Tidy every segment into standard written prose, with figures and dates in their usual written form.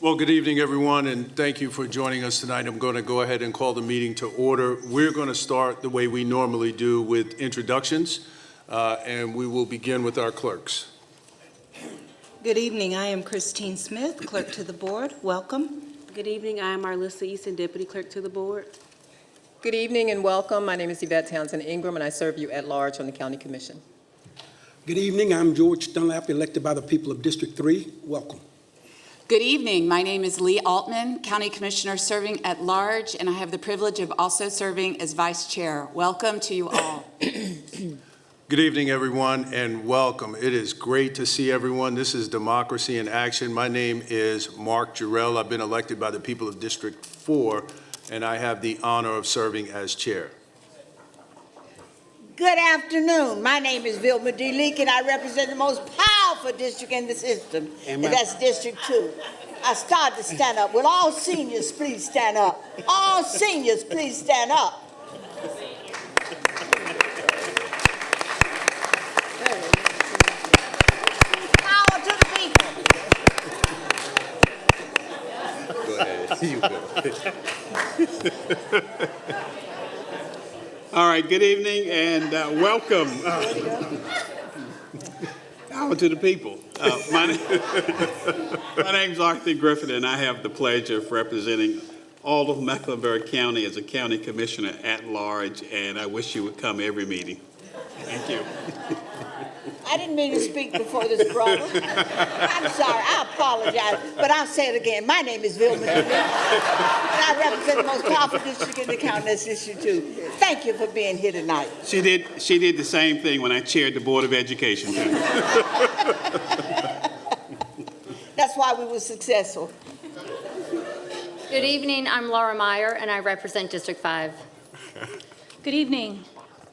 Well, good evening, everyone, and thank you for joining us tonight. I'm going to go ahead and call the meeting to order. We're going to start the way we normally do with introductions, and we will begin with our clerks. Good evening. I am Christine Smith, Clerk to the Board. Welcome. Good evening. I am Marlissa Easton, Deputy Clerk to the Board. Good evening and welcome. My name is Yvette Townsend Ingram, and I serve you at large on the County Commission. Good evening. I'm George Dunlap, elected by the people of District 3. Welcome. Good evening. My name is Lee Altman, County Commissioner serving at large, and I have the privilege of also serving as Vice Chair. Welcome to you all. Good evening, everyone, and welcome. It is great to see everyone. This is Democracy in Action. My name is Mark Jarrell. I've been elected by the people of District 4, and I have the honor of serving as Chair. Good afternoon. My name is Vilma D. Leak, and I represent the most powerful district in the system, and that's District 2. I started to stand up. Will all seniors please stand up? All seniors please stand up. Power to the people. Go ahead. You go. All right, good evening and welcome. Power to the people. My name's Arthur Griffin, and I have the pleasure of representing all of Mecklenburg County as a county commissioner at large, and I wish you would come every meeting. Thank you. I didn't mean to speak before this brother. I'm sorry. I apologize. But I'll say it again. My name is Vilma D. Leak, and I represent the most powerful district in the county, that's District 2. Thank you for being here tonight. She did the same thing when I chaired the Board of Education. That's why we were successful. Good evening. I'm Laura Meyer, and I represent District 5. Good evening.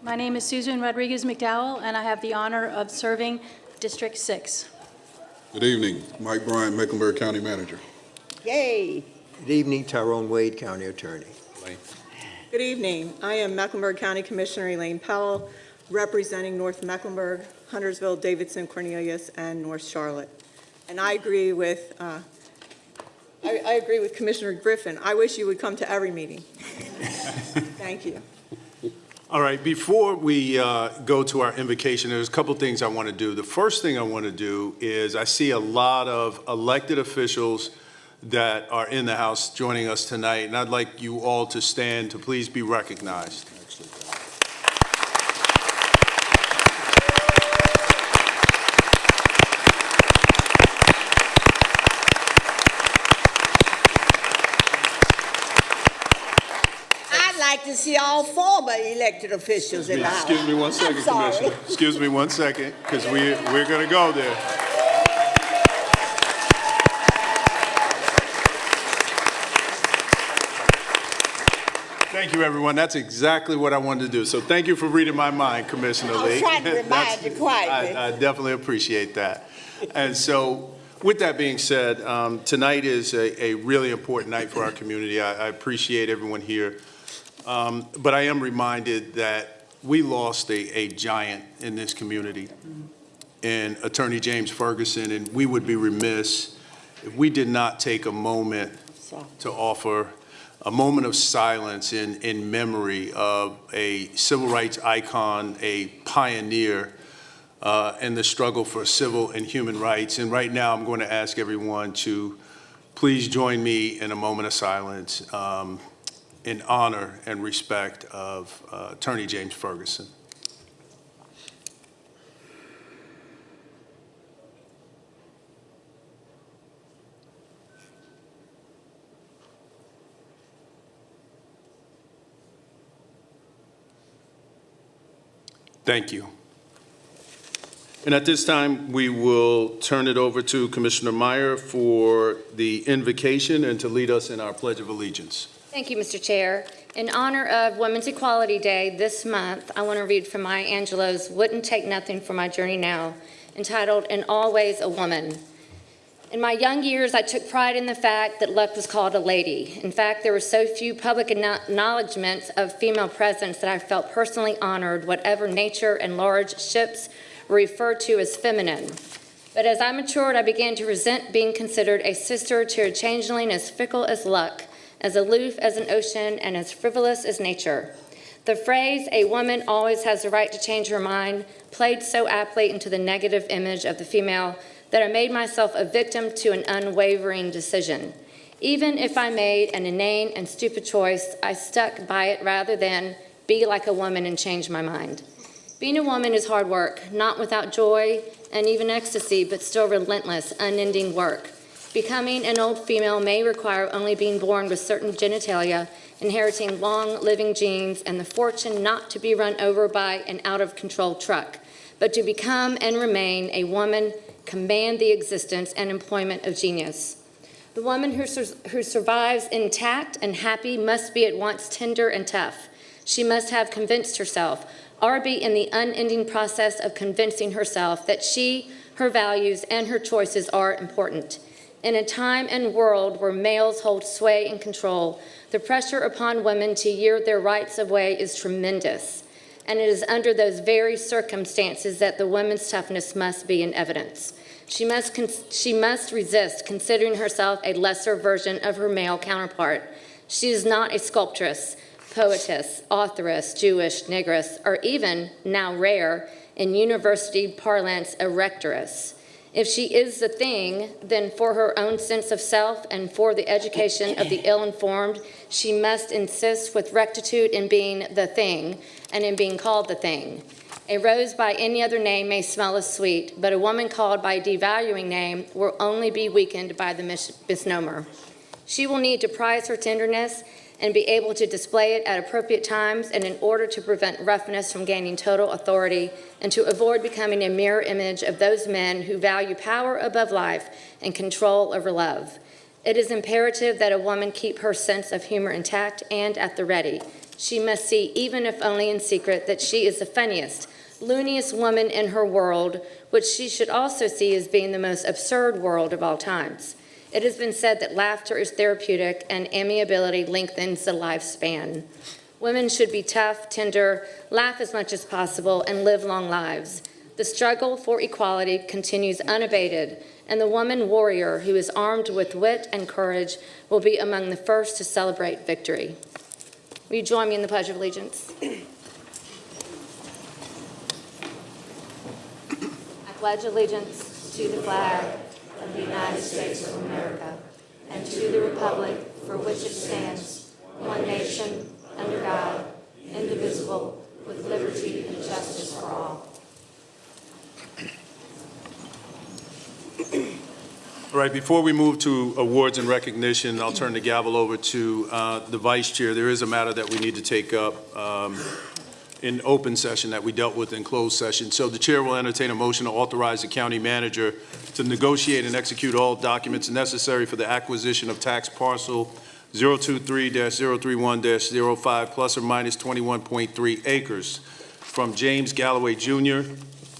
My name is Susan Rodriguez McDowell, and I have the honor of serving District 6. Good evening. Mike Bryant, Mecklenburg County Manager. Yay. Good evening. Tyrone Wade, County Attorney. Good evening. I am Mecklenburg County Commissioner Elaine Powell, representing North Mecklenburg, Huntersville, Davidson, Cornelius, and North Charlotte. And I agree with Commissioner Griffin. I wish you would come to every meeting. Thank you. All right, before we go to our invocation, there's a couple things I want to do. The first thing I want to do is I see a lot of elected officials that are in the House joining us tonight, and I'd like you all to stand to please be recognized. I'd like to see all former elected officials in the House. Excuse me one second, Commissioner. Excuse me one second, because we're going to go there. Thank you, everyone. That's exactly what I wanted to do. So thank you for reading my mind, Commissioner Lee. I was trying to remind you quietly. I definitely appreciate that. And so with that being said, tonight is a really important night for our community. I appreciate everyone here. But I am reminded that we lost a giant in this community in Attorney James Ferguson, and we would be remiss if we did not take a moment to offer a moment of silence in memory of a civil rights icon, a pioneer in the struggle for civil and human rights. And right now I'm going to ask everyone to please join me in a moment of silence in honor and respect of Attorney James Ferguson. Thank you. And at this time, we will turn it over to Commissioner Meyer for the invocation and to lead us in our Pledge of Allegiance. Thank you, Mr. Chair. In honor of Women's Equality Day this month, I want to read from Maya Angelou's Wouldn't Take Nothing for My Journey Now, entitled In All Ways a Woman. In my young years, I took pride in the fact that luck was called a lady. In fact, there were so few public acknowledgments of female presence that I felt personally honored, whatever nature and large ships were referred to as feminine. But as I matured, I began to resent being considered a sister to a changeling as fickle as luck, as aloof as an ocean, and as frivolous as nature. The phrase, "a woman always has the right to change her mind," played so aptly into the negative image of the female that I made myself a victim to an unwavering decision. Even if I made an inane and stupid choice, I stuck by it rather than be like a woman and change my mind. Being a woman is hard work, not without joy and even ecstasy, but still relentless, unending work. Becoming an old female may require only being born with certain genitalia, inheriting long living genes, and the fortune not to be run over by an out-of-control truck, but to become and remain a woman, command the existence and employment of genius. The woman who survives intact and happy must be at once tender and tough. She must have convinced herself, or be in the unending process of convincing herself that she, her values, and her choices are important. In a time and world where males hold sway and control, the pressure upon women to yield their rights of way is tremendous. And it is under those very circumstances that the woman's toughness must be in evidence. She must resist considering herself a lesser version of her male counterpart. She is not a sculptress, poetess, authoress, Jewish, negress, or even, now rare, in university parlance, a rectoress. If she is the thing, then for her own sense of self and for the education of the ill-informed, she must insist with rectitude in being the thing and in being called the thing. A rose by any other name may smell as sweet, but a woman called by a devaluing name will only be weakened by the misnomer. She will need to prize her tenderness and be able to display it at appropriate times, and in order to prevent roughness from gaining total authority and to avoid becoming a mirror image of those men who value power above life and control over love. It is imperative that a woman keep her sense of humor intact and at the ready. She must see, even if only in secret, that she is the funniest, looniest woman in her world, which she should also see as being the most absurd world of all times. It has been said that laughter is therapeutic and amiability lengthens the lifespan. Women should be tough, tender, laugh as much as possible, and live long lives. The struggle for equality continues unabated, and the woman warrior who is armed with wit and courage will be among the first to celebrate victory. Will you join me in the Pledge of Allegiance? I pledge allegiance to the flag of the United States of America and to the republic for which it stands, one nation, under God, indivisible, with liberty and justice for all. All right, before we move to awards and recognition, I'll turn the gavel over to the Vice Chair. There is a matter that we need to take up in open session that we dealt with in closed session. So the Chair will entertain a motion to authorize the County Manager to negotiate and execute all documents necessary for the acquisition of tax parcel 023-031-05 plus or minus 21.3 acres from James Galloway Jr.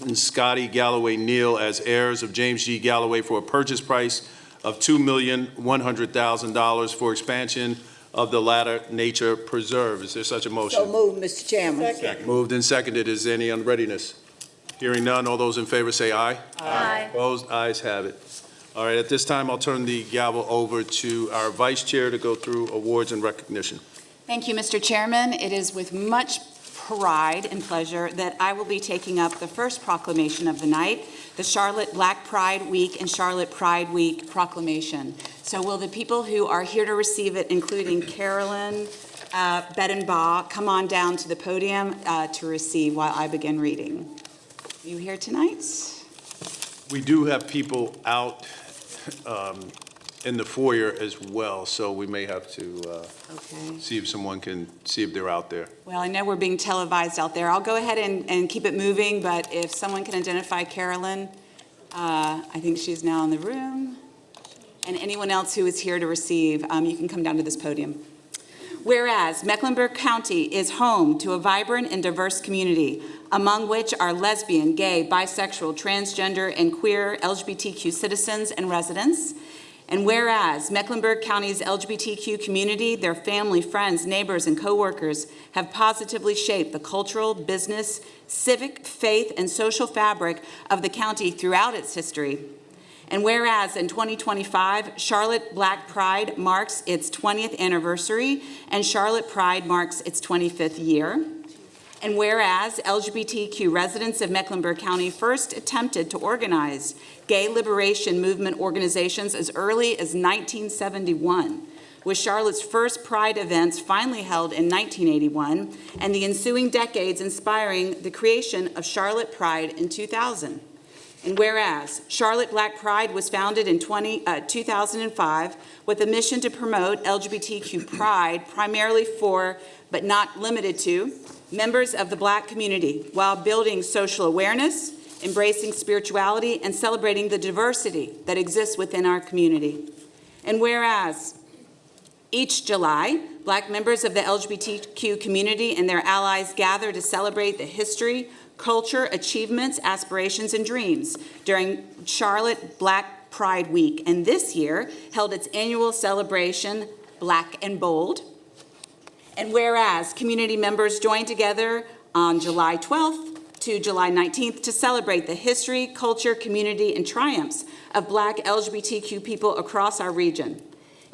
and Scotty Galloway Neal as heirs of James G. Galloway for a purchase price of $2,100,000 for expansion of the latter nature preserve. Is there such a motion? So moved, Mr. Chairman. Second. Moved and seconded. Is there any unreadiness? Hearing none, all those in favor say aye. Aye. Opposed? Ayes have it. All right, at this time, I'll turn the gavel over to our Vice Chair to go through awards and recognition. Thank you, Mr. Chairman. It is with much pride and pleasure that I will be taking up the first proclamation of the night, the Charlotte Black Pride Week and Charlotte Pride Week proclamation. So will the people who are here to receive it, including Carolyn Bedenbaugh, come on down to the podium to receive while I begin reading? Are you here tonight? We do have people out in the foyer as well, so we may have to Okay. see if someone can see if they're out there. Well, I know we're being televised out there. I'll go ahead and keep it moving, but if someone can identify Carolyn, I think she's now in the room. And anyone else who is here to receive, you can come down to this podium. Whereas Mecklenburg County is home to a vibrant and diverse community, among which are lesbian, gay, bisexual, transgender, and queer LGBTQ citizens and residents. And whereas Mecklenburg County's LGBTQ community, their family, friends, neighbors, and coworkers have positively shaped the cultural, business, civic, faith, and social fabric of the county throughout its history. And whereas in 2025, Charlotte Black Pride marks its 20th anniversary and Charlotte Pride marks its 25th year. And whereas LGBTQ residents of Mecklenburg County first attempted to organize gay liberation movement organizations as early as 1971, with Charlotte's first Pride events finally held in 1981, and the ensuing decades inspiring the creation of Charlotte Pride in 2000. And whereas Charlotte Black Pride was founded in 2005 with a mission to promote LGBTQ pride primarily for, but not limited to, members of the Black community, while building social awareness, embracing spirituality, and celebrating the diversity that exists within our community. And whereas each July, Black members of the LGBTQ community and their allies gather to celebrate the history, culture, achievements, aspirations, and dreams during Charlotte Black Pride Week, and this year held its annual celebration, Black and Bold. And whereas community members joined together on July 12th to July 19th to celebrate the history, culture, community, and triumphs of Black LGBTQ people across our region.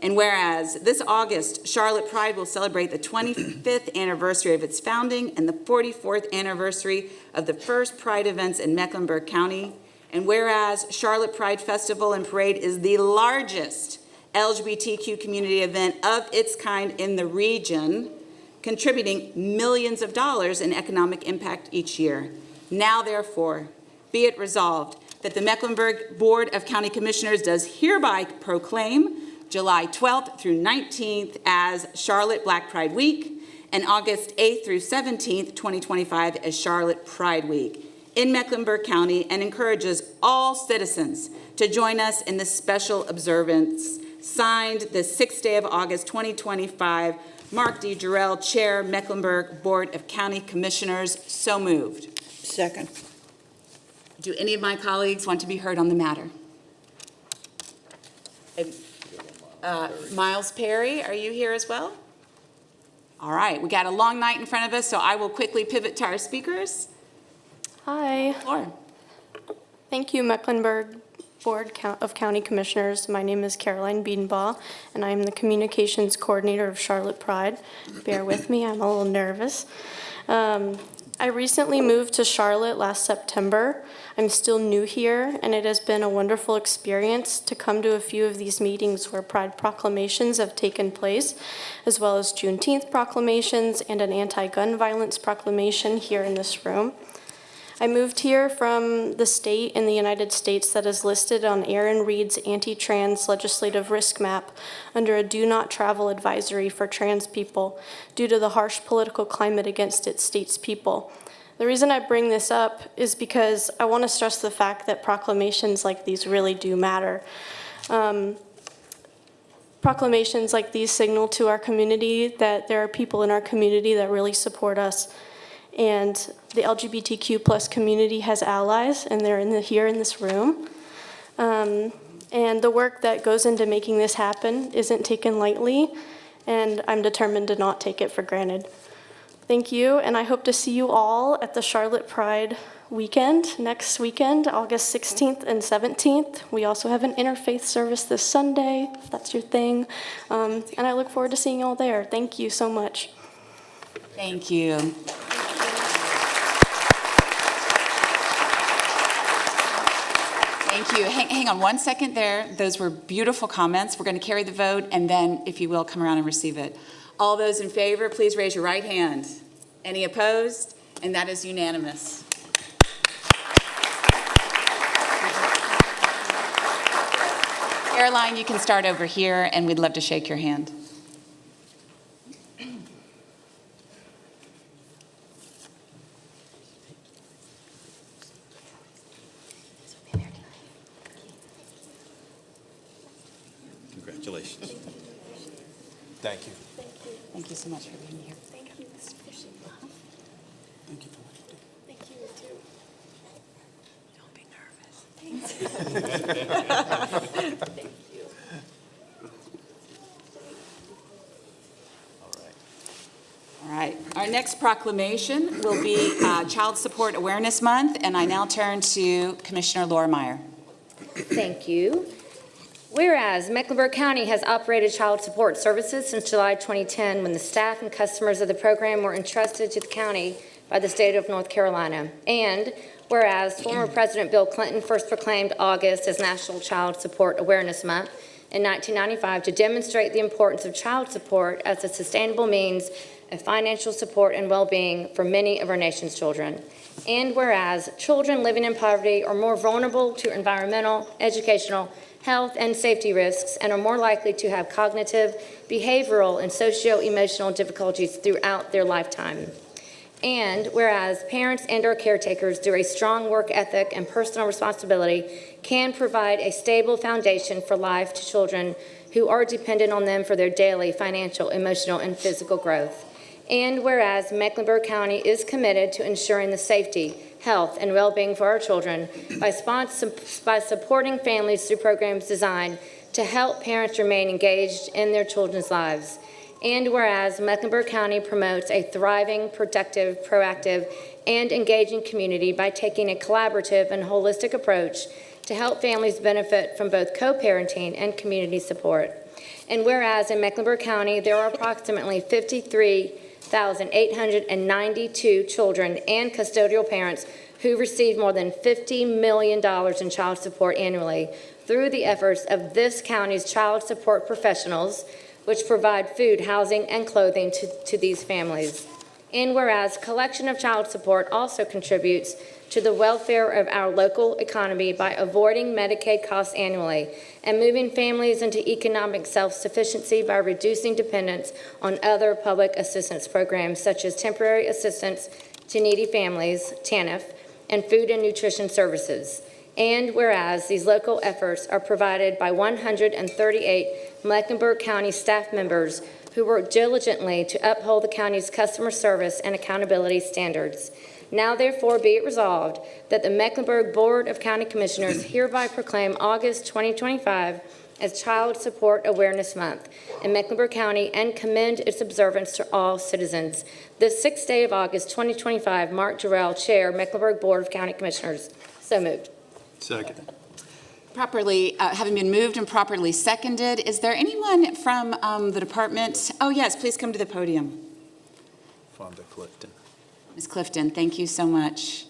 And whereas this August, Charlotte Pride will celebrate the 25th anniversary of its founding and the 44th anniversary of the first Pride events in Mecklenburg County. And whereas Charlotte Pride Festival and Parade is the largest LGBTQ community event of its kind in the region, contributing millions of dollars in economic impact each year. Now, therefore, be it resolved that the Mecklenburg Board of County Commissioners does hereby proclaim July 12th through 19th as Charlotte Black Pride Week and August 8th through 17th, 2025 as Charlotte Pride Week in Mecklenburg County, and encourages all citizens to join us in this special observance. Signed the 6th day of August, 2025, Mark D. Jarrell, Chair, Mecklenburg Board of County Commissioners. So moved. Second. Do any of my colleagues want to be heard on the matter? Miles Perry, are you here as well? All right, we got a long night in front of us, so I will quickly pivot to our speakers. Hi. Lauren. Thank you, Mecklenburg Board of County Commissioners. My name is Caroline Biedenbaugh, and I'm the Communications Coordinator of Charlotte Pride. Bear with me, I'm a little nervous. I recently moved to Charlotte last September. I'm still new here, and it has been a wonderful experience to come to a few of these meetings where Pride proclamations have taken place, as well as Juneteenth proclamations and an anti-gun violence proclamation here in this room. I moved here from the state in the United States that is listed on Aaron Reed's anti-trans legislative risk map under a do not travel advisory for trans people due to the harsh political climate against its state's people. The reason I bring this up is because I want to stress the fact that proclamations like these really do matter. Proclamations like these signal to our community that there are people in our community that really support us. And the LGBTQ plus community has allies, and they're here in this room. And the work that goes into making this happen isn't taken lightly, and I'm determined to not take it for granted. Thank you, and I hope to see you all at the Charlotte Pride weekend, next weekend, August 16th and 17th. We also have an interfaith service this Sunday, if that's your thing. And I look forward to seeing you all there. Thank you so much. Thank you. Thank you. Hang on one second there. Those were beautiful comments. We're going to carry the vote, and then, if you will, come around and receive it. All those in favor, please raise your right hand. Any opposed? And that is unanimous. Caroline, you can start over here, and we'd love to shake your hand. Congratulations. Thank you. Thank you so much for being here. Thank you, Mr. Bishop. Thank you for what you do. Thank you, too. Don't be nervous. Thank you. next proclamation will be Child Support Awareness Month, and I now turn to Commissioner Laura Meyer. Thank you. Whereas Mecklenburg County has operated child support services since July 2010, when the staff and customers of the program were entrusted to the county by the state of North Carolina. And whereas former President Bill Clinton first proclaimed August as National Child Support Awareness Month in 1995 to demonstrate the importance of child support as a sustainable means of financial support and well-being for many of our nation's children. And whereas children living in poverty are more vulnerable to environmental, educational, health, and safety risks, and are more likely to have cognitive, behavioral, and socio-emotional difficulties throughout their lifetime. And whereas parents and/or caretakers, through a strong work ethic and personal responsibility, can provide a stable foundation for life to children who are dependent on them for their daily financial, emotional, and physical growth. And whereas Mecklenburg County is committed to ensuring the safety, health, and well-being for our children by supporting families through programs designed to help parents remain engaged in their children's lives. And whereas Mecklenburg County promotes a thriving, productive, proactive, and engaging community by taking a collaborative and holistic approach to help families benefit from both co-parenting and community support. And whereas in Mecklenburg County, there are approximately 53,892 children and custodial parents who receive more than $50 million in child support annually through the efforts of this county's child support professionals, which provide food, housing, and clothing to these families. And whereas collection of child support also contributes to the welfare of our local economy by avoiding Medicaid costs annually and moving families into economic self-sufficiency by reducing dependence on other public assistance programs such as temporary assistance to needy families, TANF, and food and nutrition services. And whereas these local efforts are provided by 138 Mecklenburg County staff members who work diligently to uphold the county's customer service and accountability standards. Now therefore be it resolved that the Mecklenburg Board of County Commissioners hereby proclaim August 2025 as Child Support Awareness Month in Mecklenburg County and commend its observance to all citizens. This 6th day of August 2025, Mark Jarrell, Chair, Mecklenburg Board of County Commissioners. So moved. Second. Properly, having been moved and properly seconded, is there anyone from the department? Oh, yes, please come to the podium. Fonda Clifton. Ms. Clifton, thank you so much.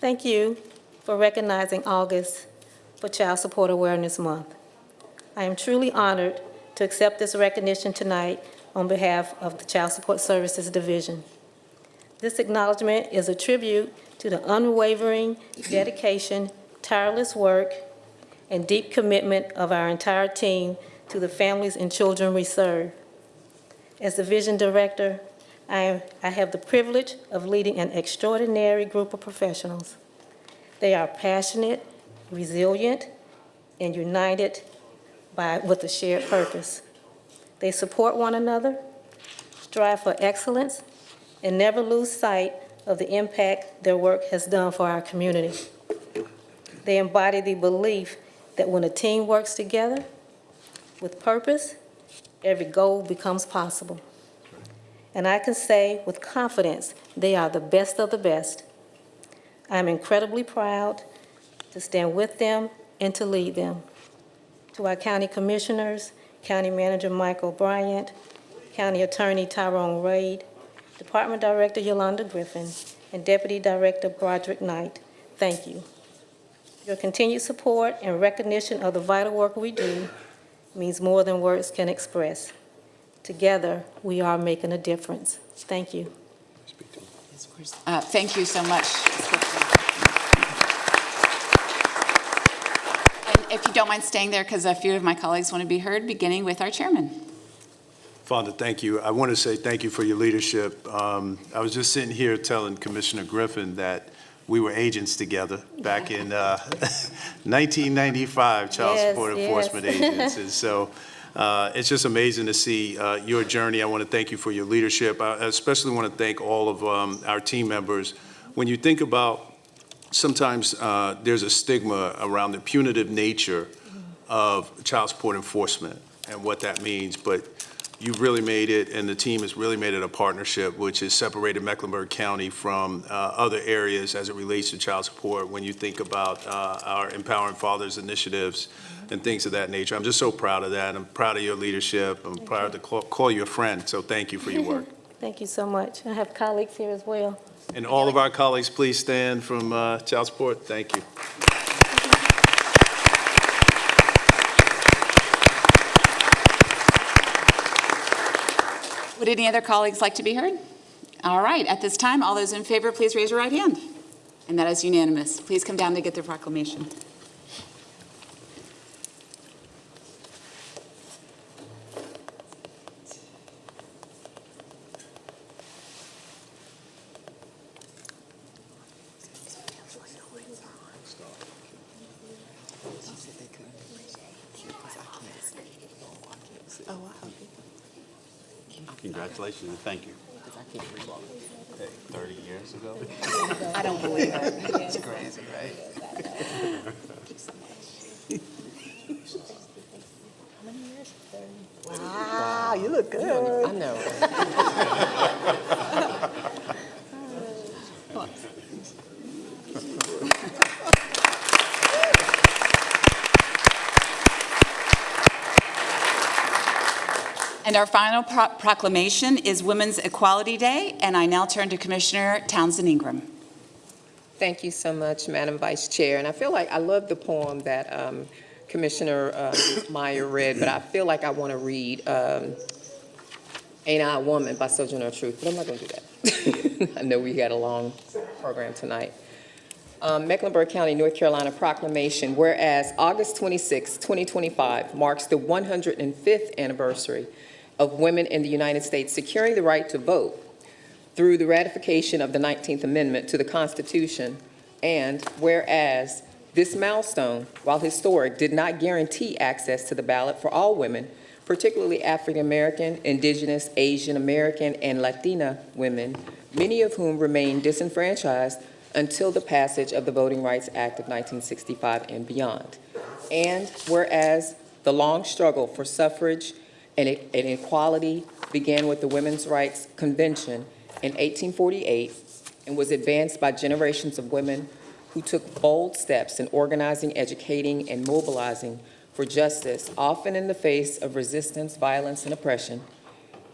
Thank you for recognizing August for Child Support Awareness Month. I am truly honored to accept this recognition tonight on behalf of the Child Support Services Division. This acknowledgement is a tribute to the unwavering dedication, tireless work, and deep commitment of our entire team to the families and children we serve. As Division Director, I have the privilege of leading an extraordinary group of professionals. They are passionate, resilient, and united with a shared purpose. They support one another, strive for excellence, and never lose sight of the impact their work has done for our community. They embody the belief that when a team works together with purpose, every goal becomes possible. And I can say with confidence, they are the best of the best. I'm incredibly proud to stand with them and to lead them. To our county commissioners, County Manager Michael Bryant, County Attorney Tyrone Reed, Department Director Yolanda Griffin, and Deputy Director Broderick Knight, thank you. Your continued support and recognition of the vital work we do means more than words can express. Together, we are making a difference. Thank you. Thank you so much. And if you don't mind staying there, because a few of my colleagues want to be heard, beginning with our chairman. Fonda, thank you. I want to say thank you for your leadership. I was just sitting here telling Commissioner Griffin that we were agents together back in 1995, Child Support Enforcement Agents. And so it's just amazing to see your journey. I want to thank you for your leadership. I especially want to thank all of our team members. When you think about sometimes there's a stigma around the punitive nature of child support enforcement and what that means, but you've really made it, and the team has really made it a partnership, which has separated Mecklenburg County from other areas as it relates to child support when you think about our Empowering Fathers initiatives and things of that nature. I'm just so proud of that. I'm proud of your leadership. I'm proud to call you a friend, so thank you for your work. Thank you so much. I have colleagues here as well. And all of our colleagues, please stand from child support. Thank you. Would any other colleagues like to be heard? All right, at this time, all those in favor, please raise your right hand. And that is unanimous. Please come down to get the proclamation. Congratulations and thank you. 30 years ago? I don't believe it. It's crazy, right? Wow, you look good. I know. And our final proclamation is Women's Equality Day, and I now turn to Commissioner Townsend Ingram. Thank you so much, Madam Vice Chair. And I feel like I love the poem that Commissioner Meyer read, but I feel like I want to read Ain't I a Woman by Sojourner Truth, but I'm not going to do that. I know we got a long program tonight. Mecklenburg County, North Carolina proclamation, whereas August 26, 2025 marks the 105th anniversary of women in the United States securing the right to vote through the ratification of the 19th Amendment to the Constitution, and whereas this milestone, while historic, did not guarantee access to the ballot for all women, particularly African American, Indigenous, Asian American, and Latina women, many of whom remain disenfranchised until the passage of the Voting Rights Act of 1965 and beyond. And whereas the long struggle for suffrage and equality began with the Women's Rights Convention in 1848 and was advanced by generations of women who took bold steps in organizing, educating, and mobilizing for justice, often in the face of resistance, violence, and oppression.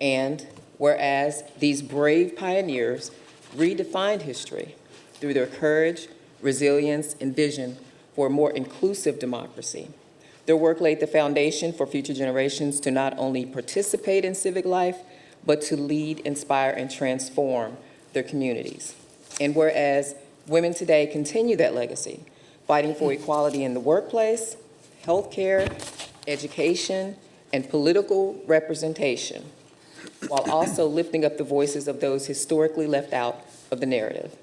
And whereas these brave pioneers redefined history through their courage, resilience, and vision for a more inclusive democracy. Their work laid the foundation for future generations to not only participate in civic life, but to lead, inspire, and transform their communities. And whereas women today continue that legacy, fighting for equality in the workplace, healthcare, education, and political representation, while also lifting up the voices of those historically left out of the narrative.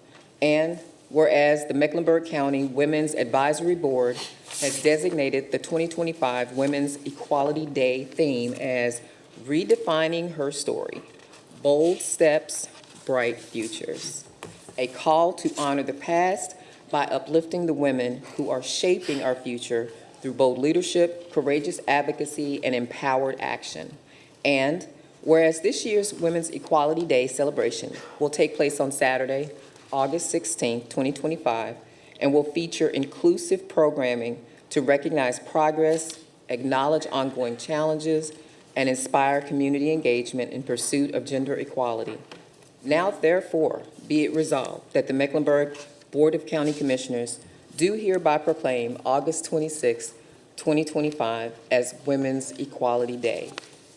And whereas the Mecklenburg County Women's Advisory Board has designated the 2025 Women's Equality Day theme as Redefining Her Story, Bold Steps, Bright Futures, a call to honor the past by uplifting the women who are shaping our future through bold leadership, courageous advocacy, and empowered action. And whereas this year's Women's Equality Day celebration will take place on Saturday, August 16, 2025, and will feature inclusive programming to recognize progress, acknowledge ongoing challenges, and inspire community engagement in pursuit of gender equality. Now, therefore, be it resolved that the Mecklenburg Board of County Commissioners do hereby proclaim August 26, 2025 as Women's Equality Day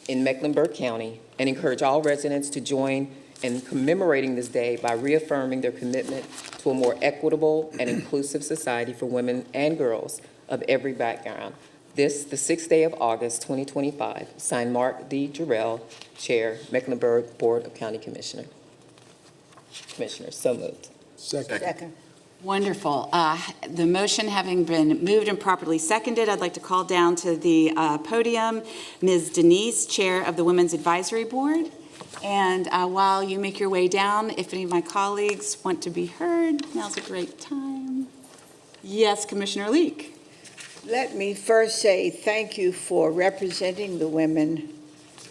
in Mecklenburg County, and encourage all residents to join in commemorating this day by reaffirming their commitment to a more equitable and inclusive society for women and girls of every background. This, the 6th day of August, 2025. Signed, Mark D. Jarrell, Chair, Mecklenburg Board of County Commissioners. So moved. Second. Wonderful. The motion having been moved and properly seconded, I'd like to call down to the podium Ms. Denise, Chair of the Women's Advisory Board. And while you make your way down, if any of my colleagues want to be heard, now's a great time. Yes, Commissioner Leek. Let me first say thank you for representing the women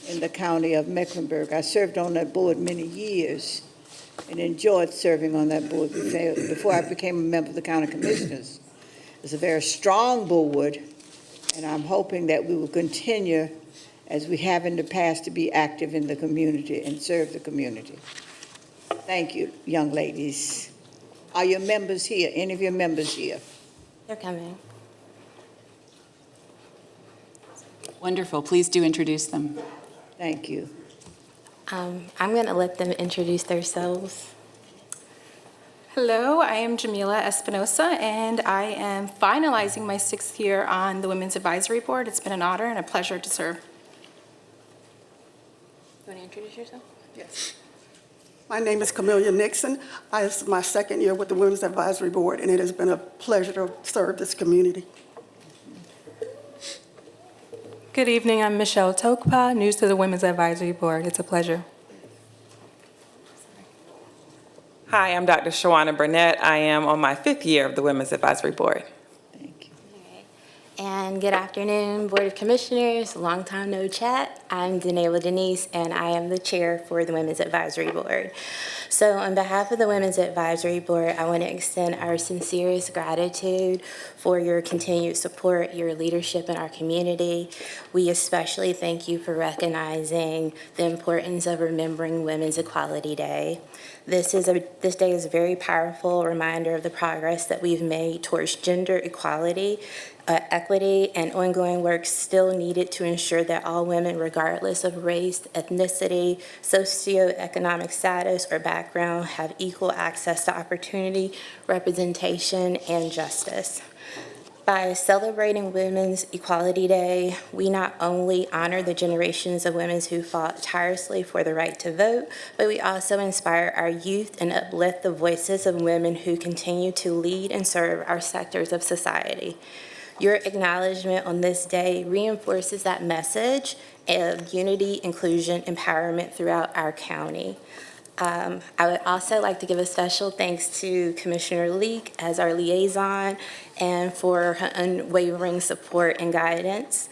in the county of Mecklenburg. I served on that board many years and enjoyed serving on that board before I became a member of the county commissioners. It's a very strong board, and I'm hoping that we will continue, as we have in the past, to be active in the community and serve the community. Thank you, young ladies. Are your members here? Any of your members here? They're coming. Wonderful. Please do introduce them. Thank you. I'm going to let them introduce themselves. Hello, I am Jamila Espinosa, and I am finalizing my 6th year on the Women's Advisory Board. It's been an honor and a pleasure to serve. You want to introduce yourself? Yes. My name is Camelia Nixon. This is my 2nd year with the Women's Advisory Board, and it has been a pleasure to serve this community. Good evening, I'm Michelle Tokpa, new to the Women's Advisory Board. It's a pleasure. Hi, I'm Dr. Shawana Burnett. I am on my 5th year of the Women's Advisory Board. And good afternoon, Board of Commissioners. Long time no chat. I'm Danela Denise, and I am the chair for the Women's Advisory Board. So on behalf of the Women's Advisory Board, I want to extend our sincerest gratitude for your continued support, your leadership in our community. We especially thank you for recognizing the importance of remembering Women's Equality Day. This day is a very powerful reminder of the progress that we've made towards gender equality, equity, and ongoing work still needed to ensure that all women, regardless of race, ethnicity, socioeconomic status, or background, have equal access to opportunity, representation, and justice. By celebrating Women's Equality Day, we not only honor the generations of women who fought tirelessly for the right to vote, but we also inspire our youth and uplift the voices of women who continue to lead and serve our sectors of society. Your acknowledgement on this day reinforces that message of unity, inclusion, empowerment throughout our county. I would also like to give a special thanks to Commissioner Leek as our liaison and for her unwavering support and guidance.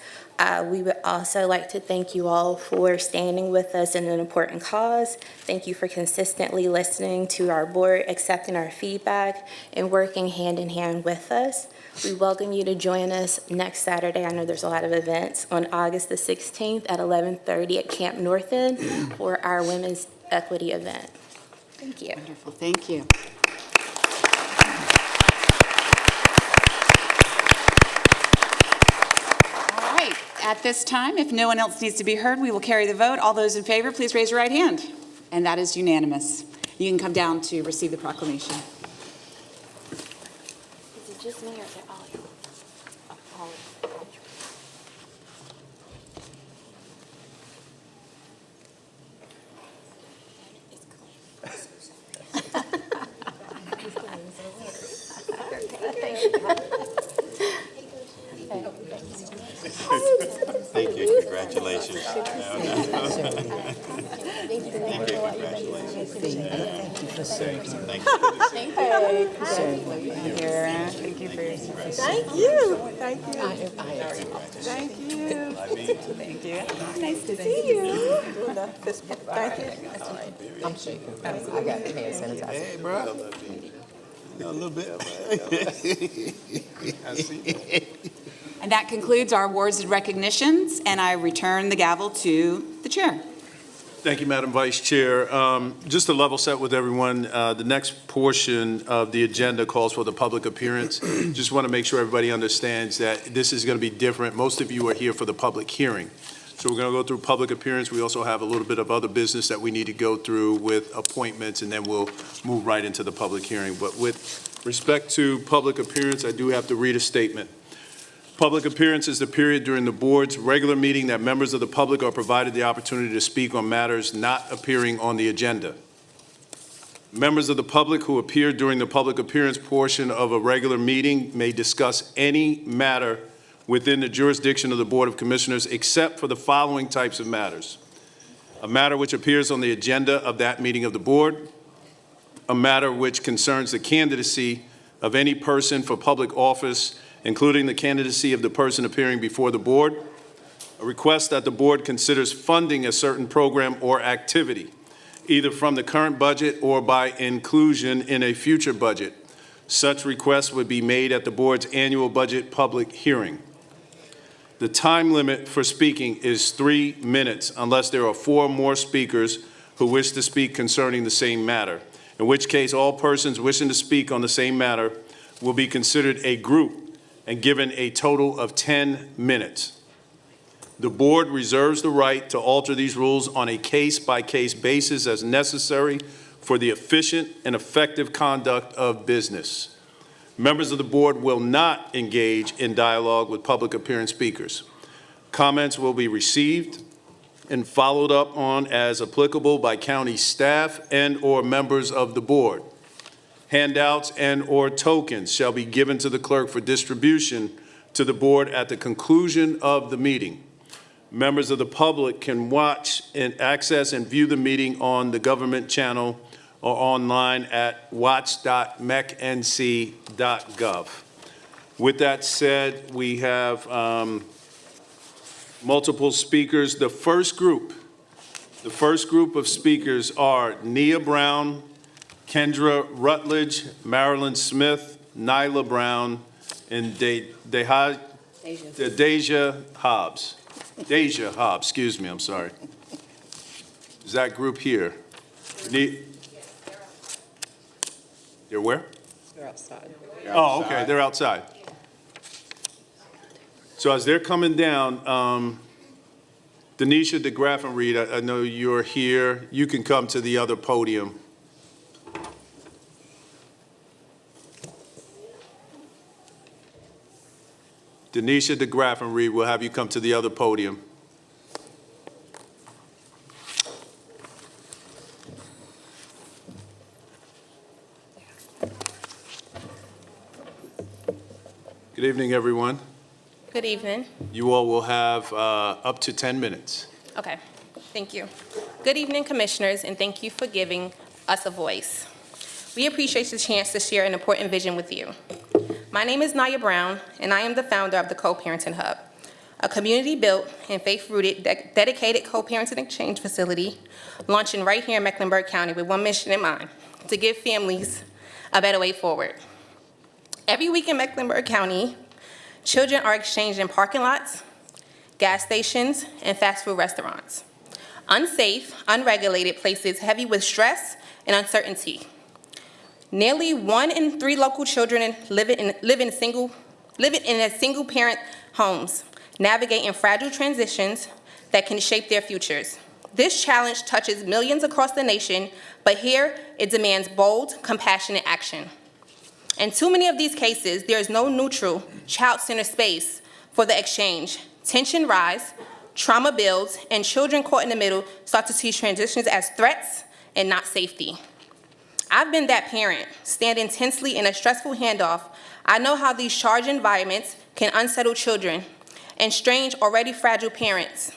We would also like to thank you all for standing with us in an important cause. Thank you for consistently listening to our board, accepting our feedback, and working hand in hand with us. We welcome you to join us next Saturday. I know there's a lot of events on August the 16th at 11:30 at Camp North End for our Women's Equity event. Thank you. Wonderful. Thank you. All right. At this time, if no one else needs to be heard, we will carry the vote. All those in favor, please raise your right hand. And that is unanimous. You can come down to receive the proclamation. Is it just me or is it all of you? All of you. Thank you, congratulations. Thank you for your service. Thank you. Thank you. Thank you. Thank you. Nice to see you. Thank you. I'm shaking. I got hand sanitizer. Hey, bro. A little bit. I see. And that concludes our awards and recognitions, and I return the gavel to the chair. Thank you, Madam Vice Chair. Just to level set with everyone, the next portion of the agenda calls for the public appearance. Just want to make sure everybody understands that this is going to be different. Most of you are here for the public hearing. So we're going to go through public appearance. We also have a little bit of other business that we need to go through with appointments, and then we'll move right into the public hearing. But with respect to public appearance, I do have to read a statement. Public appearance is the period during the board's regular meeting that members of the public are provided the opportunity to speak on matters not appearing on the agenda. Members of the public who appear during the public appearance portion of a regular meeting may discuss any matter within the jurisdiction of the Board of Commissioners except for the following types of matters: a matter which appears on the agenda of that meeting of the board, a matter which concerns the candidacy of any person for public office, including the candidacy of the person appearing before the board, a request that the board considers funding a certain program or activity, either from the current budget or by inclusion in a future budget. Such requests would be made at the board's annual budget public hearing. The time limit for speaking is 3 minutes unless there are 4 more speakers who wish to speak concerning the same matter, in which case all persons wishing to speak on the same matter will be considered a group and given a total of 10 minutes. The board reserves the right to alter these rules on a case-by-case basis as necessary for the efficient and effective conduct of business. Members of the board will not engage in dialogue with public appearance speakers. Comments will be received and followed up on as applicable by county staff and/or members of the board. Handouts and/or tokens shall be given to the clerk for distribution to the board at the conclusion of the meeting. Members of the public can watch and access and view the meeting on the government channel or online at watch.MeckNC.gov. With that said, we have multiple speakers. The first group of speakers are Nia Brown, Kendra Rutledge, Marilyn Smith, Nyla Brown, and Deja Hobbs. Deja Hobbs, excuse me, I'm sorry. Is that group here? They're where? They're outside. Oh, okay, they're outside. So as they're coming down, Denisha DeGraff and Reed, I know you're here. You can come to the other podium. Denisha DeGraff and Reed, we'll have you come to the other podium. Good evening, everyone. Good evening. You all will have up to 10 minutes. Okay, thank you. Good evening, commissioners, and thank you for giving us a voice. We appreciate the chance to share an important vision with you. My name is Nia Brown, and I am the founder of the Co-Parenting Hub, a community-built and faith-rooted dedicated co-parenting exchange facility launching right here in Mecklenburg County with one mission in mind: to give families a better way forward. Every week in Mecklenburg County, children are exchanged in parking lots, gas stations, and fast food restaurants. Unsafe, unregulated places heavy with stress and uncertainty. Nearly 1 in 3 local children live in single-parent homes, navigating fragile transitions that can shape their futures. This challenge touches millions across the nation, but here it demands bold, compassionate action. In too many of these cases, there is no neutral, child-centered space for the exchange. Tension rise, trauma builds, and children caught in the middle start to see transitions as threats and not safety. I've been that parent, standing tensely in a stressful handoff. I know how these charged environments can unsettle children and strain already fragile parents,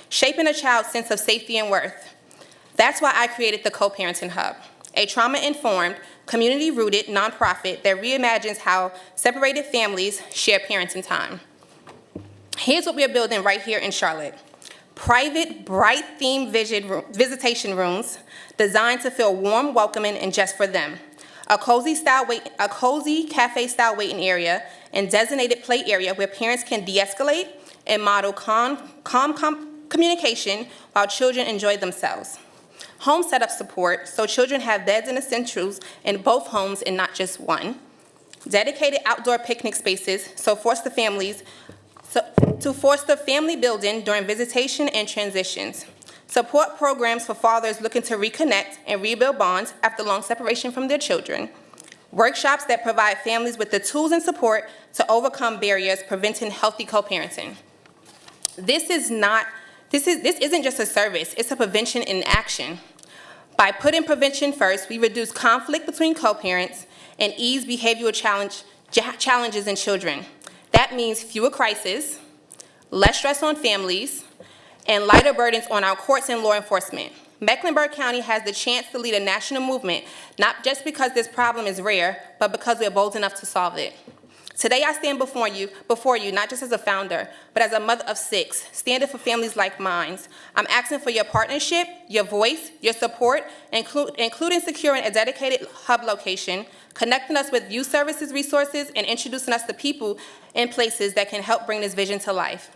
shaping a child's sense of safety and worth. That's why I created the Co-Parenting Hub, a trauma-informed, community-rooted nonprofit that reimagines how separated families share parenting time. Here's what we're building right here in Charlotte. Private, bright-themed visitation rooms designed to feel warm, welcoming, and just for them. A cozy cafe-style waiting area and designated play area where parents can de-escalate and model calm communication while children enjoy themselves. Home setup support, so children have beds and essentials in both homes and not just one. Dedicated outdoor picnic spaces, to force the family building during visitation and transitions. Support programs for fathers looking to reconnect and rebuild bonds after long separation from their children. Workshops that provide families with the tools and support to overcome barriers preventing healthy co-parenting. This isn't just a service, it's a prevention in action. By putting prevention first, we reduce conflict between co-parents and ease behavioral challenges in children. That means fewer crises, less stress on families, and lighter burdens on our courts and law enforcement. Mecklenburg County has the chance to lead a national movement, not just because this problem is rare, but because we are bold enough to solve it. Today I stand before you, not just as a founder, but as a mother of 6, standing for families like mine. I'm asking for your partnership, your voice, your support, including securing a dedicated hub location, connecting us with youth services resources, and introducing us to people and places that can help bring this vision to life.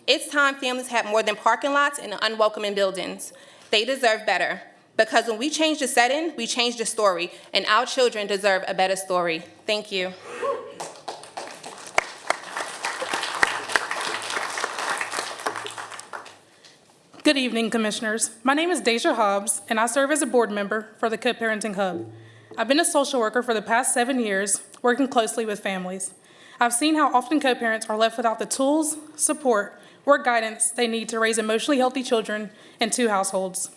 It's time families have more than parking lots and unwelcoming buildings. They deserve better, because when we change the setting, we change the story, and our children deserve a better story. Thank you. Good evening, Commissioners. My name is Deja Hobbs, and I serve as a board member for the Co-Parenting Hub. I've been a social worker for the past 7 years, working closely with families. I've seen how often co-parents are left without the tools, support, or guidance they need to raise emotionally healthy children in 2 households.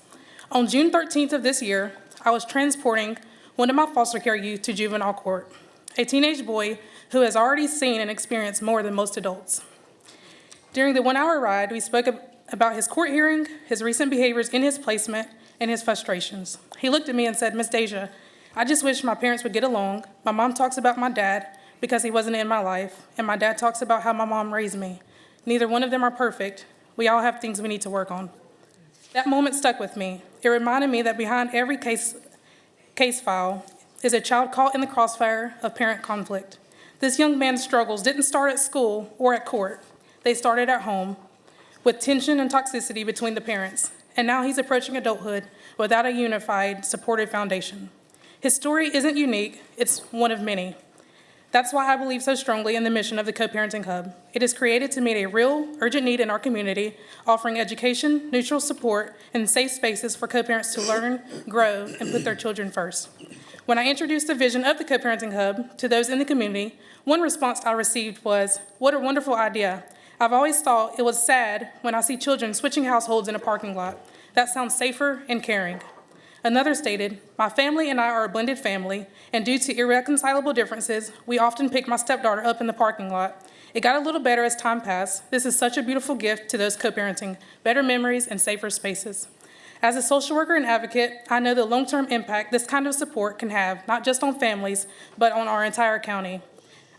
On June 13th of this year, I was transporting one of my foster care youth to juvenile court, a teenage boy who has already seen and experienced more than most adults. During the 1-hour ride, we spoke about his court hearing, his recent behaviors in his placement, and his frustrations. He looked at me and said, "Miss Deja, I just wish my parents would get along. My mom talks about my dad because he wasn't in my life, and my dad talks about how my mom raised me. Neither one of them are perfect. We all have things we need to work on." That moment stuck with me. It reminded me that behind every case file is a child caught in the crossfire of parent conflict. This young man's struggles didn't start at school or at court. They started at home, with tension and toxicity between the parents, and now he's approaching adulthood without a unified, supportive foundation. His story isn't unique, it's one of many. That's why I believe so strongly in the mission of the Co-Parenting Hub. It is created to meet a real, urgent need in our community, offering education, neutral support, and safe spaces for co-parents to learn, grow, and put their children first. When I introduced the vision of the Co-Parenting Hub to those in the community, one response I received was, "What a wonderful idea. I've always thought it was sad when I see children switching households in a parking lot. That sounds safer and caring." Another stated, "My family and I are a blended family, and due to irreconcilable differences, we often pick my stepdaughter up in the parking lot. It got a little better as time passed. This is such a beautiful gift to those co-parenting, better memories and safer spaces." As a social worker and advocate, I know the long-term impact this kind of support can have, not just on families, but on our entire county.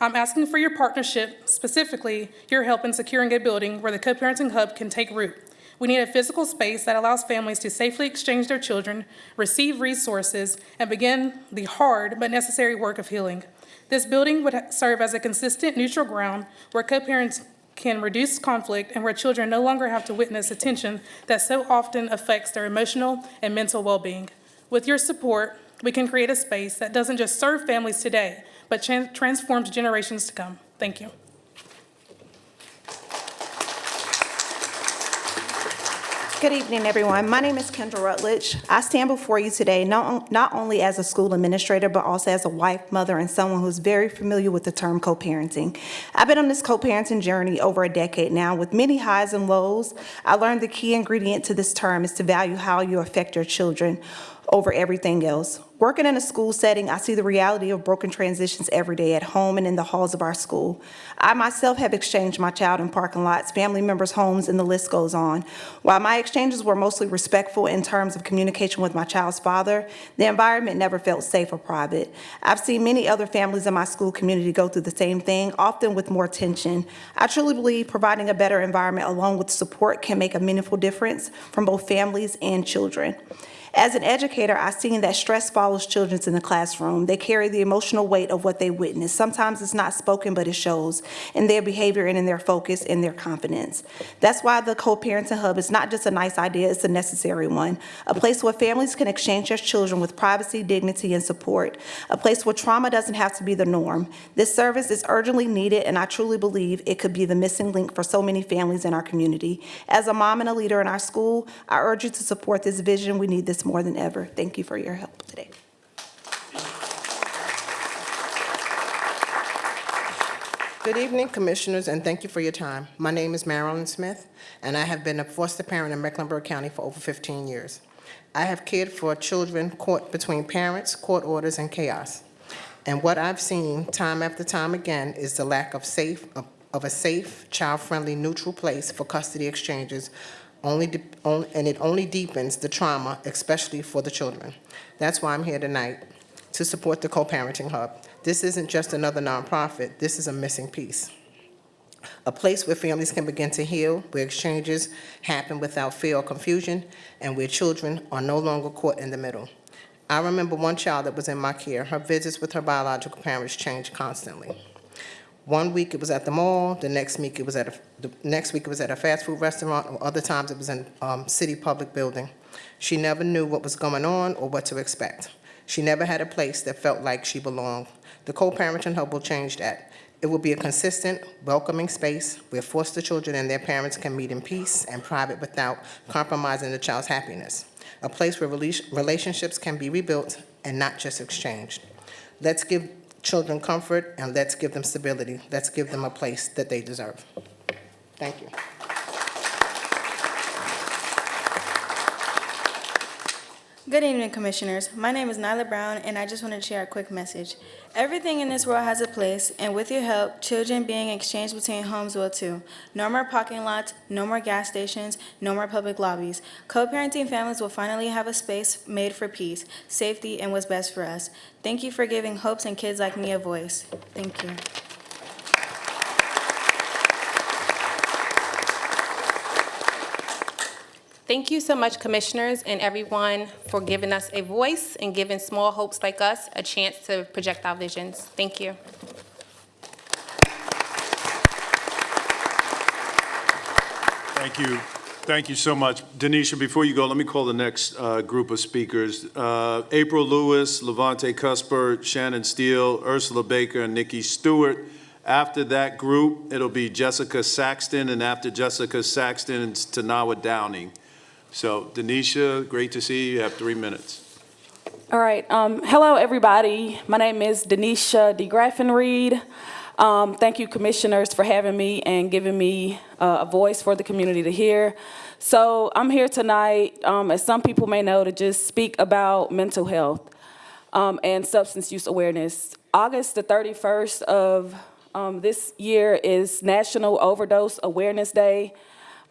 I'm asking for your partnership, specifically your help in securing a building where the Co-Parenting Hub can take root. We need a physical space that allows families to safely exchange their children, receive resources, and begin the hard but necessary work of healing. This building would serve as a consistent, neutral ground where co-parents can reduce conflict and where children no longer have to witness a tension that so often affects their emotional and mental well-being. With your support, we can create a space that doesn't just serve families today, but transforms generations to come. Thank you. Good evening, everyone. My name is Kendra Rutledge. I stand before you today not only as a school administrator, but also as a wife, mother, and someone who's very familiar with the term co-parenting. I've been on this co-parenting journey over a decade now with many highs and lows. I learned the key ingredient to this term is to value how you affect your children over everything else. Working in a school setting, I see the reality of broken transitions every day at home and in the halls of our school. I myself have exchanged my child in parking lots, family members' homes, and the list goes on. While my exchanges were mostly respectful in terms of communication with my child's father, the environment never felt safe or private. I've seen many other families in my school community go through the same thing, often with more tension. I truly believe providing a better environment along with support can make a meaningful difference from both families and children. As an educator, I've seen that stress follows children in the classroom. They carry the emotional weight of what they witness. Sometimes it's not spoken, but it shows in their behavior and in their focus and their confidence. That's why the Co-Parenting Hub is not just a nice idea, it's a necessary one. A place where families can exchange their children with privacy, dignity, and support. A place where trauma doesn't have to be the norm. This service is urgently needed, and I truly believe it could be the missing link for so many families in our community. As a mom and a leader in our school, I urge you to support this vision. We need this more than ever. Thank you for your help today. Good evening, Commissioners, and thank you for your time. My name is Marilyn Smith, and I have been a foster parent in Mecklenburg County for over 15 years. I have cared for children caught between parents, court orders, and chaos. And what I've seen time after time again is the lack of a safe, child-friendly, neutral place for custody exchanges and it only deepens the trauma, especially for the children. That's why I'm here tonight, to support the Co-Parenting Hub. This isn't just another nonprofit, this is a missing piece. A place where families can begin to heal, where exchanges happen without fear or confusion, and where children are no longer caught in the middle. I remember one child that was in my care. Her visits with her biological parents changed constantly. One week it was at the mall, the next week it was at a fast food restaurant, or other times it was in city public building. She never knew what was going on or what to expect. She never had a place that felt like she belonged. The Co-Parenting Hub will change that. It will be a consistent, welcoming space where foster children and their parents can meet in peace and private without compromising the child's happiness. A place where relationships can be rebuilt and not just exchanged. Let's give children comfort and let's give them stability. Let's give them a place that they deserve. Thank you. Good evening, Commissioners. My name is Nyla Brown, and I just wanted to share a quick message. Everything in this world has a place, and with your help, children being exchanged between homes will too. No more parking lots, no more gas stations, no more public lobbies. Co-parenting families will finally have a space made for peace, safety, and what's best for us. Thank you for giving hopes and kids like me a voice. Thank you. Thank you so much, Commissioners, and everyone for giving us a voice and giving small hopes like us a chance to project our visions. Thank you. Thank you. Thank you so much. Denisha, before you go, let me call the next group of speakers. April Lewis, Levante Cuthbert, Shannon Steele, Ursula Baker, and Nikki Stewart. After that group, it'll be Jessica Saxton, and after Jessica Saxton, it's Tanawa Downing. So, Denisha, great to see you. You have 3 minutes. All right. Hello, everybody. My name is Denisha DeGraffenreid. Thank you, Commissioners, for having me and giving me a voice for the community to hear. So I'm here tonight, as some people may know, to just speak about mental health and substance use awareness. August the 31st of this year is National Overdose Awareness Day.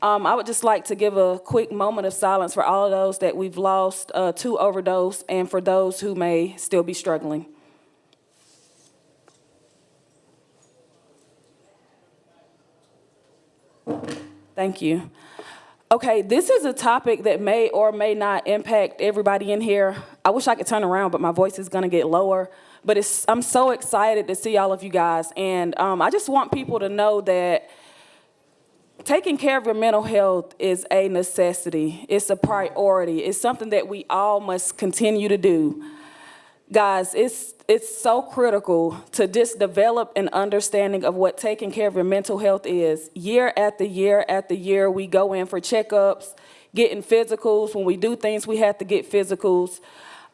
I would just like to give a quick moment of silence for all of those that we've lost to overdose and for those who may still be struggling. Thank you. Okay, this is a topic that may or may not impact everybody in here. I wish I could turn around, but my voice is gonna get lower. But I'm so excited to see all of you guys. And I just want people to know that taking care of your mental health is a necessity. It's a priority. It's something that we all must continue to do. Guys, it's so critical to just develop an understanding of what taking care of your mental health is. Year after year after year, we go in for checkups, getting physicals. When we do things, we have to get physicals.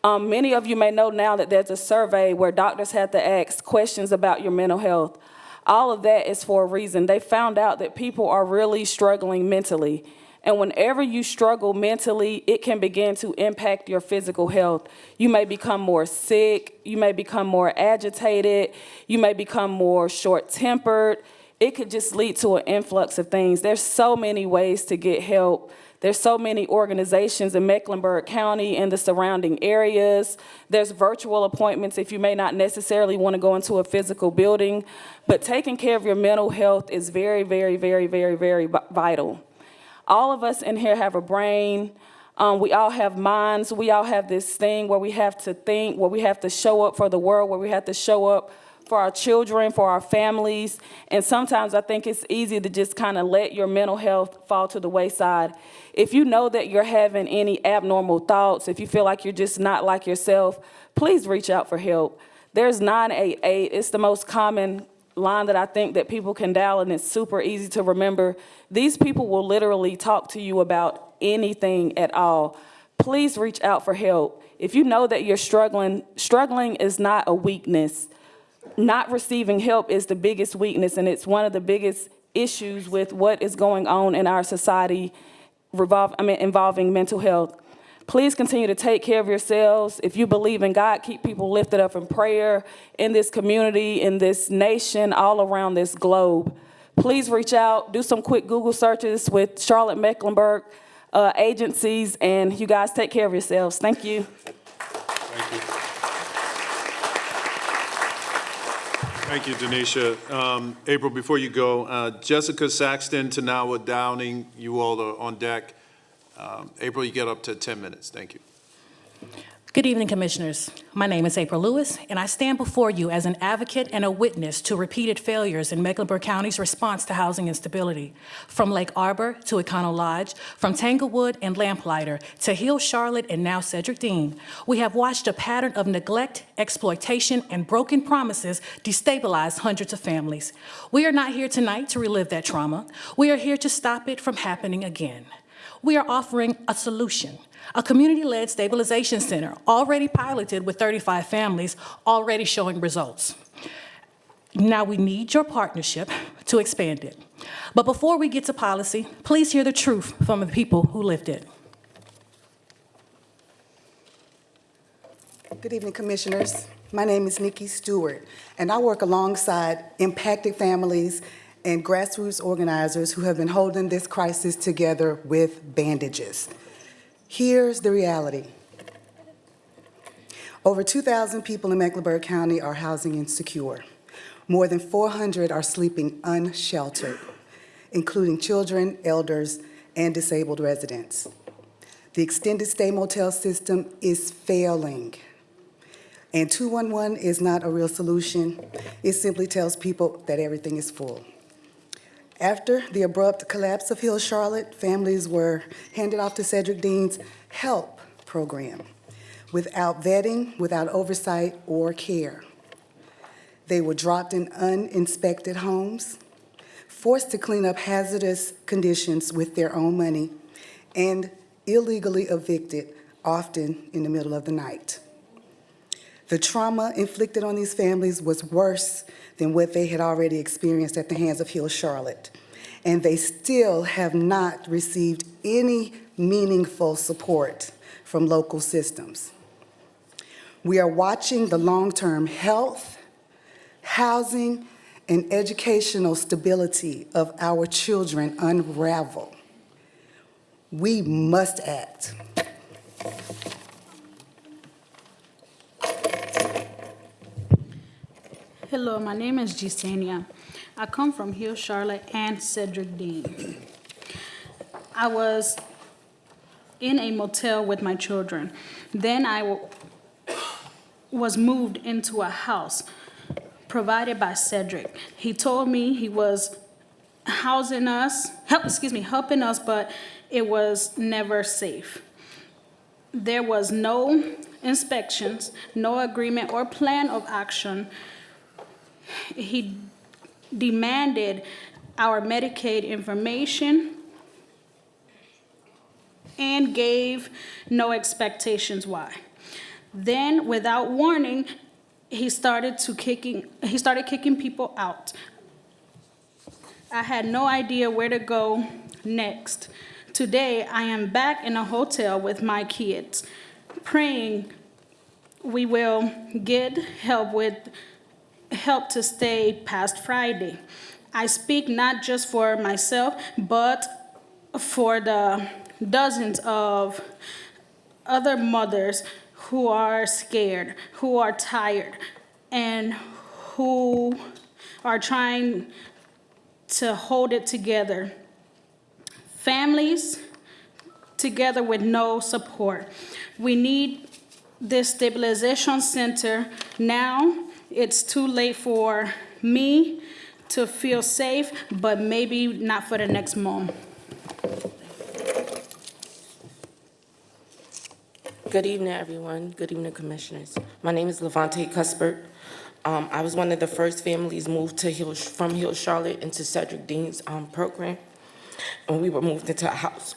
Many of you may know now that there's a survey where doctors have to ask questions about your mental health. All of that is for a reason. They found out that people are really struggling mentally. And whenever you struggle mentally, it can begin to impact your physical health. You may become more sick, you may become more agitated, you may become more short-tempered. It could just lead to an influx of things. There's so many ways to get help. There's so many organizations in Mecklenburg County and the surrounding areas. There's virtual appointments if you may not necessarily want to go into a physical building. But taking care of your mental health is very, very, very, very, very vital. All of us in here have a brain. We all have minds. We all have this thing where we have to think, where we have to show up for the world, where we have to show up for our children, for our families. And sometimes I think it's easy to just kind of let your mental health fall to the wayside. If you know that you're having any abnormal thoughts, if you feel like you're just not like yourself, please reach out for help. There's 988. It's the most common line that I think that people can dial, and it's super easy to remember. These people will literally talk to you about anything at all. Please reach out for help. If you know that you're struggling is not a weakness. Not receiving help is the biggest weakness, and it's one of the biggest issues with what is going on in our society involving mental health. Please continue to take care of yourselves. If you believe in God, keep people lifted up in prayer in this community, in this nation, all around this globe. Please reach out, do some quick Google searches with Charlotte Mecklenburg agencies, and you guys take care of yourselves. Thank you. Thank you. Thank you, Denisha. April, before you go, Jessica Saxton, Tanawa Downing, you all are on deck. April, you get up to 10 minutes. Thank you. Good evening, Commissioners. My name is April Lewis, and I stand before you as an advocate and a witness to repeated failures in Mecklenburg County's response to housing instability. From Lake Arbor to Econo Lodge, from Tanglewood and Lamplighter to Hill Charlotte and now Cedric Dean, we have watched a pattern of neglect, exploitation, and broken promises destabilize hundreds of families. We are not here tonight to relive that trauma. We are here to stop it from happening again. We are offering a solution. A community-led stabilization center already piloted with 35 families, already showing results. Now we need your partnership to expand it. But before we get to policy, please hear the truth from the people who lived it. Good evening, Commissioners. My name is Nikki Stewart, and I work alongside impacted families and grassroots organizers who have been holding this crisis together with bandages. Here's the reality. Over 2,000 people in Mecklenburg County are housing insecure. More than 400 are sleeping unsheltered, including children, elders, and disabled residents. The extended stay motel system is failing. And 211 is not a real solution. It simply tells people that everything is full. After the abrupt collapse of Hill Charlotte, families were handed off to Cedric Dean's HELP program without vetting, without oversight or care. They were dropped in uninspected homes, forced to clean up hazardous conditions with their own money, and illegally evicted, often in the middle of the night. The trauma inflicted on these families was worse than what they had already experienced at the hands of Hill Charlotte, and they still have not received any meaningful support from local systems. We are watching the long-term health, housing, and educational stability of our children unravel. We must act. Hello, my name is Gisania. I come from Hill Charlotte and Cedric Dean. I was in a motel with my children. Then I was moved into a house provided by Cedric. He told me he was helping us, but it was never safe. There was no inspections, no agreement or plan of action. He demanded our Medicaid information and gave no expectations why. Then, without warning, he started kicking people out. I had no idea where to go next. Today, I am back in a hotel with my kids, praying we will get help to stay past Friday. I speak not just for myself, but for the dozens of other mothers who are scared, who are tired, and who are trying to hold it together. Families together with no support. We need this stabilization center now. It's too late for me to feel safe, but maybe not for the next mom. Good evening, everyone. Good evening, Commissioners. My name is Levante Cuthbert. I was one of the first families moved to from Hill Charlotte into Cedric Dean's program, and we were moved into a house,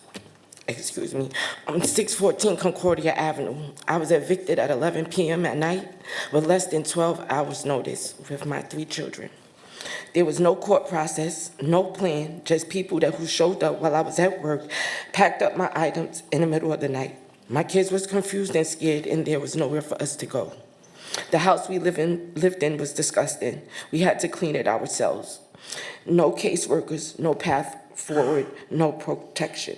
on 614 Concordia Avenue. I was evicted at 11 p.m. at night with less than 12 hours notice with my 3 children. There was no court process, no plan, just people who showed up while I was at work, packed up my items in the middle of the night. My kids was confused and scared, and there was nowhere for us to go. The house we lived in was disgusting. We had to clean it ourselves. No caseworkers, no path forward, no protection.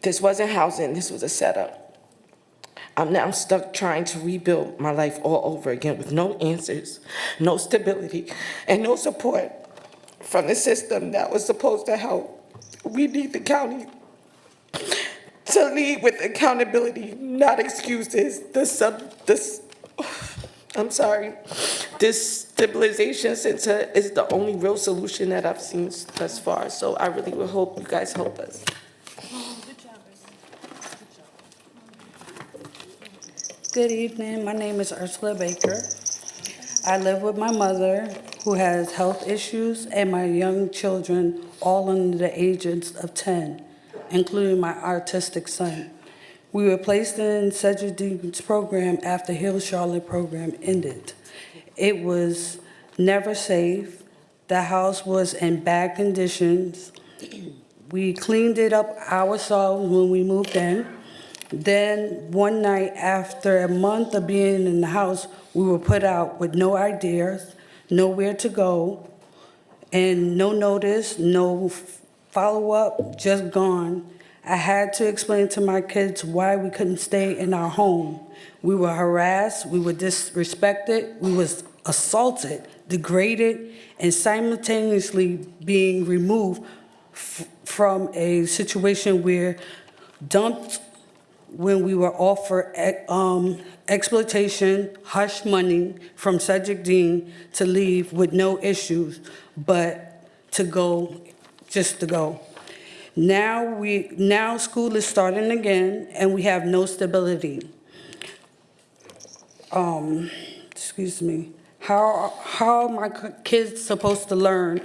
This wasn't housing, this was a setup. I'm now stuck trying to rebuild my life all over again with no answers, no stability, and no support from the system that was supposed to help. We need the county to lead with accountability, not excuses. This stabilization center is the only real solution that I've seen thus far, so I really would hope you guys help us. Good evening. My name is Ursula Baker. I live with my mother, who has health issues, and my young children, all under the ages of 10, including my autistic son. We were placed in Cedric Dean's program after Hill Charlotte program ended. It was never safe. The house was in bad conditions. We cleaned it up ourselves when we moved in. Then one night, after a month of being in the house, we were put out with no ideas, nowhere to go, and no notice, no follow-up, just gone. I had to explain to my kids why we couldn't stay in our home. We were harassed, we were disrespected, we was assaulted, degraded, and simultaneously being removed from a situation where dumped when we were offered exploitation, hush money from Cedric Dean to leave with no issues, but to go, just to go. Now school is starting again, and we have no stability. Excuse me. How are my kids supposed to learn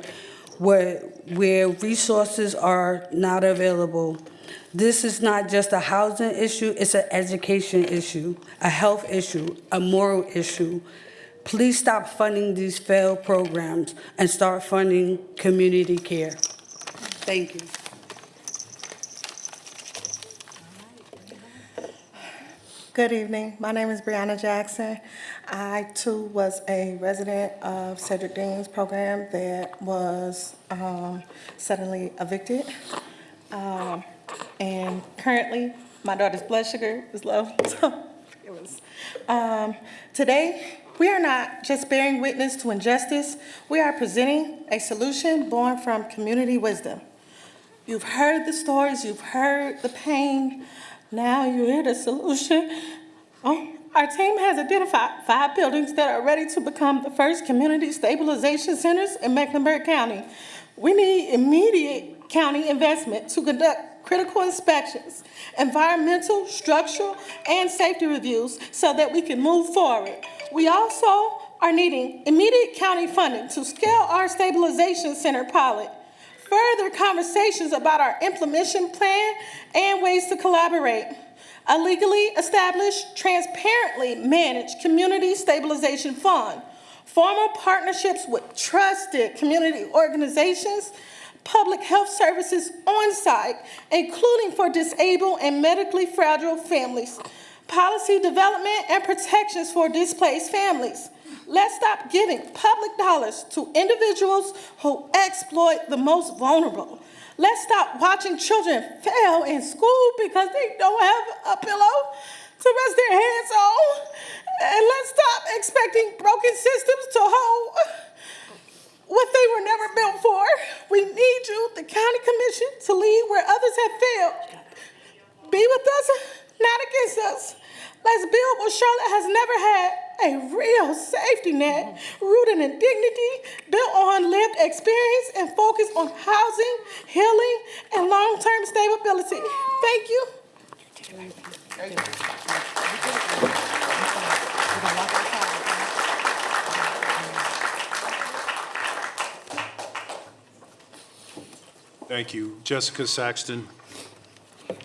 where resources are not available? This is not just a housing issue, it's an education issue, a health issue, a moral issue. Please stop funding these failed programs and start funding community care. Thank you. Good evening. My name is Brianna Jackson. I too was a resident of Cedric Dean's program that was suddenly evicted. And currently, my daughter's blood sugar is low. So it was. Today, we are not just bearing witness to injustice, we are presenting a solution born from community wisdom. You've heard the stories, you've heard the pain, now you hear the solution. Our team has identified 5 buildings that are ready to become the first community stabilization centers in Mecklenburg County. We need immediate county investment to conduct critical inspections, environmental, structural, and safety reviews so that we can move forward. We also are needing immediate county funding to scale our stabilization center pilot, further conversations about our implementation plan and ways to collaborate, a legally established, transparently managed community stabilization fund, formal partnerships with trusted community organizations, public health services on site, including for disabled and medically fragile families, policy development and protections for displaced families. Let's stop giving public dollars to individuals who exploit the most vulnerable. Let's stop watching children fail in school because they don't have a pillow to rest their heads on. And let's stop expecting broken systems to hold what they were never built for. We need you, the county commission, to lead where others have failed. Be with us, not against us. Let's build what Charlotte has never had, a real safety net rooted in dignity, built on lived experience, and focused on housing, healing, and long-term stability. Thank you. Thank you. Jessica Saxton.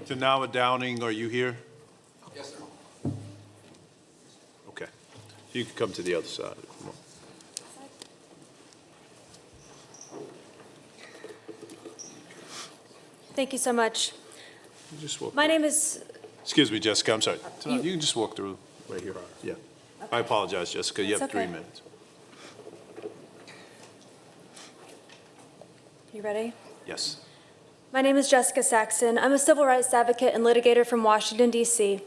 Tanawa Downing, are you here? Yes, sir. Okay. You can come to the other side. Come on. Thank you so much. You just walk My through. name is, Excuse me, Jessica, I'm sorry. You- You can just walk through right here. Yeah. I apologize, Jessica. You It's have 3 okay. minutes. You ready? Yes. My name is Jessica Saxon. I'm a civil rights advocate and litigator from Washington, D.C.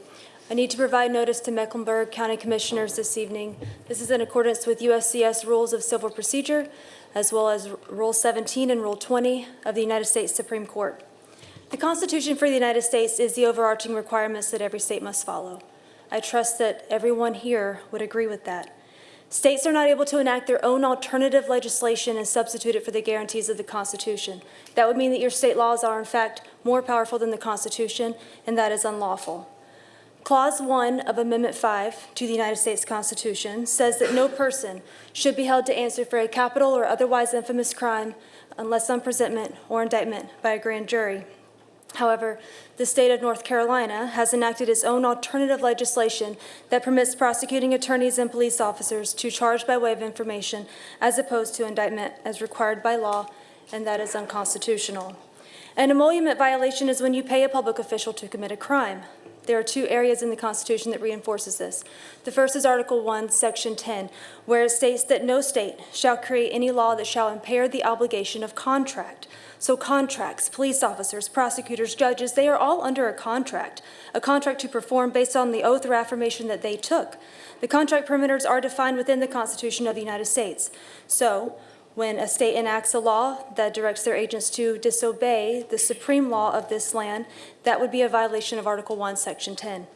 I need to provide notice to Mecklenburg County Commissioners this evening. This is in accordance with USCS Rules of Civil Procedure, as well as Rule 17 and Rule 20 of the United States Supreme Court. The Constitution for the United States is the overarching requirements that every state must follow. I trust that everyone here would agree with that. States are not able to enact their own alternative legislation and substitute it for the guarantees of the Constitution. That would mean that your state laws are, in fact, more powerful than the Constitution, and that is unlawful. Clause 1 of Amendment 5 to the United States Constitution says that no person should be held to answer for a capital or otherwise infamous crime unless on presentment or indictment by a grand jury. However, the state of North Carolina has enacted its own alternative legislation that permits prosecuting attorneys and police officers to charge by way of information as opposed to indictment as required by law, and that is unconstitutional. An emolument violation is when you pay a public official to commit a crime. There are two areas in the Constitution that reinforces this. The first is Article 1, Section 10, where it states that no state shall create any law that shall impair the obligation of contract. So contracts, police officers, prosecutors, judges, they are all under a contract to perform based on the oath or affirmation that they took. The contract perimeters are defined within the Constitution of the United States. So when a state enacts a law that directs their agents to disobey the supreme law of this land, that would be a violation of Article 1, Section 10.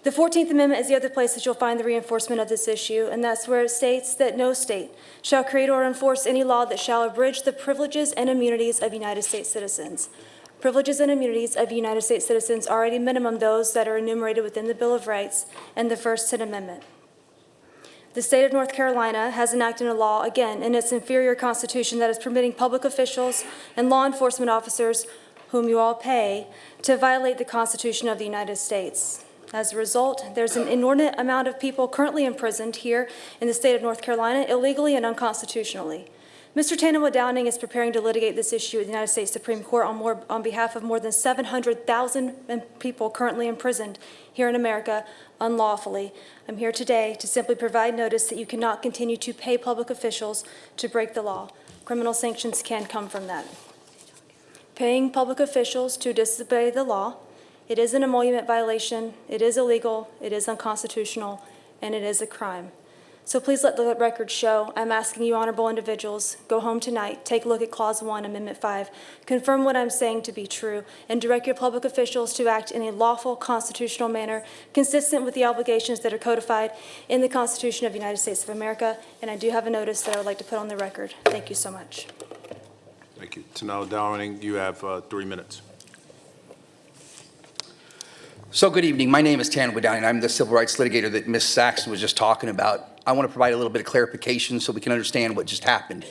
The 14th Amendment is the other place that you'll find the reinforcement of this issue, and that's where it states that no state shall create or enforce any law that shall abridge the privileges and immunities of United States citizens. Privileges and immunities of United States citizens are at a minimum those that are enumerated within the Bill of Rights and the First 10 Amendment. The state of North Carolina has enacted a law, again, in its inferior constitution that is permitting public officials and law enforcement officers, whom you all pay, to violate the Constitution of the United States. As a result, there's an inordinate amount of people currently imprisoned here in the state of North Carolina illegally and unconstitutionally. Mr. Tannenwood Downing is preparing to litigate this issue at the United States Supreme Court on behalf of more than 700,000 people currently imprisoned here in America unlawfully. I'm here today to simply provide notice that you cannot continue to pay public officials to break the law. Criminal sanctions can come from that. Paying public officials to disobey the law, it is an emolument violation, it is illegal, it is unconstitutional, and it is a crime. So please let the record show. I'm asking you, honorable individuals, go home tonight, take a look at Clause 1, Amendment 5, confirm what I'm saying to be true, and direct your public officials to act in a lawful constitutional manner consistent with the obligations that are codified in the Constitution of the United States of America. And I do have a notice that I would like to put on the record. Thank you so much. Thank you. Tanel Downing, you have 3 minutes. So good evening. My name is Tannenwood Downing. I'm the civil rights litigator that Ms. Saxon was just talking about. I want to provide a little bit of clarification so we can understand what just happened.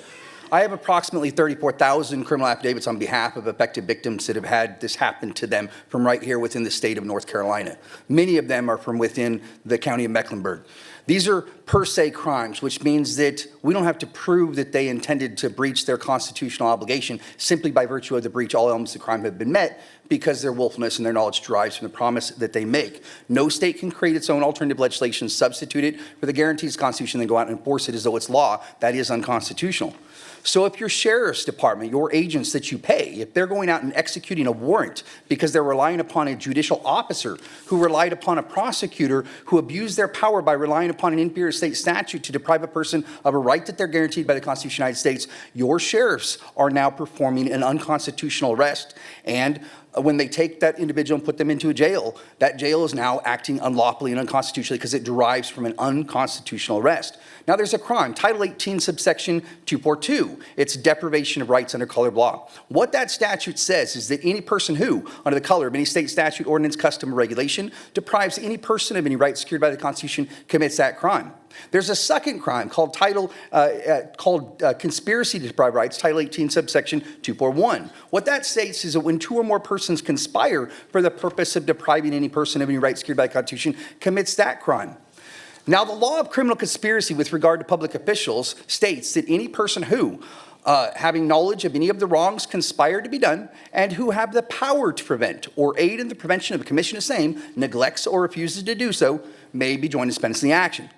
I have approximately 34,000 criminal affidavits on behalf of affected victims that have had this happen to them from right here within the state of North Carolina. Many of them are from within the county of Mecklenburg. These are per se crimes, which means that we don't have to prove that they intended to breach their constitutional obligation. Simply by virtue of the breach, all elements of the crime have been met because their willfulness and their knowledge derives from the promise that they make. No state can create its own alternative legislation, substitute it for the guarantees of the Constitution, and then go out and enforce it as though it's law. That is unconstitutional. So if your sheriff's department, your agents that you pay, if they're going out and executing a warrant because they're relying upon a judicial officer who relied upon a prosecutor who abused their power by relying upon an inferior state statute to deprive a person of a right that they're guaranteed by the Constitution of the United States, your sheriffs are now performing an unconstitutional arrest. And when they take that individual and put them into a jail, that jail is now acting unlawfully and unconstitutionally because it derives from an unconstitutional arrest. Now there's a crime, Title 18, subsection 242. It's deprivation of rights under color of law. What that statute says is that any person who, under the color of any state statute, ordinance, custom, or regulation, deprives any person of any rights secured by the Constitution commits that crime. There's a second crime called conspiracy to deprive rights, Title 18, subsection 241. What that states is that when two or more persons conspire for the purpose of depriving any person of any rights secured by the Constitution, commits that crime. Now, the law of criminal conspiracy with regard to public officials states that any person who, having knowledge of any of the wrongs conspired to be done, and who have the power to prevent or aid in the prevention of a commission of same, neglects or refuses to do so, may be joined in dispensing the action.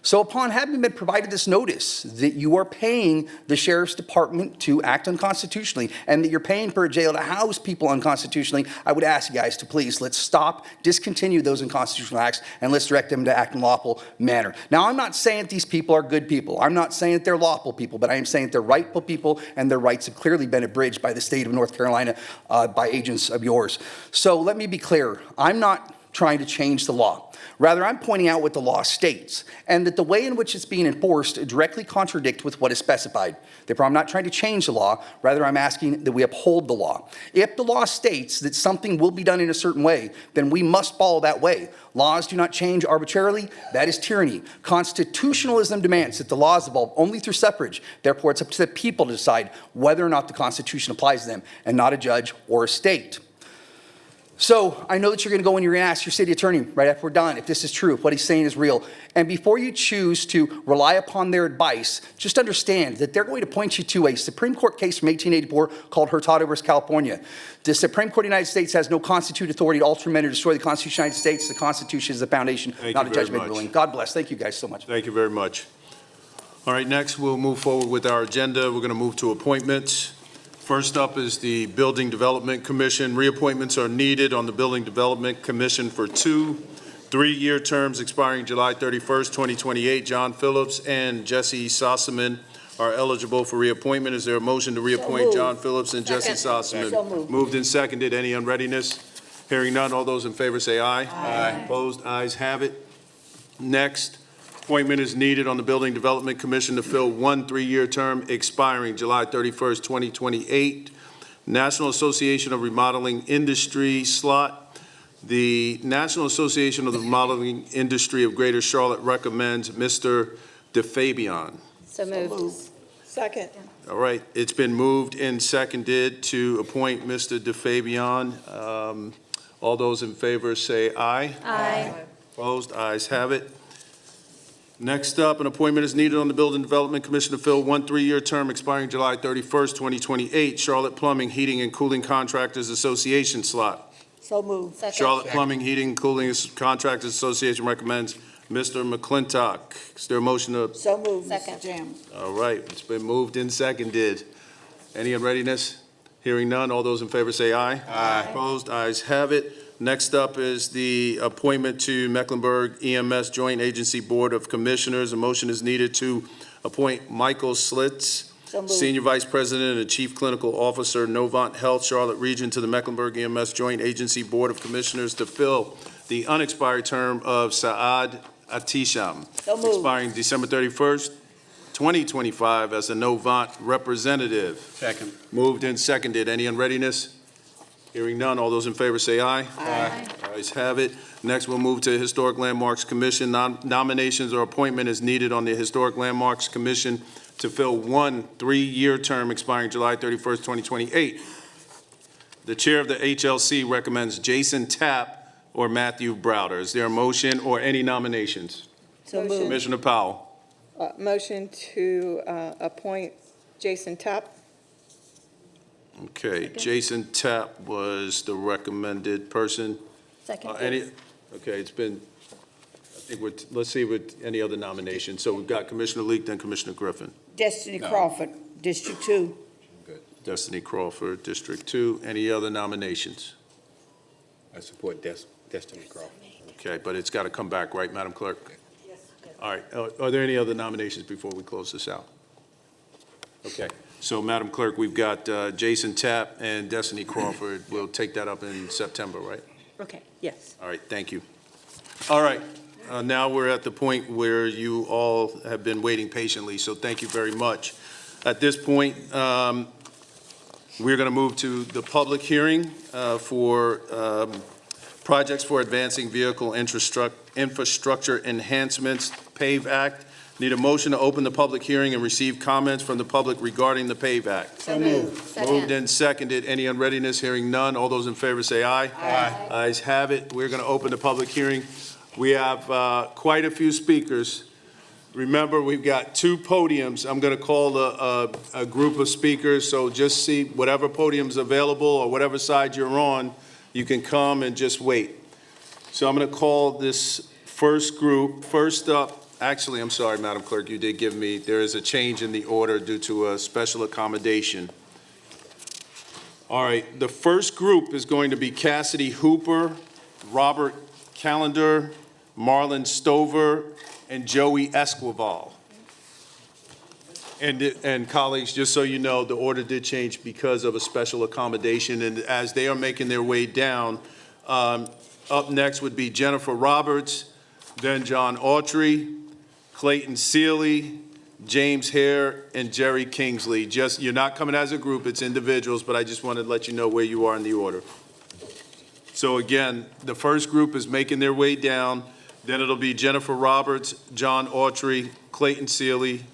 So upon having been provided this notice that you are paying the sheriff's department to act unconstitutionally and that you're paying for a jail to house people unconstitutionally, I would ask you guys to please, let's stop, discontinue those unconstitutional acts, and let's direct them to act in lawful manner. Now, I'm not saying that these people are good people. I'm not saying that they're lawful people, but I am saying that they're rightful people, and their rights have clearly been abridged by the state of North Carolina by agents of yours. So let me be clear. I'm not trying to change the law. Rather, I'm pointing out what the law states, and that the way in which it's being enforced directly contradicts with what is specified. Therefore, I'm not trying to change the law. Rather, I'm asking that we uphold the law. If the law states that something will be done in a certain way, then we must follow that way. Laws do not change arbitrarily. That is tyranny. Constitutionalism demands that the laws evolve only through suffrage. Therefore, it's up to the people to decide whether or not the Constitution applies to them, and not a judge or a state. So I know that you're going to go and you're going to ask your city attorney right after we're done if this is true, if what he's saying is real. And before you choose to rely upon their advice, just understand that they're going to point you to a Supreme Court case from 1884 called Hurtado versus California. The Supreme Court of the United States has no constituted authority to alter, amend, or destroy the Constitution of the United States. The Constitution is the foundation, not a judgment ruling. God bless. Thank you guys so much. Thank you very much. All right, next we'll move forward with our agenda. We're going to move to appointments. First up is the Building Development Commission. Reappointments are needed on the Building Development Commission for 2 3-year terms expiring July 31st, 2028. John Phillips and Jesse Sossaman are eligible for reappointment. Is there a motion to reappoint John Phillips and Jesse Sossaman? So moved. Moved and seconded. Any unreadiness? Hearing none. All those in favor say aye. Aye. Opposed? Ayes have it. Next, appointment is needed on the Building Development Commission to fill 1 3-year term expiring July 31st, 2028. National Association of Remodeling Industry slot. The National Association of the Remodeling Industry of Greater Charlotte recommends Mr. DeFabian. So moved. Second. All right, it's been moved and seconded to appoint Mr. DeFabian. All those in favor say aye. Aye. Opposed? Ayes have it. Next up, an appointment is needed on the Building Development Commission to fill 1 3-year term expiring July 31st, 2028. Charlotte Plumbing, Heating, and Cooling Contractors Association slot. So moved. Charlotte Plumbing, Heating, and Cooling Contractors Association recommends Mr. McClintock. Is there a motion to? So moved. Second. Jam. All right, it's been moved and seconded. Any unreadiness? Hearing none. All those in favor say aye. Aye. Opposed? Ayes have it. Next up is the appointment to Mecklenburg EMS Joint Agency Board of Commissioners. A motion is needed to appoint Michael Slitz, So moved. Senior Vice President and Chief Clinical Officer, Novant Health, Charlotte Region, to the Mecklenburg EMS Joint Agency Board of Commissioners to fill the unexpired term of Saad Atisham, So moved. expiring December 31st, 2025, as a Novant representative. Second. Moved and seconded. Any unreadiness? Hearing none. All those in favor say aye. Aye. Ayes have it. Next, we'll move to Historic Landmarks Commission. Nominations or appointment is needed on the Historic Landmarks Commission to fill 1 3-year term expiring July 31st, 2028. The chair of the HLC recommends Jason Tapp or Matthew Browder. Is there a motion or any nominations? So moved. Commissioner Powell. Motion to appoint Jason Tapp. Okay, Jason Tapp was the recommended person. Second. Okay, it's been, I think let's see with any other nominations. So we've got Commissioner Leek, then Commissioner Griffin. Destiny Crawford, District 2. Destiny Crawford, District 2. Any other nominations? I support Destiny Crawford. Okay, but it's got to come back, right, Madam Clerk? Yes. All right, are there any other nominations before we close this out? Okay, so Madam Clerk, we've got Jason Tapp and Destiny Crawford. We'll take that up in September, right? Okay, yes. All right, thank you. All right, now we're at the point where you all have been waiting patiently, so thank you very much. At this point, we're going to move to the public hearing for projects for advancing vehicle infrastructure enhancements, PAVE Act. Need a motion to open the public hearing and receive comments from the public regarding the PAVE Act. So moved. Moved and seconded. Any unreadiness? Hearing none. All those in favor say aye. Aye. Ayes have it. We're going to open the public hearing. We have quite a few speakers. Remember, we've got 2 podiums. I'm going to call a group of speakers, so just see whatever podium's available or whatever side you're on, you can come and just wait. So I'm going to call this first group. First up Actually, I'm sorry, Madam Clerk, you did give me, there is a change in the order due to a special accommodation. All right, the first group is going to be Cassidy Hooper, Robert Callender, Marlon Stover, and Joey Esquivel. And colleagues, just so you know, the order did change because of a special accommodation, and as they are making their way down, up next would be Jennifer Roberts, then John Autry, Clayton Seeley, James Hare, and Jerry Kingsley. Just, you're not coming as a group, it's individuals, but I just wanted to let you know where you are in the order. So again, the first group is making their way down, then it'll be Jennifer Roberts, John Autry, Clayton Seeley.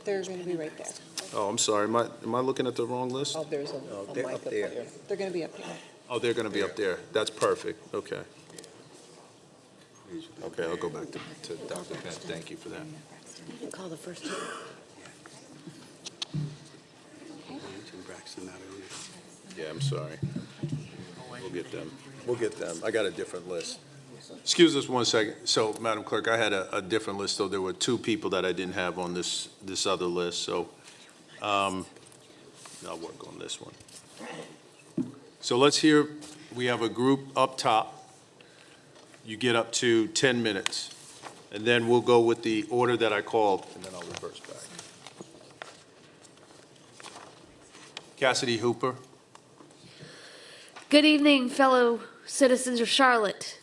They're going to be right there. Oh, I'm sorry, am I looking at the wrong list? Oh, there's a they're mic up up there. there. They're going to be up there. Oh, they're going to be up there. That's perfect. Okay. Okay, I'll go back to Dr. Penn. Thank you for that. You can call the first two. Yeah, I'm sorry. We'll get them. We'll get them. I got a different list. Excuse us one second. So, Madam Clerk, I had a different list, so there were two people that I didn't have on this other list, so I'll work on this one. So let's hear, we have a group up top. You get up to 10 minutes, and then we'll go with the order that I called, and then I'll reverse back. Cassidy Hooper. Good evening, fellow citizens of Charlotte.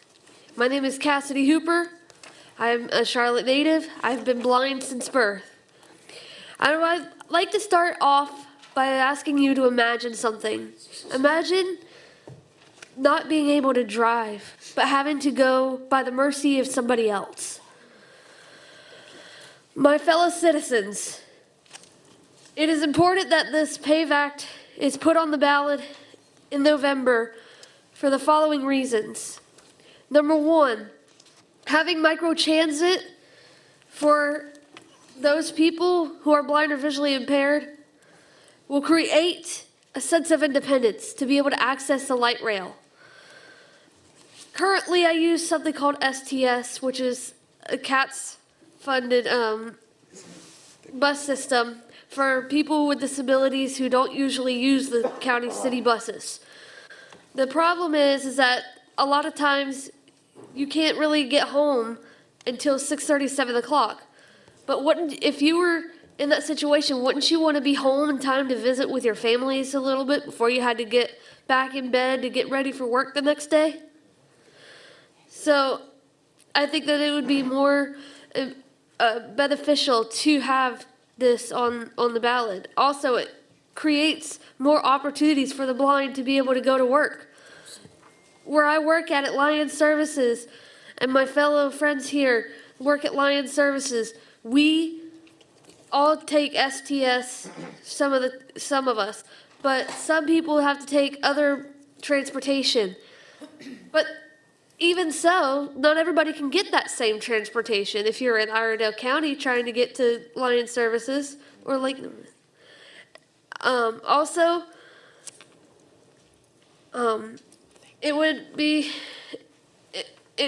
My name is Cassidy Hooper. I'm a Charlotte native. I've been blind since birth. I'd like to start off by asking you to imagine something. Imagine not being able to drive, but having to go by the mercy of somebody else. My fellow citizens, it is important that this PAVE Act is put on the ballot in November for the following reasons. Number one, having microtransit for those people who are blind or visually impaired will create a sense of independence to be able to access the light rail. Currently, I use something called STS, which is a CATS-funded bus system for people with disabilities who don't usually use the county city buses. The problem is that a lot of times you can't really get home until 6:30, 7 o'clock. But if you were in that situation, wouldn't you want to be home in time to visit with your families a little bit before you had to get back in bed to get ready for work the next day? So I think that it would be more beneficial to have this on the ballot. Also, it creates more opportunities for the blind to be able to go to work. Where I work at Lion Services, and my fellow friends here work at Lion Services, we all take STS, some of us, but some people have to take other transportation. But even so, not everybody can get that same transportation if you're in Iredell County trying to get to Lion Services or Lake. It would be,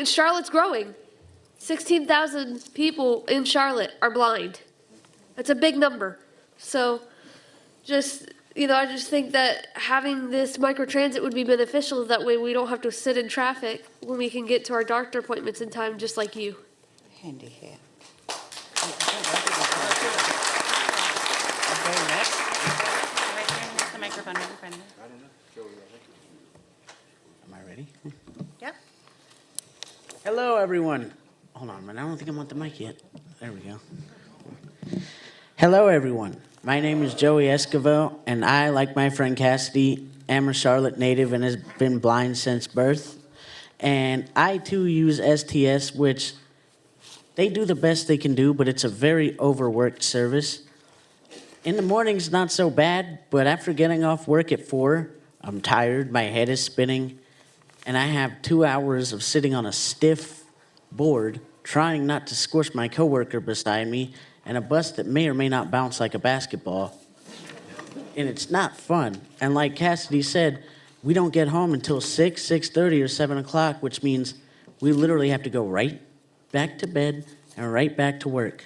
Charlotte's growing. 16,000 people in Charlotte are blind. That's a big number. So I just think that having this microtransit would be beneficial. That way we don't have to sit in traffic when we can get to our doctor appointments in time, just like you. Handicap. The microphone right in front of me. Am I ready? Yep. Hello, everyone. Hold on a minute. I don't think I'm on the mic yet. There we go. Hello, everyone. My name is Joey Esquivel, and I, like my friend Cassidy, am a Charlotte native and has been blind since birth. And I, too, use STS, which they do the best they can do, but it's a very overworked service. In the mornings, not so bad, but after getting off work at 4, I'm tired, my head is spinning, and I have 2 hours of sitting on a stiff board trying not to squish my coworker beside me and a bus that may or may not bounce like a basketball. And it's not fun. And like Cassidy said, we don't get home until 6:30, or 7 o'clock, which means we literally have to go right back to bed and right back to work.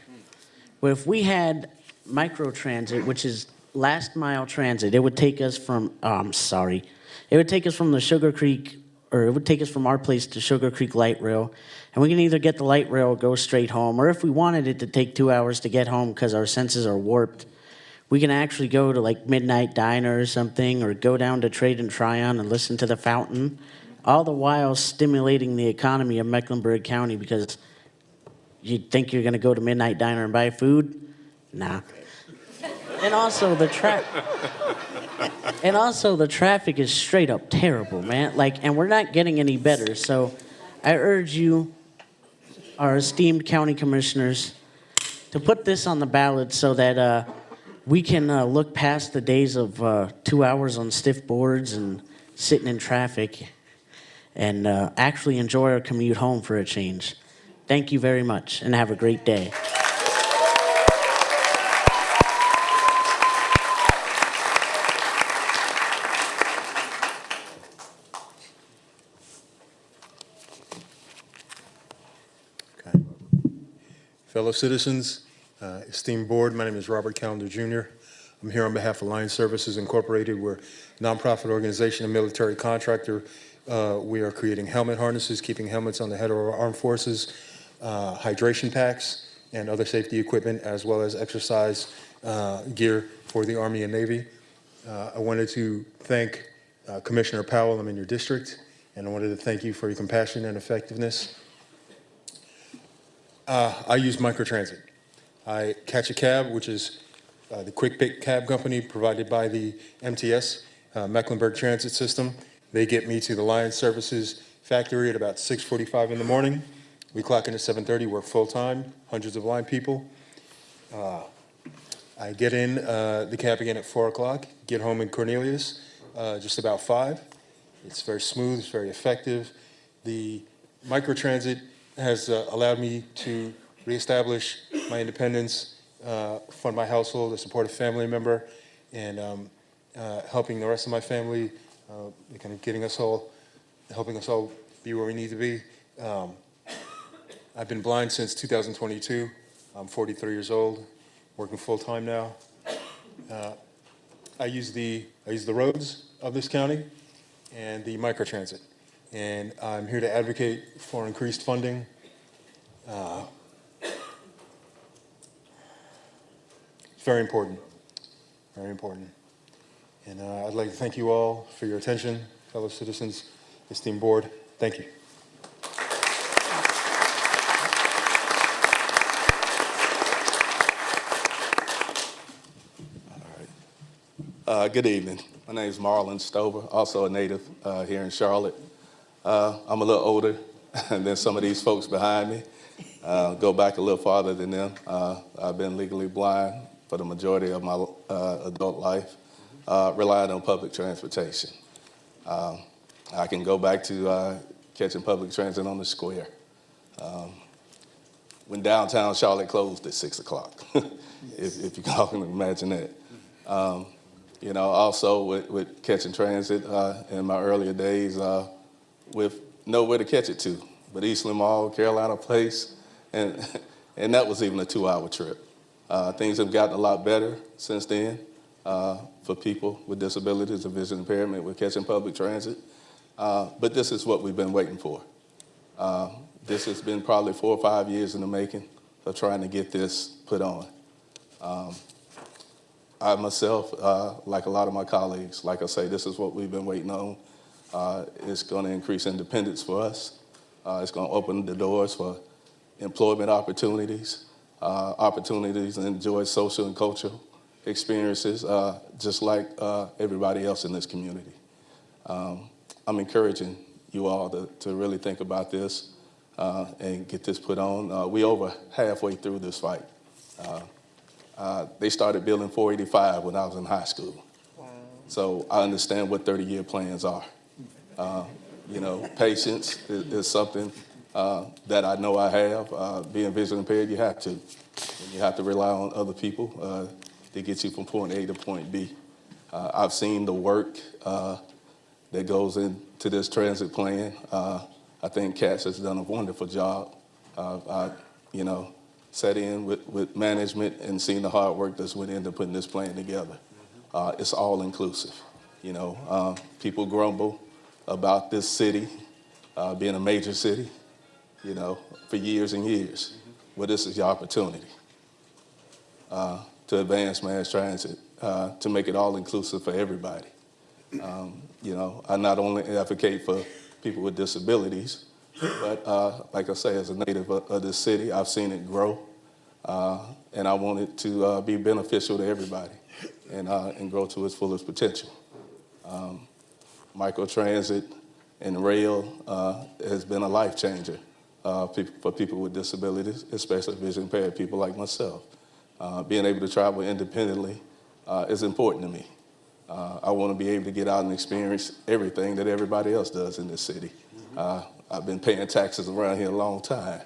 But if we had microtransit, which is last mile transit, it would take us from, it would take us from the Sugar Creek, or it would take us from our place to Sugar Creek Light Rail. And we can either get the light rail or go straight home, or if we wanted it to take 2 hours to get home because our senses are warped, we can actually go to like Midnight Diner or something, or go down to Trade and Tryon and listen to the fountain, all the while stimulating the economy of Mecklenburg County, because you'd think you're gonna go to Midnight Diner and buy food? Nah. And also the traffic is straight up terrible, man. And we're not getting any better. So I urge you, our esteemed county commissioners, to put this on the ballot so that we can look past the days of 2 hours on stiff boards and sitting in traffic and actually enjoy our commute home for a change. Thank you very much, and have a great day. Fellow citizens, esteemed board, my name is Robert Callender Jr. I'm here on behalf of Alliance Services Incorporated. We're a nonprofit organization and military contractor. We are creating helmet harnesses, keeping helmets on the head of our armed forces, hydration packs, and other safety equipment, as well as exercise gear for the Army and Navy. I wanted to thank Commissioner Powell. I'm in your district, and I wanted to thank you for your compassion and effectiveness. I use microtransit. I catch a cab, which is the quick pick cab company provided by the MTS, Mecklenburg Transit System. They get me to the Alliance Services factory at about 6:45 in the morning. We clock in at 7:30, work full time, hundreds of line people. I get in the cab again at 4 o'clock, get home in Cornelius just about 5. It's very smooth, it's very effective. The microtransit has allowed me to reestablish my independence, fund my household, to support a family member, and helping the rest of my family, kind of helping us all be where we need to be. I've been blind since 2022. I'm 43 years old, working full time now. I use the roads of this county and the microtransit, and I'm here to advocate for increased funding. It's very important, very important. And I'd like to thank you all for your attention, fellow citizens, esteemed board. Thank you. Good evening. My name is Marlon Stover, also a native here in Charlotte. I'm a little older than some of these folks behind me. Go back a little farther than them. I've been legally blind for the majority of my adult life, relied on public transportation. I can go back to catching public transit on the square. When downtown Charlotte closed at 6 o'clock, if you can all imagine that. You know, also with catching transit in my earlier days with nowhere to catch it to, but Eastland Mall, Carolina Place, and that was even a 2-hour trip. Things have gotten a lot better since then for people with disabilities and vision impairment with catching public transit. But this is what we've been waiting for. This has been probably 4 or 5 years in the making of trying to get this put on. I myself, like a lot of my colleagues, like I say, this is what we've been waiting on. It's going to increase independence for us. It's going to open the doors for employment opportunities, opportunities to enjoy social and cultural experiences, just like everybody else in this community. I'm encouraging you all to really think about this and get this put on. We over halfway through this fight. They started building 485 when I was in high school. Wow. So I understand what 30-year plans are. You know, patience is something that I know I have. Being visually impaired, you have to. And you have to rely on other people to get you from point A to point B. I've seen the work that goes into this transit plan. I think Katz has done a wonderful job. You know, sat in with management and seen the hard work that's went into putting this plan together. It's all inclusive. You know, people grumble about this city being a major city, you know, for years and years. Well, this is your opportunity to advance mass transit, to make it all inclusive for everybody. You know, I not only advocate for people with disabilities, but like I say, as a native of this city, I've seen it grow, and I want it to be beneficial to everybody and grow to its fullest potential. Microtransit and rail has been a life changer for people with disabilities, especially vision impaired people like myself. Being able to travel independently is important to me. I want to be able to get out and experience everything that everybody else does in this city. I've been paying taxes around here a long time,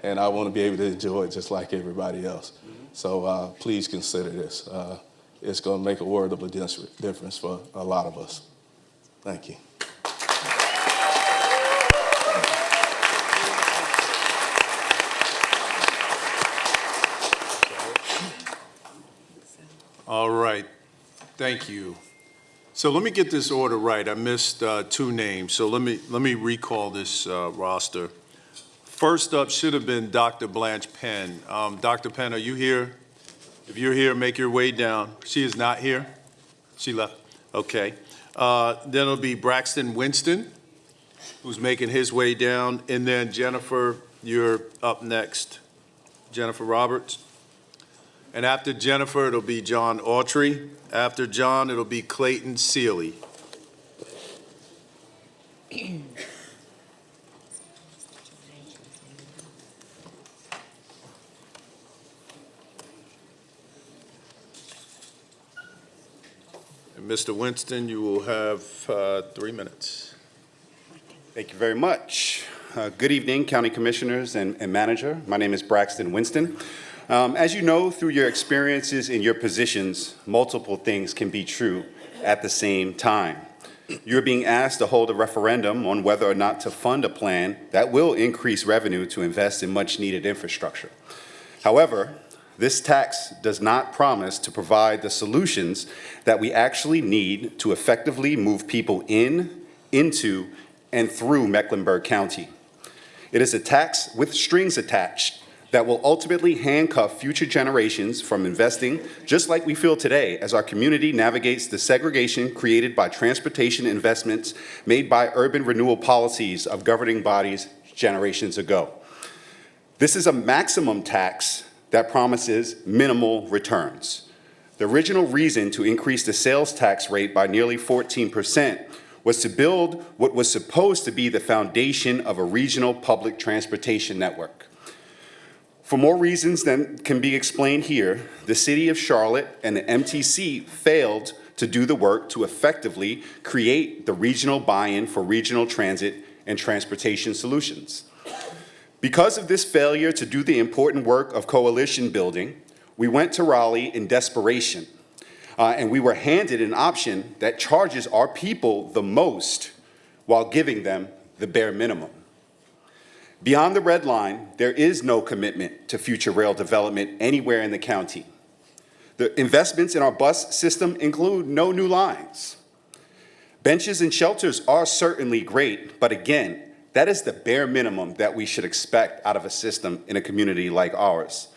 and I want to be able to enjoy it just like everybody else. So please consider this. It's going to make a world of a difference for a lot of us. Thank you. All right, thank you. So let me get this order right. I missed two names, so let me recall this roster. First up should have been Dr. Blanche Penn. Dr. Penn, are you here? If you're here, make your way down. She is not here? She left? Okay. Then it'll be Braxton Winston, who's making his way down, and then Jennifer, you're up next. Jennifer Roberts. And after Jennifer, it'll be John Autry. After John, it'll be Clayton Seeley. And Mr. Winston, you will have 3 minutes. Thank you very much. Good evening, County Commissioners and Manager. My name is Braxton Winston. As you know, through your experiences in your positions, multiple things can be true at the same time. You're being asked to hold a referendum on whether or not to fund a plan that will increase revenue to invest in much-needed infrastructure. However, this tax does not promise to provide the solutions that we actually need to effectively move people into, and through Mecklenburg County. It is a tax with strings attached that will ultimately handcuff future generations from investing, just like we feel today as our community navigates the segregation created by transportation investments made by urban renewal policies of governing bodies generations ago. This is a maximum tax that promises minimal returns. The original reason to increase the sales tax rate by nearly 14% was to build what was supposed to be the foundation of a regional public transportation network. For more reasons than can be explained here, the City of Charlotte and the MTC failed to do the work to effectively create the regional buy-in for regional transit and transportation solutions. Because of this failure to do the important work of coalition building, we went to Raleigh in desperation, and we were handed an option that charges our people the most while giving them the bare minimum. Beyond the red line, there is no commitment to future rail development anywhere in the county. The investments in our bus system include no new lines. Benches and shelters are certainly great, but again, that is the bare minimum that we should expect out of a system in a community like ours.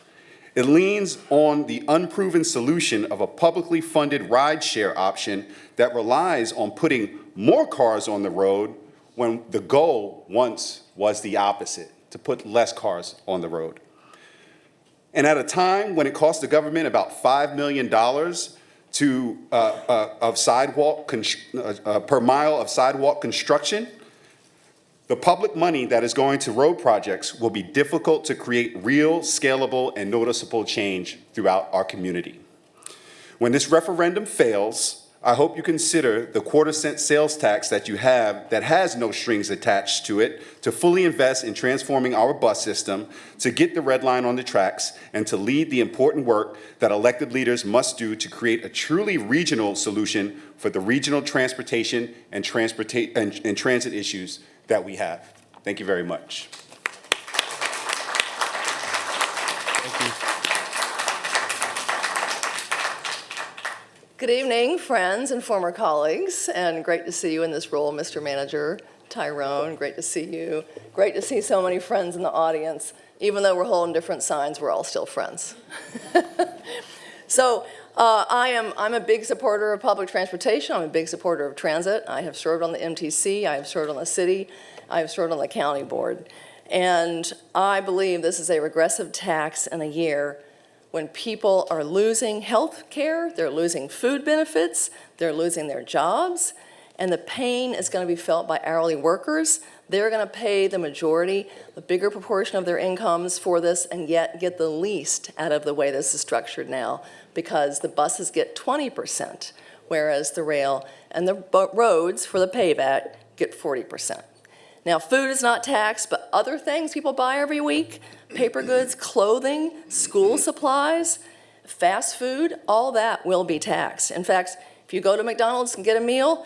It leans on the unproven solution of a publicly funded rideshare option that relies on putting more cars on the road when the goal once was the opposite, to put less cars on the road. And at a time when it costs the government about $5 million per mile of sidewalk construction, the public money that is going to road projects will be difficult to create real, scalable, and noticeable change throughout our community. When this referendum fails, I hope you consider the quarter-cent sales tax that you have that has no strings attached to it to fully invest in transforming our bus system, to get the red line on the tracks, and to lead the important work that elected leaders must do to create a truly regional solution for the regional transportation and transit issues that we have. Thank you very much. Good evening, friends and former colleagues, and great to see you in this role, Mr. Manager Tyrone. Great to see you. Great to see so many friends in the audience. Even though we're holding different signs, we're all still friends. So I'm a big supporter of public transportation. I'm a big supporter of transit. I have served on the MTC. I have served on the city. I have served on the county board. And I believe this is a regressive tax in a year when people are losing health care, they're losing food benefits, they're losing their jobs, and the pain is going to be felt by hourly workers. They're going to pay the majority, the bigger proportion of their incomes for this, and yet get the least out of the way this is structured now, because the buses get 20%, whereas the rail and the roads for the payback get 40%. Now, food is not taxed, but other things people buy every week, paper goods, clothing, school supplies, fast food, all that will be taxed. In fact, if you go to McDonald's and get a meal,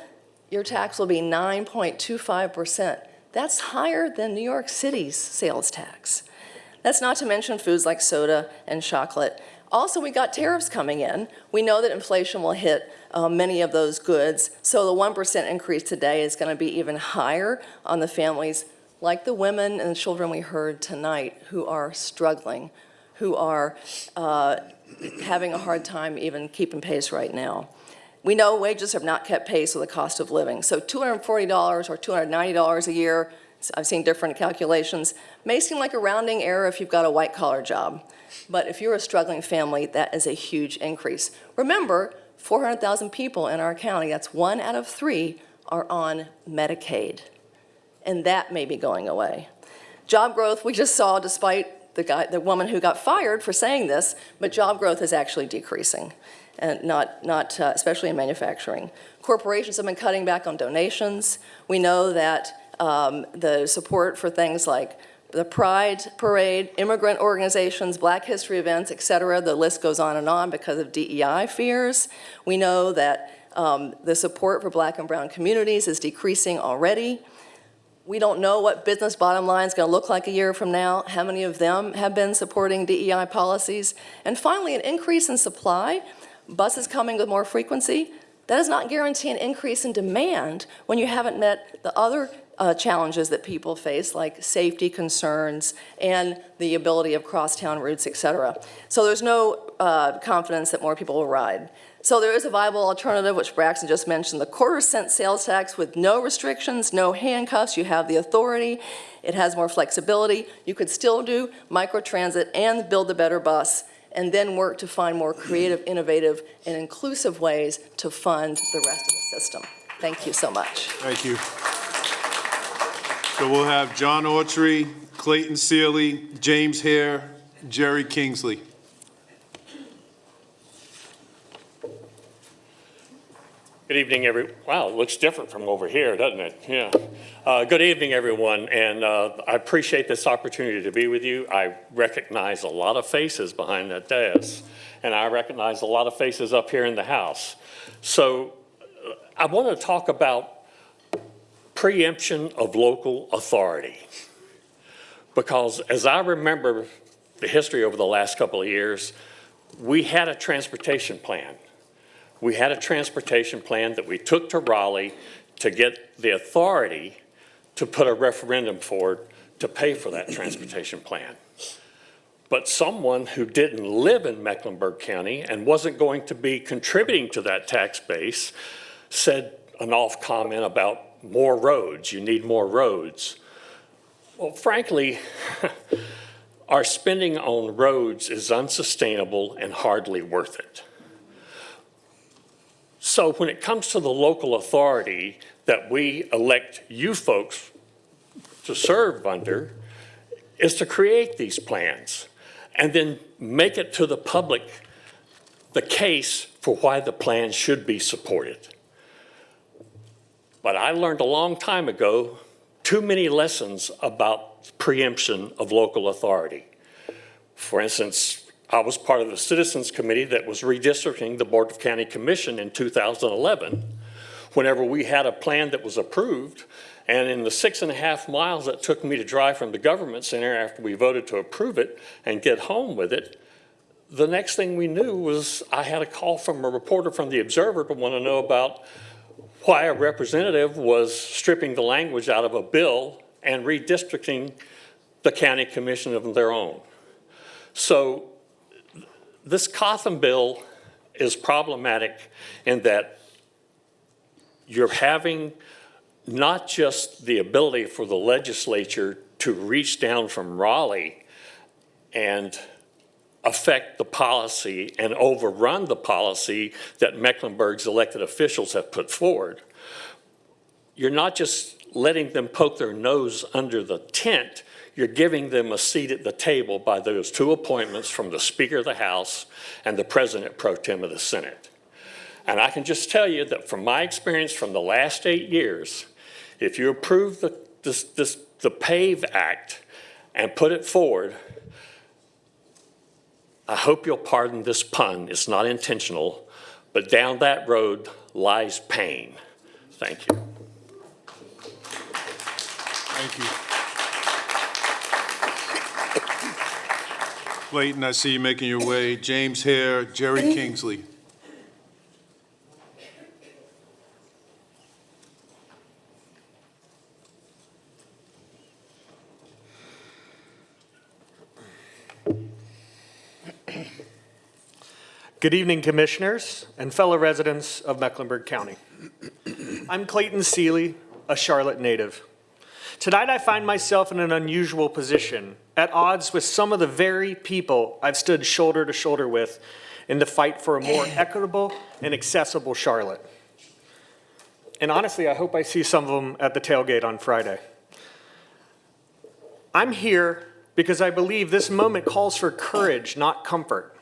your tax will be 9.25%. That's higher than New York City's sales tax. That's not to mention foods like soda and chocolate. Also, we got tariffs coming in. We know that inflation will hit many of those goods, so the 1% increase today is going to be even higher on the families like the women and the children we heard tonight who are struggling, who are having a hard time even keeping pace right now. We know wages have not kept pace with the cost of living, so $240 or $290 a year, I've seen different calculations, may seem like a rounding error if you've got a white-collar job. But if you're a struggling family, that is a huge increase. Remember, 400,000 people in our county, that's 1 out of 3, are on Medicaid. And that may be going away. Job growth, we just saw, despite the woman who got fired for saying this, but job growth is actually decreasing, and not especially in manufacturing. Corporations have been cutting back on donations. We know that the support for things like the Pride Parade, immigrant organizations, Black History events, et cetera, the list goes on because of DEI fears. We know that the support for Black and brown communities is decreasing already. We don't know what business bottom line is going to look like a year from now, how many of them have been supporting DEI policies. And finally, an increase in supply, buses coming with more frequency, that does not guarantee an increase in demand when you haven't met the other challenges that people face, like safety concerns and the ability of crosstown routes, et cetera. So there's no confidence that more people will ride. So there is a viable alternative, which Braxton just mentioned, the quarter-cent sales tax with no restrictions, no handcuffs. You have the authority. It has more flexibility. You could still do microtransit and build the better bus, and then work to find more creative, innovative, and inclusive ways to fund the rest of the system. Thank you so much. Thank you. So we'll have John Autry, Clayton Seeley, James Hare, Jerry Kingsley. Good evening, wow, it looks different from over here, doesn't it? Yeah. Good evening, everyone, and I appreciate this opportunity to be with you. I recognize a lot of faces behind that desk, and I recognize a lot of faces up here in the House. So I want to talk about preemption of local authority, because as I remember the history over the last couple of years, we had a transportation plan. We had a transportation plan that we took to Raleigh to get the authority to put a referendum forward to pay for that transportation plan. But someone who didn't live in Mecklenburg County and wasn't going to be contributing to that tax base said an off comment about more roads, you need more roads. Well, frankly, our spending on roads is unsustainable and hardly worth it. So when it comes to the local authority that we elect you folks to serve under, is to create these plans and then make it to the public the case for why the plan should be supported. But I learned a long time ago too many lessons about preemption of local authority. For instance, I was part of the Citizens Committee that was redistricting the Board of County Commission in 2011. Whenever we had a plan that was approved, and in the 6.5 miles that took me to drive from the government center after we voted to approve it and get home with it, the next thing we knew was I had a call from a reporter from the Observer to want to know about why a representative was stripping the language out of a bill and redistricting the county commission of their own. So this Cotham bill is problematic in that you're having not just the ability for the legislature to reach down from Raleigh and affect the policy and overrun the policy that Mecklenburg's elected officials have put forward. You're not just letting them poke their nose under the tent, you're giving them a seat at the table by those two appointments from the Speaker of the House and the President Pro Tem of the Senate. And I can just tell you that from my experience from the last 8 years, if you approve the PAVE Act and put it forward, I hope you'll pardon this pun, it's not intentional, but down that road lies pain. Thank you. Thank you. Clayton, I see you making your way. James Hare, Jerry Kingsley. Good evening, Commissioners and fellow residents of Mecklenburg County. I'm Clayton Seeley, a Charlotte native. Tonight I find myself in an unusual position, at odds with some of the very people I've stood shoulder to shoulder with in the fight for a more equitable and accessible Charlotte. And honestly, I hope I see some of them at the tailgate on Friday. I'm here because I believe this moment calls for courage, not comfort.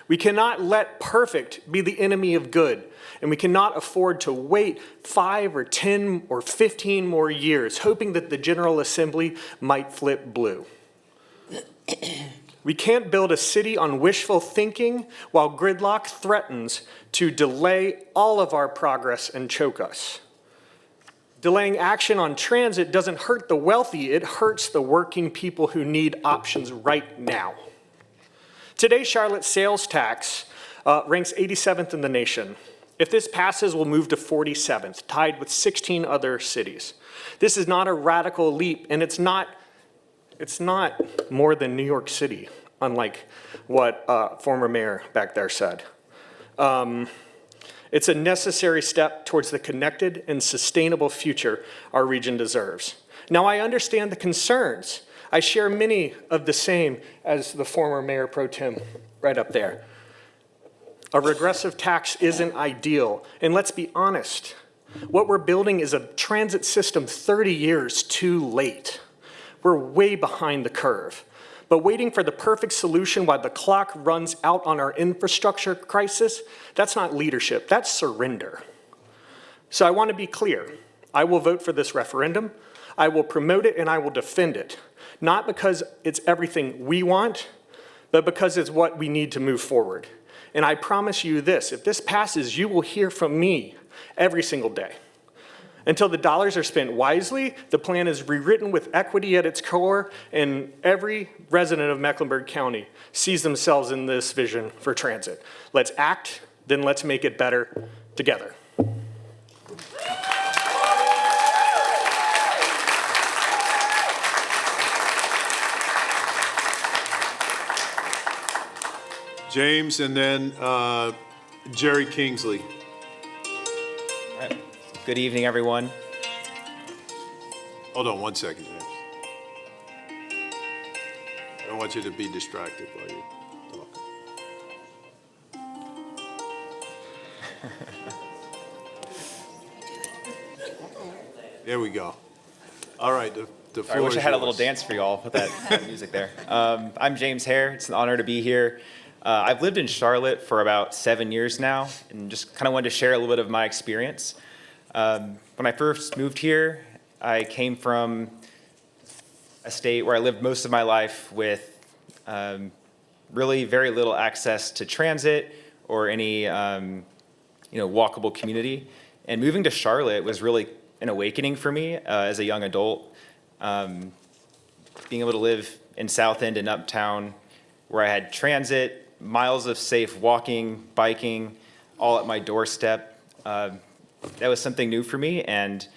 We cannot let perfect be the enemy of good, and we cannot afford to wait 5 or 10 or 15 more years hoping that the General Assembly might flip blue. We can't build a city on wishful thinking while gridlock threatens to delay all of our progress and choke us. Delaying action on transit doesn't hurt the wealthy, it hurts the working people who need options right now. Today, Charlotte's sales tax ranks 87th in the nation. If this passes, we'll move to 47th, tied with 16 other cities. This is not a radical leap, and it's not more than New York City, unlike what former mayor back there said. It's a necessary step towards the connected and sustainable future our region deserves. Now, I understand the concerns. I share many of the same as the former Mayor Pro Tem right up there. A regressive tax isn't ideal, and let's be honest, what we're building is a transit system 30 years too late. We're way behind the curve, but waiting for the perfect solution while the clock runs out on our infrastructure crisis, that's not leadership, that's surrender. So I want to be clear, I will vote for this referendum, I will promote it, and I will defend it. Not because it's everything we want, but because it's what we need to move forward. And I promise you this, if this passes, you will hear from me every single day. Until the dollars are spent wisely, the plan is rewritten with equity at its core, and every resident of Mecklenburg County sees themselves in this vision for transit. Let's act, then let's make it better together. James, and then Jerry Kingsley. All right. Good evening, everyone. Hold on one second, James. I don't want you to be distracted while you talk. There we go. All right, the floor I wish is I had a yours. little dance for you all. Put that music there. I'm James Hare. It's an honor to be here. I've lived in Charlotte for about 7 years now, and just kind of wanted to share a little bit of my experience. When I first moved here, I came from a state where I lived most of my life with really very little access to transit or any walkable community. And moving to Charlotte was really an awakening for me as a young adult. Being able to live in South End and Uptown, where I had transit miles of safe walking, biking, all at my doorstep. That was something new for me, and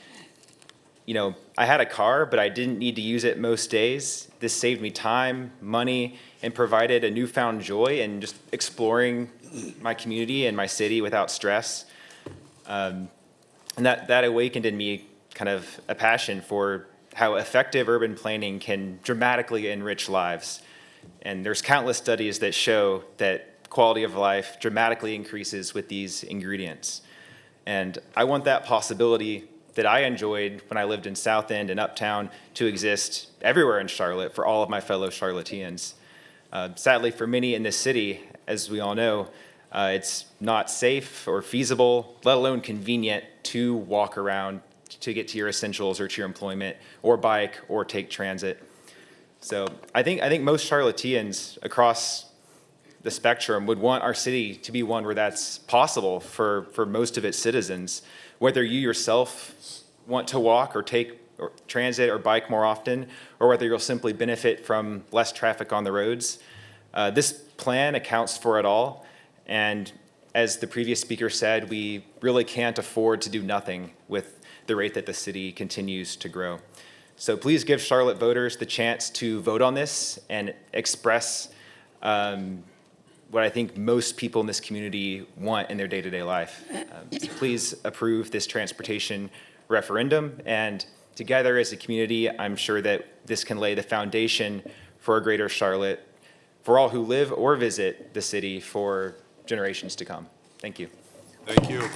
I had a car, but I didn't need to use it most days. This saved me time, money, and provided a newfound joy in just exploring my community and my city without stress. And that awakened in me kind of a passion for how effective urban planning can dramatically enrich lives. And there's countless studies that show that quality of life dramatically increases with these ingredients. And I want that possibility that I enjoyed when I lived in South End and Uptown to exist everywhere in Charlotte for all of my fellow Charlotteans. Sadly, for many in this city, as we all know, it's not safe or feasible, let alone convenient, to walk around to get to your essentials or to your employment, or bike, or take transit. So I think most Charlotteans across the spectrum would want our city to be one where that's possible for most of its citizens. Whether you yourself want to walk or take transit or bike more often, or whether you'll simply benefit from less traffic on the roads, this plan accounts for it all. And as the previous speaker said, we really can't afford to do nothing with the rate that the city continues to grow. So please give Charlotte voters the chance to vote on this and express what I think most people in this community want in their day-to-day life. So please approve this transportation referendum, and together as a community, I'm sure that this can lay the foundation for a greater Charlotte for all who live or visit the city for generations to come. Thank you. Thank you.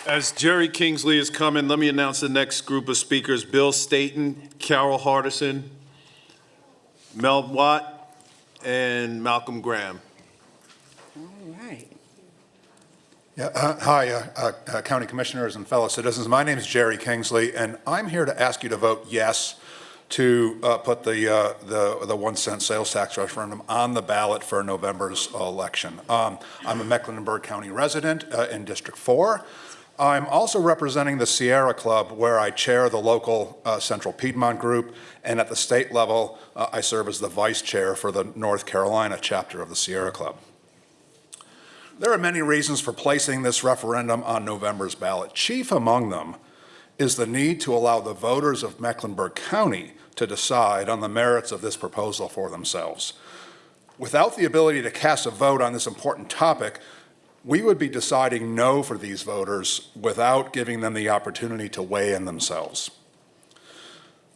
As Jerry Kingsley is coming, let me announce the next group of speakers: Bill Staton, Carol Hardison, Mel Watt, and Malcolm Graham. All right. Yeah, hi, County Commissioners and fellow citizens. My name is Jerry Kingsley, and I'm here to ask you to vote yes to put the 1 cent sales tax referendum on the ballot for November's election. I'm a Mecklenburg County resident in District 4. I'm also representing the Sierra Club, where I chair the local Central Piedmont group, and at the state level, I serve as the vice chair for the North Carolina chapter of the Sierra Club. There are many reasons for placing this referendum on November's ballot. Chief among them is the need to allow the voters of Mecklenburg County to decide on the merits of this proposal for themselves. Without the ability to cast a vote on this important topic, we would be deciding no for these voters without giving them the opportunity to weigh in themselves.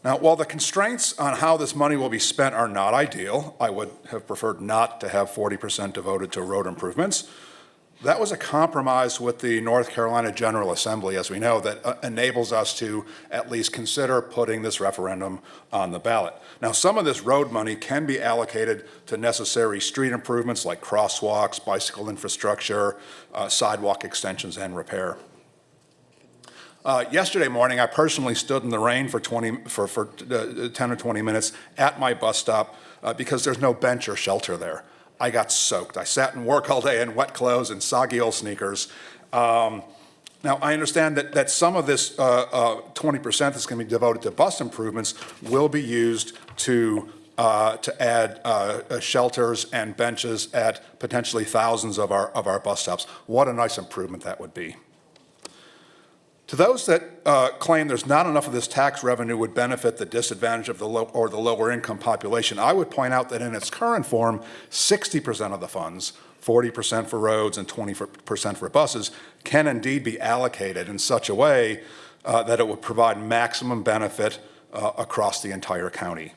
Now, while the constraints on how this money will be spent are not ideal, I would have preferred not to have 40% devoted to road improvements. That was a compromise with the North Carolina General Assembly, as we know, that enables us to at least consider putting this referendum on the ballot. Now, some of this road money can be allocated to necessary street improvements like crosswalks, bicycle infrastructure, sidewalk extensions, and repair. Yesterday morning, I personally stood in the rain for 10 or 20 minutes at my bus stop because there's no bench or shelter there. I got soaked. I sat in work all day in wet clothes and soggy old sneakers. Now, I understand that some of this 20% that's going to be devoted to bus improvements will be used to add shelters and benches at potentially thousands of our bus stops. What a nice improvement that would be. To those that claim there's not enough of this tax revenue would benefit the disadvantaged of the lower income population, I would point out that in its current form, 60% of the funds, 40% for roads and 20% for buses, can indeed be allocated in such a way that it would provide maximum benefit across the entire county.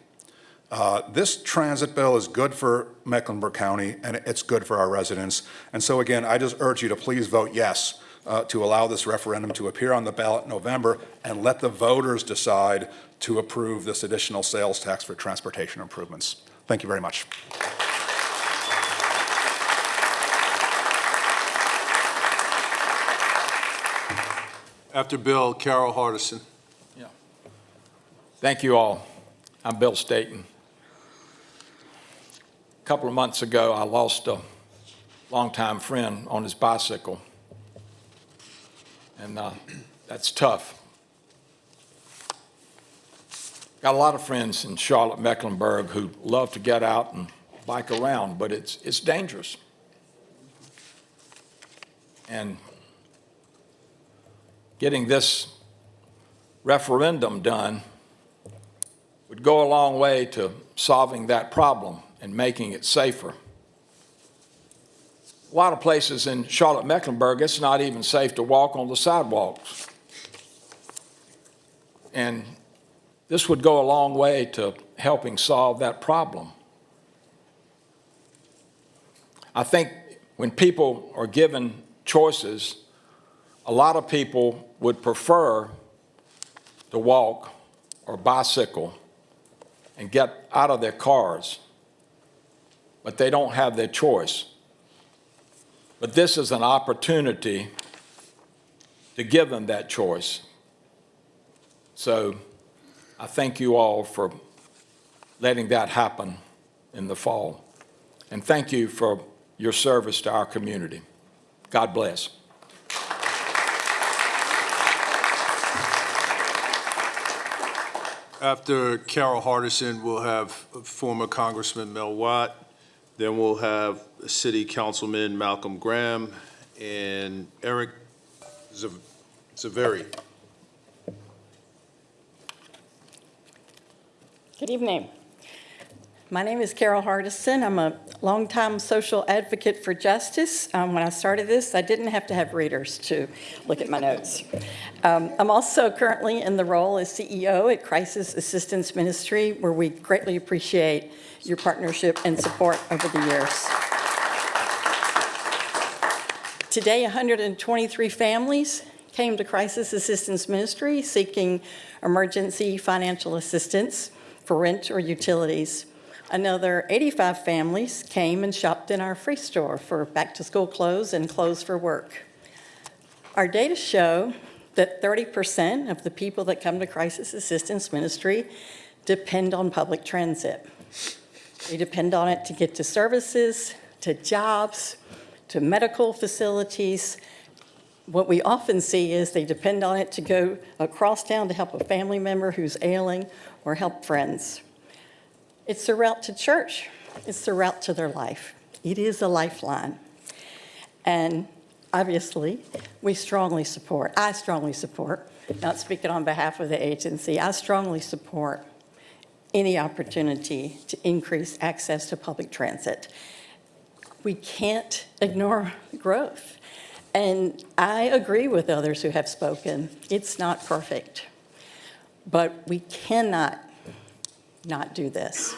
This transit bill is good for Mecklenburg County, and it's good for our residents. And so again, I just urge you to please vote yes to allow this referendum to appear on the ballot in November, and let the voters decide to approve this additional sales tax for transportation improvements. Thank you very much. After Bill, Carol Hardison. Yeah. Thank you all. I'm Bill Staton. A couple of months ago, I lost a longtime friend on his bicycle. And that's tough. Got a lot of friends in Charlotte, Mecklenburg who love to get out and bike around, but it's dangerous. And getting this referendum done would go a long way to solving that problem and making it safer. A lot of places in Charlotte, Mecklenburg, it's not even safe to walk on the sidewalks. And this would go a long way to helping solve that problem. I think when people are given choices, a lot of people would prefer to walk or bicycle and get out of their cars, but they don't have their choice. But this is an opportunity to give them that choice. So I thank you all for letting that happen in the fall. And thank you for your service to our community. God bless. After Carol Hardison, we'll have former Congressman Mel Watt. Then we'll have City Councilman Malcolm Graham and Eric Zaveri. Good evening. My name is Carol Hardison. I'm a longtime social advocate for justice. When I started this, I didn't have to have readers to look at my notes. I'm also currently in the role as CEO at Crisis Assistance Ministry, where we greatly appreciate your partnership and support over the years. Today, 123 families came to Crisis Assistance Ministry seeking emergency financial assistance for rent or utilities. Another 85 families came and shopped in our free store for back-to-school clothes and clothes for work. Our data show that 30% of the people that come to Crisis Assistance Ministry depend on public transit. They depend on it to get to services, to jobs, to medical facilities. What we often see is they depend on it to go across town to help a family member who's ailing or help friends. It's the route to church. It's the route to their life. It is a lifeline. And obviously, I strongly support, not speaking on behalf of the agency, I strongly support any opportunity to increase access to public transit. We can't ignore growth. And I agree with others who have spoken. It's not perfect. But we cannot not do this.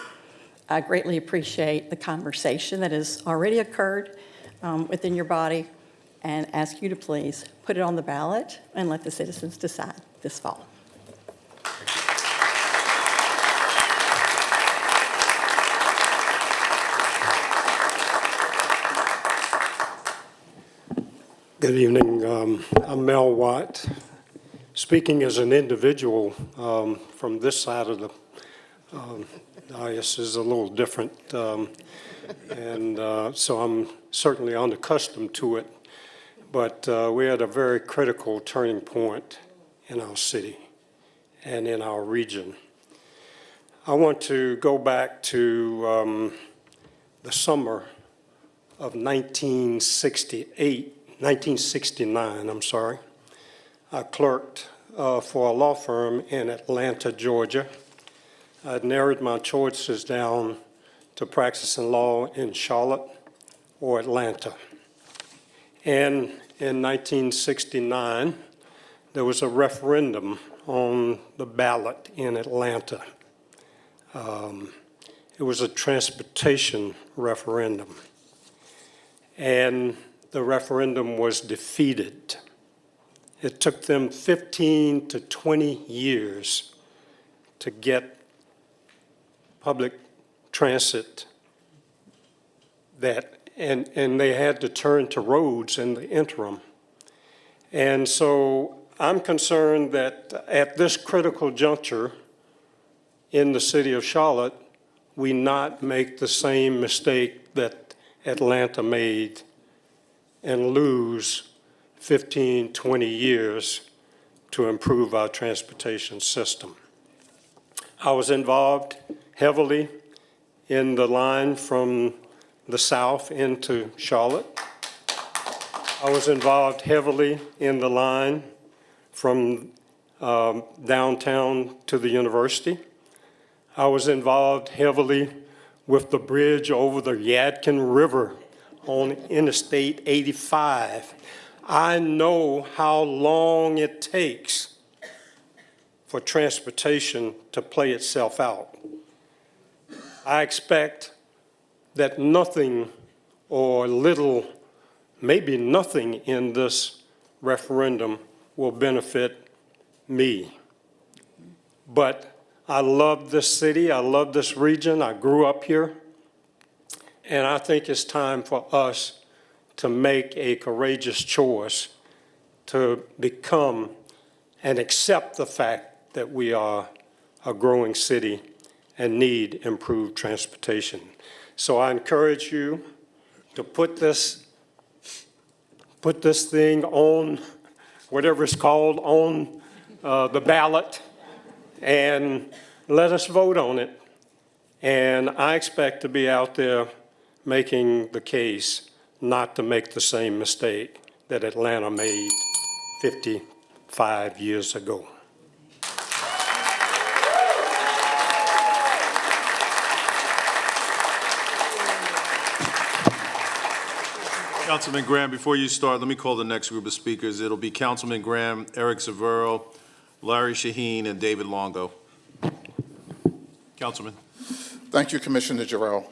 I greatly appreciate the conversation that has already occurred within your body and ask you to please put it on the ballot and let the citizens decide this fall. Good evening. I'm Mel Watt. Speaking as an individual from this side of the dais is a little different, and so I'm certainly unaccustomed to it. But we're at a very critical turning point in our city and in our region. I want to go back to the summer of 1969, I'm sorry. I clerked for a law firm in Atlanta, Georgia. I'd narrowed my choices down to practicing law in Charlotte or Atlanta. And in 1969, there was a referendum on the ballot in Atlanta. It was a transportation referendum. And the referendum was defeated. It took them 15 to 20 years to get public transit and they had to turn to roads in the interim. And so I'm concerned that at this critical juncture in the city of Charlotte, we not make the same mistake that Atlanta made and lose 15, 20 years to improve our transportation system. I was involved heavily in the line from the south into Charlotte. I was involved heavily in the line from downtown to the university. I was involved heavily with the bridge over the Yadkin River on Interstate 85. I know how long it takes for transportation to play itself out. I expect that nothing or little, maybe nothing in this referendum will benefit me. But I love this city, I love this region, I grew up here, and I think it's time for us to make a courageous choice to become and accept the fact that we are a growing city and need improved transportation. So I encourage you to put this thing on, whatever it's called, on the ballot, and let us vote on it. And I expect to be out there making the case not to make the same mistake that Atlanta made 55 years ago. Councilman Graham, before you start, let me call the next group of speakers. It'll be Councilman Graham, Eric Zavero, Larry Shaheen, and David Longo. Councilman. Thank you, Commissioner Jarrell.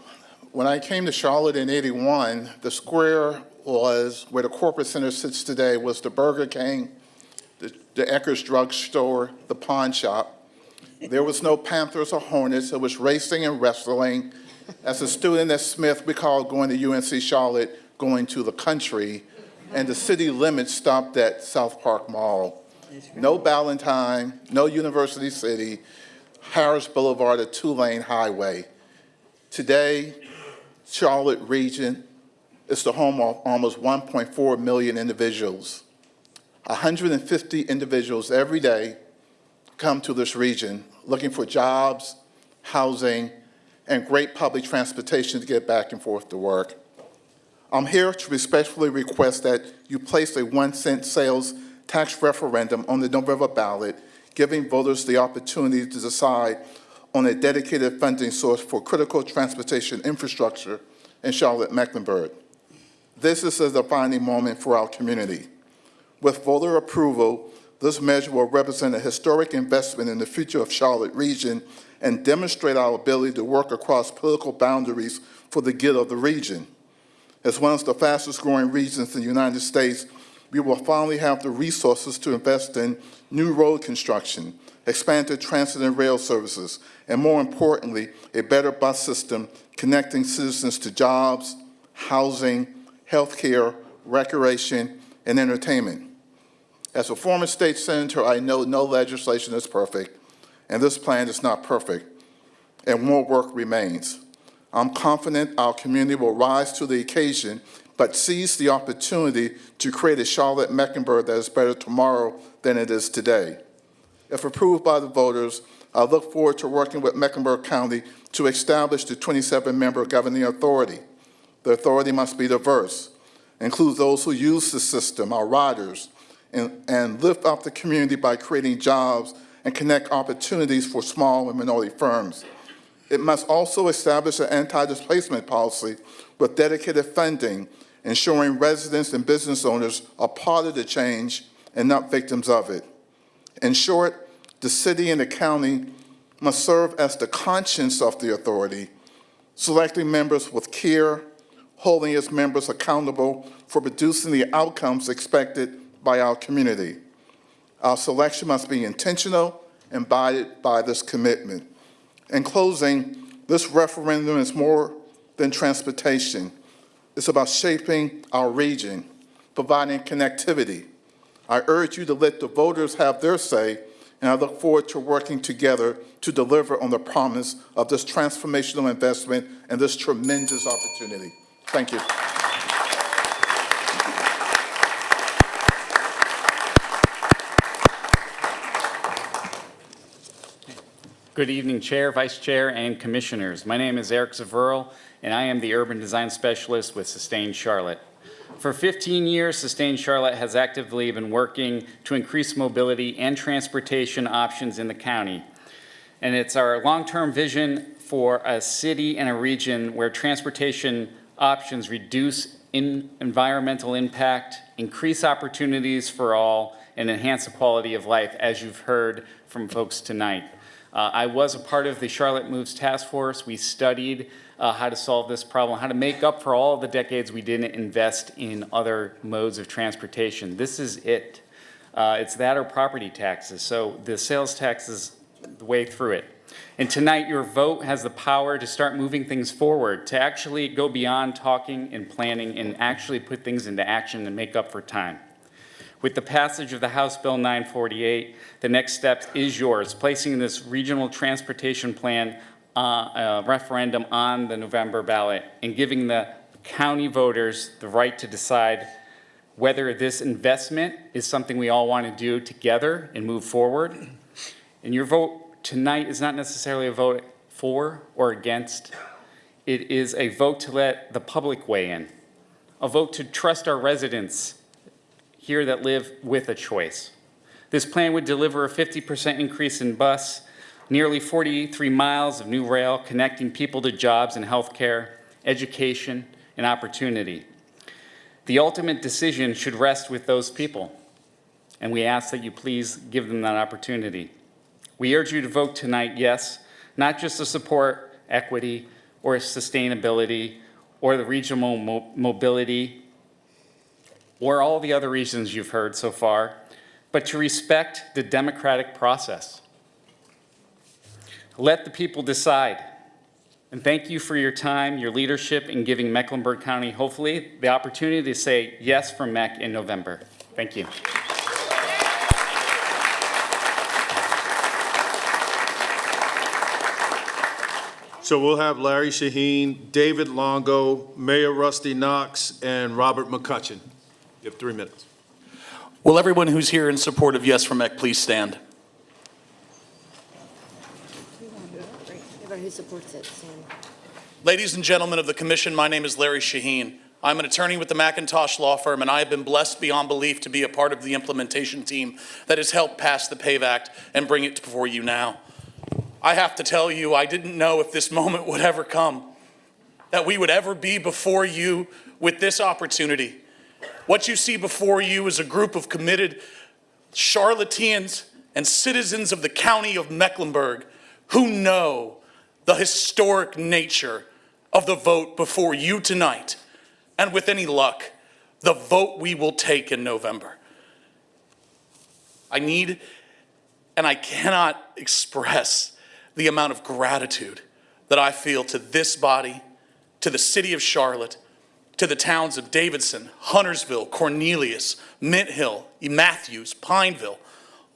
When I came to Charlotte in '81, the square was where the corporate center sits today was the Burger King, the Eckers Drug Store, the pawn shop. There was no Panthers or Hornets. It was racing and wrestling. As a student at Smith, we called going to UNC Charlotte going to the country, and the city limits stopped at South Park Mall. No Ballantyne, no University City, Harris Boulevard, a two-lane highway. Today, Charlotte region is the home of almost 1.4 million individuals. 150 individuals every day come to this region looking for jobs, housing, and great public transportation to get back and forth to work. I'm here to respectfully request that you place a 1 cent sales tax referendum on the November ballot, giving voters the opportunity to decide on a dedicated funding source for critical transportation infrastructure in Charlotte, Mecklenburg. This is a defining moment for our community. With voter approval, this measure will represent a historic investment in the future of Charlotte region and demonstrate our ability to work across political boundaries for the good of the region. As one of the fastest growing regions in the United States, we will finally have the resources to invest in new road construction, expanded transit and rail services, and more importantly, a better bus system connecting citizens to jobs, housing, healthcare, recreation, and entertainment. As a former state senator, I know no legislation is perfect, and this plan is not perfect, and more work remains. I'm confident our community will rise to the occasion, but seize the opportunity to create a Charlotte Mecklenburg that is better tomorrow than it is today. If approved by the voters, I look forward to working with Mecklenburg County to establish the 27-member governing authority. The authority must be diverse, include those who use the system, our riders, and lift up the community by creating jobs and connect opportunities for small and minority firms. It must also establish an anti-displacement policy with dedicated funding, ensuring residents and business owners are part of the change and not victims of it. In short, the city and the county must serve as the conscience of the authority, selecting members with care, holding its members accountable for producing the outcomes expected by our community. Our selection must be intentional and guided by this commitment. In closing, this referendum is more than transportation. It's about shaping our region, providing connectivity. I urge you to let the voters have their say, and I look forward to working together to deliver on the promise of this transformational investment and this tremendous opportunity. Thank you. Good evening, Chair, Vice Chair, and Commissioners. My name is Eric Zaverl, and I am the Urban Design Specialist with Sustain Charlotte. For 15 years, Sustain Charlotte has actively been working to increase mobility and transportation options in the county. And it's our long-term vision for a city and a region where transportation options reduce environmental impact, increase opportunities for all, and enhance the quality of life, as you've heard from folks tonight. I was a part of the Charlotte Moves Task Force. We studied how to solve this problem, how to make up for all the decades we didn't invest in other modes of transportation. This is it. It's that or property taxes. So the sales tax is the way through it. And tonight, your vote has the power to start moving things forward, to actually go beyond talking and planning and actually put things into action and make up for time. With the passage of the House Bill 948, the next step is yours, placing this regional transportation plan referendum on the November ballot and giving the county voters the right to decide whether this investment is something we all want to do together and move forward. And your vote tonight is not necessarily a vote for or against. It is a vote to let the public weigh in, a vote to trust our residents here that live with a choice. This plan would deliver a 50% increase in bus, nearly 43 miles of new rail connecting people to jobs in healthcare, education, and opportunity. The ultimate decision should rest with those people, and we ask that you please give them that opportunity. We urge you to vote tonight, yes, not just to support equity or sustainability or the regional mobility or all the other reasons you've heard so far, but to respect the democratic process. Let the people decide. And thank you for your time, your leadership in giving Mecklenburg County, hopefully, the opportunity to say yes for MEC in November. Thank you. So we'll have Larry Shaheen, David Longo, Mayor Rusty Knox, and Robert McCutcheon. You have 3 minutes. Will everyone who's here in support of Yes for MEC please stand? Everyone who supports it, stand. Ladies and gentlemen of the commission, my name is Larry Shaheen. I'm an attorney with the McIntosh Law Firm, and I have been blessed beyond belief to be a part of the implementation team that has helped pass the PAVE Act and bring it before you now. I have to tell you, I didn't know if this moment would ever come, that we would ever be before you with this opportunity. What you see before you is a group of committed Charlotteans and citizens of the county of Mecklenburg who know the historic nature of the vote before you tonight, and with any luck, the vote we will take in November. I need and I cannot express the amount of gratitude that I feel to this body, to the city of Charlotte, to the towns of Davidson, Huntersville, Cornelius, Mint Hill, Matthews, Pineville,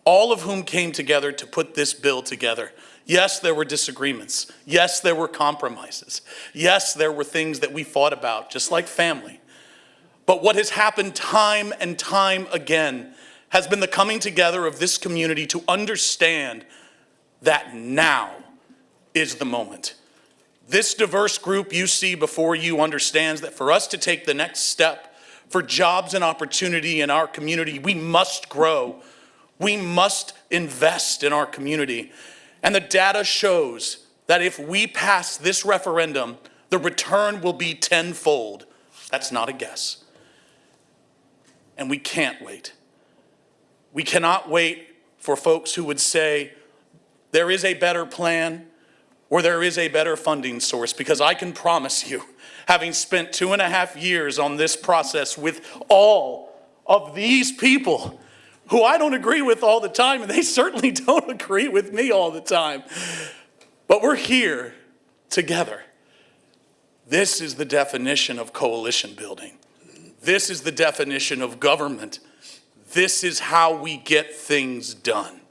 all of whom came together to put this bill together. Yes, there were disagreements. Yes, there were compromises. Yes, there were things that we fought about, just like family. But what has happened time and time again has been the coming together of this community to understand that now is the moment. This diverse group you see before you understands that for us to take the next step for jobs and opportunity in our community, we must grow. We must invest in our community. And the data shows that if we pass this referendum, the return will be tenfold. That's not a guess. And we can't wait. We cannot wait for folks who would say there is a better plan or there is a better funding source, because I can promise you, having spent 2.5 years on this process with all of these people who I don't agree with all the time, and they certainly don't agree with me all the time, but we're here together. This is the definition of coalition building. This is the definition of government. This is how we get things done.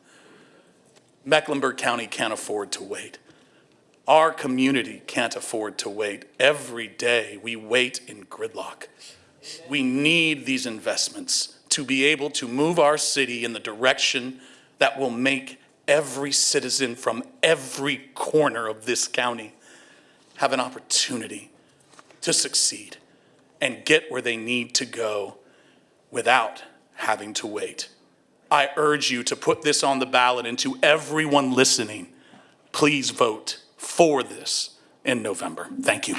Mecklenburg County can't afford to wait. Our community can't afford to wait. Every day we wait in gridlock. We need these investments to be able to move our city in the direction that will make every citizen from every corner of this county have an opportunity to succeed and get where they need to go without having to wait. I urge you to put this on the ballot, and to everyone listening, please vote for this in November. Thank you.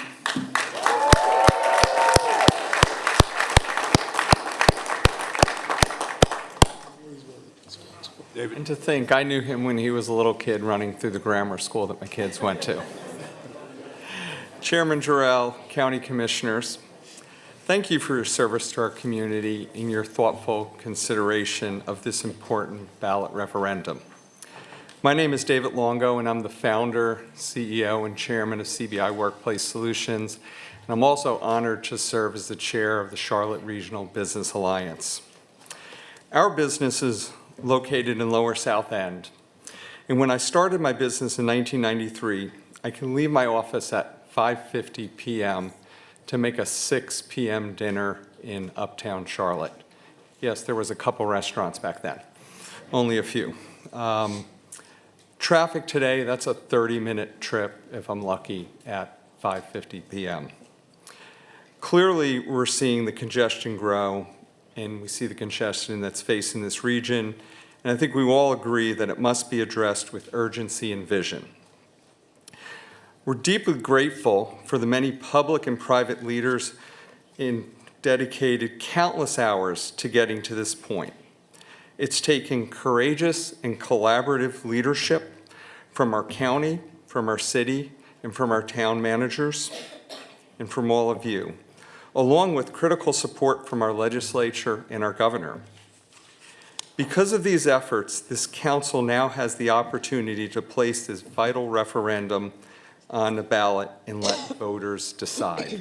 And to think, I knew him when he was a little kid running through the grammar school that my kids went to. Chairman Jarrell, County Commissioners, thank you for your service to our community and your thoughtful consideration of this important ballot referendum. My name is David Longo, and I'm the founder, CEO, and chairman of CBI Workplace Solutions. And I'm also honored to serve as the chair of the Charlotte Regional Business Alliance. Our business is located in Lower South End. And when I started my business in 1993, I could leave my office at 5:50 p.m. to make a 6 p.m. dinner in Uptown Charlotte. Yes, there was a couple restaurants back then, only a few. Traffic today, that's a 30-minute trip, if I'm lucky, at 5:50 p.m. Clearly, we're seeing the congestion grow, and we see the congestion that's facing this region, and I think we all agree that it must be addressed with urgency and vision. We're deeply grateful for the many public and private leaders in dedicated countless hours to getting to this point. It's taken courageous and collaborative leadership from our county, from our city, and from our town managers, and from all of you, along with critical support from our legislature and our governor. Because of these efforts, this council now has the opportunity to place this vital referendum on the ballot and let voters decide.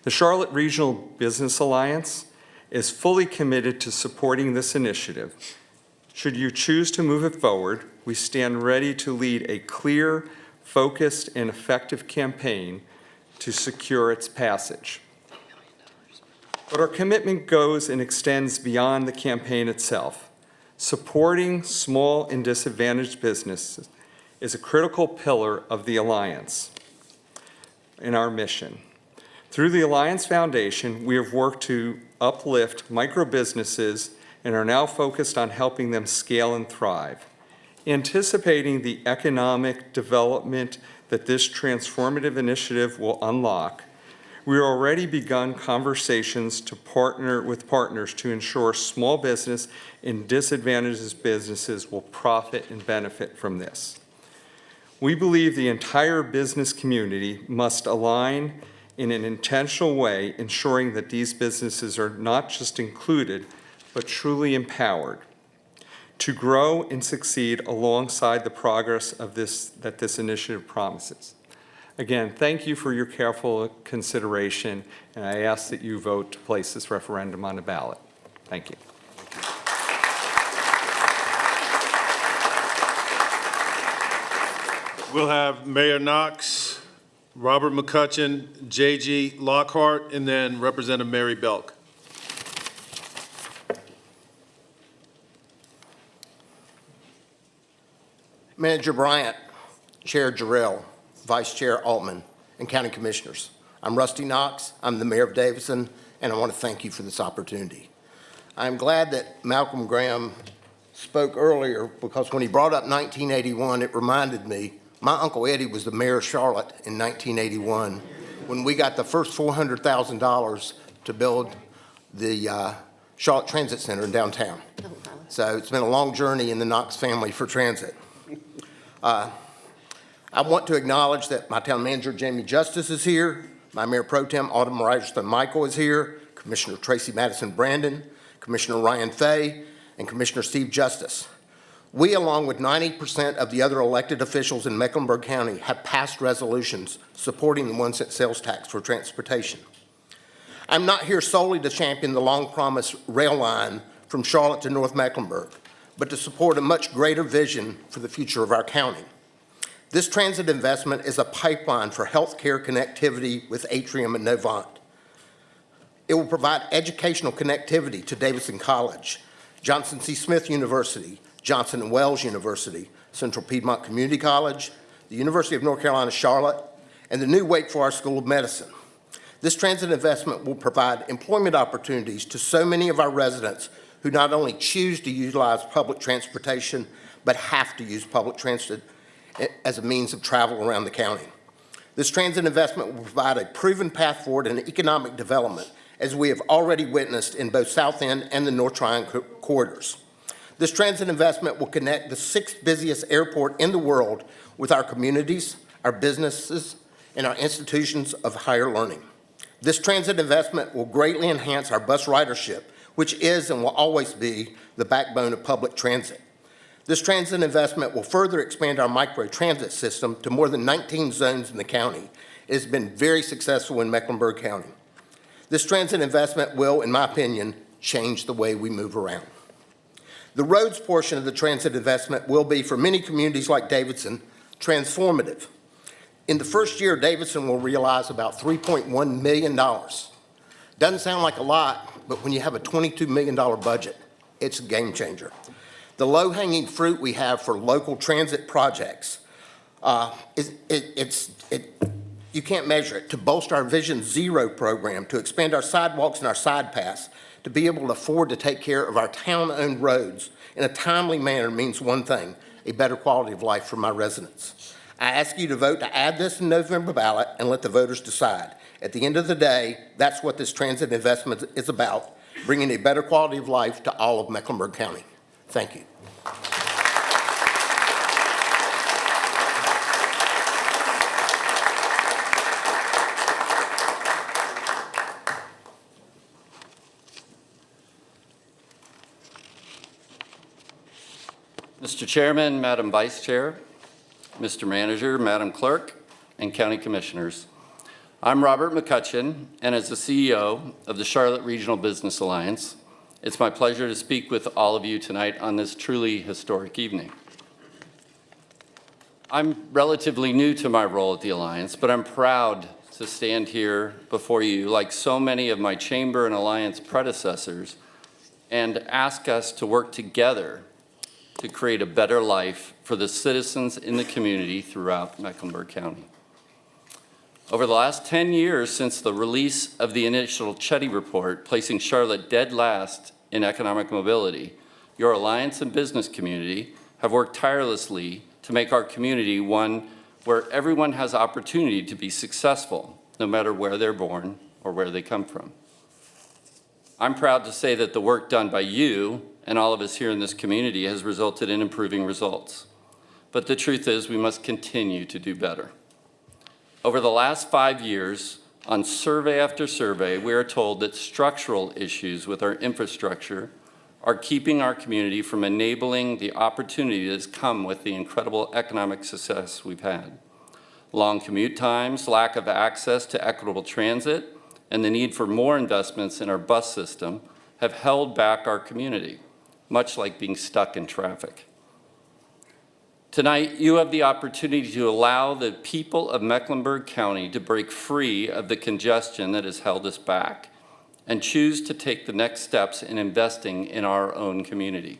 The Charlotte Regional Business Alliance is fully committed to supporting this initiative. Should you choose to move it forward, we stand ready to lead a clear, focused, and effective campaign to secure its passage. But our commitment goes and extends beyond the campaign itself. Supporting small and disadvantaged businesses is a critical pillar of the Alliance in our mission. Through the Alliance Foundation, we have worked to uplift micro businesses and are now focused on helping them scale and thrive. Anticipating the economic development that this transformative initiative will unlock, we have already begun conversations to partner with partners to ensure small business and disadvantaged businesses will profit and benefit from this. We believe the entire business community must align in an intentional way, ensuring that these businesses are not just included, but truly empowered to grow and succeed alongside the progress of that this initiative promises. Again, thank you for your careful consideration, and I ask that you vote to place this referendum on the ballot. Thank you. We'll have Mayor Knox, Robert McCutcheon, J.G. Lockhart, and then Representative Mary Belk. Manager Bryant, Chair Jarrell, Vice Chair Altman, and County Commissioners. I'm Rusty Knox. I'm the Mayor of Davidson, and I want to thank you for this opportunity. I'm glad that Malcolm Graham spoke earlier, because when he brought up 1981, it reminded me, my Uncle Eddie was the mayor of Charlotte in 1981 when we got the first $400,000 to build the Charlotte Transit Center in downtown. So it's been a long journey in the Knox family for transit. I want to acknowledge that my town manager, Jamie Justice, is here. My Mayor Pro Tem, Autumn Ryerson Michael, is here. Commissioner Tracy Madison Brandon, Commissioner Ryan Fay, and Commissioner Steve Justice. We, along with 90% of the other elected officials in Mecklenburg County, have passed resolutions supporting the 1 cent sales tax for transportation. I'm not here solely to champion the long-promised rail line from Charlotte to North Mecklenburg, but to support a much greater vision for the future of our county. This transit investment is a pipeline for healthcare connectivity with Atrium and Novant. It will provide educational connectivity to Davidson College, Johnson C. Smith University, Johnson & Wales University, Central Piedmont Community College, the University of North Carolina, Charlotte, and the new Wake Forest School of Medicine. This transit investment will provide employment opportunities to so many of our residents who not only choose to utilize public transportation, but have to use public transit as a means of travel around the county. This transit investment will provide a proven path forward in economic development, as we have already witnessed in both South End and the North Triangle corridors. This transit investment will connect the 6th busiest airport in the world with our communities, our businesses, and our institutions of higher learning. This transit investment will greatly enhance our bus ridership, which is and will always be the backbone of public transit. This transit investment will further expand our micro-transit system to more than 19 zones in the county. It has been very successful in Mecklenburg County. This transit investment will, in my opinion, change the way we move around. The roads portion of the transit investment will be, for many communities like Davidson, transformative. In the first year, Davidson will realize about $3.1 million. Doesn't sound like a lot, but when you have a $22 million budget, it's a game changer. The low-hanging fruit we have for local transit projects, you can't measure it. To bolster our Vision Zero program, to expand our sidewalks and our side paths, to be able to afford to take care of our town-owned roads in a timely manner means one thing: a better quality of life for my residents. I ask you to vote to add this in November ballot and let the voters decide. At the end of the day, that's what this transit investment is about, bringing a better quality of life to all of Mecklenburg County. Thank you. Mr. Chairman, Madam Vice Chair, Mr. Manager, Madam Clerk, and County Commissioners. I'm Robert McCutcheon, and as the CEO of the Charlotte Regional Business Alliance, it's my pleasure to speak with all of you tonight on this truly historic evening. I'm relatively new to my role at the Alliance, but I'm proud to stand here before you, like so many of my Chamber and Alliance predecessors, and ask us to work together to create a better life for the citizens in the community throughout Mecklenburg County. Over the last 10 years since the release of the initial Chetty report, placing Charlotte dead last in economic mobility, your Alliance and business community have worked tirelessly to make our community one where everyone has opportunity to be successful, no matter where they're born or where they come from. I'm proud to say that the work done by you and all of us here in this community has resulted in improving results. But the truth is, we must continue to do better. Over the last 5 years, on survey after survey, we are told that structural issues with our infrastructure are keeping our community from enabling the opportunity that has come with the incredible economic success we've had. Long commute times, lack of access to equitable transit, and the need for more investments in our bus system have held back our community, much like being stuck in traffic. Tonight, you have the opportunity to allow the people of Mecklenburg County to break free of the congestion that has held us back and choose to take the next steps in investing in our own community.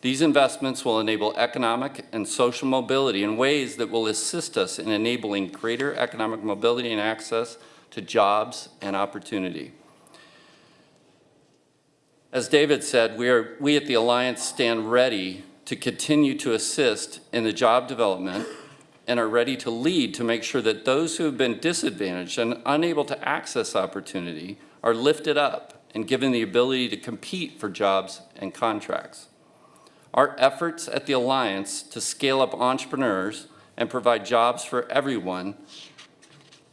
These investments will enable economic and social mobility in ways that will assist us in enabling greater economic mobility and access to jobs and opportunity. As David said, we at the Alliance stand ready to continue to assist in the job development and are ready to lead to make sure that those who have been disadvantaged and unable to access opportunity are lifted up and given the ability to compete for jobs and contracts. Our efforts at the Alliance to scale up entrepreneurs and provide jobs for everyone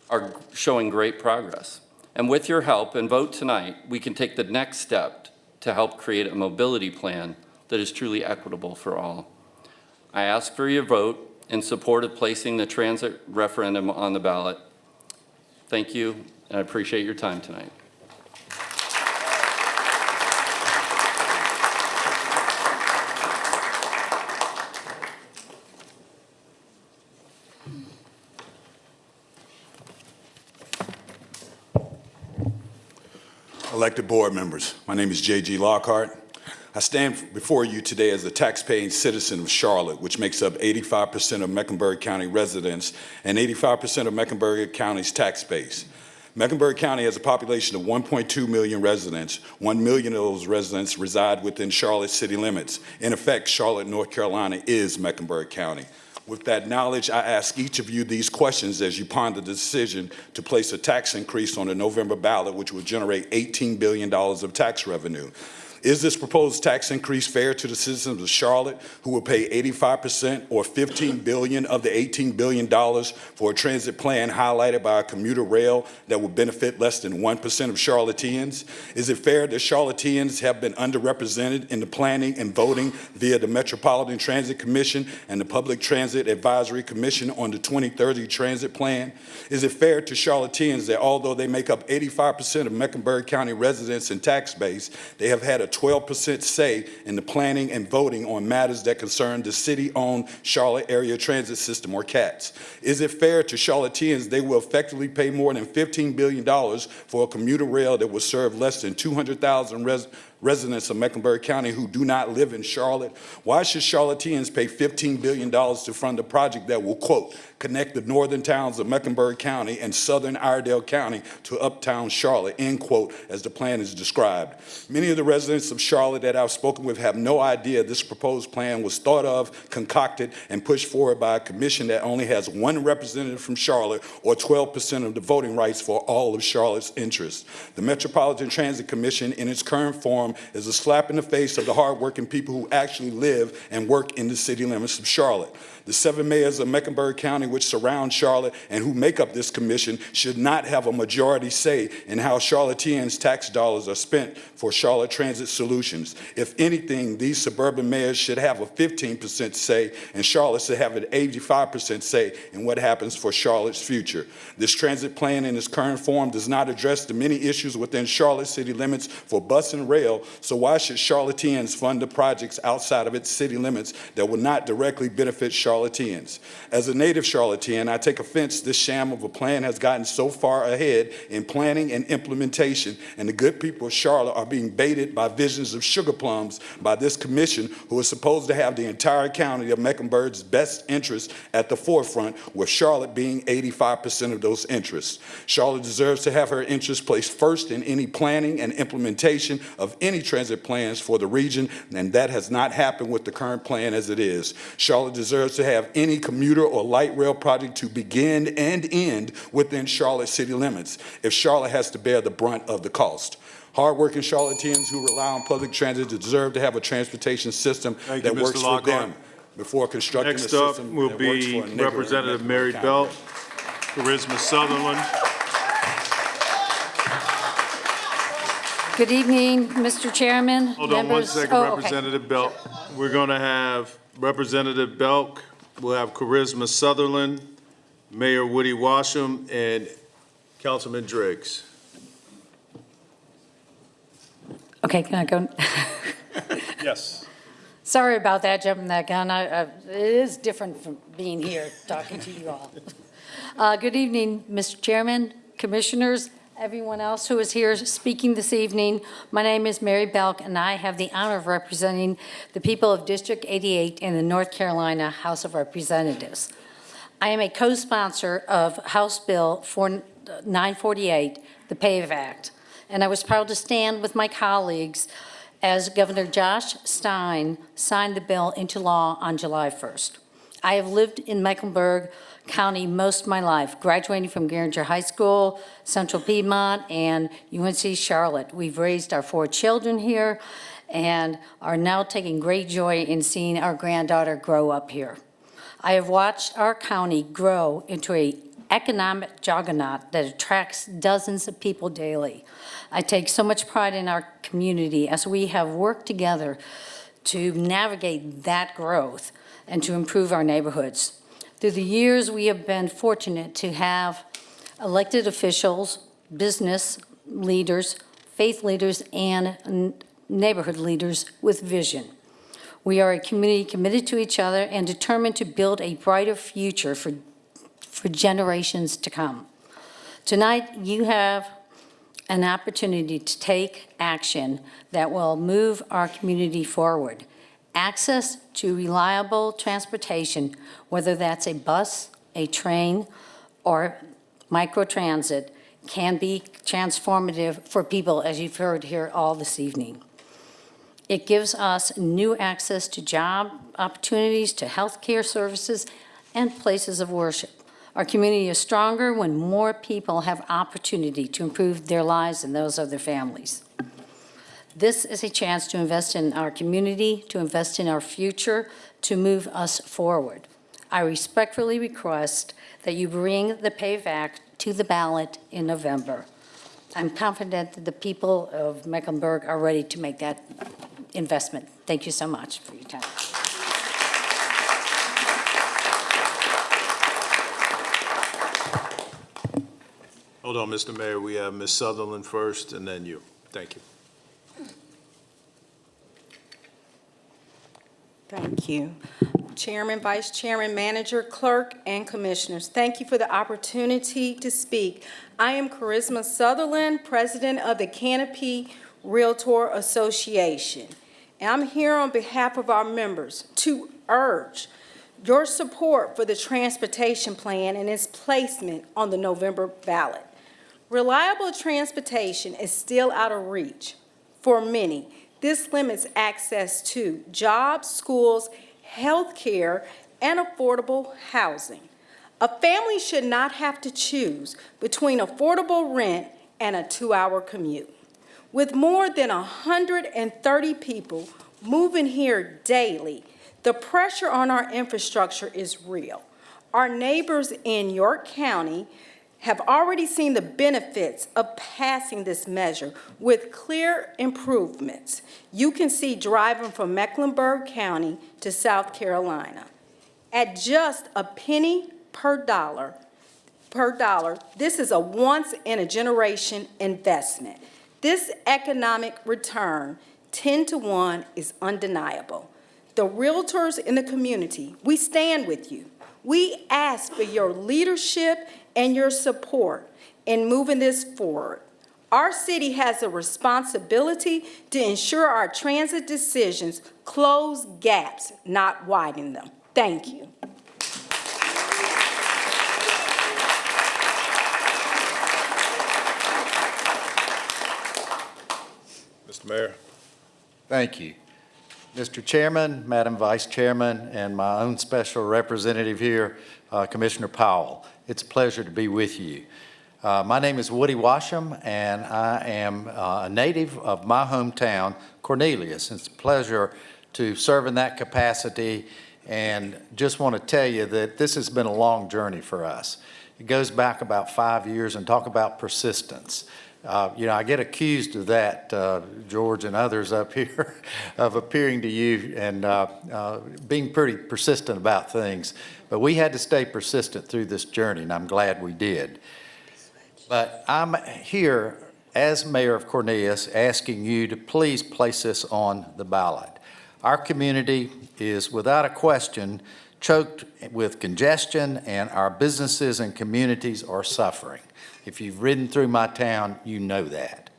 are showing great progress. And with your help and vote tonight, we can take the next step to help create a mobility plan that is truly equitable for all. I ask for your vote in support of placing the transit referendum on the ballot. Thank you, and I appreciate your time tonight. Elected board members, my name is J.G. Lockhart. I stand before you today as a taxpaying citizen of Charlotte, which makes up 85% of Mecklenburg County residents and 85% of Mecklenburg County's tax base. Mecklenburg County has a population of 1.2 million residents. 1 million of those residents reside within Charlotte city limits. In effect, Charlotte, North Carolina is Mecklenburg County. With that knowledge, I ask each of you these questions as you ponder the decision to place a tax increase on the November ballot, which will generate $18 billion of tax revenue. Is this proposed tax increase fair to the citizens of Charlotte who will pay 85% or $15 billion of the $18 billion for a transit plan highlighted by a commuter rail that will benefit less than 1% of Charlotteans? Is it fair that Charlotteans have been underrepresented in the planning and voting via the Metropolitan Transit Commission and the Public Transit Advisory Commission on the 2030 Transit Plan? Is it fair to Charlotteans that although they make up 85% of Mecklenburg County residents and tax base, they have had a 12% say in the planning and voting on matters that concern the city-owned Charlotte Area Transit System, or CATS? Is it fair to Charlotteans they will effectively pay more than $15 billion for a commuter rail that will serve less than 200,000 residents of Mecklenburg County who do not live in Charlotte? Why should Charlotteans pay $15 billion to fund a project that will, quote, connect the northern towns of Mecklenburg County and southern Iredell County to uptown Charlotte, end quote, as the plan is described? Many of the residents of Charlotte that I've spoken with have no idea this proposed plan was thought of, concocted, and pushed forward by a commission that only has one representative from Charlotte, or 12% of the voting rights for all of Charlotte's interests. The Metropolitan Transit Commission, in its current form, is a slap in the face of the hardworking people who actually live and work in the city limits of Charlotte. The 7 mayors of Mecklenburg County, which surround Charlotte and who make up this commission, should not have a majority say in how Charlotteans' tax dollars are spent for Charlotte Transit Solutions. If anything, these suburban mayors should have a 15% say, and Charlotte should have an 85% say in what happens for Charlotte's future. This transit plan in its current form does not address the many issues within Charlotte city limits for bus and rail, so why should Charlotteans fund the projects outside of its city limits that will not directly benefit Charlotteans? As a native Charlottean, I take offense this sham of a plan has gotten so far ahead in planning and implementation, and the good people of Charlotte are being baited by visions of sugar plums by this commission, who is supposed to have the entire county of Mecklenburg's best interests at the forefront, with Charlotte being 85% of those interests. Charlotte deserves to have her interests placed first in any planning and implementation of any transit plans for the region, and that has not happened with the current plan as it is. Charlotte deserves to have any commuter or light rail project to begin and end within Charlotte city limits if Charlotte has to bear the brunt of the cost. Hardworking Charlotteans who rely on public transit deserve to have a transportation system that works for them before constructing a system that works for a neighborhood. Next up will be Representative Mary Belt, Charisma Sutherland. Good evening, Mr. Chairman. Hold on one second, Representative Belk. We're going to have Representative Belk, we'll have Charisma Sutherland, Mayor Woody Washam, and Councilman Driggs. Okay, can I go? Yes. Sorry about that, jumping that gun. It is different from being here, talking to you all. Good evening, Mr. Chairman, Commissioners, everyone else who is here speaking this evening. My name is Mary Belk, and I have the honor of representing the people of District 88 in the North Carolina House of Representatives. I am a co-sponsor of House Bill 948, the PAVE Act, and I was proud to stand with my colleagues as Governor Josh Stein signed the bill into law on July 1st. I have lived in Mecklenburg County most of my life, graduating from Garinger High School, Central Piedmont, and UNC Charlotte. We've raised our 4 children here and are now taking great joy in seeing our granddaughter grow up here. I have watched our county grow into an economic juggernaut that attracts dozens of people daily. I take so much pride in our community as we have worked together to navigate that growth and to improve our neighborhoods. Through the years, we have been fortunate to have elected officials, business leaders, faith leaders, and neighborhood leaders with vision. We are a community committed to each other and determined to build a brighter future for generations to come. Tonight, you have an opportunity to take action that will move our community forward. Access to reliable transportation, whether that's a bus, a train, or microtransit, can be transformative for people, as you've heard here all this evening. It gives us new access to job opportunities, to healthcare services, and places of worship. Our community is stronger when more people have opportunity to improve their lives and those of their families. This is a chance to invest in our community, to invest in our future, to move us forward. I respectfully request that you bring the PAVAC to the ballot in November. I'm confident that the people of Mecklenburg are ready to make that investment. Thank you so much for your time. Hold on, Mr. Mayor. We have Ms. Sutherland first, and then you. Thank you. Thank you. Chairman, Vice Chairman, Manager, Clerk, and Commissioners, thank you for the opportunity to speak. I am Charisma Sutherland, President of the Canopy Realtor Association. And I'm here on behalf of our members to urge your support for the transportation plan and its placement on the November ballot. Reliable transportation is still out of reach for many. This limits access to jobs, schools, health care, and affordable housing. A family should not have to choose between affordable rent and a 2-hour commute. With more than 130 people moving here daily, the pressure on our infrastructure is real. Our neighbors in York County have already seen the benefits of passing this measure with clear improvements. You can see driving from Mecklenburg County to South Carolina. At just a penny per dollar, this is a once-in-a-generation investment. This economic return, 10-to-1, is undeniable. The realtors in the community, we stand with you. We ask for your leadership and your support in moving this forward. Our city has a responsibility to ensure our transit decisions close gaps, not widen them. Thank you. Mr. Mayor. Thank you. Mr. Chairman, Madam Vice Chairman, and my own special representative here, Commissioner Powell. It's a pleasure to be with you. My name is Woody Washam, and I am a native of my hometown, Cornelius. It's a pleasure to serve in that capacity, and just want to tell you that this has been a long journey for us. It goes back about 5 years, and talk about persistence. I get accused of that, George and others up here, of appearing to you and being pretty persistent about things. But we had to stay persistent through this journey, and I'm glad we did. But I'm here as Mayor of Cornelius asking you to please place this on the ballot. Our community is, without a question, choked with congestion, and our businesses and communities are suffering. If you've ridden through my town, you know that.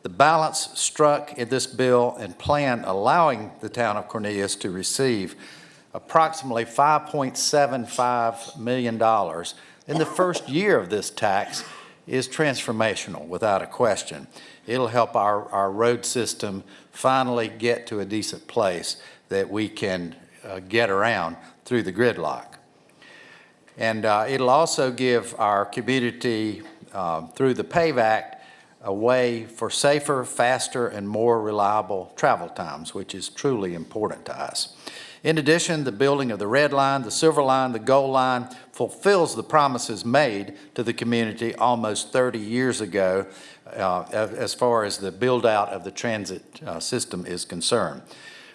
The balance struck in this bill and plan allowing the town of Cornelius to receive approximately $5.75 million in the first year of this tax is transformational, without a question. It'll help our road system finally get to a decent place that we can get around through the gridlock. And it'll also give our community, through the PAVE Act, a way for safer, faster, and more reliable travel times, which is truly important to us. In addition, the building of the Red Line, the Silver Line, the Gold Line fulfills the promises made to the community almost 30 years ago as far as the build-out of the transit system is concerned.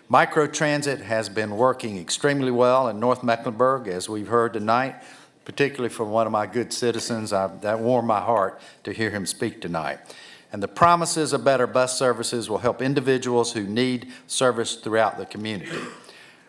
Microtransit has been working extremely well in North Mecklenburg, as we've heard tonight, particularly from one of my good citizens. That warmed my heart to hear him speak tonight. And the promises of better bus services will help individuals who need service throughout the community.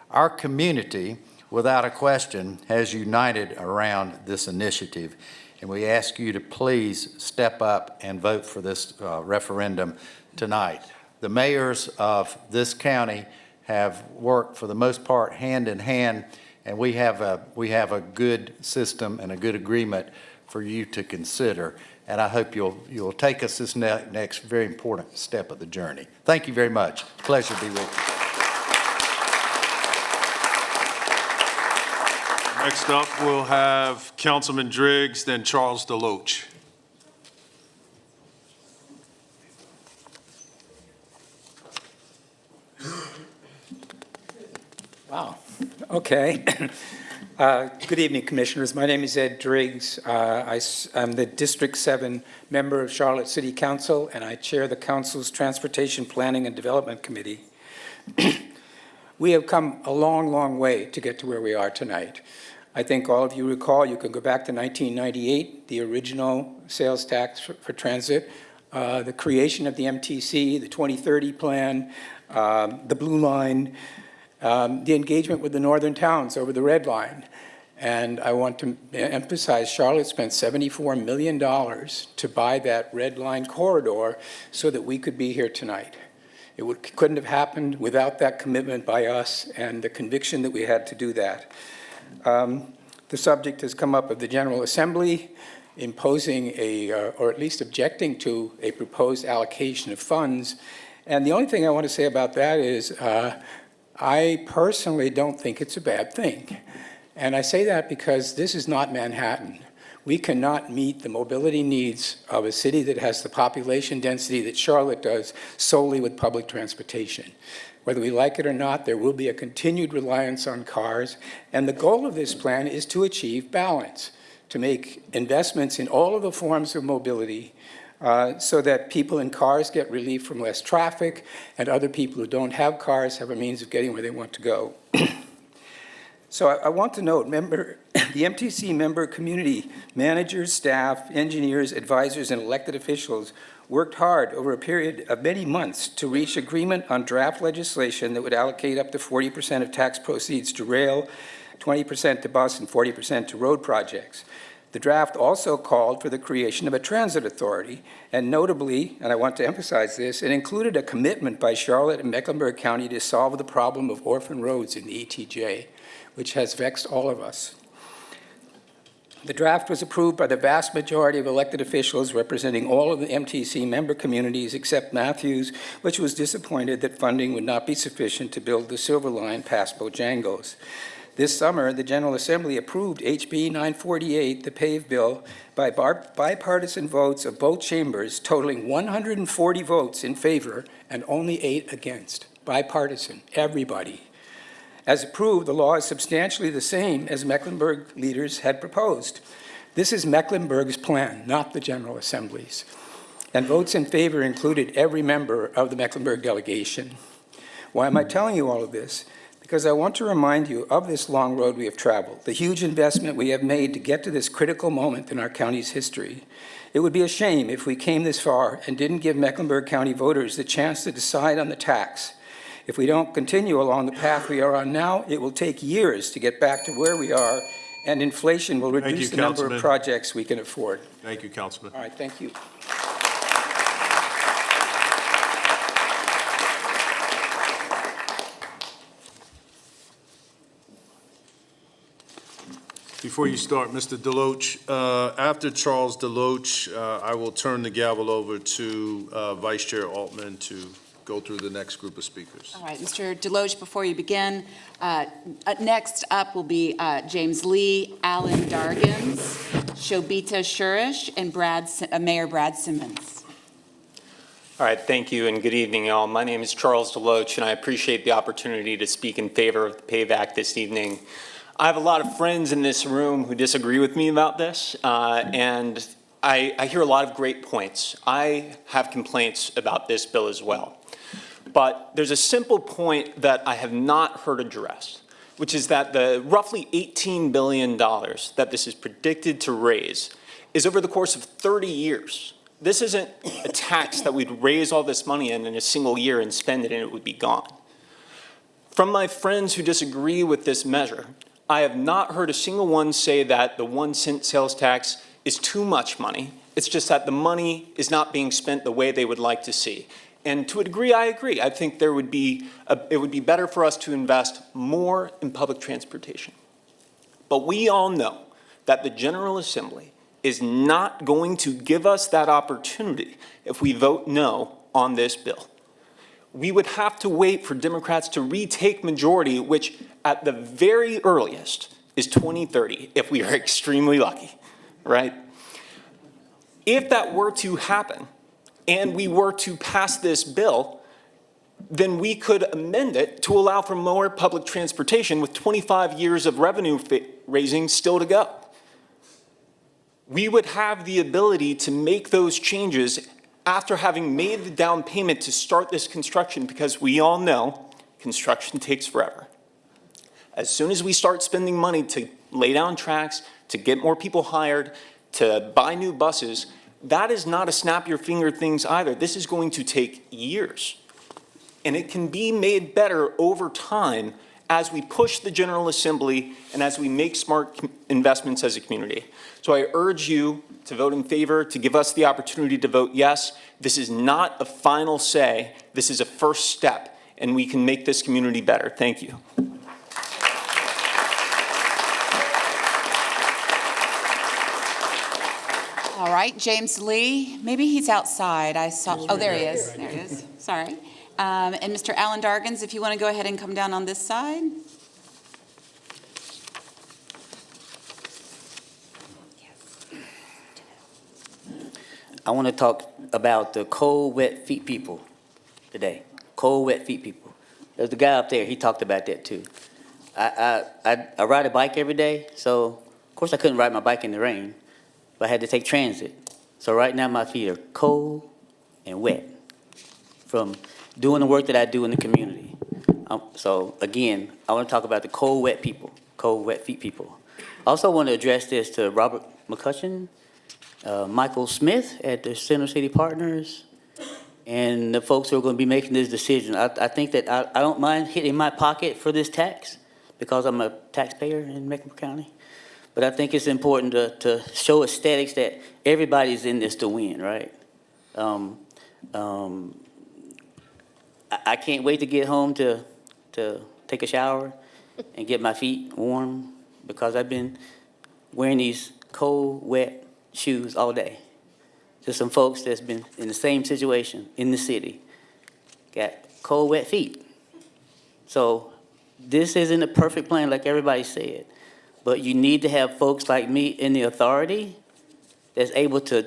Our community, without a question, has united around this initiative, and we ask you to please step up and vote for this referendum tonight. The mayors of this county have worked, for the most part, hand in hand, and we have a good system and a good agreement for you to consider. And I hope you'll take us this next very important step of the journey. Thank you very much. Pleasure to be with you. Next up, we'll have Councilman Driggs, then Charles DeLoach. Wow. Okay. Good evening, Commissioners. My name is Ed Driggs. I'm the District 7 member of Charlotte City Council, and I chair the Council's Transportation Planning and Development Committee. We have come a long, long way to get to where we are tonight. I think all of you recall, you can go back to 1998, the original sales tax for transit, the creation of the MTC, the 2030 plan, the Blue Line, the engagement with the northern towns over the Red Line. And I want to emphasize Charlotte spent $74 million to buy that Red Line corridor so that we could be here tonight. It couldn't have happened without that commitment by us and the conviction that we had to do that. The subject has come up of the General Assembly imposing or at least objecting to a proposed allocation of funds. And the only thing I want to say about that is I personally don't think it's a bad thing. And I say that because this is not Manhattan. We cannot meet the mobility needs of a city that has the population density that Charlotte does solely with public transportation. Whether we like it or not, there will be a continued reliance on cars. And the goal of this plan is to achieve balance, to make investments in all of the forms of mobility so that people in cars get relief from less traffic and other people who don't have cars have a means of getting where they want to go. So I want to note, the MTC member community managers, staff, engineers, advisors, and elected officials worked hard over a period of many months to reach agreement on draft legislation that would allocate up to 40% of tax proceeds to rail, 20% to bus, and 40% to road projects. The draft also called for the creation of a transit authority, and notably, and I want to emphasize this, it included a commitment by Charlotte and Mecklenburg County to solve the problem of orphan roads in the ETJ, which has vexed all of us. The draft was approved by the vast majority of elected officials representing all of the MTC member communities except Matthews, which was disappointed that funding would not be sufficient to build the Silver Line past Bojangles. This summer, the General Assembly approved HB 948, the PAVE bill, by bipartisan votes of both chambers, totaling 140 votes in favor and only 8 against. Bipartisan, everybody. As approved, the law is substantially the same as Mecklenburg leaders had proposed. This is Mecklenburg's plan, not the General Assembly's. And votes in favor included every member of the Mecklenburg delegation. Why am I telling you all of this? Because I want to remind you of this long road we have traveled, the huge investment we have made to get to this critical moment in our county's history. It would be a shame if we came this far and didn't give Mecklenburg County voters the chance to decide on the tax. If we don't continue along the path we are on now, it will take years to get back to where we are, and inflation will reduce the number of projects we can afford. Thank you, Councilman. All right, thank you. Before you start, Mr. DeLoach, after Charles DeLoach, I will turn the gavel over to Vice Chair Altman to go through the next group of speakers. All right, Mr. DeLoach, before you begin, next up will be James Lee, Alan Dargins, Shobita Shurish, and Mayor Brad Simmons. All right, thank you, and good evening, y'all. My name is Charles DeLoach, and I appreciate the opportunity to speak in favor of the PAVE Act this evening. I have a lot of friends in this room who disagree with me about this, and I hear a lot of great points. I have complaints about this bill as well. But there's a simple point that I have not heard addressed, which is that the roughly $18 billion that this is predicted to raise is over the course of 30 years. This isn't a tax that we'd raise all this money in a single year and spend it and it would be gone. From my friends who disagree with this measure, I have not heard a single one say that the 1 cent sales tax is too much money. It's just that the money is not being spent the way they would like to see. And to a degree, I agree. I think it would be better for us to invest more in public transportation. But we all know that the General Assembly is not going to give us that opportunity if we vote no on this bill. We would have to wait for Democrats to retake majority, which at the very earliest is 2030, if we are extremely lucky, right? If that were to happen, and we were to pass this bill, then we could amend it to allow for more public transportation with 25 years of revenue raising still to go. We would have the ability to make those changes after having made the down payment to start this construction, because we all know construction takes forever. As soon as we start spending money to lay down tracks, to get more people hired, to buy new buses, that is not a snap your finger things either. This is going to take years. And it can be made better over time as we push the General Assembly and as we make smart investments as a community. So I urge you to vote in favor, to give us the opportunity to vote yes. This is not a final say. This is a first step, and we can make this community better. Thank you. All right, James Lee, maybe he's outside. I saw, oh, there he is. There he is. Sorry. And Mr. Alan Dargins, if you want to go ahead and come down on this side. I want to talk about the cold, wet feet people today. Cold, wet feet people. There's the guy up there, he talked about that too. I ride a bike every day, so of course I couldn't ride my bike in the rain, but I had to take transit. So right now my feet are cold and wet from doing the work that I do in the community. So again, I want to talk about the cold, wet people, cold, wet feet people. I also want to address this to Robert McCutcheon, Michael Smith at the Center City Partners, and the folks who are going to be making this decision. I think that I don't mind hitting my pocket for this tax because I'm a taxpayer in Mecklenburg County. But I think it's important to show aesthetics that everybody's in this to win, right? I can't wait to get home to take a shower and get my feet warm because I've been wearing these cold, wet shoes all day. Just some folks that's been in the same situation in the city, got cold, wet feet. So this isn't a perfect plan like everybody said, but you need to have folks like me in the authority that's able to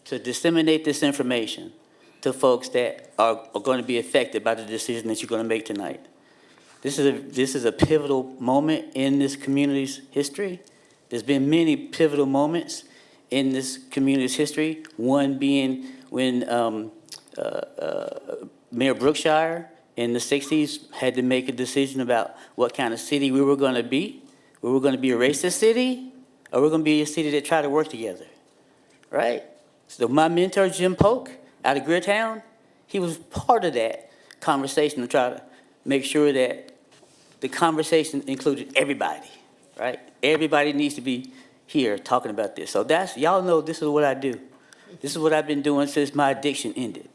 disseminate this information to folks that are going to be affected by the decision that you're going to make tonight. This is a pivotal moment in this community's history. There's been many pivotal moments in this community's history, one being when Mayor Brookshire in the 60s had to make a decision about what kind of city we were going to be. We were going to be a racist city, or we're going to be a city that tried to work together, right? So my mentor, Jim Polk, out of Greertown, he was part of that conversation to try to make sure that the conversation included everybody, right? Everybody needs to be here talking about this. So y'all know this is what I do. This is what I've been doing since my addiction ended.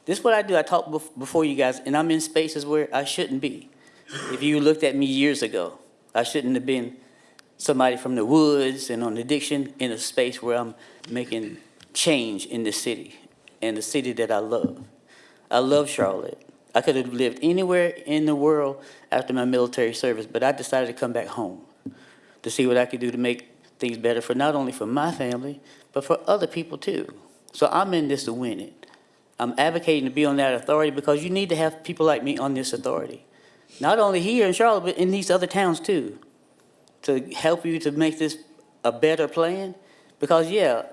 This is what I do. I talk before you guys, and I'm in spaces where I shouldn't be. If you looked at me years ago, I shouldn't have been somebody from the woods and on addiction in a space where I'm making change in the city, and the city that I love. I love Charlotte. I could have lived anywhere in the world after my military service, but I decided to come back home to see what I could do to make things better for not only for my family, but for other people too. So I'm in this to win it. I'm advocating to be on that authority because you need to have people like me on this authority. Not only here in Charlotte, but in these other towns too, to help you to make this a better plan. Because yeah,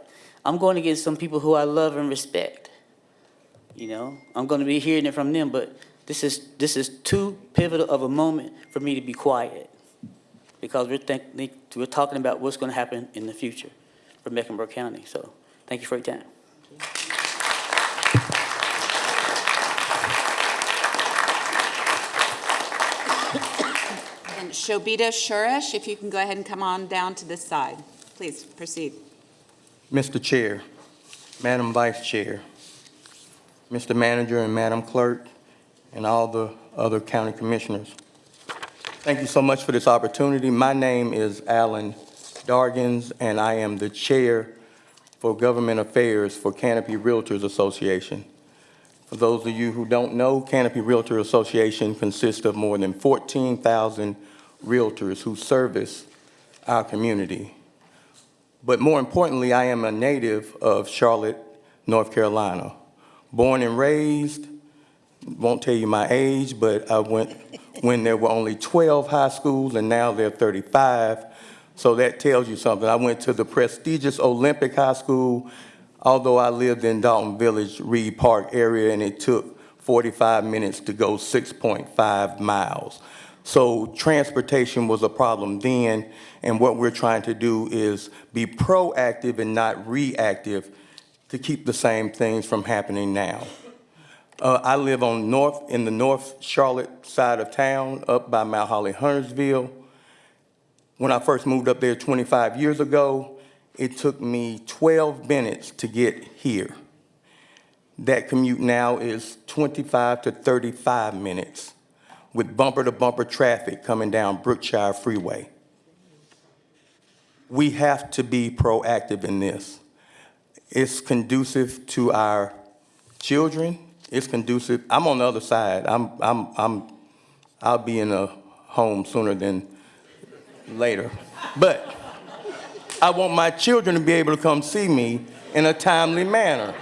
I'm going against some people who I love and respect. You know, I'm going to be hearing it from them, but this is too pivotal of a moment for me to be quiet. Because we're talking about what's going to happen in the future for Mecklenburg County. So thank you for your time. And Shobita Shurish, if you can go ahead and come on down to this side. Please proceed. Mr. Chair, Madam Vice Chair, Mr. Manager and Madam Clerk, and all the other county commissioners. Thank you so much for this opportunity. My name is Alan Dargins, and I am the Chair for Government Affairs for Canopy Realtors Association. For those of you who don't know, Canopy Realtor Association consists of more than 14,000 realtors who service our community. But more importantly, I am a native of Charlotte, North Carolina. Born and raised, won't tell you my age, but I went when there were only 12 high schools and now there are 35. So that tells you something. I went to the prestigious Olympic High School, although I lived in Dalton Village, Reed Park area, and it took 45 minutes to go 6.5 miles. So transportation was a problem then, and what we're trying to do is be proactive and not reactive to keep the same things from happening now. I live in the North Charlotte side of town, up by Mount Holly, Huntersville. When I first moved up there 25 years ago, it took me 12 minutes to get here. That commute now is 25 to 35 minutes with bumper-to-bumper traffic coming down Brookshire Freeway. We have to be proactive in this. It's conducive to our children. It's conducive. I'm on the other side. I'll be in a home sooner than later. But I want my children to be able to come see me in a timely manner.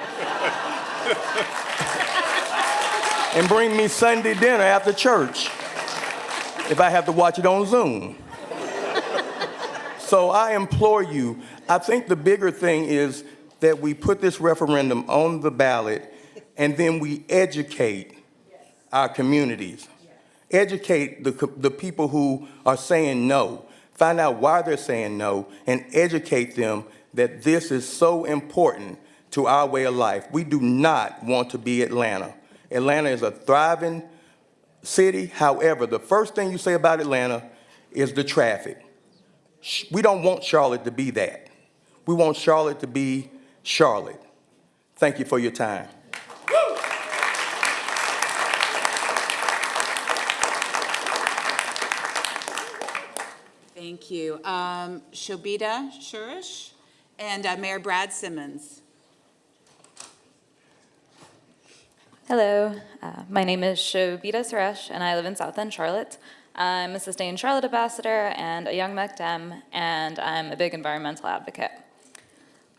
And bring me Sunday dinner after church if I have to watch it on Zoom. So I implore you, I think the bigger thing is that we put this referendum on the ballot and then we educate our communities. Educate the people who are saying no. Find out why they're saying no and educate them that this is so important to our way of life. We do not want to be Atlanta. Atlanta is a thriving city. However, the first thing you say about Atlanta is the traffic. We don't want Charlotte to be that. We want Charlotte to be Charlotte. Thank you for your time. Thank you. Shobita Shurish and Mayor Brad Simmons. Hello, my name is Shobita Suresh, and I live in South End Charlotte. I'm a Sustain Charlotte ambassador and a young MeckDem, and I'm a big environmental advocate.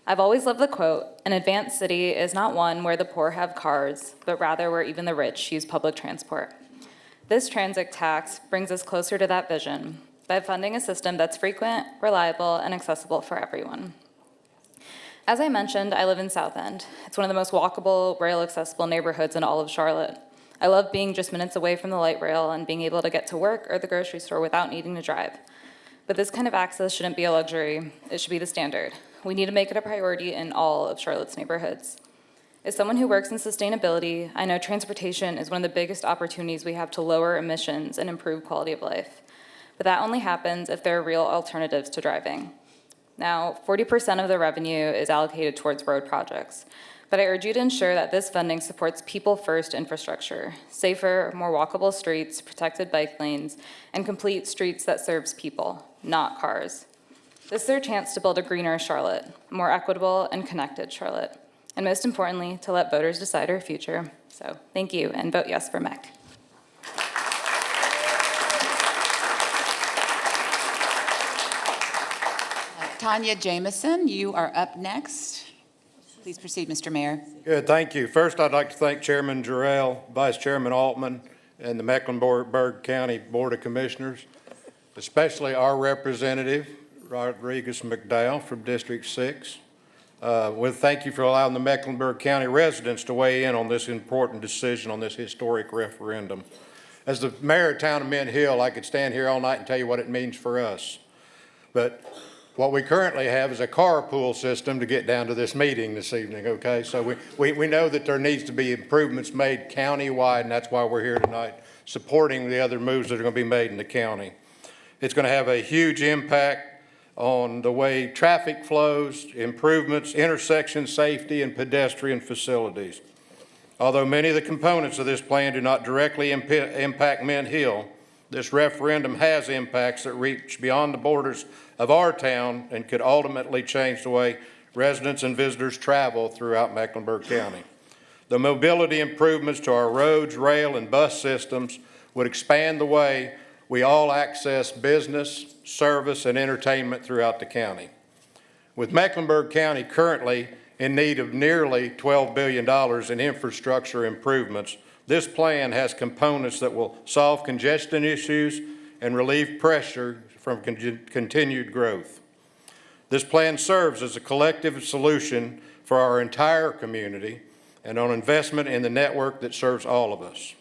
I've always loved the quote, "An advanced city is not one where the poor have cars, but rather where even the rich use public transport." This transit tax brings us closer to that vision by funding a system that's frequent, reliable, and accessible for everyone. As I mentioned, I live in South End. It's one of the most walkable, rail-accessible neighborhoods in all of Charlotte. I love being just minutes away from the light rail and being able to get to work or the grocery store without needing to drive. But this kind of access shouldn't be a luxury. It should be the standard. We need to make it a priority in all of Charlotte's neighborhoods. As someone who works in sustainability, I know transportation is one of the biggest opportunities we have to lower emissions and improve quality of life. But that only happens if there are real alternatives to driving. Now, 40% of the revenue is allocated towards road projects, but I urge you to ensure that this funding supports people-first infrastructure, safer, more walkable streets, protected bike lanes, and complete streets that serves people, not cars. This is our chance to build a greener Charlotte, a more equitable and connected Charlotte, and most importantly, to let voters decide our future. So thank you, and vote yes for MEC. Tanya Jameson, you are up next. Please proceed, Mr. Mayor. Good, thank you. First, I'd like to thank Chairman Jarrell, Vice Chairman Altman, and the Mecklenburg County Board of Commissioners, especially our representative, Rodriguez McDowell from District 6. Thank you for allowing the Mecklenburg County residents to weigh in on this important decision on this historic referendum. As the mayor of town of Mint Hill, I could stand here all night and tell you what it means for us. But what we currently have is a carpool system to get down to this meeting this evening, okay? So we know that there needs to be improvements made county-wide, and that's why we're here tonight, supporting the other moves that are going to be made in the county. It's going to have a huge impact on the way traffic flows, improvements, intersection safety, and pedestrian facilities. Although many of the components of this plan do not directly impact Mint Hill, this referendum has impacts that reach beyond the borders of our town and could ultimately change the way residents and visitors travel throughout Mecklenburg County. The mobility improvements to our roads, rail, and bus systems would expand the way we all access business, service, and entertainment throughout the county. With Mecklenburg County currently in need of nearly $12 billion in infrastructure improvements, this plan has components that will solve congestion issues and relieve pressure from continued growth. This plan serves as a collective solution for our entire community and on investment in the network that serves all of us.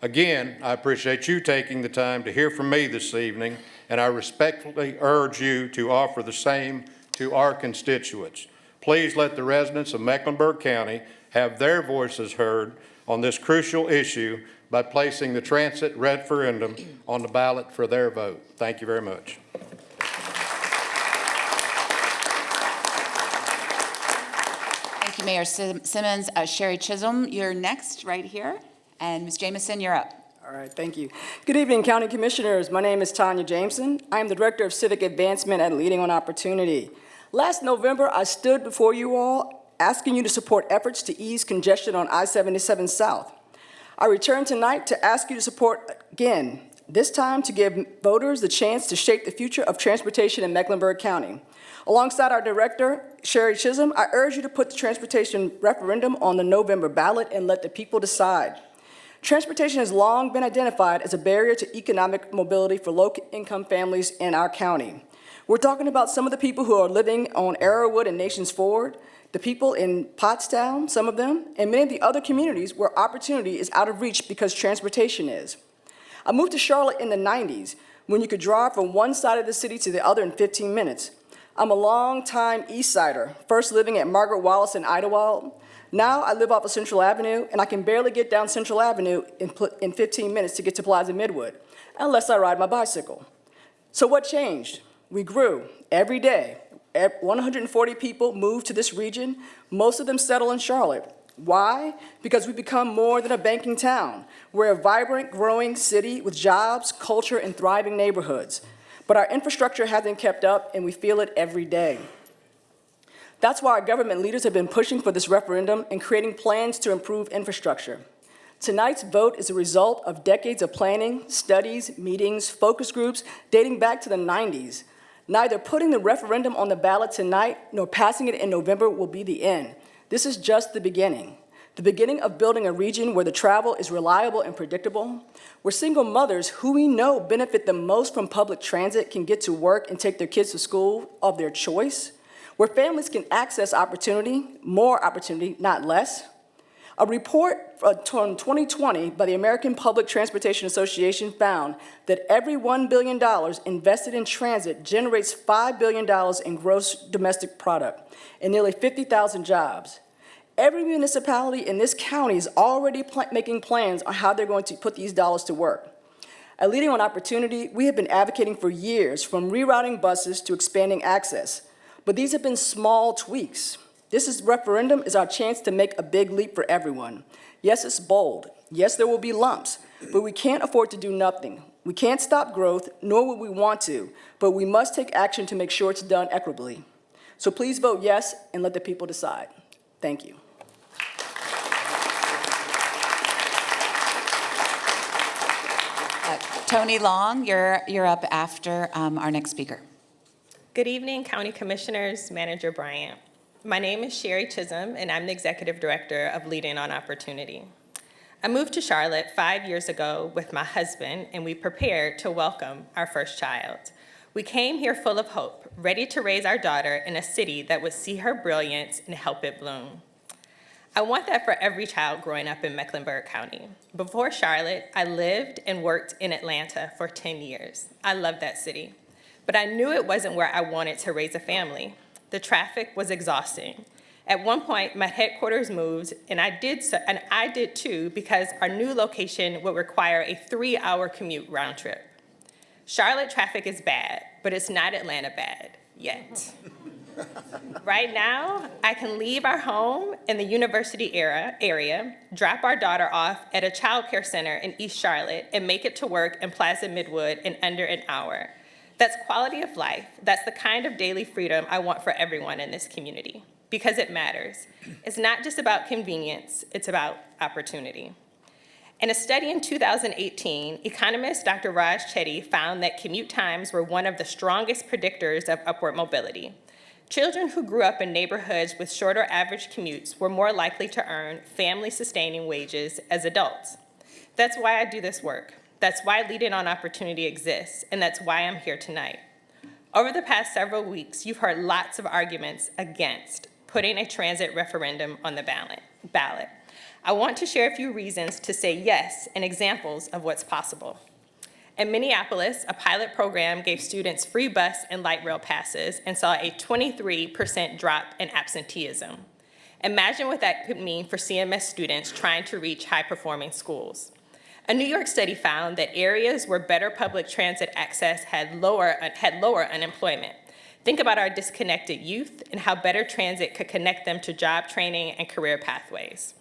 Again, I appreciate you taking the time to hear from me this evening, and I respectfully urge you to offer the same to our constituents. Please let the residents of Mecklenburg County have their voices heard on this crucial issue by placing the transit referendum on the ballot for their vote. Thank you very much. Thank you, Mayor Simmons. Sherry Chisholm, you're next right here. And Ms. Jameson, you're up. All right, thank you. Good evening, County Commissioners. My name is Tanya Jameson. I am the Director of Civic Advancement at Leading on Opportunity. Last November, I stood before you all asking you to support efforts to ease congestion on I-77 South. I return tonight to ask you to support again, this time to give voters the chance to shape the future of transportation in Mecklenburg County. Alongside our Director, Sherry Chisholm, I urge you to put the transportation referendum on the November ballot and let the people decide. Transportation has long been identified as a barrier to economic mobility for low-income families in our county. We're talking about some of the people who are living on Arrowwood and Nations Ford, the people in Pottstown, some of them, and many of the other communities where opportunity is out of reach because transportation is. I moved to Charlotte in the 90s when you could drive from one side of the city to the other in 15 minutes. I'm a long-time East Sider, first living at Margaret Wallace in Idlewild. Now I live off of Central Avenue, and I can barely get down Central Avenue in 15 minutes to get to Plaza Midwood, unless I ride my bicycle. So what changed? We grew every day. 140 people moved to this region. Most of them settle in Charlotte. Why? Because we've become more than a banking town. We're a vibrant, growing city with jobs, culture, and thriving neighborhoods. But our infrastructure hasn't kept up, and we feel it every day. That's why our government leaders have been pushing for this referendum and creating plans to improve infrastructure. Tonight's vote is a result of decades of planning, studies, meetings, focus groups dating back to the 90s. Neither putting the referendum on the ballot tonight nor passing it in November will be the end. This is just the beginning of building a region where the travel is reliable and predictable, where single mothers who we know benefit the most from public transit can get to work and take their kids to school of their choice, where families can access opportunity, more opportunity, not less. A report from 2020 by the American Public Transportation Association found that every $1 billion invested in transit generates $5 billion in gross domestic product and nearly 50,000 jobs. Every municipality in this county is already making plans on how they're going to put these dollars to work. At Leading on Opportunity, we have been advocating for years, from rerouting buses to expanding access. But these have been small tweaks. This referendum is our chance to make a big leap for everyone. Yes, it's bold. Yes, there will be lumps, but we can't afford to do nothing. We can't stop growth, nor would we want to, but we must take action to make sure it's done equitably. So please vote yes and let the people decide. Thank you. Tony Long, you're up after our next speaker. Good evening, County Commissioners, Manager Bryant. My name is Sherry Chisholm, and I'm the Executive Director of Leading on Opportunity. I moved to Charlotte 5 years ago with my husband, and we prepared to welcome our first child. We came here full of hope, ready to raise our daughter in a city that would see her brilliance and help it bloom. I want that for every child growing up in Mecklenburg County. Before Charlotte, I lived and worked in Atlanta for 10 years. I loved that city, but I knew it wasn't where I wanted to raise a family. The traffic was exhausting. At one point, my headquarters moved, and I did too, because our new location would require a 3-hour commute round trip. Charlotte traffic is bad, but it's not Atlanta bad. yet. Right now, I can leave our home in the university area, drop our daughter off at a child care center in East Charlotte, and make it to work in Plaza Midwood in under an hour. That's quality of life. That's the kind of daily freedom I want for everyone in this community, because it matters. It's not just about convenience, it's about opportunity. In a study in 2018, economist Dr. Raj Chetty found that commute times were one of the strongest predictors of upward mobility. Children who grew up in neighborhoods with shorter average commutes were more likely to earn family-sustaining wages as adults. That's why I do this work. That's why Leading on Opportunity exists, and that's why I'm here tonight. Over the past several weeks, you've heard lots of arguments against putting a transit referendum on the ballot. I want to share a few reasons to say yes and examples of what's possible. In Minneapolis, a pilot program gave students free bus and light rail passes and saw a 23% drop in absenteeism. Imagine what that could mean for CMS students trying to reach high-performing schools. A New York study found that areas where better public transit access had lower unemployment. Think about our disconnected youth and how better transit could connect them to job training and career pathways.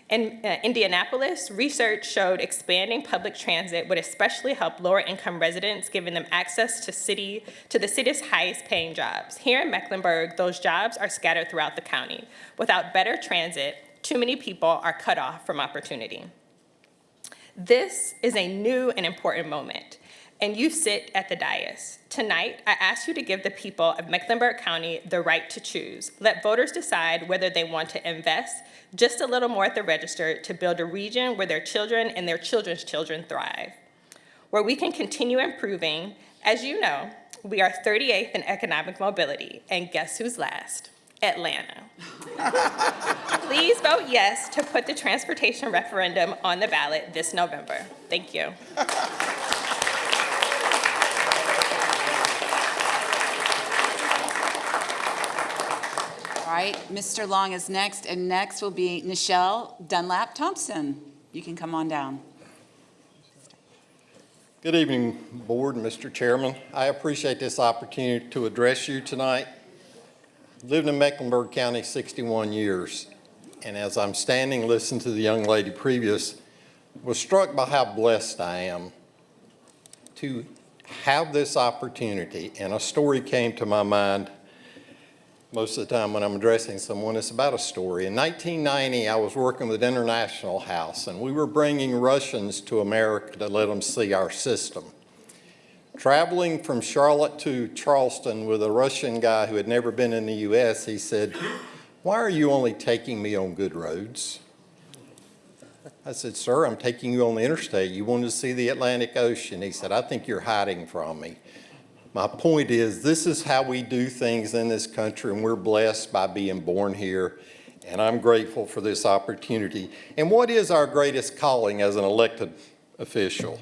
In Indianapolis, research showed expanding public transit would especially help lower-income residents, giving them access to the city's highest-paying jobs. Here in Mecklenburg, those jobs are scattered throughout the county. Without better transit, too many people are cut off from opportunity. This is a new and important moment, and you sit at the dais. Tonight, I ask you to give the people of Mecklenburg County the right to choose. Let voters decide whether they want to invest just a little more at the register to build a region where their children and their children's children thrive, where we can continue improving. As you know, we are 38th in economic mobility, and guess who's last? Atlanta. Please vote yes to put the transportation referendum on the ballot this November. Thank you. All right, Mr. Long is next, and next will be Nichelle Dunlap-Thompson. You can come on down. Good evening, Board and Mr. Chairman. I appreciate this opportunity to address you tonight. Lived in Mecklenburg County 61 years, and as I'm standing listening to the young lady previous, was struck by how blessed I am to have this opportunity. And a story came to my mind most of the time when I'm addressing someone. It's about a story. In 1990, I was working with International House, and we were bringing Russians to America to let them see our system. Traveling from Charlotte to Charleston with a Russian guy who had never been in the U.S., he said, "Why are you only taking me on good roads?" I said, "Sir, I'm taking you on the interstate. You wanted to see the Atlantic Ocean." He said, "I think you're hiding from me." My point is, this is how we do things in this country, and we're blessed by being born here, and I'm grateful for this opportunity. And what is our greatest calling as an elected official?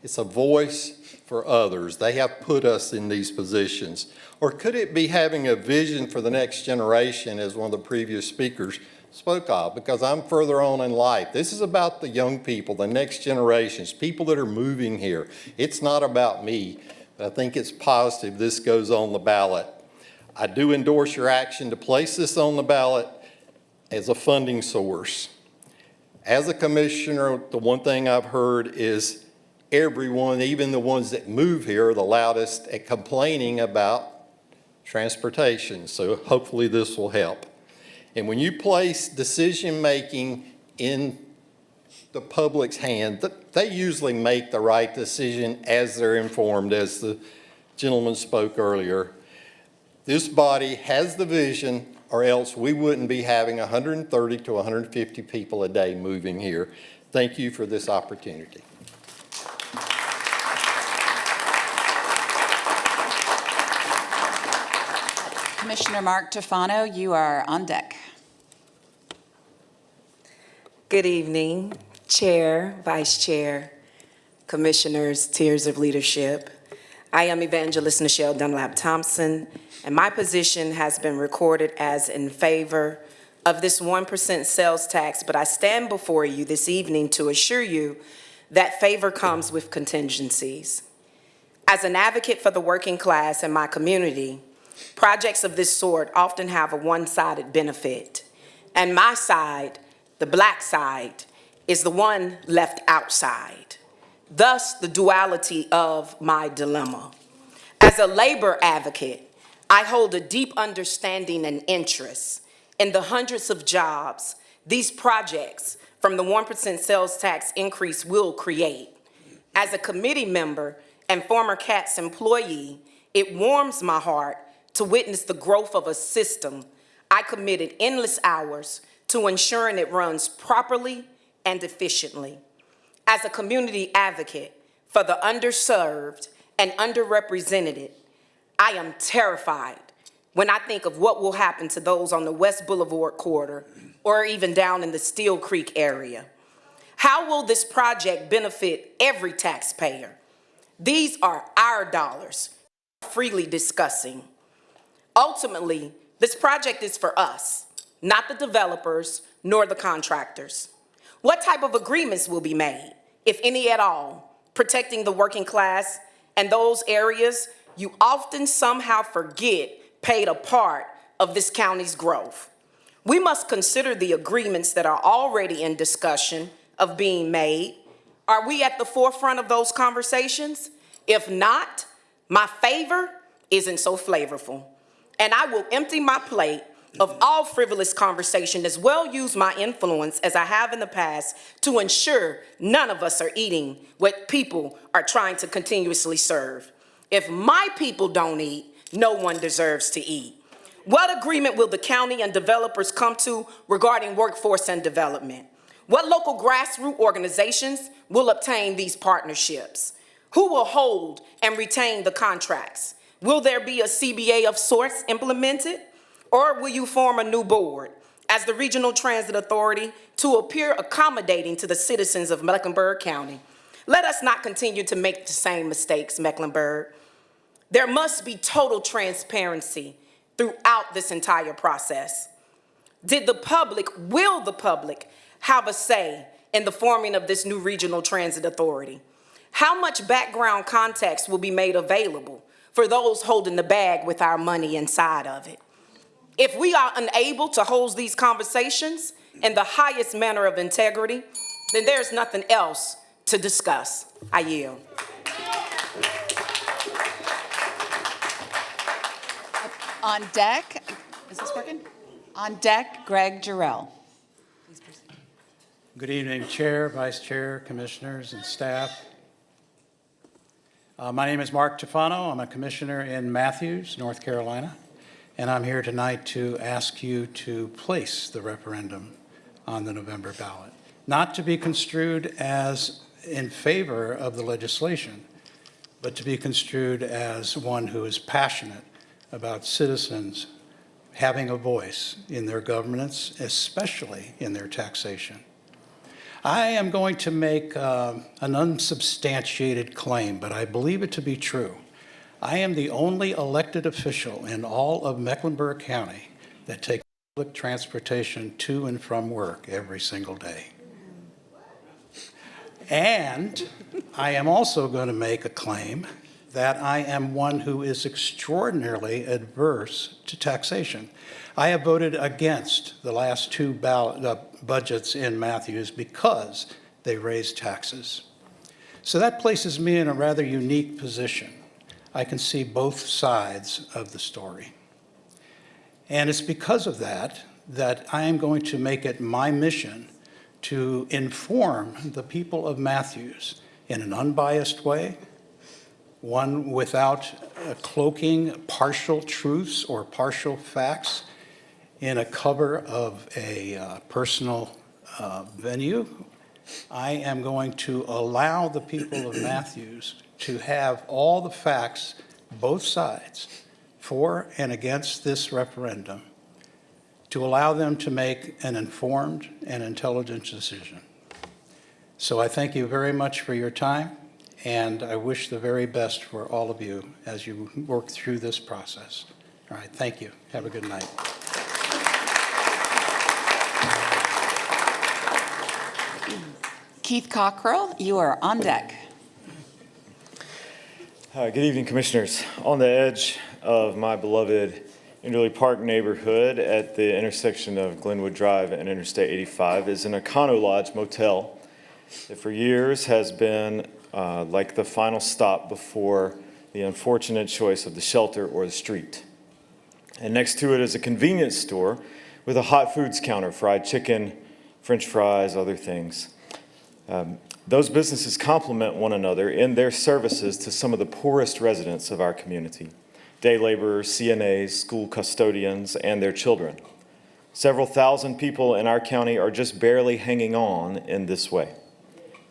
It's a voice for others. They have put us in these positions. Or could it be having a vision for the next generation, as one of the previous speakers spoke of? Because I'm further on in life. This is about the young people, the next generations, people that are moving here. It's not about me. I think it's positive this goes on the ballot. I do endorse your action to place this on the ballot as a funding source. As a commissioner, the one thing I've heard is everyone, even the ones that move here, are the loudest at complaining about transportation. So hopefully this will help. And when you place decision-making in the public's hand, they usually make the right decision as they're informed, as the gentleman spoke earlier. This body has the vision, or else we wouldn't be having 130 to 150 people a day moving here. Thank you for this opportunity. Commissioner Mark Tofano, you are on deck. Good evening, Chair, Vice Chair, Commissioners, tiers of leadership. I am Evangelist Nichelle Dunlap-Thompson, and my position has been recorded as in favor of this 1% sales tax, but I stand before you this evening to assure you that favor comes with contingencies. As an advocate for the working class in my community, Projects of this sort often have a one-sided benefit, and my side, the black side, is the one left outside. Thus, the duality of my dilemma. As a labor advocate, I hold a deep understanding and interest in the hundreds of jobs these projects from the 1% sales tax increase will create. As a committee member and former CATS employee, it warms my heart to witness the growth of a system I committed endless hours to ensuring it runs properly and efficiently. As a community advocate for the underserved and underrepresented, I am terrified when I think of what will happen to those on the West Boulevard corridor or even down in the Steel Creek area. How will this project benefit every taxpayer? These are our dollars freely discussing. Ultimately, this project is for us, not the developers nor the contractors. What type of agreements will be made, if any at all, protecting the working class and those areas you often somehow forget played a part of this county's growth? We must consider the agreements that are already in discussion of being made. Are we at the forefront of those conversations? If not, my favor isn't so flavorful. And I will empty my plate of all frivolous conversation as well use my influence as I have in the past to ensure none of us are eating what people are trying to continuously serve. If my people don't eat, no one deserves to eat. What agreement will the county and developers come to regarding workforce and development? What local grassroots organizations will obtain these partnerships? Who will hold and retain the contracts? Will there be a CBA of sorts implemented? Or will you form a new board as the Regional Transit Authority to appear accommodating to the citizens of Mecklenburg County? Let us not continue to make the same mistakes, Mecklenburg. There must be total transparency throughout this entire process. Will the public have a say in the forming of this new Regional Transit Authority? How much background context will be made available for those holding the bag with our money inside of it? If we are unable to hold these conversations in the highest manner of integrity, then there's nothing else to discuss. I yield. On deck, is this working? On deck, Greg Jarrell. Please proceed. Good evening, Chair, Vice Chair, Commissioners, and staff. My name is Mark Tufano. I'm a commissioner in Matthews, North Carolina, and I'm here tonight to ask you to place the referendum on the November ballot, not to be construed as in favor of the legislation, but to be construed as one who is passionate about citizens having a voice in their governance, especially in their taxation. I am going to make an unsubstantiated claim, but I believe it to be true. I am the only elected official in all of Mecklenburg County that takes public transportation to and from work every single day. And I am also going to make a claim that I am one who is extraordinarily adverse to taxation. I have voted against the last two budgets in Matthews because they raised taxes. So that places me in a rather unique position. I can see both sides of the story. And it's because of that that I am going to make it my mission to inform the people of Matthews in an unbiased way, one without cloaking partial truths or partial facts in a cover of a personal venue. I am going to allow the people of Matthews to have all the facts, both sides, for and against this referendum, to allow them to make an informed and intelligent decision. So I thank you very much for your time, and I wish the very best for all of you as you work through this process. All right, thank you. Have a good night. Keith Cockrell, you are on deck. Good evening, Commissioners. On the edge of my beloved Enderley Park neighborhood at the intersection of Glenwood Drive and Interstate 85 is an Econo Lodge motel that for years has been like the final stop before the unfortunate choice of the shelter or the street. And next to it is a convenience store with a hot foods counter, fried chicken, French fries, other things. Those businesses complement one another in their services to some of the poorest residents of our community: day laborers, CNAs, school custodians, and their children. Several thousand people in our county are just barely hanging on in this way.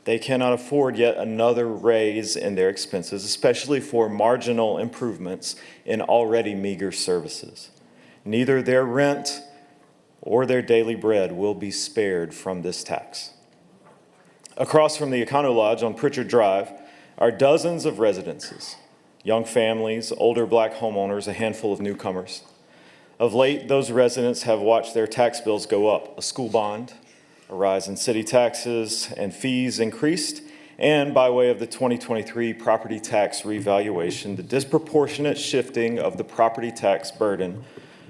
They cannot afford yet another raise in their expenses, especially for marginal improvements in already meager services. Neither their rent or their daily bread will be spared from this tax. Across from the Econo Lodge on Pritchard Drive are dozens of residences, young families, older Black homeowners, a handful of newcomers. Of late, those residents have watched their tax bills go up: a school bond, a rise in city taxes and fees increased, and by way of the 2023 property tax revaluation, the disproportionate shifting of the property tax burden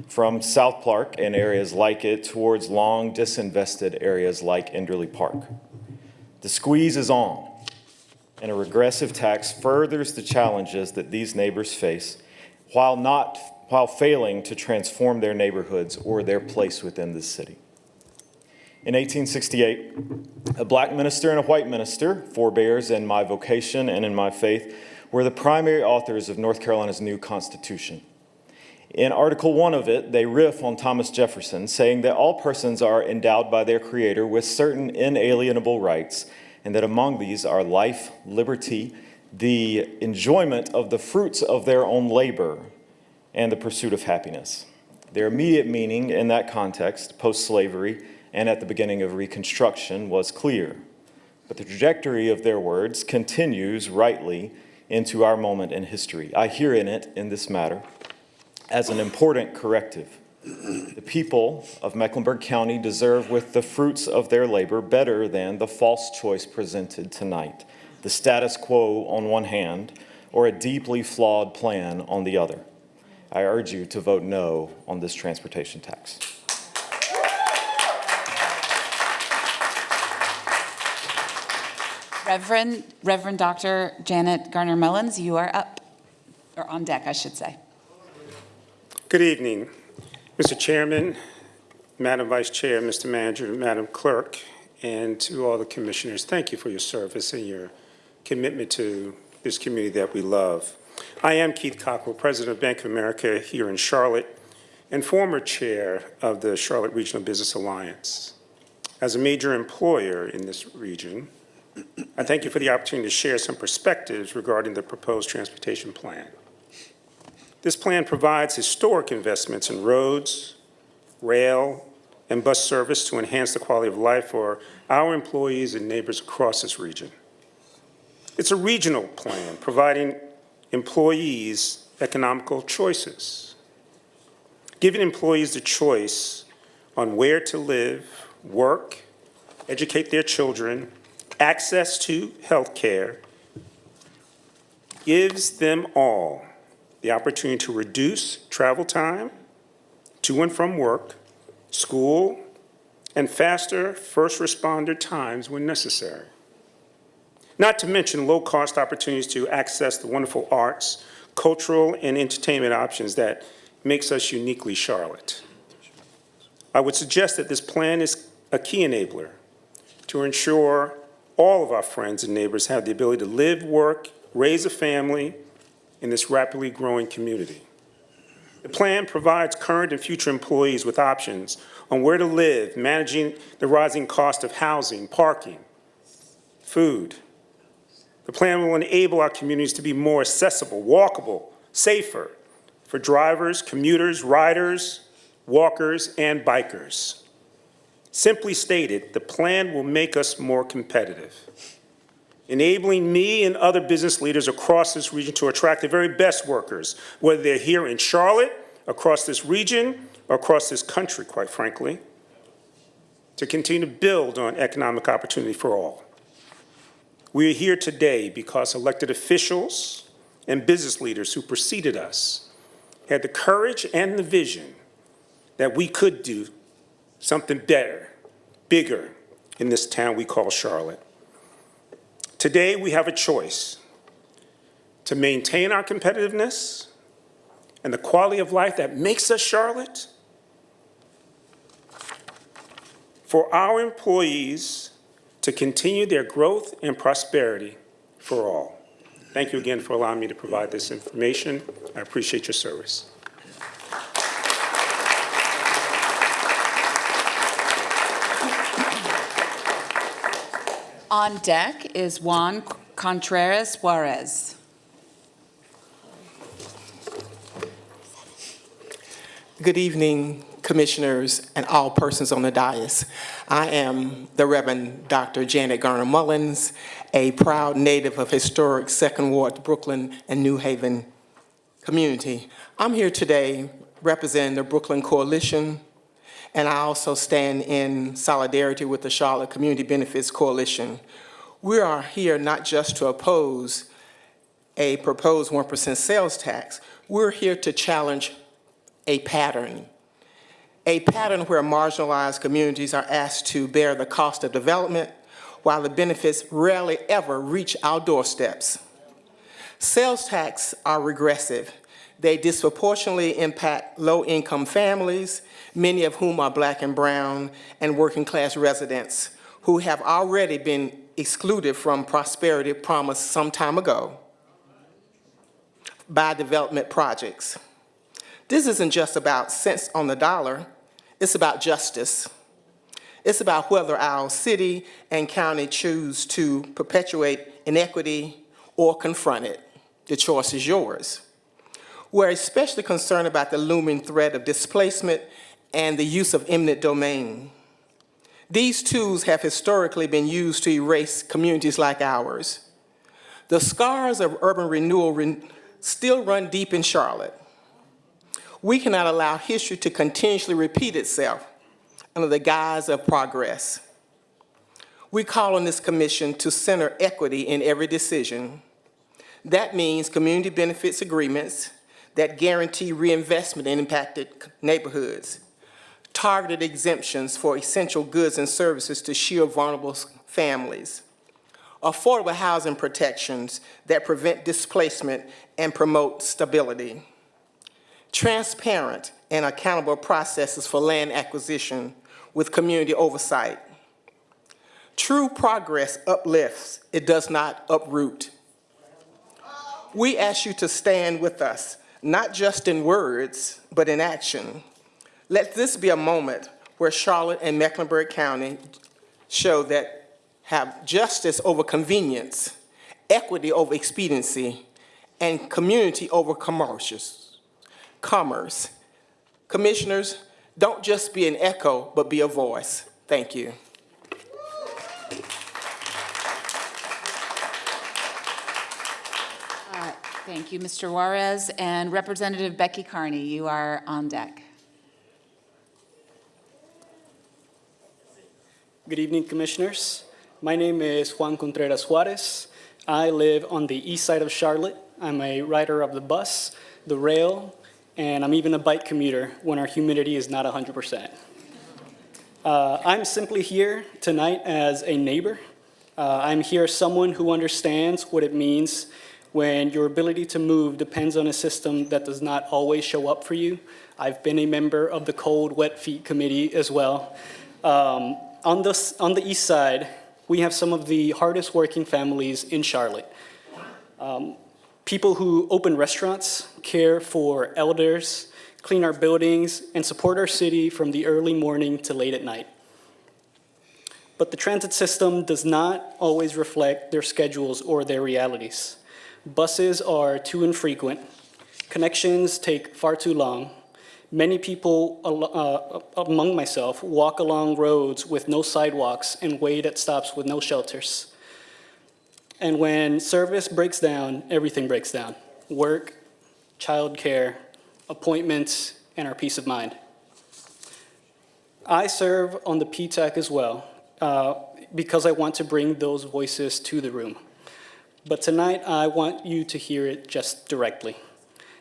from South Park and areas like it towards long disinvested areas like Enderley Park. The squeeze is on, and a regressive tax furthers the challenges that these neighbors face while failing to transform their neighborhoods or their place within the city. In 1868, a Black minister and a white minister, forebears in my vocation and in my faith, were the primary authors of North Carolina's new Constitution. In Article 1 of it, they riff on Thomas Jefferson, saying that all persons are endowed by their Creator with certain inalienable rights, and that among these are life, liberty, the enjoyment of the fruits of their own labor, and the pursuit of happiness. Their immediate meaning in that context, post-slavery, and at the beginning of Reconstruction, was clear. But the trajectory of their words continues rightly into our moment in history. I hear in it, in this matter, as an important corrective. The people of Mecklenburg County deserve, with the fruits of their labor, better than the false choice presented tonight: the status quo on one hand, or a deeply flawed plan on the other. I urge you to vote no on this transportation tax. Reverend Dr. Janet Garner-Mullins, you are up, or on deck, I should say. Good evening, Mr. Chairman, Madam Vice Chair, Mr. Manager, Madam Clerk, and to all the commissioners. Thank you for your service and your commitment to this community that we love. I am Keith Cockrell, President of Bank of America here in Charlotte, and former chair of the Charlotte Regional Business Alliance. As a major employer in this region, I thank you for the opportunity to share some perspectives regarding the proposed transportation plan. This plan provides historic investments in roads, rail, and bus service to enhance the quality of life for our employees and neighbors across this region. It's a regional plan providing employees economical choices, giving employees the choice on where to live, work, educate their children, access to health care, gives them all the opportunity to reduce travel time to and from work, school, and faster first responder times when necessary. Not to mention low-cost opportunities to access the wonderful arts, cultural, and entertainment options that makes us uniquely Charlotte. I would suggest that this plan is a key enabler to ensure all of our friends and neighbors have the ability to live, work, raise a family in this rapidly growing community. The plan provides current and future employees with options on where to live, managing the rising cost of housing, parking, food. The plan will enable our communities to be more accessible, walkable, safer for drivers, commuters, riders, walkers, and bikers. Simply stated, the plan will make us more competitive, enabling me and other business leaders across this region to attract the very best workers, whether they're here in Charlotte, across this region, or across this country, quite frankly, to continue to build on economic opportunity for all. We are here today because elected officials and business leaders who preceded us had the courage and the vision that we could do something better, bigger in this town we call Charlotte. Today, we have a choice to maintain our competitiveness and the quality of life that makes us Charlotte, for our employees to continue their growth and prosperity for all. Thank you again for allowing me to provide this information. I appreciate your service. On deck is Juan Contreras Juarez. Good evening, commissioners and all persons on the dais. I am the Reverend Dr. Janet Garner Mullins, a proud native of historic Second Ward, Brooklyn and New Haven community. I'm here today representing the Brooklyn Coalition, and I also stand in solidarity with the Charlotte Community Benefits Coalition. We are here not just to oppose a proposed 1% sales tax. We're here to challenge a pattern where marginalized communities are asked to bear the cost of development while the benefits rarely ever reach our doorsteps. Sales tax are regressive. They disproportionately impact low-income families, many of whom are Black and brown and working-class residents who have already been excluded from prosperity promised some time ago by development projects. This isn't just about cents on the dollar, it's about justice. It's about whether our city and county choose to perpetuate inequity or confront it. The choice is yours. We're especially concerned about the looming threat of displacement and the use of eminent domain. These tools have historically been used to erase communities like ours. The scars of urban renewal still run deep in Charlotte. We cannot allow history to continuously repeat itself under the guise of progress. We call on this commission to center equity in every decision. That means community benefits agreements that guarantee reinvestment in impacted neighborhoods, targeted exemptions for essential goods and services to shield vulnerable families, affordable housing protections that prevent displacement and promote stability, transparent and accountable processes for land acquisition with community oversight. True progress uplifts, it does not uproot. We ask you to stand with us, not just in words, but in action. Let this be a moment where Charlotte and Mecklenburg County show that have justice over convenience, equity over expediency, and community over commerce. Commissioners, don't just be an echo, but be a voice. Thank you. Thank you, Mr. Juarez. And Representative Becky Carney, you are on deck. Good evening, Commissioners. My name is Juan Contreras Juarez. I live on the east side of Charlotte. I'm a rider of the bus, the rail, and I'm even a bike commuter when our humidity is not 100%. I'm simply here tonight as a neighbor. I'm here as someone who understands what it means when your ability to move depends on a system that does not always show up for you. I've been a member of the Cold, Wet Feet Committee as well. On the east side, we have some of the hardest working families in Charlotte. People who open restaurants, care for elders, clean our buildings, and support our city from the early morning to late at night. But the transit system does not always reflect their schedules or their realities. Buses are too infrequent. Connections take far too long. Many people, among myself, walk along roads with no sidewalks and wait at stops with no shelters. And when service breaks down, everything breaks down. Work, childcare, appointments, and our peace of mind. I serve on the PTAC as well because I want to bring those voices to the room. But tonight, I want you to hear it just directly.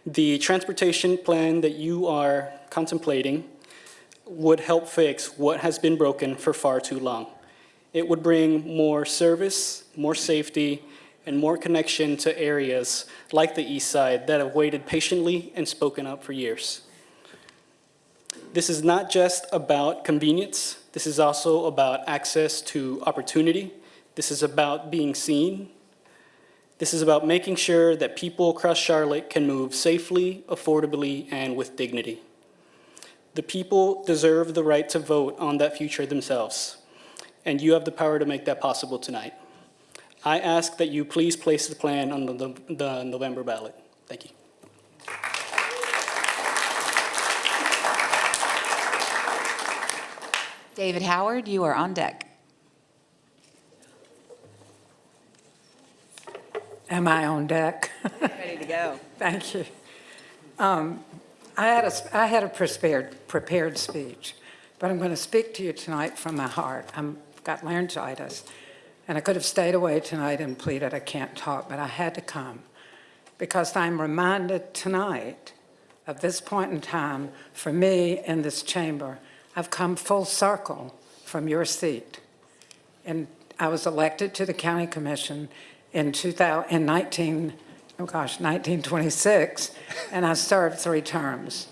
The transportation plan that you are contemplating would help fix what has been broken for far too long. It would bring more service, more safety, and more connection to areas like the East Side that have waited patiently and spoken up for years. This is not just about convenience. This is also about access to opportunity. This is about being seen. This is about making sure that people across Charlotte can move safely, affordably, and with dignity. The people deserve the right to vote on that future themselves, and you have the power to make that possible tonight. I ask that you please place the plan on the November ballot. Thank you. David Howard, you are on deck. Am I on deck? Ready to go. Thank you. I had a prepared speech, but I'm going to speak to you tonight from my heart. I've got laryngitis, and I could have stayed away tonight and pleaded I can't talk, but I had to come because I'm reminded tonight of this point in time for me in this chamber. I've come full circle from your seat, and I was elected to the county commission in 1926, and I served 3 terms.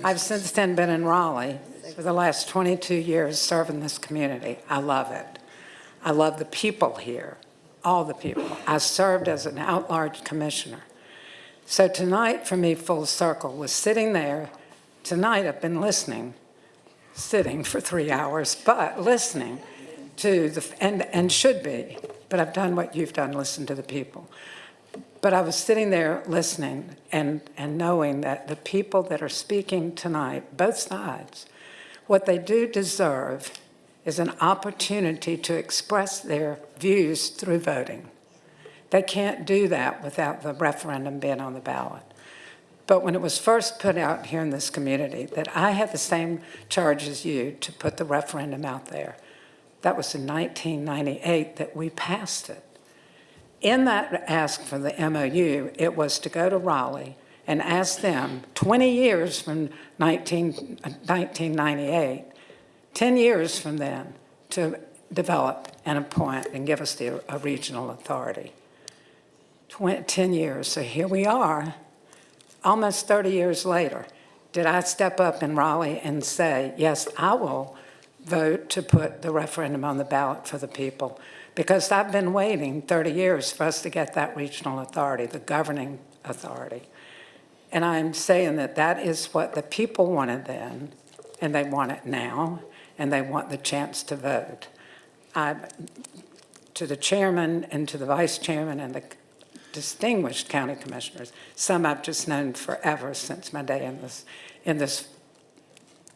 I've since then been in Raleigh for the last 22 years serving this community. I love it. I love the people here, all the people. I served as an at-large commissioner. So tonight, for me, full circle was sitting there. Tonight, I've been listening, sitting for 3 hours, but listening to and should be, but I've done what you've done, listen to the people. But I was sitting there listening and knowing that the people that are speaking tonight, both sides, what they do deserve is an opportunity to express their views through voting. They can't do that without the referendum being on the ballot. But when it was first put out here in this community that I had the same charge as you to put the referendum out there, that was in 1998 that we passed it. In that ask for the MOU, it was to go to Raleigh and ask them, 20 years from 1998, 10 years from then, to develop and appoint and give us a regional authority. 10 years, so here we are, almost 30 years later. Did I step up in Raleigh and say, yes, I will vote to put the referendum on the ballot for the people? Because I've been waiting 30 years for us to get that regional authority, the governing authority. And I'm saying that that is what the people wanted then, and they want it now, and they want the chance to vote. To the chairman and to the vice chairman and the distinguished county commissioners, some I've just known forever since my day in this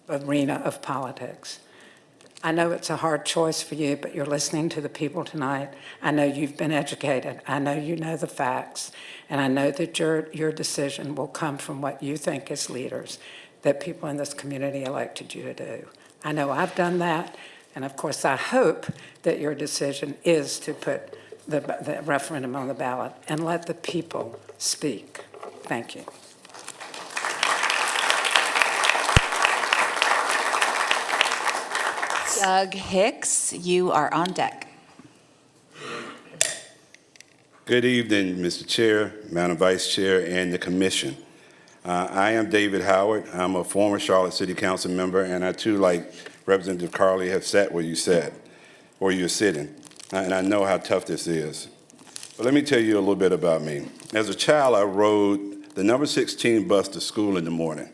arena of politics. I know it's a hard choice for you, but you're listening to the people tonight. I know you've been educated. I know you know the facts. And I know that your decision will come from what you think as leaders that people in this community elected you to do. I know I've done that. And of course, I hope that your decision is to put the referendum on the ballot and let the people speak. Thank you. Doug Hicks, you are on deck. Good evening, Mr. Chair, Madam Vice Chair, and the Commission. I am David Howard. I'm a former Charlotte City Council member, and I too, like Representative Carley, have sat where you sat, or you're sitting, and I know how tough this is. But let me tell you a little bit about me. As a child, I rode the number 16 bus to school in the morning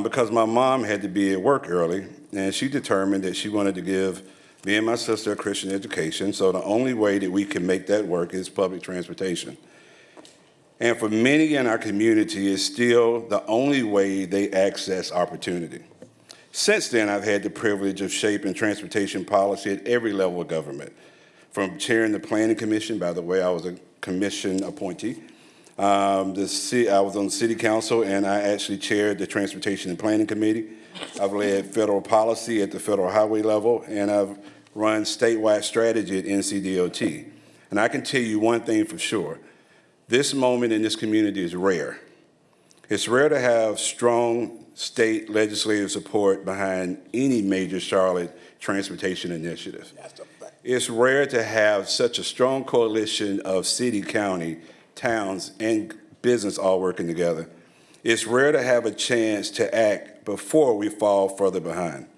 because my mom had to be at work early, and she determined that she wanted to give me and my sister a Christian education, so the only way that we can make that work is public transportation. And for many in our community, it's still the only way they access opportunity. Since then, I've had the privilege of shaping transportation policy at every level of government, from chairing the Planning Commission. By the way, I was a commission appointee. I was on the City Council, and I actually chaired the Transportation and Planning Committee. I've led federal policy at the federal highway level, and I've run statewide strategy at NCDOT. And I can tell you one thing for sure. This moment in this community is rare. It's rare to have strong state legislative support behind any major Charlotte transportation initiative. It's rare to have such a strong coalition of city, county, towns, and business all working together. It's rare to have a chance to act before we fall further behind.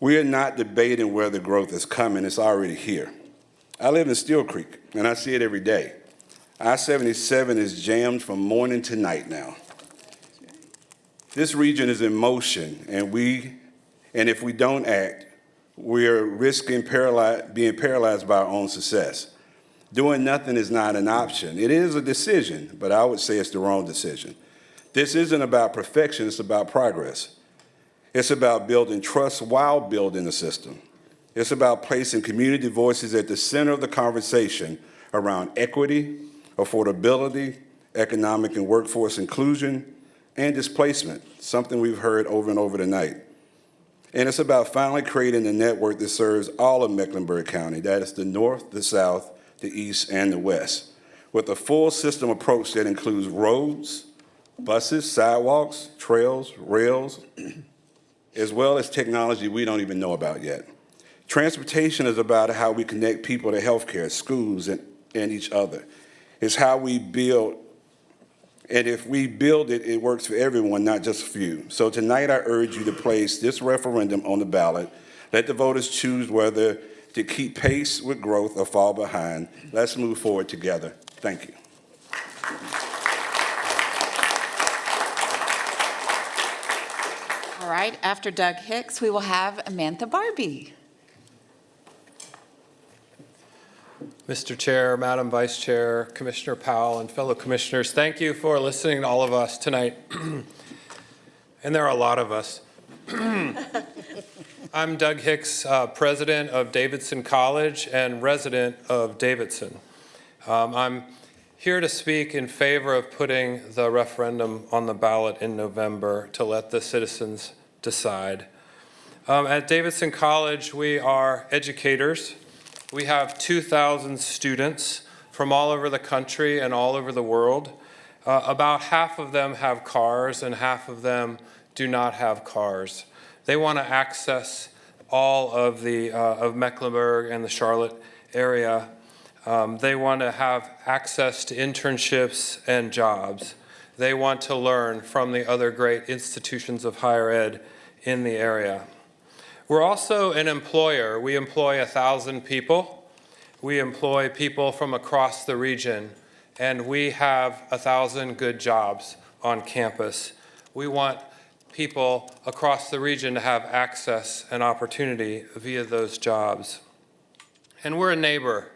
We are not debating where the growth is coming, it's already here. I live in Steel Creek, and I see it every day. I-77 is jammed from morning to night now. This region is in motion, and if we don't act, we're risking being paralyzed by our own success. Doing nothing is not an option. It is a decision, but I would say it's the wrong decision. This isn't about perfection, it's about progress. It's about building trust while building the system. It's about placing community voices at the center of the conversation around equity, affordability, economic and workforce inclusion, and displacement, something we've heard over and over tonight. And it's about finally creating a network that serves all of Mecklenburg County, that is the north, the south, the east, and the west, with a full system approach that includes roads, buses, sidewalks, trails, rails, as well as technology we don't even know about yet. Transportation is about how we connect people to healthcare, schools, and each other. It's how we build, and if we build it, it works for everyone, not just a few. So tonight I urge you to place this referendum on the ballot. Let the voters choose whether to keep pace with growth or fall behind. Let's move forward together. Thank you. All right, after Doug Hicks, we will have Amantha Barbie. Mr. Chair, Madam Vice Chair, Commissioner Powell, and fellow commissioners, thank you for listening to all of us tonight. And there are a lot of us. I'm Doug Hicks, president of Davidson College and resident of Davidson. I'm here to speak in favor of putting the referendum on the ballot in November to let the citizens decide. At Davidson College, we are educators. We have 2,000 students from all over the country and all over the world. About half of them have cars and half of them do not have cars. They want to access all of Mecklenburg and the Charlotte area. They want to have access to internships and jobs. They want to learn from the other great institutions of higher ed in the area. We're also an employer. We employ 1,000 people. We employ people from across the region, and we have 1,000 good jobs on campus. We want people across the region to have access and opportunity via those jobs. And we're a neighbor.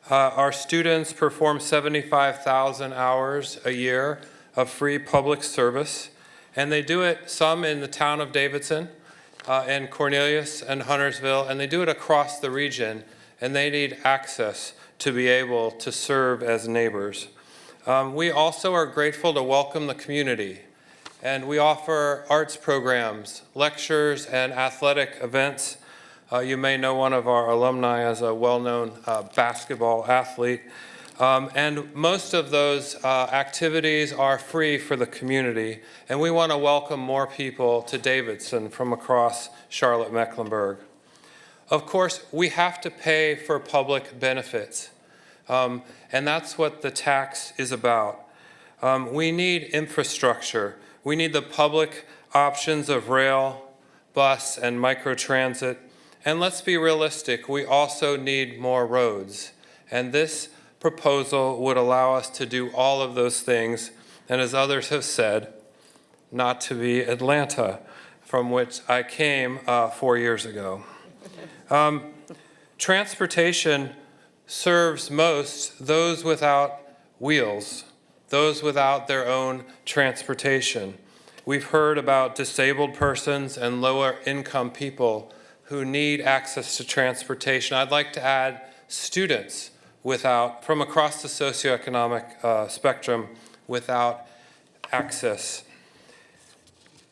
Our students perform 75,000 hours a year of free public service, and they do it, some in the town of Davidson, in Cornelius and Huntersville, and they do it across the region, and they need access to be able to serve as neighbors. We also are grateful to welcome the community, and we offer arts programs, lectures, and athletic events. You may know one of our alumni as a well-known basketball athlete. And most of those activities are free for the community, and we want to welcome more people to Davidson from across Charlotte Mecklenburg. Of course, we have to pay for public benefits, and that's what the tax is about. We need infrastructure. We need the public options of rail, bus, and microtransit. And let's be realistic, we also need more roads. And this proposal would allow us to do all of those things, and as others have said, not to be Atlanta, from which I came 4 years ago. Transportation serves most those without wheels, those without their own transportation. We've heard about disabled persons and lower income people who need access to transportation. I'd like to add students from across the socioeconomic spectrum without access.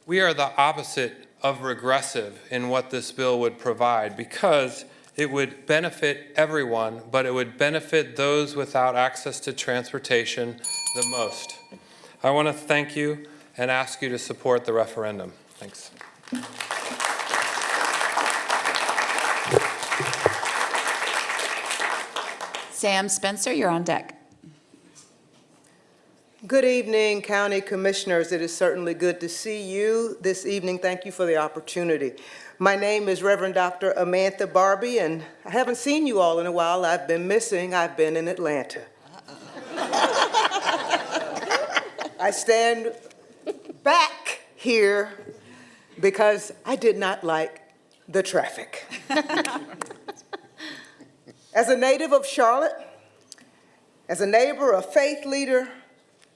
We are the opposite of regressive in what this bill would provide because it would benefit everyone, but it would benefit those without access to transportation the most. I want to thank you and ask you to support the referendum. Thanks. Sam Spencer, you're on deck. Good evening, County Commissioners. It is certainly good to see you this evening. Thank you for the opportunity. My name is Reverend Dr. Amantha Barbie, and I haven't seen you all in a while. I've been missing. I've been in Atlanta. I stand back here because I did not like the traffic. As a native of Charlotte, as a neighbor, a faith leader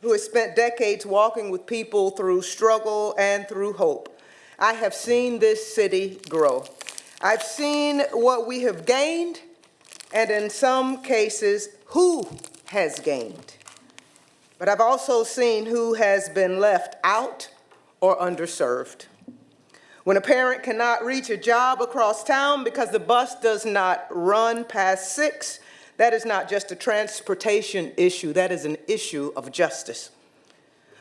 who has spent decades walking with people through struggle and through hope, I have seen this city grow. I've seen what we have gained, and in some cases, who has gained. But I've also seen who has been left out or underserved. When a parent cannot reach a job across town because the bus does not run past 6, that is not just a transportation issue, that is an issue of justice.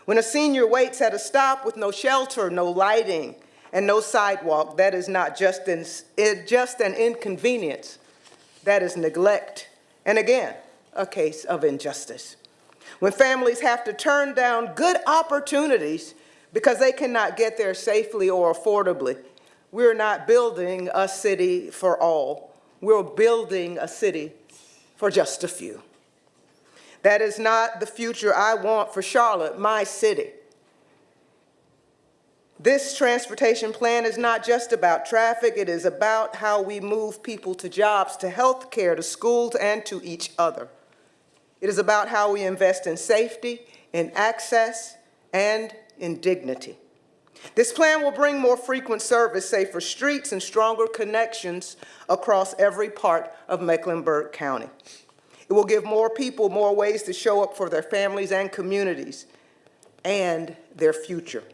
When a senior waits at a stop with no shelter, no lighting, and no sidewalk, that is not just an inconvenience, that is neglect, and again, a case of injustice. When families have to turn down good opportunities because they cannot get there safely or affordably, we're not building a city for all. We're building a city for just a few. That is not the future I want for Charlotte, my city. This transportation plan is not just about traffic. It is about how we move people to jobs, to health care, to schools, and to each other. It is about how we invest in safety, in access, and in dignity. This plan will bring more frequent service, safer streets, and stronger connections across every part of Mecklenburg County. It will give more people more ways to show up for their families and communities and their future.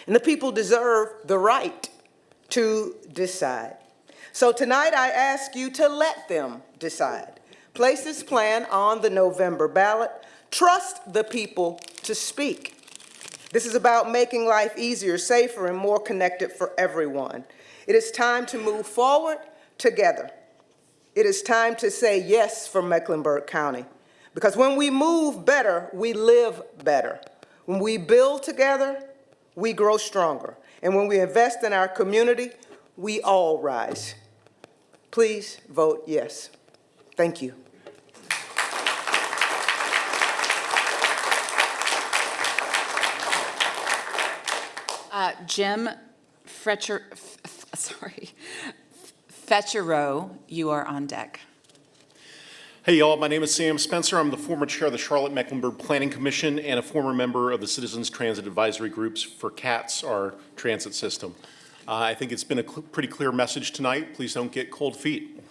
And the people deserve the right to decide. So tonight I ask you to let them decide. Place this plan on the November ballot. Trust the people to speak. This is about making life easier, safer, and more connected for everyone. It is time to move forward together. It is time to say yes for Mecklenburg County. Because when we move better, we live better. When we build together, we grow stronger. And when we invest in our community, we all rise. Please vote yes. Thank you. Jim Fetcherow, you are on deck. Hey y'all, my name is Sam Spencer. I'm the former chair of the Charlotte-Mecklenburg Planning Commission and a former member of the Citizens Transit Advisory Groups for CATS, our transit system. I think it's been a pretty clear message tonight. Please don't get cold feet.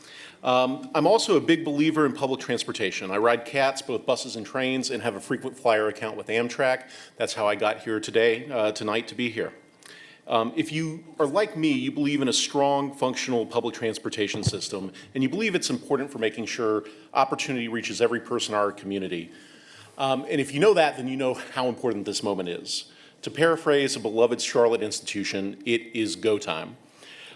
I'm also a big believer in public transportation. I ride CATS, both buses and trains, and have a frequent flyer account with Amtrak. That's how I got here tonight to be here. If you are like me, you believe in a strong, functional public transportation system, and you believe it's important for making sure opportunity reaches every person in our community. And if you know that, then you know how important this moment is. To paraphrase a beloved Charlotte institution, it is go time.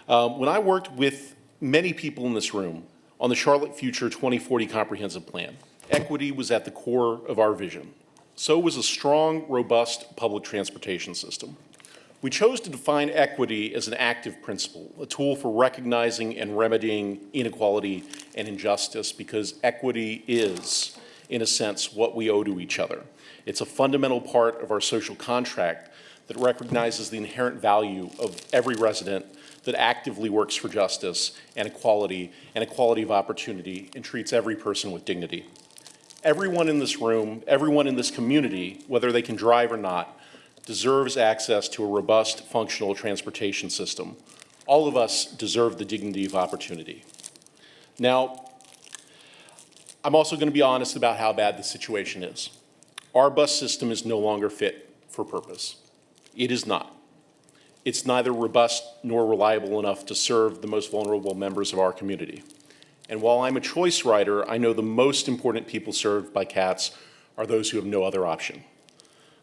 When I worked with many people in this room on the Charlotte Future 2040 Comprehensive Plan, equity was at the core of our vision. So was a strong, robust public transportation system. We chose to define equity as an active principle, a tool for recognizing and remedying inequality and injustice, because equity is, in a sense, what we owe to each other. It's a fundamental part of our social contract that recognizes the inherent value of every resident that actively works for justice and equality of opportunity, and treats every person with dignity. Everyone in this room, everyone in this community, whether they can drive or not, deserves access to a robust, functional transportation system. All of us deserve the dignity of opportunity. Now, I'm also going to be honest about how bad the situation is. Our bus system is no longer fit for purpose. It is not. It's neither robust nor reliable enough to serve the most vulnerable members of our community. And while I'm a choice rider, I know the most important people served by CATS are those who have no other option.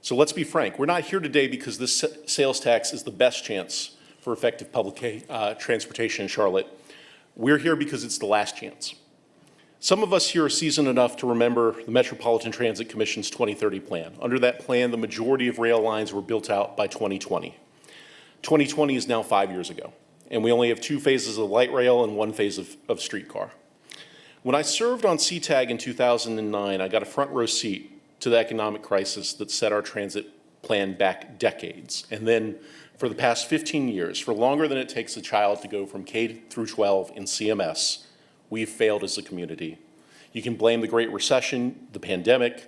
So let's be frank, we're not here today because this sales tax is the best chance for effective public transportation in Charlotte. We're here because it's the last chance. Some of us here are seasoned enough to remember the Metropolitan Transit Commission's 2030 plan. Under that plan, the majority of rail lines were built out by 2020. 2020 is now 5 years ago, and we only have 2 phases of light rail and 1 phase of streetcar. When I served on CTAG in 2009, I got a front row seat to the economic crisis that set our transit plan back decades. And then for the past 15 years, for longer than it takes a child to go from K through 12 in CMS, we've failed as a community. You can blame the Great Recession, the pandemic,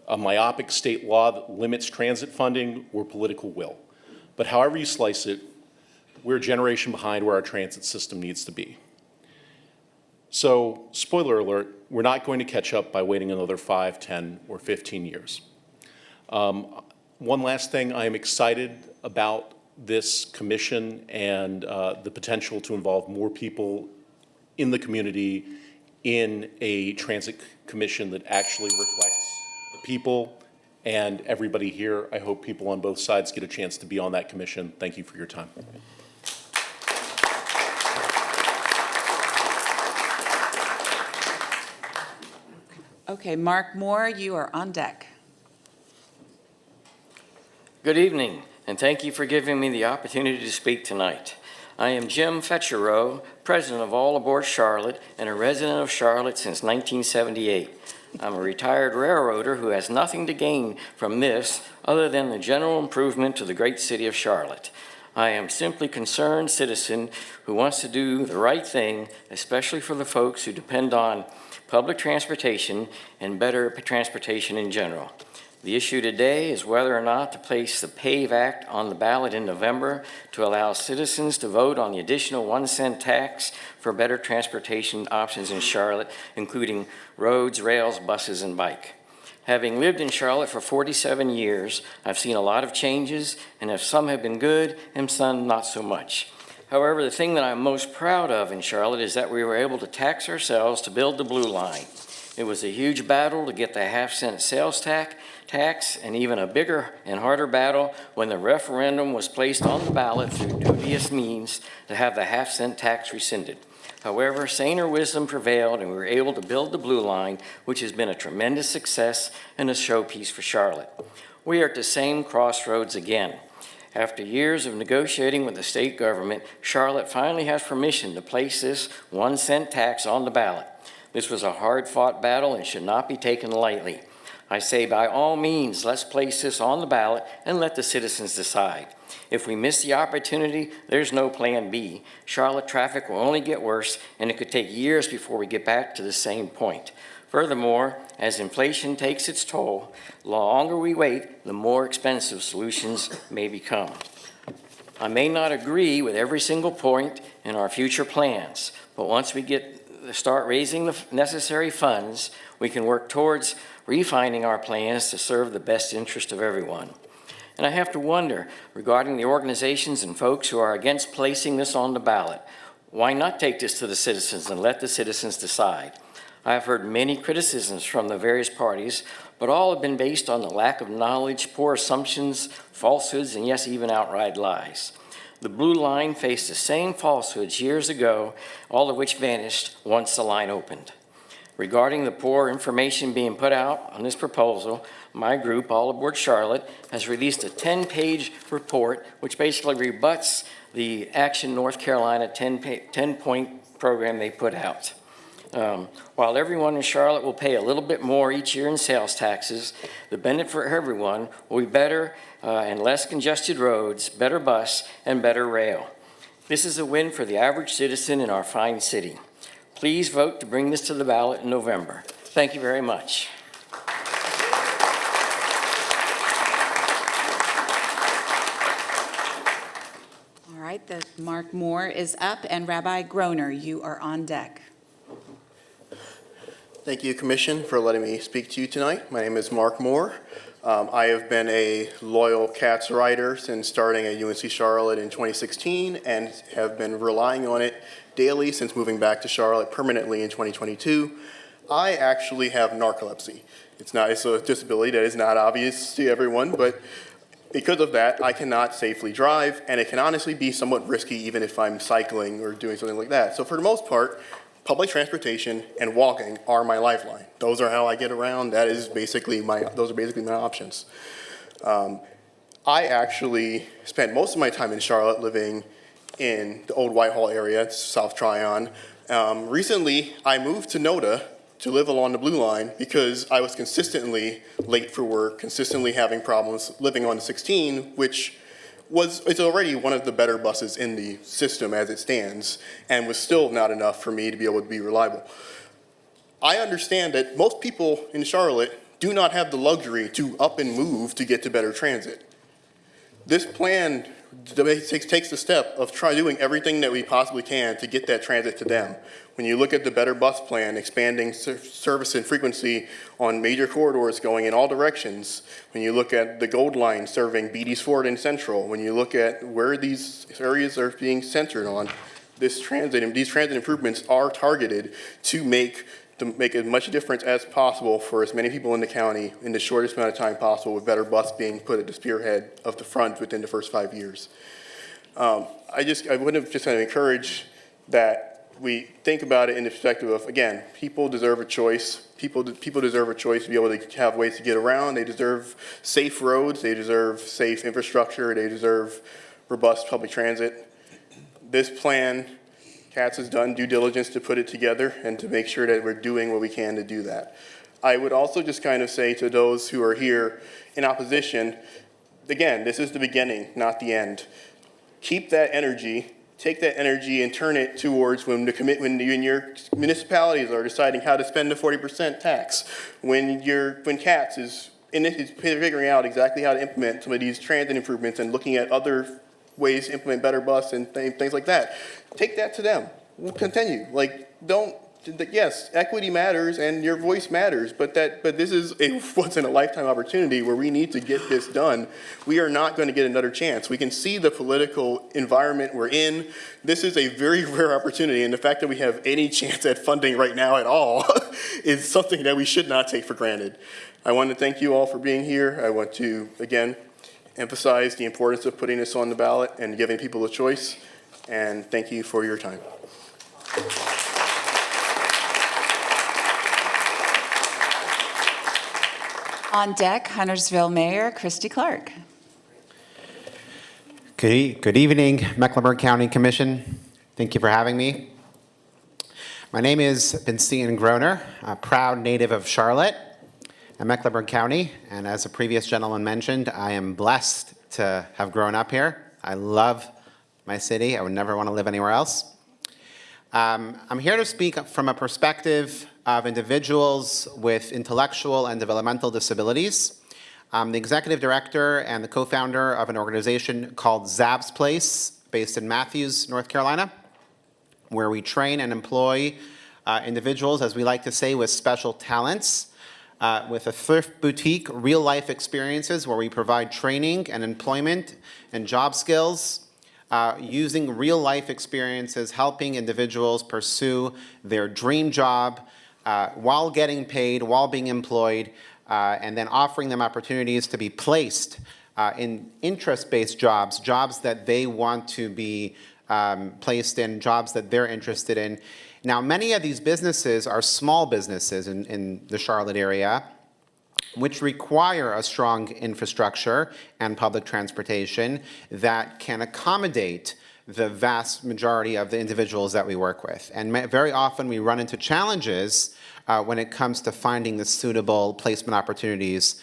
a myopic state law that limits transit funding, or political will. But however you slice it, we're a generation behind where our transit system needs to be. So, spoiler alert, we're not going to catch up by waiting another 5, 10, or 15 years. One last thing, I am excited about this commission and the potential to involve more people in the community in a transit commission that actually reflects the people and everybody here. I hope people on both sides get a chance to be on that commission. Thank you for your time. Okay, Mark Moore, you are on deck. Good evening, and thank you for giving me the opportunity to speak tonight. I am Jim Fetcherow, president of All Aboard Charlotte and a resident of Charlotte since 1978. I'm a retired railroader who has nothing to gain from this other than the general improvement to the great city of Charlotte. I am simply a concerned citizen who wants to do the right thing, especially for the folks who depend on public transportation and better transportation in general. The issue today is whether or not to place the PAVE Act on the ballot in November to allow citizens to vote on the additional 1-cent tax for better transportation options in Charlotte, including roads, rails, buses, and bike. Having lived in Charlotte for 47 years, I've seen a lot of changes, and some have been good and some not so much. However, the thing that I'm most proud of in Charlotte is that we were able to tax ourselves to build the Blue Line. It was a huge battle to get the half-cent sales tax, and even a bigger and harder battle when the referendum was placed on the ballot through dubious means to have the half-cent tax rescinded. However, saner wisdom prevailed, and we were able to build the Blue Line, which has been a tremendous success and a showpiece for Charlotte. We are at the same crossroads again. After years of negotiating with the state government, Charlotte finally has permission to place this 1-cent tax on the ballot. This was a hard-fought battle and should not be taken lightly. I say by all means, let's place this on the ballot and let the citizens decide. If we miss the opportunity, there's no plan B. Charlotte traffic will only get worse, and it could take years before we get back to the same point. Furthermore, as inflation takes its toll, the longer we wait, the more expensive solutions may become. I may not agree with every single point in our future plans, but once we start raising the necessary funds, we can work towards refining our plans to serve the best interest of everyone. And I have to wonder, regarding the organizations and folks who are against placing this on the ballot, why not take this to the citizens and let the citizens decide? I have heard many criticisms from the various parties, but all have been based on the lack of knowledge, poor assumptions, falsehoods, and yes, even outright lies. The Blue Line faced the same falsehoods years ago, all of which vanished once the line opened. Regarding the poor information being put out on this proposal, my group, All Aboard Charlotte, has released a 10-page report which basically rebuts the Action North Carolina 10-point program they put out. While everyone in Charlotte will pay a little bit more each year in sales taxes, the benefit for everyone will be better and less congested roads, better bus, and better rail. This is a win for the average citizen in our fine city. Please vote to bring this to the ballot in November. Thank you very much. All right, Mark Moore is up, and Rabbi Groner, you are on deck. Thank you, Commission, for letting me speak to you tonight. My name is Mark Moore. I have been a loyal CATS rider since starting at UNC Charlotte in 2016 and have been relying on it daily since moving back to Charlotte permanently in 2022. I actually have narcolepsy, It's a disability that is not obvious to everyone, but because of that, I cannot safely drive, and it can honestly be somewhat risky even if I'm cycling or doing something like that. So for the most part, public transportation and walking are my lifeline. Those are how I get around. Those are basically my options. I actually spent most of my time in Charlotte living in the old Whitehall area, South Tryon. Recently, I moved to NODA to live along the Blue Line because I was consistently late for work, consistently having problems living on the 16, which it's already one of the better buses in the system as it stands, and was still not enough for me to be able to be reliable. I understand that most people in Charlotte do not have the luxury to up and move to get to better transit. This plan takes the step of doing everything that we possibly can to get that transit to them. When you look at the Better Bus Plan, expanding service and frequency on major corridors going in all directions, when you look at the Gold Line serving Beatty's Ford and Central, when you look at where these areas are being centered on, these transit improvements are targeted to make as much difference as possible for as many people in the county in the shortest amount of time possible, with Better Bus being put at the spearhead of the front within the first 5 years. I would have just kind of encouraged that we think about it in the perspective of, again, people deserve a choice. People deserve a choice to be able to have ways to get around. They deserve safe roads. They deserve safe infrastructure. They deserve robust public transit. This plan, CATS has done due diligence to put it together and to make sure that we're doing what we can to do that. I would also just kind of say to those who are here in opposition, again, this is the beginning, not the end. Keep that energy. Take that energy and turn it towards when your municipalities are deciding how to spend the 40% tax, when CATS is figuring out exactly how to implement some of these transit improvements and looking at other ways to implement Better Bus and things like that. Take that to them. We'll continue. Yes, equity matters and your voice matters, but this is a once in a lifetime opportunity where we need to get this done. We are not going to get another chance. We can see the political environment we're in. This is a very rare opportunity, and the fact that we have any chance at funding right now at all is something that we should not take for granted. I want to thank you all for being here. I want to, again, emphasize the importance of putting this on the ballot and giving people a choice, and thank you for your time. On deck, Huntersville Mayor Christy Clark. Good evening, Mecklenburg County Commission. Thank you for having me. My name is Vincian Groner, a proud native of Charlotte and Mecklenburg County, and as a previous gentleman mentioned, I am blessed to have grown up here. I love my city. I would never want to live anywhere else. I'm here to speak from a perspective of individuals with intellectual and developmental disabilities. I'm the executive director and the co-founder of an organization called Zab's Place, based in Matthews, North Carolina, where we train and employ individuals, as we like to say, with special talents, with a thrift boutique, real-life experiences where we provide training and employment and job skills, using real-life experiences, helping individuals pursue their dream job while getting paid, while being employed, and then offering them opportunities to be placed in interest-based jobs, jobs that they want to be placed in, jobs that they're interested in. Now, many of these businesses are small businesses in the Charlotte area, which require a strong infrastructure and public transportation that can accommodate the vast majority of the individuals that we work with. And very often we run into challenges when it comes to finding the suitable placement opportunities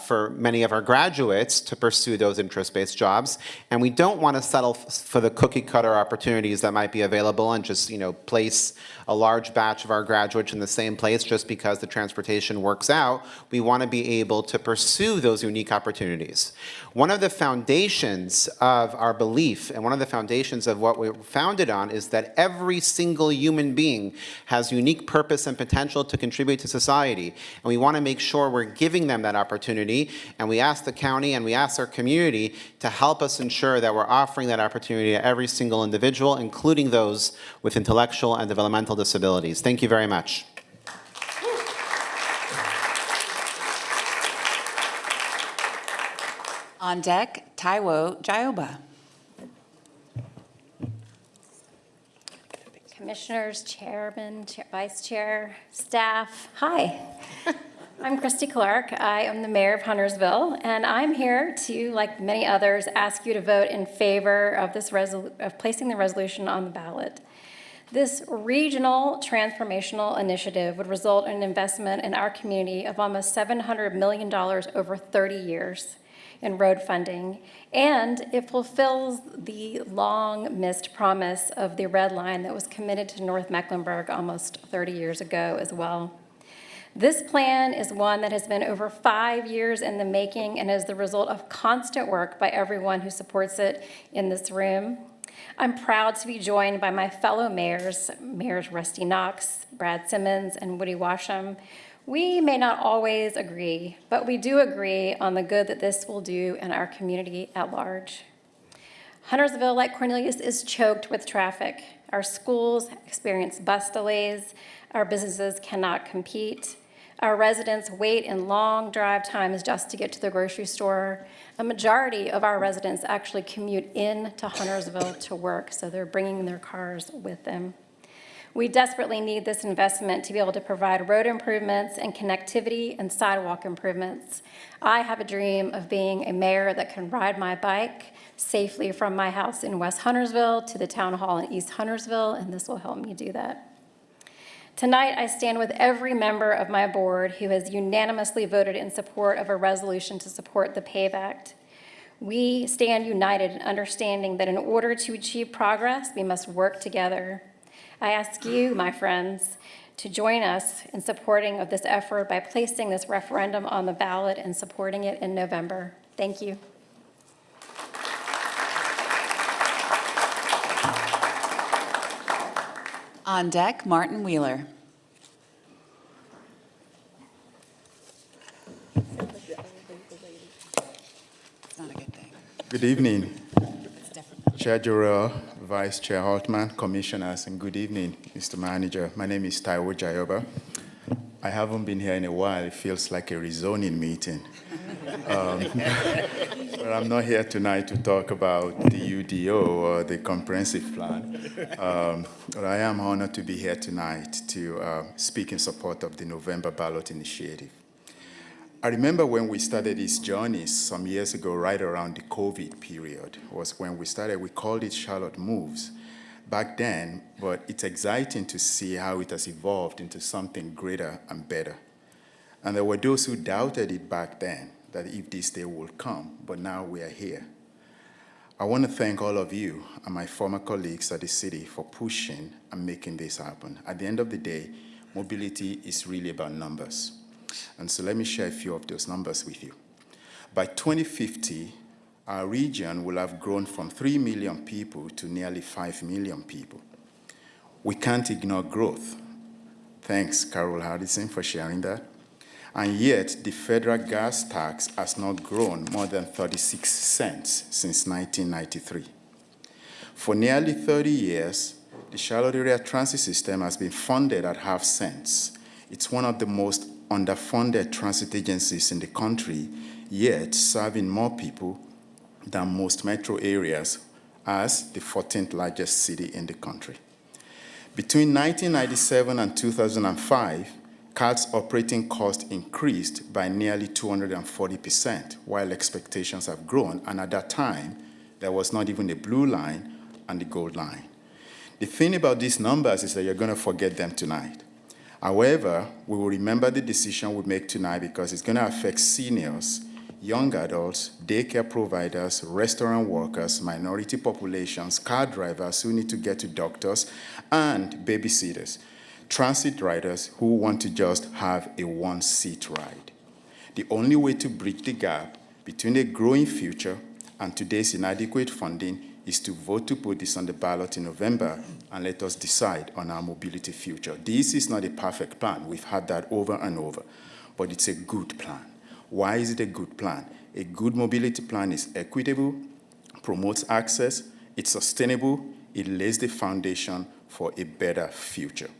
for many of our graduates to pursue those interest-based jobs. And we don't want to settle for the cookie-cutter opportunities that might be available and just, place a large batch of our graduates in the same place just because the transportation works out. We want to be able to pursue those unique opportunities. One of the foundations of our belief and one of the foundations of what we're founded on is that every single human being has unique purpose and potential to contribute to society. And we want to make sure we're giving them that opportunity. And we ask the county and we ask our community to help us ensure that we're offering that opportunity to every single individual, including those with intellectual and developmental disabilities. Thank you very much. On deck, Taiwo Jayoba. Commissioners, Chairman, Vice Chair, staff, hi. I'm Christy Clark. I am the mayor of Huntersville, and I'm here to, like many others, ask you to vote in favor of of placing the resolution on the ballot. This regional transformational initiative would result in an investment in our community of almost $700 million over 30 years in road funding, and it fulfills the long-missed promise of the Red Line that was committed to North Mecklenburg almost 30 years ago as well. This plan is one that has been over 5 years in the making and is the result of constant work by everyone who supports it in this room. I'm proud to be joined by my fellow mayors, Mayors Rusty Knox, Brad Simmons, and Woody Washam. We may not always agree, but we do agree on the good that this will do in our community at large. Huntersville, like Cornelius, is choked with traffic. Our schools experience bus delays. Our businesses cannot compete. Our residents wait in long drive times just to get to the grocery store. A majority of our residents actually commute into Huntersville to work, so they're bringing their cars with them. We desperately need this investment to be able to provide road improvements and connectivity and sidewalk improvements. I have a dream of being a mayor that can ride my bike safely from my house in West Huntersville to the town hall in East Huntersville, and this will help me do that. Tonight, I stand with every member of my board who has unanimously voted in support of a resolution to support the PAVE Act. We stand united in understanding that in order to achieve progress, we must work together. I ask you, my friends, to join us in supporting of this effort by placing this referendum on the ballot and supporting it in November. Thank you. On deck, Martin Wheeler. It's not a good thing. Good evening, Chair Jorrell, Vice Chair Holtman, Commissioners, and good evening, Mr. Manager. My name is Taiwo Jayoba. I haven't been here in a while. It feels like a rezoning meeting. But I'm not here tonight to talk about the UDO or the comprehensive plan. But I am honored to be here tonight to speak in support of the November ballot initiative. I remember when we started this journey some years ago, right around the COVID period, was when we started. We called it Charlotte Moves back then, but it's exciting to see how it has evolved into something greater and better. And there were those who doubted it back then, that if this day would come, but now we are here. I want to thank all of you and my former colleagues at the city for pushing and making this happen. At the end of the day, mobility is really about numbers. And so let me share a few of those numbers with you. By 2050, our region will have grown from 3 million people to nearly 5 million people. We can't ignore growth. Thanks, Carol Hardison, for sharing that. And yet, the federal gas tax has not grown more than 36 cents since 1993. For nearly 30 years, the Charlotte area transit system has been funded at half cents. It's one of the most underfunded transit agencies in the country, yet serving more people than most metro areas as the 14th largest city in the country. Between 1997 and 2005, CAT's operating cost increased by nearly 240%, while expectations have grown, and at that time, there was not even a blue line and the gold line. The thing about these numbers is that you're going to forget them tonight. However, we will remember the decision we make tonight because it's going to affect seniors, young adults, daycare providers, restaurant workers, minority populations, car drivers who need to get to doctors, and babysitters, transit riders who want to just have a one-seat ride. The only way to bridge the gap between a growing future and today's inadequate funding is to vote to put this on the ballot in November and let us decide on our mobility future. This is not a perfect plan. We've had that over and over, but it's a good plan. Why is it a good plan? A good mobility plan is equitable, promotes access, it's sustainable, it lays the foundation for a better future.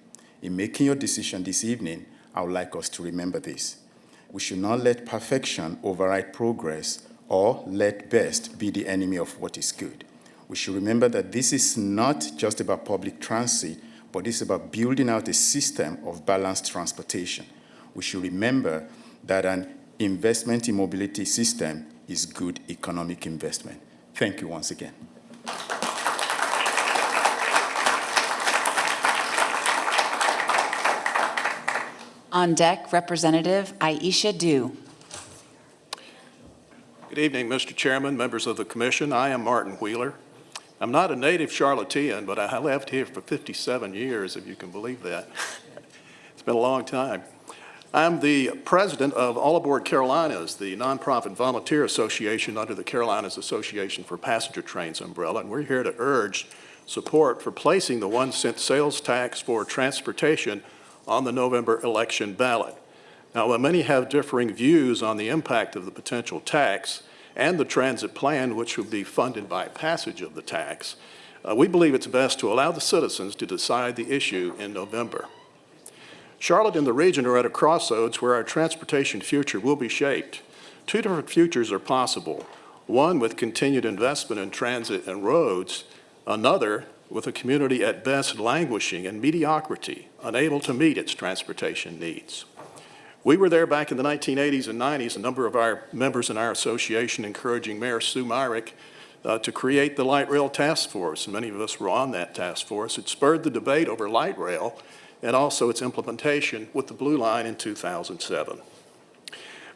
In making your decision this evening, I would like us to remember this. We should not let perfection override progress or let best be the enemy of what is good. We should remember that this is not just about public transit, but it's about building out a system of balanced transportation. We should remember that an investment in mobility system is good economic investment. Thank you once again. On deck, Representative Aisha Dew. Good evening, Mr. Chairman, members of the commission. I am Martin Wheeler. I'm not a native Charlottean, but I lived here for 57 years, if you can believe that. It's been a long time. I'm the president of All Aboard Carolinas, the nonprofit volunteer association under the Carolinas Association for Passenger Trains umbrella, and we're here to urge support for placing the 1-cent sales tax for transportation on the November election ballot. Now, while many have differing views on the impact of the potential tax and the transit plan, which would be funded by passage of the tax, we believe it's best to allow the citizens to decide the issue in November. Charlotte and the region are at a crossroads where our transportation future will be shaped. Two different futures are possible, one with continued investment in transit and roads, another with a community at best languishing in mediocrity, unable to meet its transportation needs. We were there back in the 1980s and 90s, a number of our members in our association encouraging Mayor Sue Myrick to create the Light Rail Task Force. Many of us were on that task force. It spurred the debate over light rail and also its implementation with the Blue Line in 2007.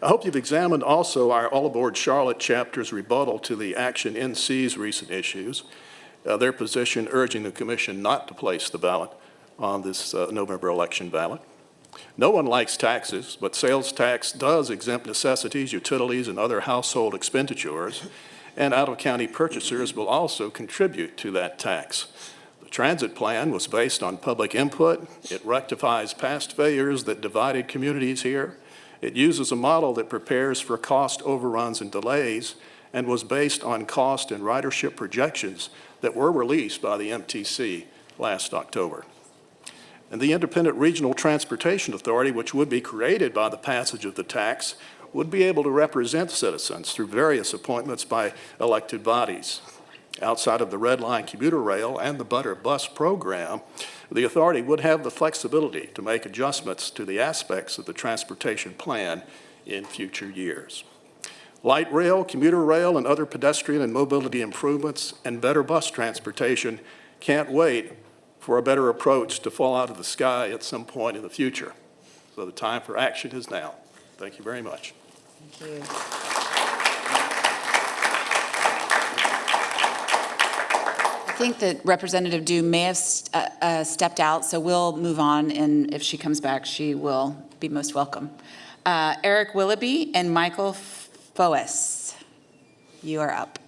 I hope you've examined also our All Aboard Charlotte chapter's rebuttal to the Action NC's recent issues, their position urging the commission not to place the ballot on this November election ballot. No one likes taxes, but sales tax does exempt necessities, utilities, and other household expenditures, and out-of-county purchasers will also contribute to that tax. The transit plan was based on public input. It rectifies past failures that divided communities here. It uses a model that prepares for cost overruns and delays and was based on cost and ridership projections that were released by the MTC last October. And the Independent Regional Transportation Authority, which would be created by the passage of the tax, would be able to represent citizens through various appointments by elected bodies. Outside of the Red Line commuter rail and the Butter bus program, the authority would have the flexibility to make adjustments to the aspects of the transportation plan in future years. Light rail, commuter rail, and other pedestrian and mobility improvements and better bus transportation can't wait for a better approach to fall out of the sky at some point in the future. So the time for action is now. Thank you very much. Thank you. I think that Representative Dew may have stepped out, so we'll move on, and if she comes back, she will be most welcome. Eric Willoughby and Michael Foes, you are up.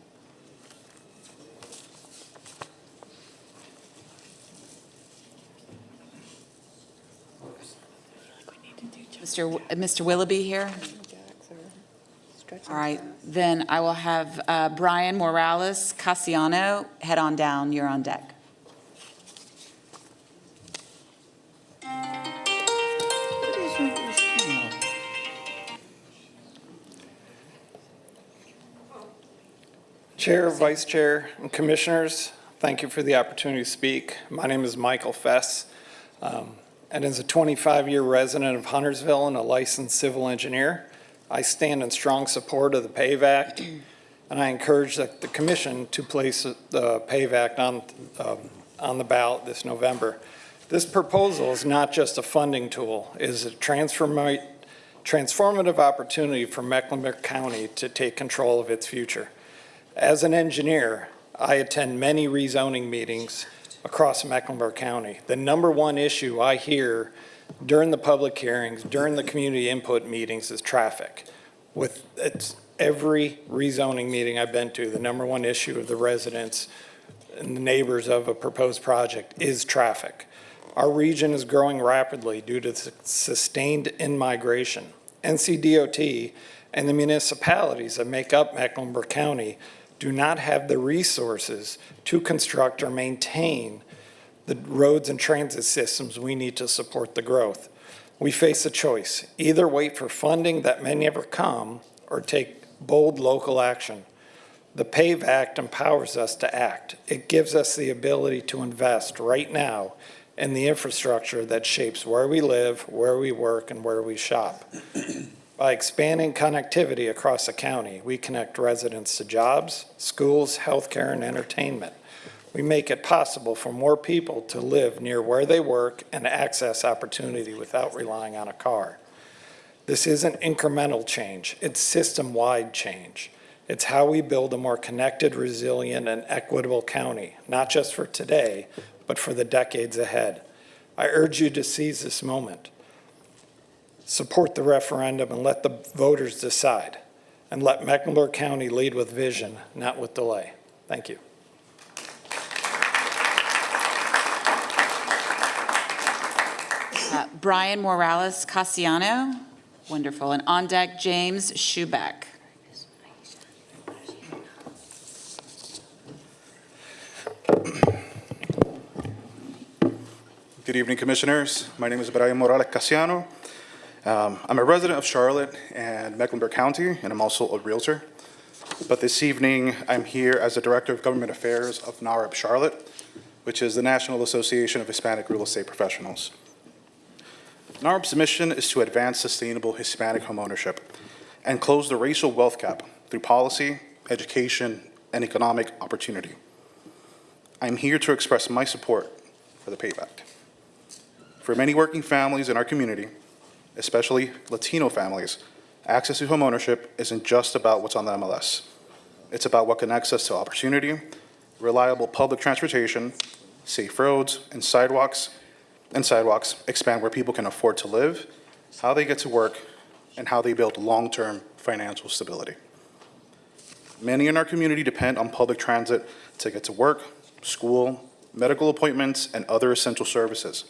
Mr. Willoughby here? All right, then I will have Brian Morales Casiano head on down. You're on deck. Chair, Vice Chair, and Commissioners, thank you for the opportunity to speak. My name is Michael Fess, and as a 25-year resident of Huntersville and a licensed civil engineer, I stand in strong support of the PAVE Act, and I encourage the Commission to place the PAVE Act on the ballot this November. This proposal is not just a funding tool, it is a transformative opportunity for Mecklenburg County to take control of its future. As an engineer, I attend many rezoning meetings across Mecklenburg County. The number one issue I hear during the public hearings, during the community input meetings is traffic. With every rezoning meeting I've been to, the number one issue of the residents and the neighbors of a proposed project is traffic. Our region is growing rapidly due to sustained in-migration. NCDOT and the municipalities that make up Mecklenburg County do not have the resources to construct or maintain the roads and transit systems we need to support the growth. We face a choice, either wait for funding that may never come or take bold local action. The PAVE Act empowers us to act. It gives us the ability to invest right now in the infrastructure that shapes where we live, where we work, and where we shop. By expanding connectivity across the county, we connect residents to jobs, schools, healthcare, and entertainment. We make it possible for more people to live near where they work and access opportunity without relying on a car. This isn't incremental change, it's system-wide change. It's how we build a more connected, resilient, and equitable county, not just for today, but for the decades ahead. I urge you to seize this moment. Support the referendum and let the voters decide. And let Mecklenburg County lead with vision, not with delay. Thank you. Brian Morales Cassiano, wonderful. And on deck, James Schubeck. Good evening, Commissioners. My name is Brian Morales Cassiano. I'm a resident of Charlotte and Mecklenburg County, and I'm also a realtor. But this evening, I'm here as the Director of Government Affairs of NAREP Charlotte, which is the National Association of Hispanic Real Estate Professionals. NAREP's mission is to advance sustainable Hispanic homeownership and close the racial wealth gap through policy, education, and economic opportunity. I'm here to express my support for the PAVE Act. For many working families in our community, especially Latino families, access to homeownership isn't just about what's on the MLS. It's about what connects us to opportunity, reliable public transportation, safe roads, and sidewalks expand where people can afford to live, how they get to work, and how they build long-term financial stability. Many in our community depend on public transit to get to work, school, medical appointments, and other essential services.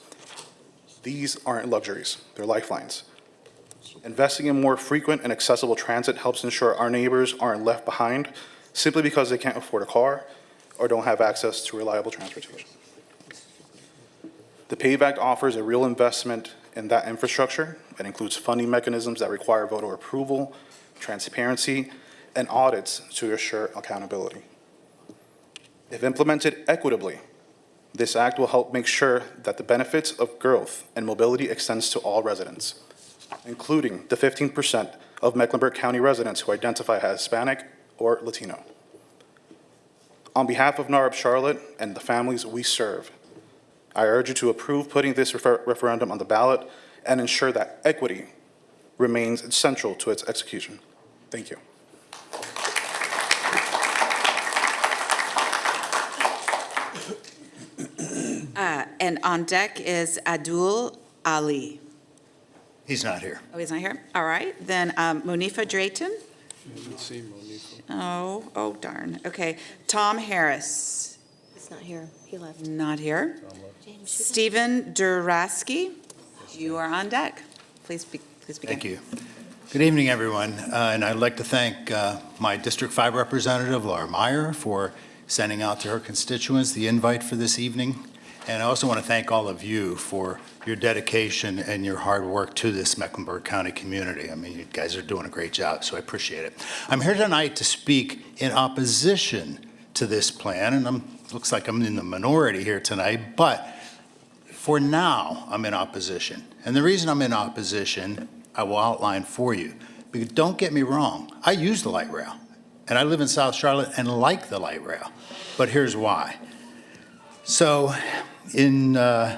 These aren't luxuries, they're lifelines. Investing in more frequent and accessible transit helps ensure our neighbors aren't left behind simply because they can't afford a car or don't have access to reliable transportation. The PAVE Act offers a real investment in that infrastructure. It includes funding mechanisms that require voter approval, transparency, and audits to assure accountability. If implemented equitably, this act will help make sure that the benefits of growth and mobility extends to all residents, including the 15% of Mecklenburg County residents who identify as Hispanic or Latino. On behalf of NAREP Charlotte and the families we serve, I urge you to approve putting this referendum on the ballot and ensure that equity remains central to its execution. Thank you. And on deck is Abdul Ali. He's not here. Oh, he's not here? All right. Then Monifa Drayton. Oh, darn. Okay. Tom Harris. He's not here. He left. Not here. Stephen Duraski, you are on deck. Please begin. Thank you. Good evening, everyone. And I'd like to thank my District 5 representative, Laura Meyer, for sending out to her constituents the invite for this evening. And I also want to thank all of you for your dedication and your hard work to this Mecklenburg County community. I mean, you guys are doing a great job, so I appreciate it. I'm here tonight to speak in opposition to this plan, and looks like I'm in the minority here tonight, but for now, I'm in opposition. And the reason I'm in opposition, I will outline for you. Because don't get me wrong, I use the light rail, and I live in South Charlotte and like the light rail, but here's why. So, this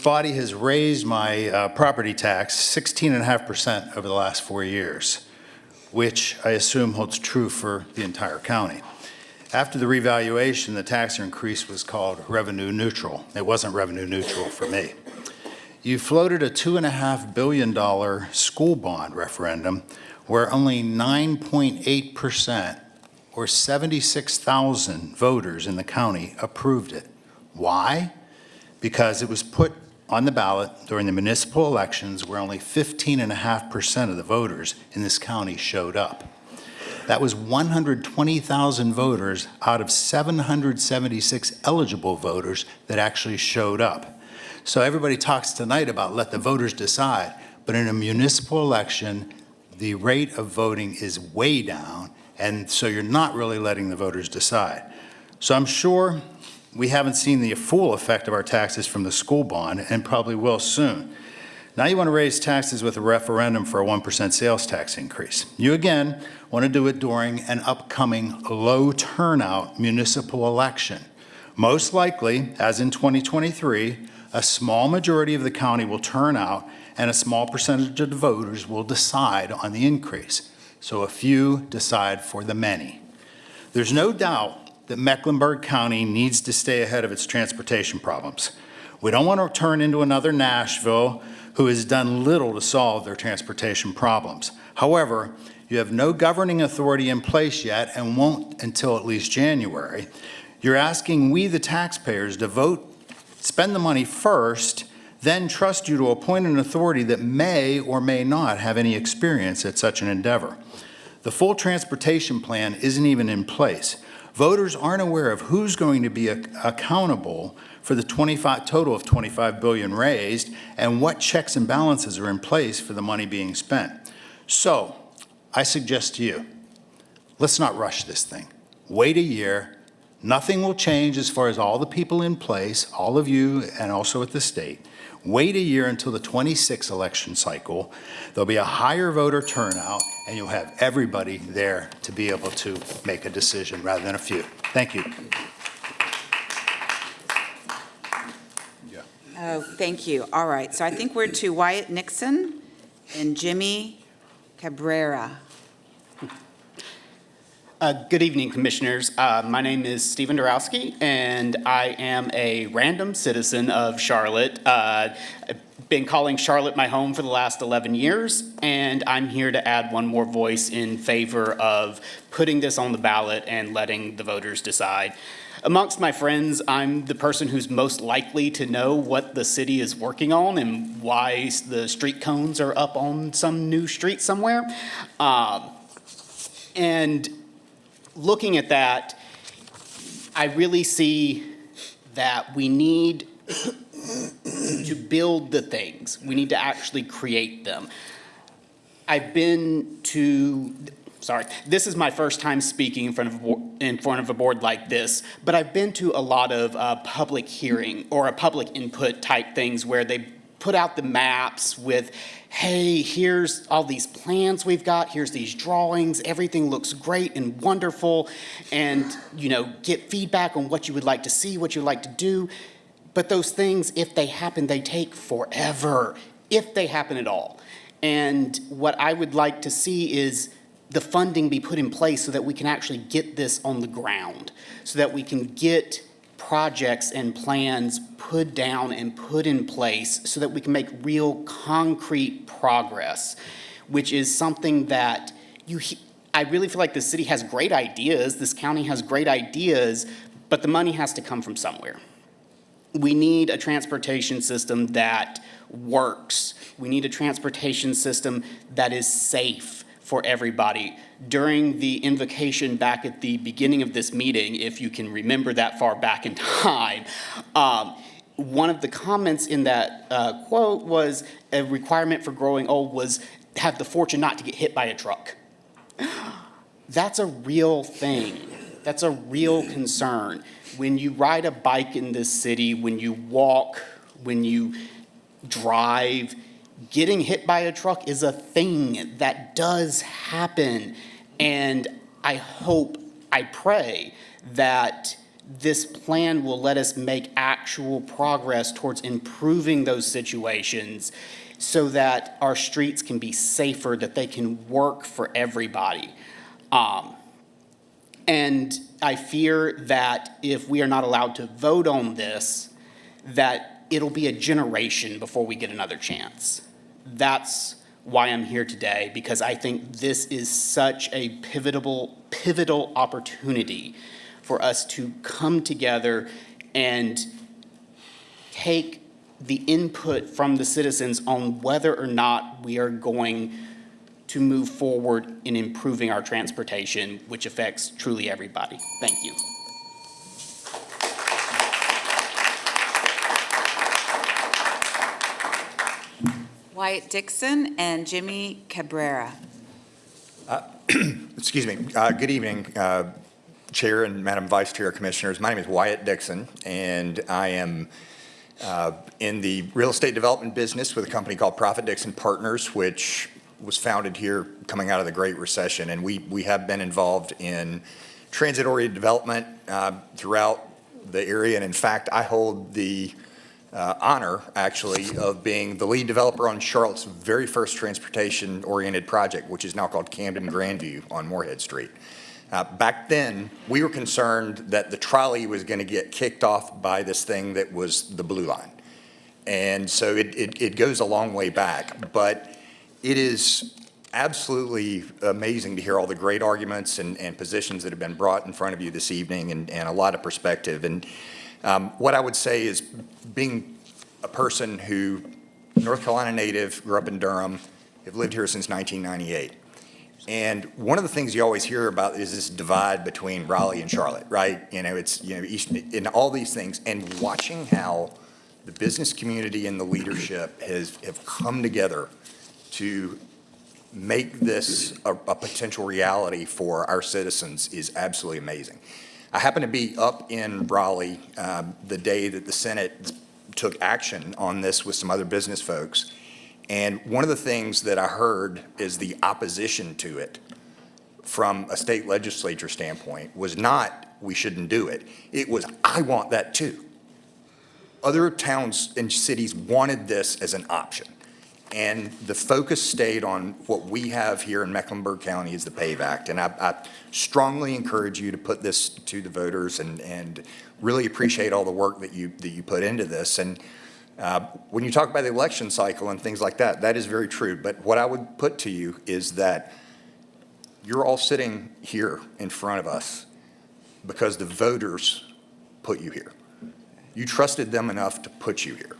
body has raised my property tax 16.5% over the last 4 years, which I assume holds true for the entire county. After the revaluation, the tax increase was called revenue neutral. It wasn't revenue neutral for me. You floated a $2.5 billion school bond referendum where only 9.8%, or 76,000 voters in the county, approved it. Why? Because it was put on the ballot during the municipal elections where only 15.5% of the voters in this county showed up. That was 120,000 voters out of 776 eligible voters that actually showed up. So everybody talks tonight about let the voters decide, but in a municipal election, the rate of voting is way down, and so you're not really letting the voters decide. So I'm sure we haven't seen the full effect of our taxes from the school bond, and probably will soon. Now you want to raise taxes with a referendum for a 1% sales tax increase. You again want to do it during an upcoming low turnout municipal election. Most likely, as in 2023, a small majority of the county will turn out and a small percentage of the voters will decide on the increase. So a few decide for the many. There's no doubt that Mecklenburg County needs to stay ahead of its transportation problems. We don't want to turn into another Nashville who has done little to solve their transportation problems. However, you have no governing authority in place yet and won't until at least January. You're asking we, the taxpayers, to spend the money first, then trust you to appoint an authority that may or may not have any experience at such an endeavor. The full transportation plan isn't even in place. Voters aren't aware of who's going to be accountable for the total of $25 billion raised and what checks and balances are in place for the money being spent. So I suggest to you, let's not rush this thing. Wait a year. Nothing will change as far as all the people in place, all of you, and also at the state. Wait a year until the 26 election cycle. There'll be a higher voter turnout, and you'll have everybody there to be able to make a decision rather than a few. Thank you. Oh, thank you. All right, so I think we're to Wyatt Nixon and Jimmy Cabrera. Good evening, Commissioners. My name is Stephen Dorowski, and I am a random citizen of Charlotte. I've been calling Charlotte my home for the last 11 years, and I'm here to add one more voice in favor of putting this on the ballot and letting the voters decide. Amongst my friends, I'm the person who's most likely to know what the city is working on and why the street cones are up on some new street somewhere. And looking at that, I really see that we need to build the things. We need to actually create them. This is my first time speaking in front of a board like this, but I've been to a lot of public hearing or public input type things where they put out the maps with, hey, here's all these plans we've got, here's these drawings, everything looks great and wonderful, and, get feedback on what you would like to see, what you'd like to do. But those things, if they happen, they take forever, if they happen at all. And what I would like to see is the funding be put in place so that we can actually get this on the ground, so that we can get projects and plans put down and put in place so that we can make real concrete progress, which is something that I really feel like the city has great ideas, this county has great ideas, but the money has to come from somewhere. We need a transportation system that works. We need a transportation system that is safe for everybody. During the invocation back at the beginning of this meeting, if you can remember that far back in time, one of the comments in that quote was a requirement for growing old was have the fortune not to get hit by a truck. That's a real thing. That's a real concern. When you ride a bike in this city, when you walk, when you drive, getting hit by a truck is a thing that does happen. And I pray that this plan will let us make actual progress towards improving those situations so that our streets can be safer, that they can work for everybody. And I fear that if we are not allowed to vote on this, that it'll be a generation before we get another chance. That's why I'm here today, because I think this is such a pivotal opportunity for us to come together and take the input from the citizens on whether or not we are going to move forward in improving our transportation, which affects truly everybody. Thank you. Wyatt Dixon and Jimmy Cabrera. Excuse me. Good evening, Chair and Madam Vice Chair, Commissioners. My name is Wyatt Dixon, and I am in the real estate development business with a company called Profit Dixon Partners, which was founded here coming out of the Great Recession. And we have been involved in transit-oriented development throughout the area. And in fact, I hold the honor, actually, of being the lead developer on Charlotte's very first transportation-oriented project, which is now called Camden Grandview on Moorhead Street. Back then, we were concerned that the trolley was going to get kicked off by this thing that was the Blue Line. And so it goes a long way back. But it is absolutely amazing to hear all the great arguments and positions that have been brought in front of you this evening, and a lot of perspective. And what I would say is, being a person who, North Carolina native, grew up in Durham, have lived here since 1998. And one of the things you always hear about is this divide between Raleigh and Charlotte, right? It's, East, in all these things, and watching how the business community and the leadership have come together to make this a potential reality for our citizens is absolutely amazing. I happened to be up in Raleigh the day that the Senate took action on this with some other business folks. And one of the things that I heard is the opposition to it from a state legislature standpoint was not, we shouldn't do it. It was, I want that too. Other towns and cities wanted this as an option. And the focus stayed on what we have here in Mecklenburg County is the PAVE Act. And I strongly encourage you to put this to the voters and really appreciate all the work that you put into this. And when you talk about the election cycle and things like that, that is very true. But what I would put to you is that you're all sitting here in front of us because the voters put you here. You trusted them enough to put you here.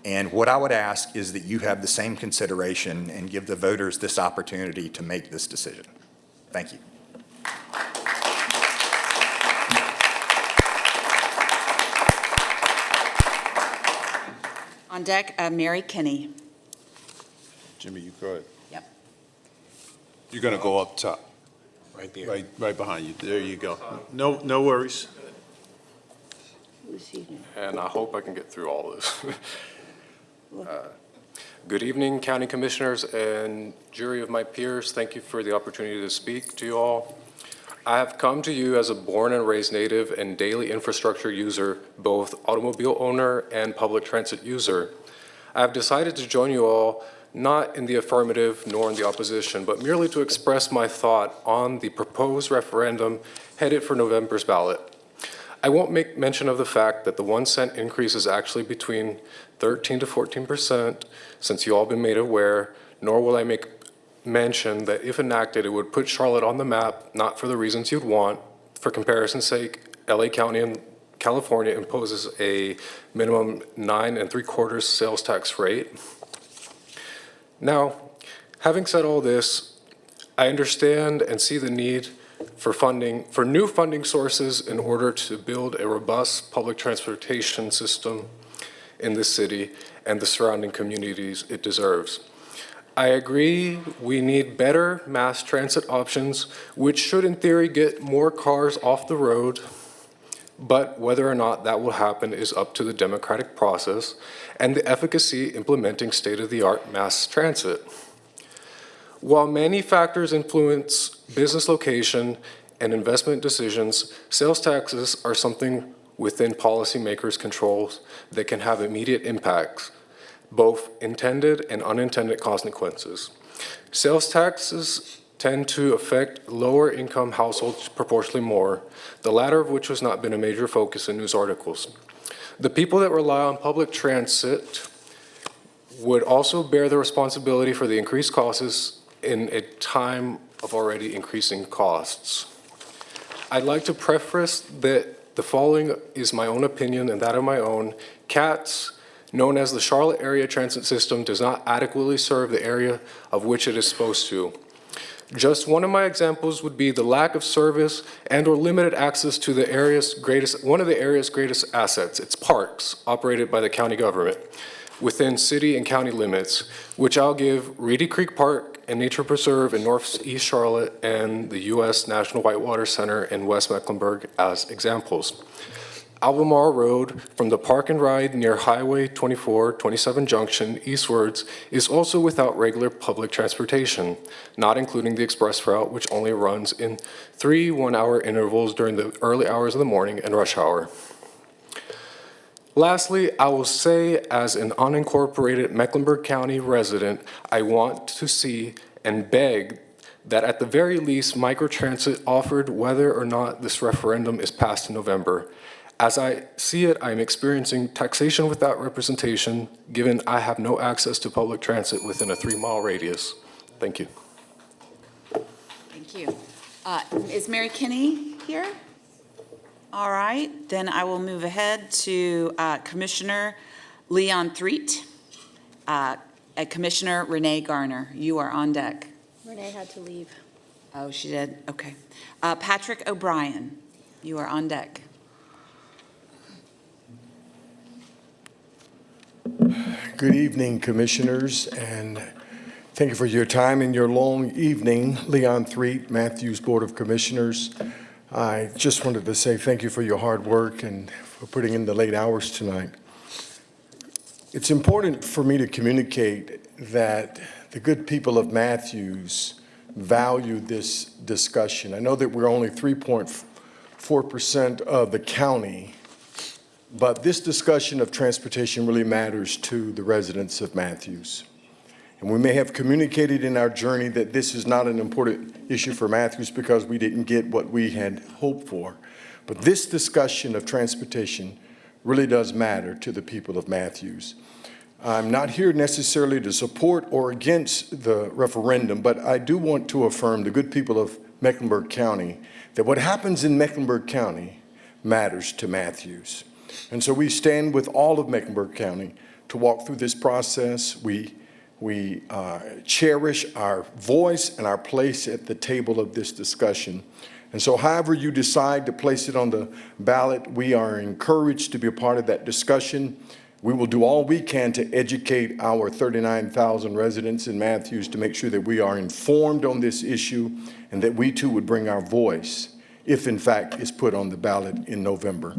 And what I would ask is that you have the same consideration and give the voters this opportunity to make this decision. Thank you. On deck, Mary Kinney. Jimmy, you go ahead. Yep. You're going to go up top. Right there. Right behind you. There you go. No worries. And I hope I can get through all this. Good evening, County Commissioners and jury of my peers. Thank you for the opportunity to speak to you all. I have come to you as a born and raised native and daily infrastructure user, both automobile owner and public transit user. I have decided to join you all not in the affirmative nor in the opposition, but merely to express my thought on the proposed referendum headed for November's ballot. I won't make mention of the fact that the 1 cent increase is actually between 13 to 14%, since you all been made aware, nor will I make mention that if enacted, it would put Charlotte on the map, not for the reasons you'd want. For comparison's sake, LA County in California imposes a minimum 9 3/4 sales tax rate. Now, having said all this, I understand and see the need for new funding sources in order to build a robust public transportation system in this city and the surrounding communities it deserves. I agree we need better mass transit options, which should in theory get more cars off the road, but whether or not that will happen is up to the democratic process and the efficacy implementing state-of-the-art mass transit. While many factors influence business location and investment decisions, sales taxes are something within policymakers' controls that can have immediate impacts, both intended and unintended consequences. Sales taxes tend to affect lower income households proportionally more, the latter of which has not been a major focus in news articles. The people that rely on public transit would also bear the responsibility for the increased costs in a time of already increasing costs. I'd like to preface that the following is my own opinion and that of my own. CATS, known as the Charlotte Area Transit System, does not adequately serve the area of which it is supposed to. Just one of my examples would be the lack of service and or limited access to one of the area's greatest assets, its parks, operated by the county government within city and county limits, which I'll give Reedy Creek Park and Nature Preserve in Northeast Charlotte and the U.S. National Whitewater Center in West Mecklenburg as examples. Albemarle Road from the Park and Ride near Highway 24-27 Junction eastwards is also without regular public transportation, not including the express route, which only runs in 3 one-hour intervals during the early hours of the morning and rush hour. Lastly, I will say, as an unincorporated Mecklenburg County resident, I want to see and beg that at the very least, microtransit offered whether or not this referendum is passed in November. As I see it, I'm experiencing taxation without representation, given I have no access to public transit within a 3-mile radius. Thank you. Thank you. Is Mary Kinney here? All right, then I will move ahead to Commissioner Leon Threet. Commissioner Renee Garner, you are on deck. Renee had to leave. Oh, she did? Okay. Patrick O'Brien, you are on deck. Good evening, Commissioners, and thank you for your time and your long evening. Leon Threet, Matthews Board of Commissioners. I just wanted to say thank you for your hard work and for putting in the late hours tonight. It's important for me to communicate that the good people of Matthews value this discussion. I know that we're only 3.4% of the county, but this discussion of transportation really matters to the residents of Matthews. And we may have communicated in our journey that this is not an important issue for Matthews because we didn't get what we had hoped for. But this discussion of transportation really does matter to the people of Matthews. I'm not here necessarily to support or against the referendum, but I do want to affirm the good people of Mecklenburg County that what happens in Mecklenburg County matters to Matthews. And so we stand with all of Mecklenburg County to walk through this process. We cherish our voice and our place at the table of this discussion. And so however you decide to place it on the ballot, we are encouraged to be a part of that discussion. We will do all we can to educate our 39,000 residents in Matthews to make sure that we are informed on this issue and that we too would bring our voice if in fact it's put on the ballot in November.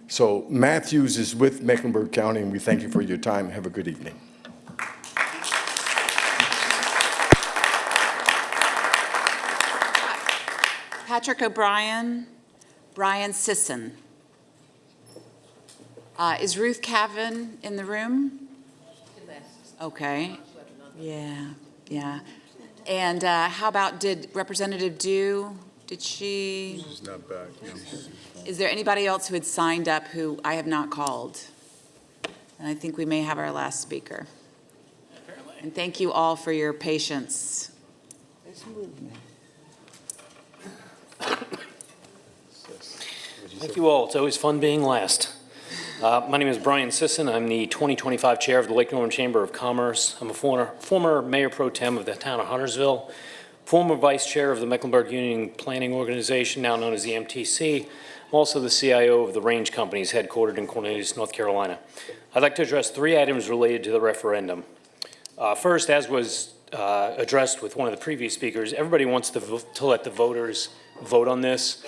So Matthews is with Mecklenburg County, and we thank you for your time. Have a good evening. Patrick O'Brien, Brian Sisson. Is Ruth Cavan in the room? Okay. Yeah. And how about, did Representative Dew, did she? She's not back. Is there anybody else who had signed up who I have not called? And I think we may have our last speaker. And thank you all for your patience. Thank you all. It's always fun being last. My name is Brian Sisson. I'm the 2025 chair of the Lake Norman Chamber of Commerce. I'm a former mayor pro tem of the town of Huntersville, former vice chair of the Mecklenburg Union Planning Organization, now known as the MTC. I'm also the CIO of the Range Companies, headquartered in Cornelius, North Carolina. I'd like to address 3 items related to the referendum. First, as was addressed with one of the previous speakers, everybody wants to let the voters vote on this.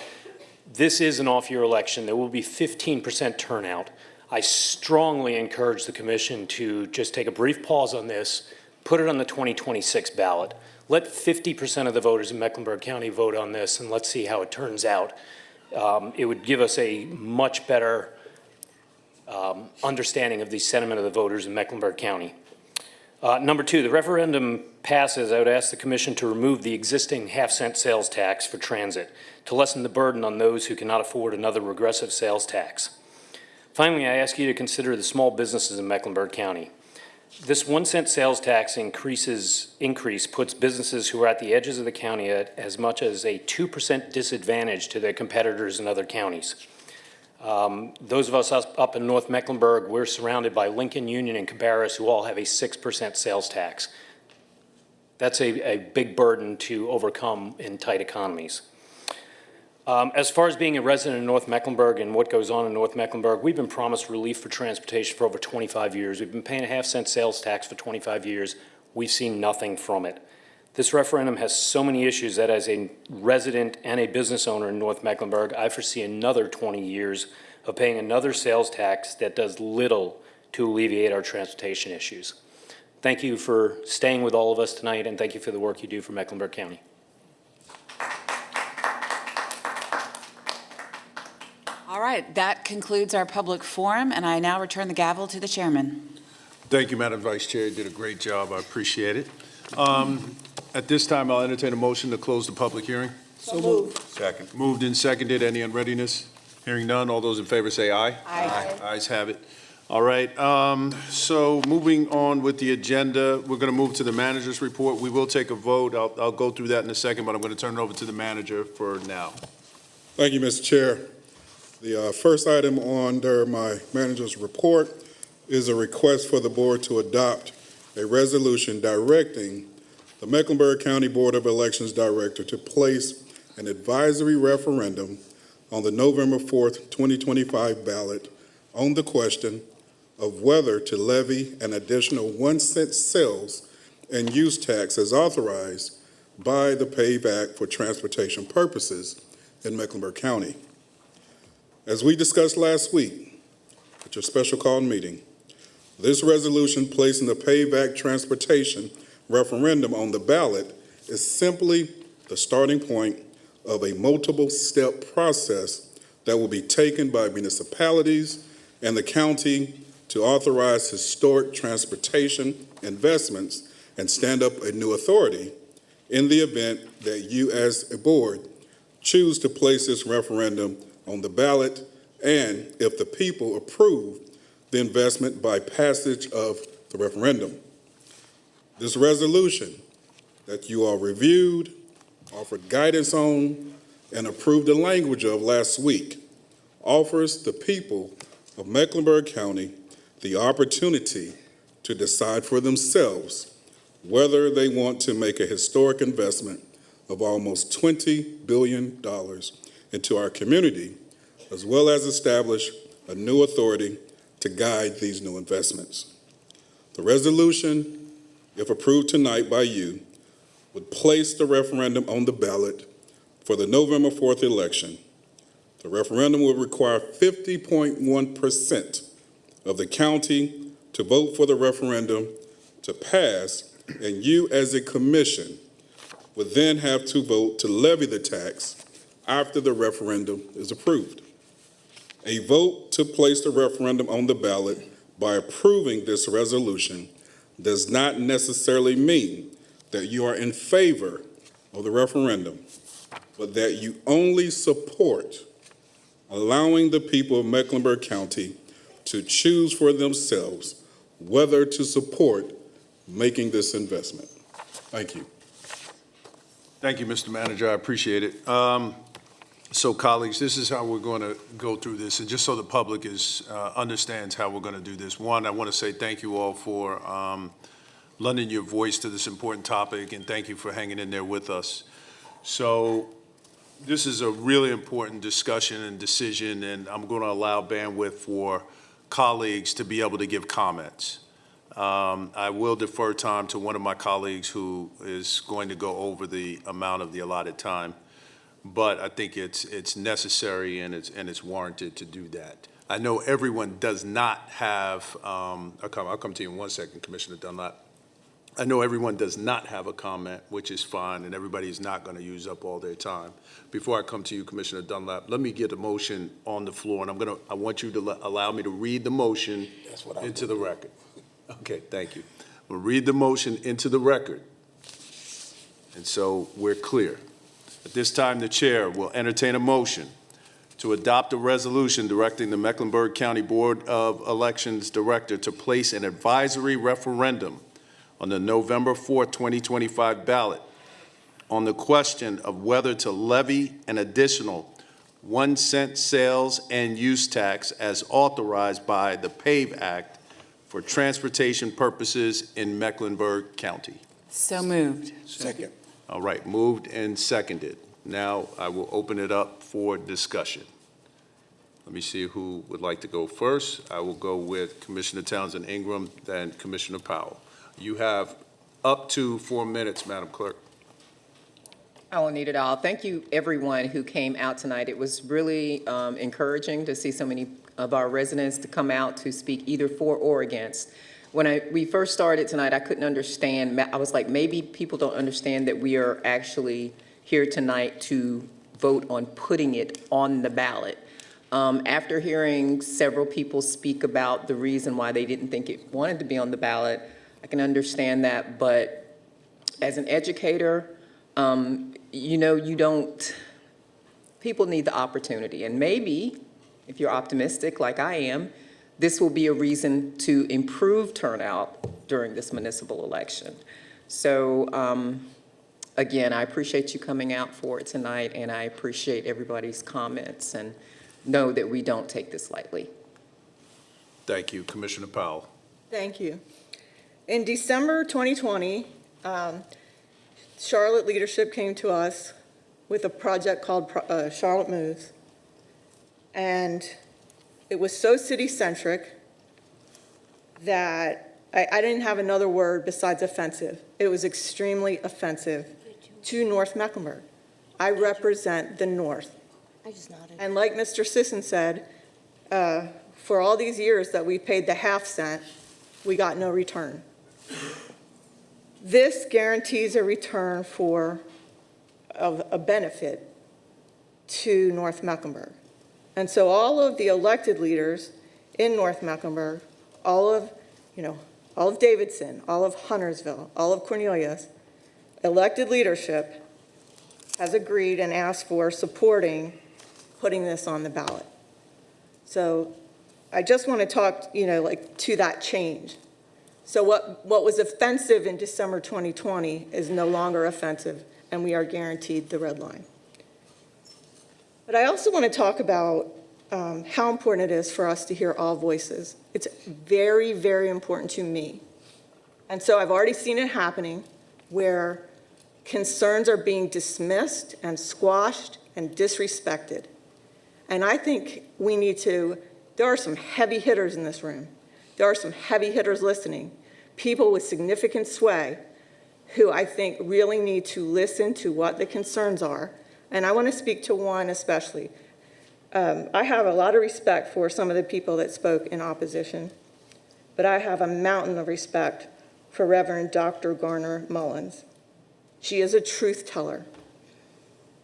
This is an off-year election. There will be 15% turnout. I strongly encourage the commission to just take a brief pause on this, put it on the 2026 ballot. Let 50% of the voters in Mecklenburg County vote on this, and let's see how it turns out. It would give us a much better understanding of the sentiment of the voters in Mecklenburg County. Number 2, the referendum passes, I would ask the commission to remove the existing half-cent sales tax for transit to lessen the burden on those who cannot afford another regressive sales tax. Finally, I ask you to consider the small businesses in Mecklenburg County. This 1-cent sales tax increase puts businesses who are at the edges of the county at as much as a 2% disadvantage to their competitors in other counties. Those of us up in North Mecklenburg, we're surrounded by Lincoln, Union, and Cabarrus, who all have a 6% sales tax. That's a big burden to overcome in tight economies. As far as being a resident of North Mecklenburg and what goes on in North Mecklenburg, we've been promised relief for transportation for over 25 years. We've been paying a half-cent sales tax for 25 years. We've seen nothing from it. This referendum has so many issues that as a resident and a business owner in North Mecklenburg, I foresee another 20 years of paying another sales tax that does little to alleviate our transportation issues. Thank you for staying with all of us tonight, and thank you for the work you do for Mecklenburg County. All right, that concludes our public forum, and I now return the gavel to the chairman. Thank you, Madam Vice Chair. You did a great job. I appreciate it. At this time, I'll entertain a motion to close the public hearing. So moved. Second. Moved and seconded. Any unreadiness? Hearing none. All those in favor say aye. Aye. Ayes have it. All right. So moving on with the agenda, we're going to move to the manager's report. We will take a vote. I'll go through that in a second, but I'm going to turn it over to the manager for now. Thank you, Mr. Chair. The first item under my manager's report is a request for the board to adopt a resolution directing the Mecklenburg County Board of Elections Director to place an advisory referendum on the November 4th, 2025 ballot on the question of whether to levy an additional 1-cent sales and use tax as authorized by the PAVE Act for transportation purposes in Mecklenburg County. As we discussed last week at your special call meeting, this resolution placing the PAVE Act transportation referendum on the ballot is simply the starting point of a multiple-step process that will be taken by municipalities and the county to authorize historic transportation investments and stand up a new authority in the event that you as a board choose to place this referendum on the ballot and if the people approve the investment by passage of the referendum. This resolution that you all reviewed, offered guidance on, and approved the language of last week offers the people of Mecklenburg County the opportunity to decide for themselves whether they want to make a historic investment of almost $20 billion into our community, as well as establish a new authority to guide these new investments. The resolution, if approved tonight by you, would place the referendum on the ballot for the November 4th election. The referendum will require 50.1% of the county to vote for the referendum to pass, and you as a commission would then have to vote to levy the tax after the referendum is approved. A vote to place the referendum on the ballot by approving this resolution does not necessarily mean that you are in favor of the referendum, but that you only support allowing the people of Mecklenburg County to choose for themselves whether to support making this investment. Thank you. Thank you, Mr. Manager. I appreciate it. So, colleagues, this is how we're going to go through this, and just so the public understands how we're going to do this. One, I want to say thank you all for lending your voice to this important topic, and thank you for hanging in there with us. So, this is a really important discussion and decision, and I'm going to allow bandwidth for colleagues to be able to give comments. I will defer time to one of my colleagues who is going to go over the amount of the allotted time, but I think it's necessary and it's warranted to do that. I know everyone does not have, I'll come to you in 1 second, Commissioner Dunlap. I know everyone does not have a comment, which is fine, and everybody is not going to use up all their time. Before I come to you, Commissioner Dunlap, let me get a motion on the floor, and I want you to allow me to read the motion into the record. Okay, thank you. We'll read the motion into the record, and so we're clear. At this time, the chair will entertain a motion to adopt a resolution directing the Mecklenburg County Board of Elections Director to place an advisory referendum on the November 4th, 2025 ballot on the question of whether to levy an additional 1-cent sales and use tax as authorized by the PAVE Act for transportation purposes in Mecklenburg County. So moved. Second. All right, moved and seconded. Now I will open it up for discussion. Let me see who would like to go first. I will go with Commissioner Townsend Ingram, then Commissioner Powell. You have up to 4 minutes, Madam Clerk. I won't need it all. Thank you, everyone who came out tonight. It was really encouraging to see so many of our residents to come out to speak either for or against. When we first started tonight, I couldn't understand. I was like, maybe people don't understand that we are actually here tonight to vote on putting it on the ballot. After hearing several people speak about the reason why they didn't think it wanted to be on the ballot, I can understand that. But as an educator, people need the opportunity. And maybe, if you're optimistic like I am, this will be a reason to improve turnout during this municipal election. So, again, I appreciate you coming out for it tonight, and I appreciate everybody's comments, and know that we don't take this lightly. Thank you. Commissioner Powell. Thank you. In December 2020, Charlotte leadership came to us with a project called Charlotte Moves. And it was so city-centric that I didn't have another word besides offensive. It was extremely offensive to North Mecklenburg. I represent the North. I just nodded. And like Mr. Sisson said, for all these years that we paid the half cent, we got no return. This guarantees a return of a benefit to North Mecklenburg. And so all of the elected leaders in North Mecklenburg, all of Davidson, all of Huntersville, all of Cornelius, elected leadership has agreed and asked for supporting putting this on the ballot. So I just want to talk, to that change. So what was offensive in December 2020 is no longer offensive, and we are guaranteed the red line. But I also want to talk about how important it is for us to hear all voices. It's very, very important to me. And so I've already seen it happening where concerns are being dismissed and squashed and disrespected. And I think there are some heavy hitters in this room. There are some heavy hitters listening, people with significant sway who I think really need to listen to what the concerns are. And I want to speak to one especially. I have a lot of respect for some of the people that spoke in opposition, but I have a mountain of respect for Reverend Dr. Garner Mullins. She is a truth teller.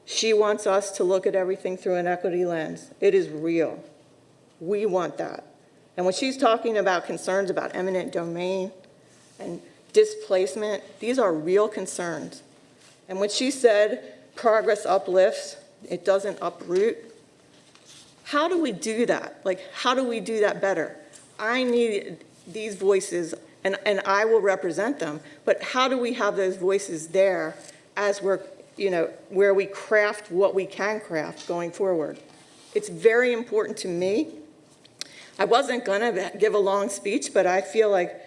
She wants us to look at everything through an equity lens. It is real. We want that. And when she's talking about concerns about eminent domain and displacement, these are real concerns. And when she said progress uplifts, it doesn't uproot, how do we do that? How do we do that better? I need these voices, and I will represent them, but how do we have those voices there as we're, where we craft what we can craft going forward? It's very important to me. I wasn't gonna give a long speech, but I feel like,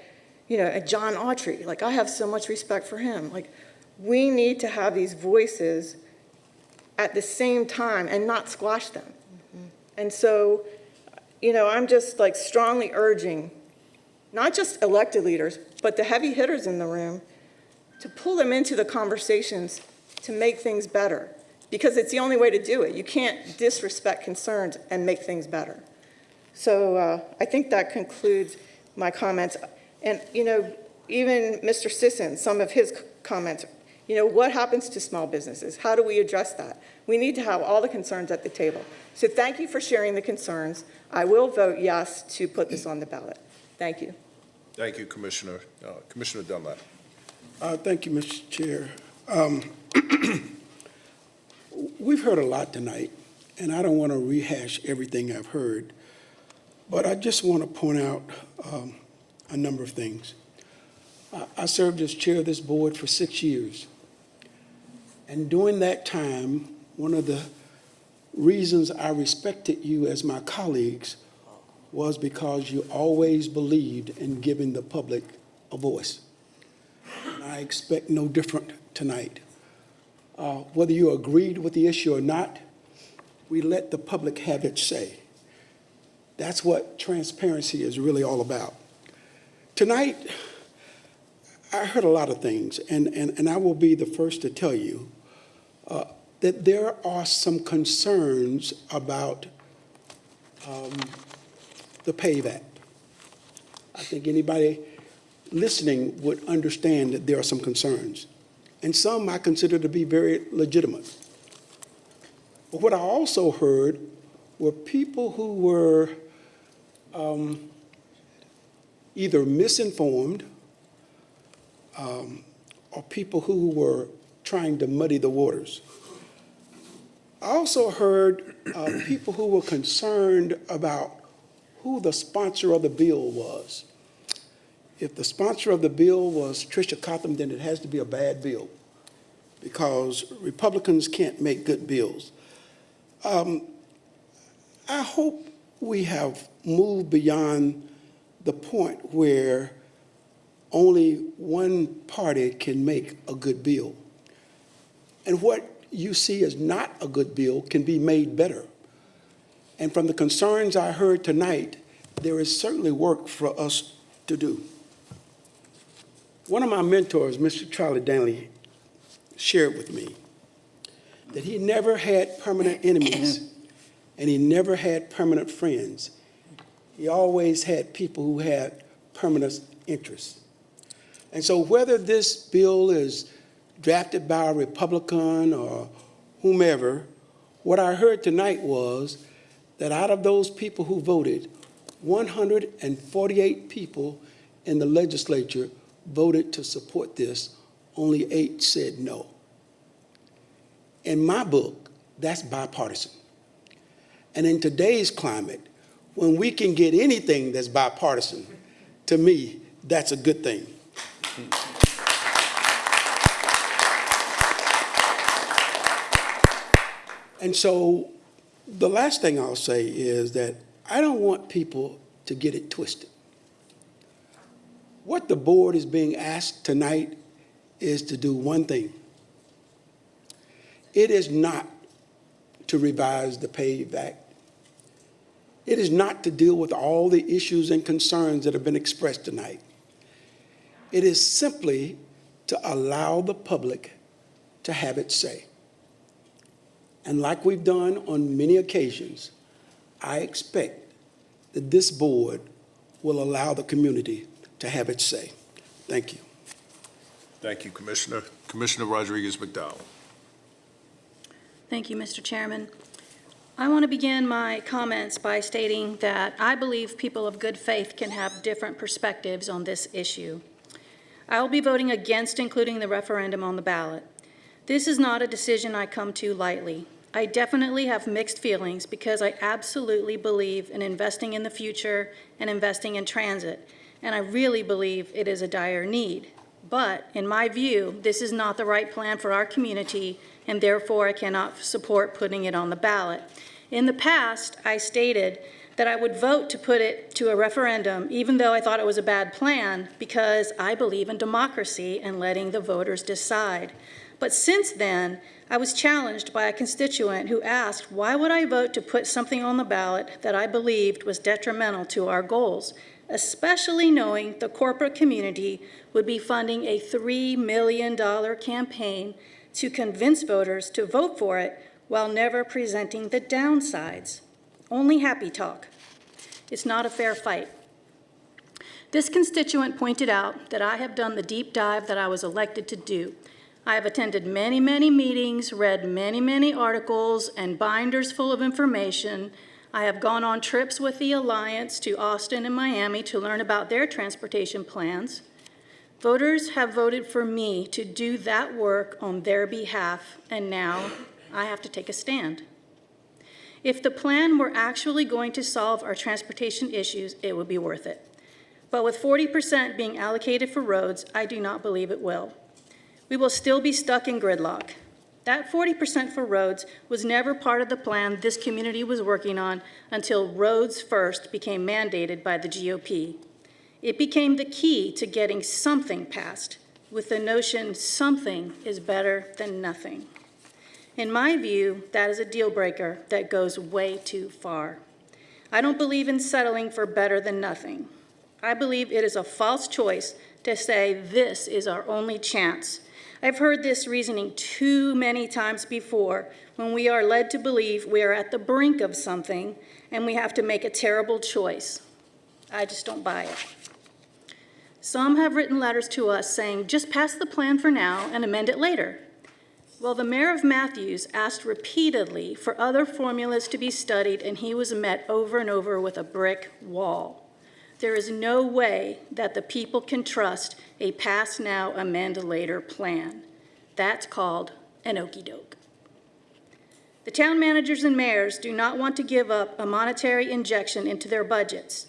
John Autry, I have so much respect for him. We need to have these voices at the same time and not squash them. And so, I'm just strongly urging not just elected leaders, but the heavy hitters in the room to pull them into the conversations to make things better, because it's the only way to do it. You can't disrespect concerns and make things better. So I think that concludes my comments. And, even Mr. Sisson, some of his comments, what happens to small businesses? How do we address that? We need to have all the concerns at the table. So thank you for sharing the concerns. I will vote yes to put this on the ballot. Thank you. Thank you, Commissioner. Commissioner Dunlap. Thank you, Mr. Chair. We've heard a lot tonight, and I don't want to rehash everything I've heard, but I just want to point out a number of things. I served as chair of this board for 6 years, and during that time, one of the reasons I respected you as my colleagues was because you always believed in giving the public a voice. And I expect no different tonight. Whether you agreed with the issue or not, we let the public have its say. That's what transparency is really all about. Tonight, I heard a lot of things, and I will be the first to tell you that there are some concerns about the PAVE Act. I think anybody listening would understand that there are some concerns, and some I consider to be very legitimate. But what I also heard were people who were either misinformed or people who were trying to muddy the waters. I also heard people who were concerned about who the sponsor of the bill was. If the sponsor of the bill was Tricia Cotham, then it has to be a bad bill because Republicans can't make good bills. I hope we have moved beyond the point where only one party can make a good bill. And what you see as not a good bill can be made better. And from the concerns I heard tonight, there is certainly work for us to do. One of my mentors, Mr. Charlie Danley, shared with me that he never had permanent enemies and he never had permanent friends. He always had people who had permanent interests. And so whether this bill is drafted by a Republican or whomever, what I heard tonight was that out of those people who voted, 148 people in the legislature voted to support this, only 8 said no. In my book, that's bipartisan. And in today's climate, when we can get anything that's bipartisan, to me, that's a good thing. And so the last thing I'll say is that I don't want people to get it twisted. What the board is being asked tonight is to do one thing. It is not to revise the PAVE Act. It is not to deal with all the issues and concerns that have been expressed tonight. It is simply to allow the public to have its say. And like we've done on many occasions, I expect that this board will allow the community to have its say. Thank you. Thank you, Commissioner. Commissioner Rodriguez-McDowell. Thank you, Mr. Chairman. I want to begin my comments by stating that I believe people of good faith can have different perspectives on this issue. I will be voting against including the referendum on the ballot. This is not a decision I come to lightly. I definitely have mixed feelings because I absolutely believe in investing in the future and investing in transit, and I really believe it is a dire need. But in my view, this is not the right plan for our community, and therefore I cannot support putting it on the ballot. In the past, I stated that I would vote to put it to a referendum, even though I thought it was a bad plan, because I believe in democracy and letting the voters decide. But since then, I was challenged by a constituent who asked, why would I vote to put something on the ballot that I believed was detrimental to our goals, especially knowing the corporate community would be funding a $3 million campaign to convince voters to vote for it while never presenting the downsides. Only happy talk. It's not a fair fight. This constituent pointed out that I have done the deep dive that I was elected to do. I have attended many, many meetings, read many, many articles and binders full of information. I have gone on trips with the Alliance to Austin and Miami to learn about their transportation plans. Voters have voted for me to do that work on their behalf, and now I have to take a stand. If the plan were actually going to solve our transportation issues, it would be worth it. But with 40% being allocated for roads, I do not believe it will. We will still be stuck in gridlock. That 40% for roads was never part of the plan this community was working on until Roads First became mandated by the GOP. It became the key to getting something passed, with the notion something is better than nothing. In my view, that is a deal breaker that goes way too far. I don't believe in settling for better than nothing. I believe it is a false choice to say this is our only chance. I've heard this reasoning too many times before when we are led to believe we are at the brink of something and we have to make a terrible choice. I just don't buy it. Some have written letters to us saying, just pass the plan for now and amend it later. Well, the mayor of Matthews asked repeatedly for other formulas to be studied, and he was met over and over with a brick wall. There is no way that the people can trust a pass now, amend later plan. That's called an okey doke. The town managers and mayors do not want to give up a monetary injection into their budgets.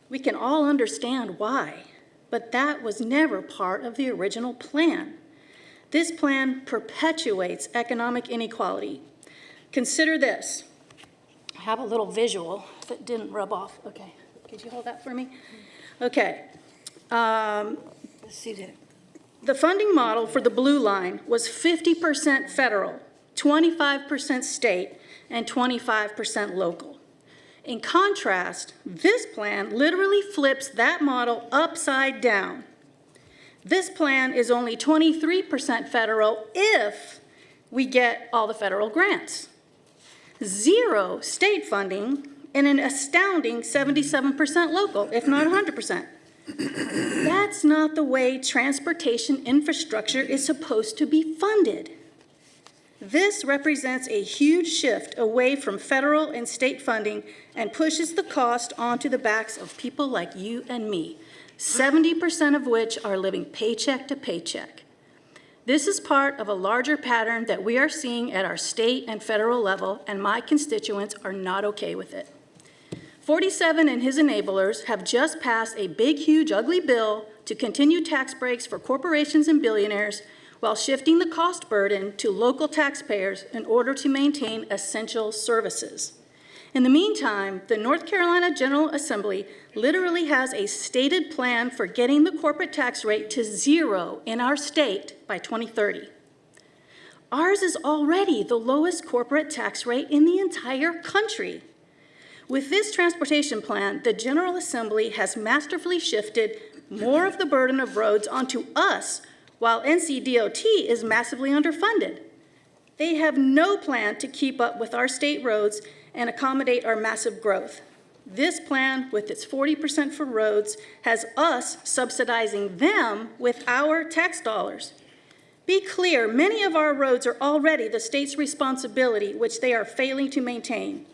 We can all understand why, but that was never part of the original plan. This plan perpetuates economic inequality. Consider this. I have a little visual that didn't rub off. Okay, could you hold that for me? Okay. Let's see that. The funding model for the blue line was 50% federal, 25% state, and 25% local. In contrast, this plan literally flips that model upside down. This plan is only 23% federal if we get all the federal grants. 0 state funding and an astounding 77% local, if not 100%. That's not the way transportation infrastructure is supposed to be funded. This represents a huge shift away from federal and state funding and pushes the cost onto the backs of people like you and me, 70% of which are living paycheck to paycheck. This is part of a larger pattern that we are seeing at our state and federal level, and my constituents are not okay with it. 47 and his enablers have just passed a big, huge, ugly bill to continue tax breaks for corporations and billionaires while shifting the cost burden to local taxpayers in order to maintain essential services. In the meantime, the North Carolina General Assembly literally has a stated plan for getting the corporate tax rate to 0 in our state by 2030. Ours is already the lowest corporate tax rate in the entire country. With this transportation plan, the General Assembly has masterfully shifted more of the burden of roads onto us, while NCDOT is massively underfunded. They have no plan to keep up with our state roads and accommodate our massive growth. This plan, with its 40% for roads, has us subsidizing them with our tax dollars. Be clear, many of our roads are already the state's responsibility, which they are failing to maintain.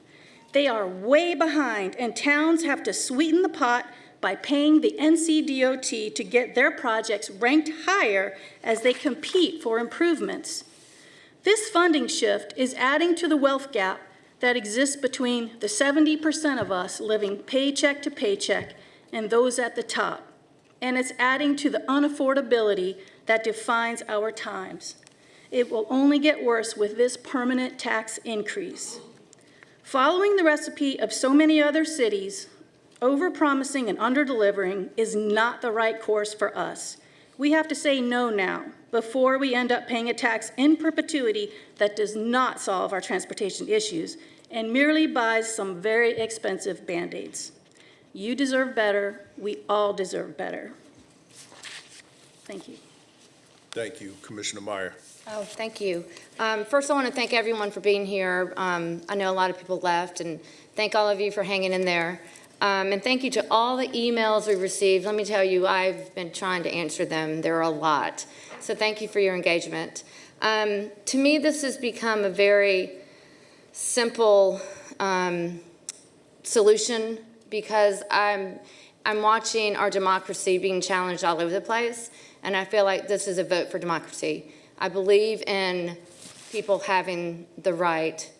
They are way behind, and towns have to sweeten the pot by paying the NCDOT to get their projects ranked higher as they compete for improvements. This funding shift is adding to the wealth gap that exists between the 70% of us living paycheck to paycheck and those at the top. And it's adding to the unaffordability that defines our times. It will only get worse with this permanent tax increase. Following the recipe of so many other cities, overpromising and underdelivering is not the right course for us. We have to say no now before we end up paying a tax in perpetuity that does not solve our transportation issues and merely buys some very expensive Band-Aids. You deserve better. We all deserve better. Thank you. Thank you, Commissioner Meyer. Oh, thank you. First, I want to thank everyone for being here. I know a lot of people left, and thank all of you for hanging in there. And thank you to all the emails we received. Let me tell you, I've been trying to answer them. There are a lot. So thank you for your engagement. To me, this has become a very simple solution because I'm watching our democracy being challenged all over the place, and I feel like this is a vote for democracy. I believe in people having the right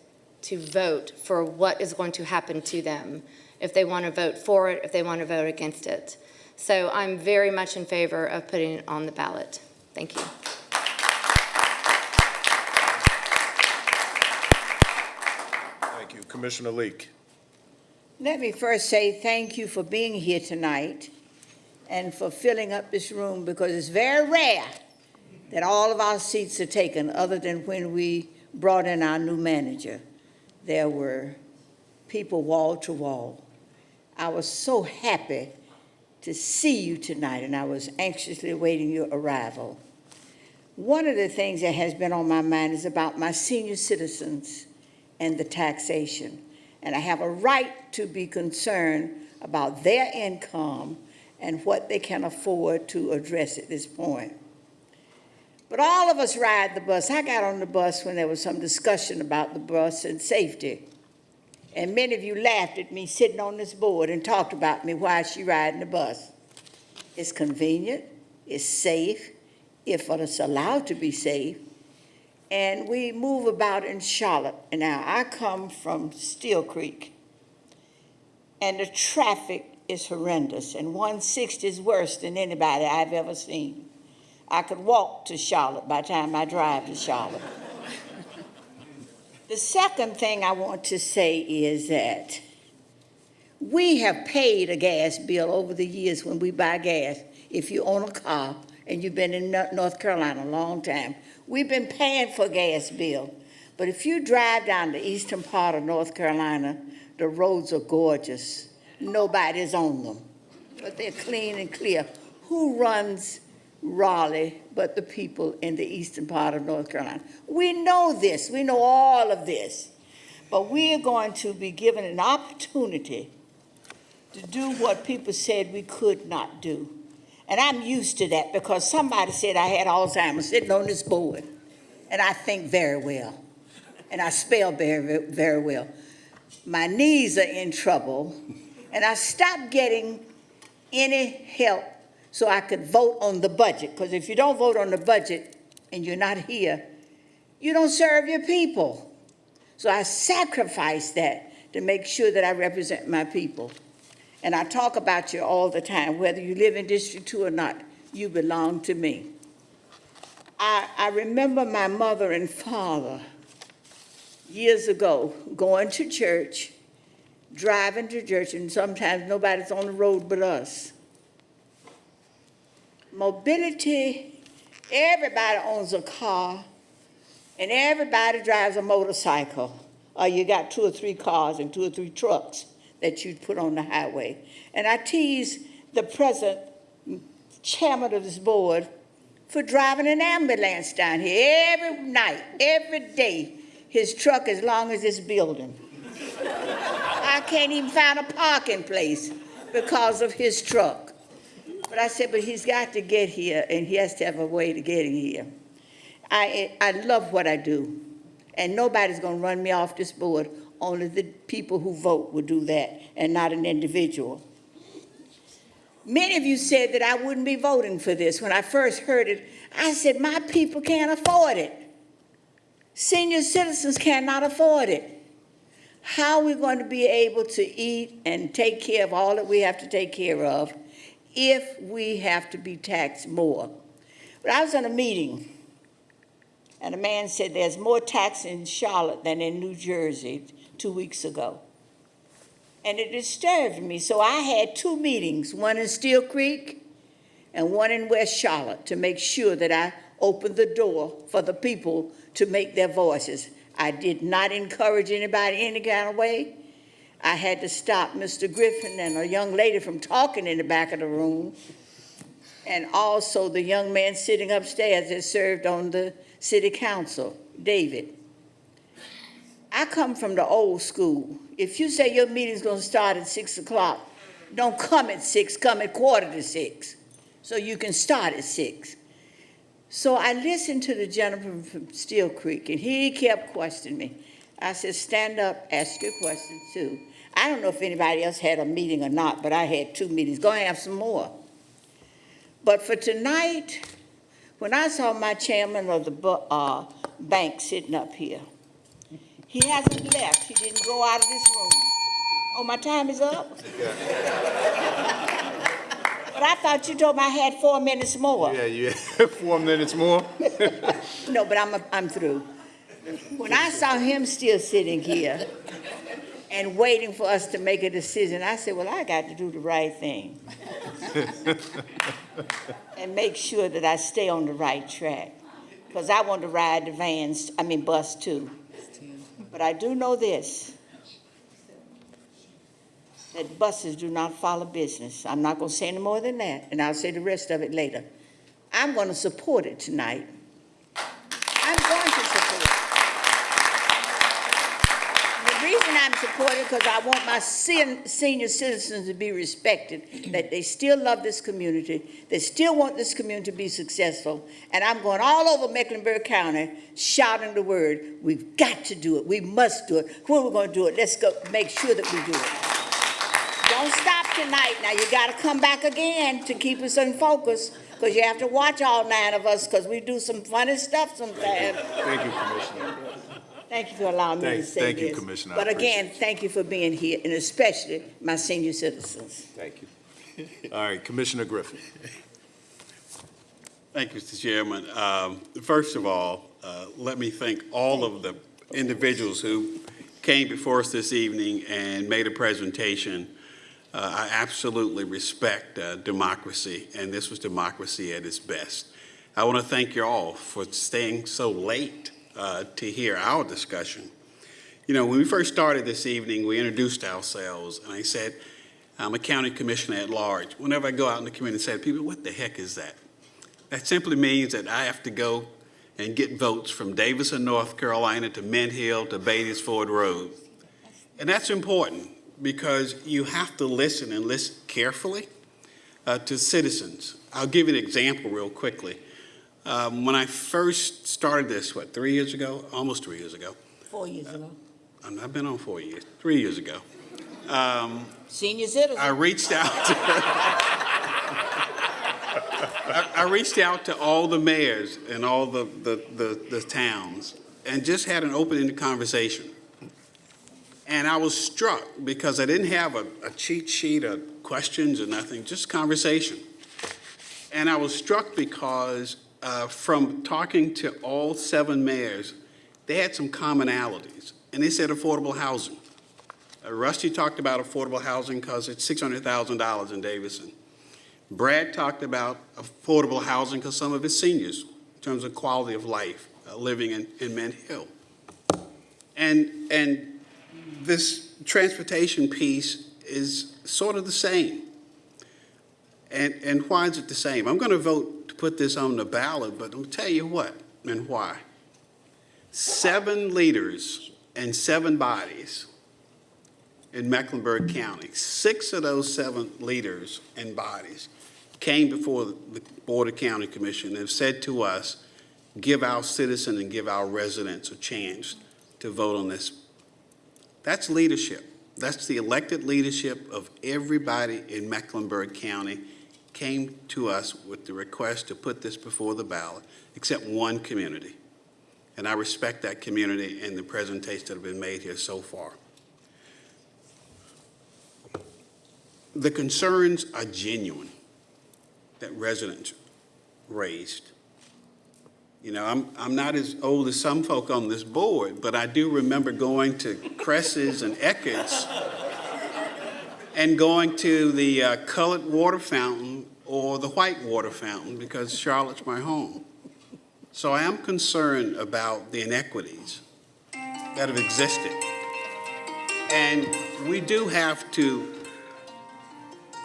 to vote for what is going to happen to them, if they want to vote for it, if they want to vote against it. So I'm very much in favor of putting it on the ballot. Thank you. Thank you. Commissioner Leek. Let me first say thank you for being here tonight and for filling up this room, because it's very rare that all of our seats are taken, other than when we brought in our new manager. There were people wall to wall. I was so happy to see you tonight, and I was anxiously awaiting your arrival. One of the things that has been on my mind is about my senior citizens and the taxation. And I have a right to be concerned about their income and what they can afford to address at this point. But all of us ride the bus. I got on the bus when there was some discussion about the bus and safety. And many of you laughed at me sitting on this board and talked about me while she riding the bus. It's convenient, it's safe, if it's allowed to be safe. And we move about in Charlotte. And now I come from Steel Creek. And the traffic is horrendous. And 160 is worse than anybody I've ever seen. I could walk to Charlotte by the time I drive to Charlotte. The second thing I want to say is that we have paid a gas bill over the years when we buy gas. If you own a car and you've been in North Carolina a long time, we've been paying for a gas bill. But if you drive down the eastern part of North Carolina, the roads are gorgeous. Nobody's on them, but they're clean and clear. Who runs Raleigh but the people in the eastern part of North Carolina? We know this. We know all of this. But we are going to be given an opportunity to do what people said we could not do. And I'm used to that because somebody said I had Alzheimer's sitting on this board. And I think very well. And I spell very, very well. My knees are in trouble. And I stopped getting any help so I could vote on the budget. Because if you don't vote on the budget and you're not here, you don't serve your people. So I sacrificed that to make sure that I represent my people. And I talk about you all the time, whether you live in District 2 or not, you belong to me. I remember my mother and father years ago going to church, driving to church, and sometimes nobody's on the road but us. Mobility, everybody owns a car, and everybody drives a motorcycle, or you got 2 or 3 cars and 2 or 3 trucks that you put on the highway. And I tease the present chairman of this board for driving an ambulance down here every night, every day. His truck as long as this building. I can't even find a parking place because of his truck. But I said, but he's got to get here, and he has to have a way to getting here. I love what I do, and nobody's going to run me off this board. Only the people who vote will do that, and not an individual. Many of you said that I wouldn't be voting for this. When I first heard it, I said, my people can't afford it. Senior citizens cannot afford it. How are we going to be able to eat and take care of all that we have to take care of if we have to be taxed more? But I was in a meeting, and a man said there's more tax in Charlotte than in New Jersey 2 weeks ago. And it disturbed me, so I had 2 meetings, one in Steel Creek and one in West Charlotte, to make sure that I opened the door for the people to make their voices. I did not encourage anybody any kind of way. I had to stop Mr. Griffin and a young lady from talking in the back of the room, and also the young man sitting upstairs that served on the city council, David. I come from the old school. If you say your meeting's going to start at 6 o'clock, don't come at 6, come at 5:45, so you can start at 6. So I listened to the gentleman from Steel Creek, and he kept questioning me. I said, stand up, ask your questions too. I don't know if anybody else had a meeting or not, but I had 2 meetings. Go and have some more. But for tonight, when I saw my chairman of the bank sitting up here, he hasn't left. He didn't go out of this room. Oh, my time is up? But I thought you told me I had 4 minutes more. Yeah, you have 4 minutes more. No, but I'm through. When I saw him still sitting here and waiting for us to make a decision, I said, well, I got to do the right thing and make sure that I stay on the right track, because I want to ride the bus too. But I do know this, that buses do not follow business. I'm not going to say any more than that, and I'll say the rest of it later. I'm going to support it tonight. I'm going to support it. The reason I'm supporting it because I want my senior citizens to be respected, that they still love this community, they still want this community to be successful, and I'm going all over Mecklenburg County shouting the word, we've got to do it, we must do it. When we're going to do it, let's go make sure that we do it. Don't stop tonight. Now you got to come back again to keep us in focus, because you have to watch all 9 of us, because we do some funny stuff sometimes. Thank you, Commissioner. Thank you for allowing me to say Thank this. you, Commissioner. I But again, appreciate thank you for being here, and especially my senior citizens. Thank you. All right, Commissioner Griffin. Thank you, Mr. Chairman. First of all, let me thank all of the individuals who came before us this evening and made a presentation. I absolutely respect democracy, and this was democracy at its best. I want to thank you all for staying so late to hear our discussion. You know, when we first started this evening, we introduced ourselves, and I said, I'm a county commissioner at large. Whenever I go out in the community and say to people, what the heck is that? That simply means that I have to go and get votes from Davison, North Carolina to Mint Hill to Beatties Ford Road. And that's important because you have to listen and listen carefully to citizens. I'll give you an example real quickly. When I first started this, 3 years ago? Almost 3 years ago. 4 years ago. I've been on 4 years, 3 years ago. Senior citizen. I reached out I reached out to all the mayors and all the towns and just had an open-ended conversation. And I was struck because I didn't have a cheat sheet of questions or nothing, just conversation. And I was struck because from talking to all 7 mayors, they had some commonalities. And they said affordable housing. Rusty talked about affordable housing because it's $600,000 in Davison. Brad talked about affordable housing because some of his seniors, in terms of quality of life, living in Mint Hill. And this transportation piece is sort of the same. And why is it the same? I'm going to vote to put this on the ballot, but I'll tell you what and why. 7 leaders and 7 bodies in Mecklenburg County. 6 of those 7 leaders and bodies came before the Board of County Commission and have said to us, give our citizens and give our residents a chance to vote on this. That's leadership. That's the elected leadership of everybody in Mecklenburg County came to us with the request to put this before the ballot, except one community. And I respect that community and the presentations that have been made here so far. The concerns are genuine that residents raised. You know, I'm not as old as some folk on this board, but I do remember going to Cress's and Eckert's and going to the colored water fountain or the white water fountain because Charlotte's my home. So I am concerned about the inequities that have existed. And we do have to,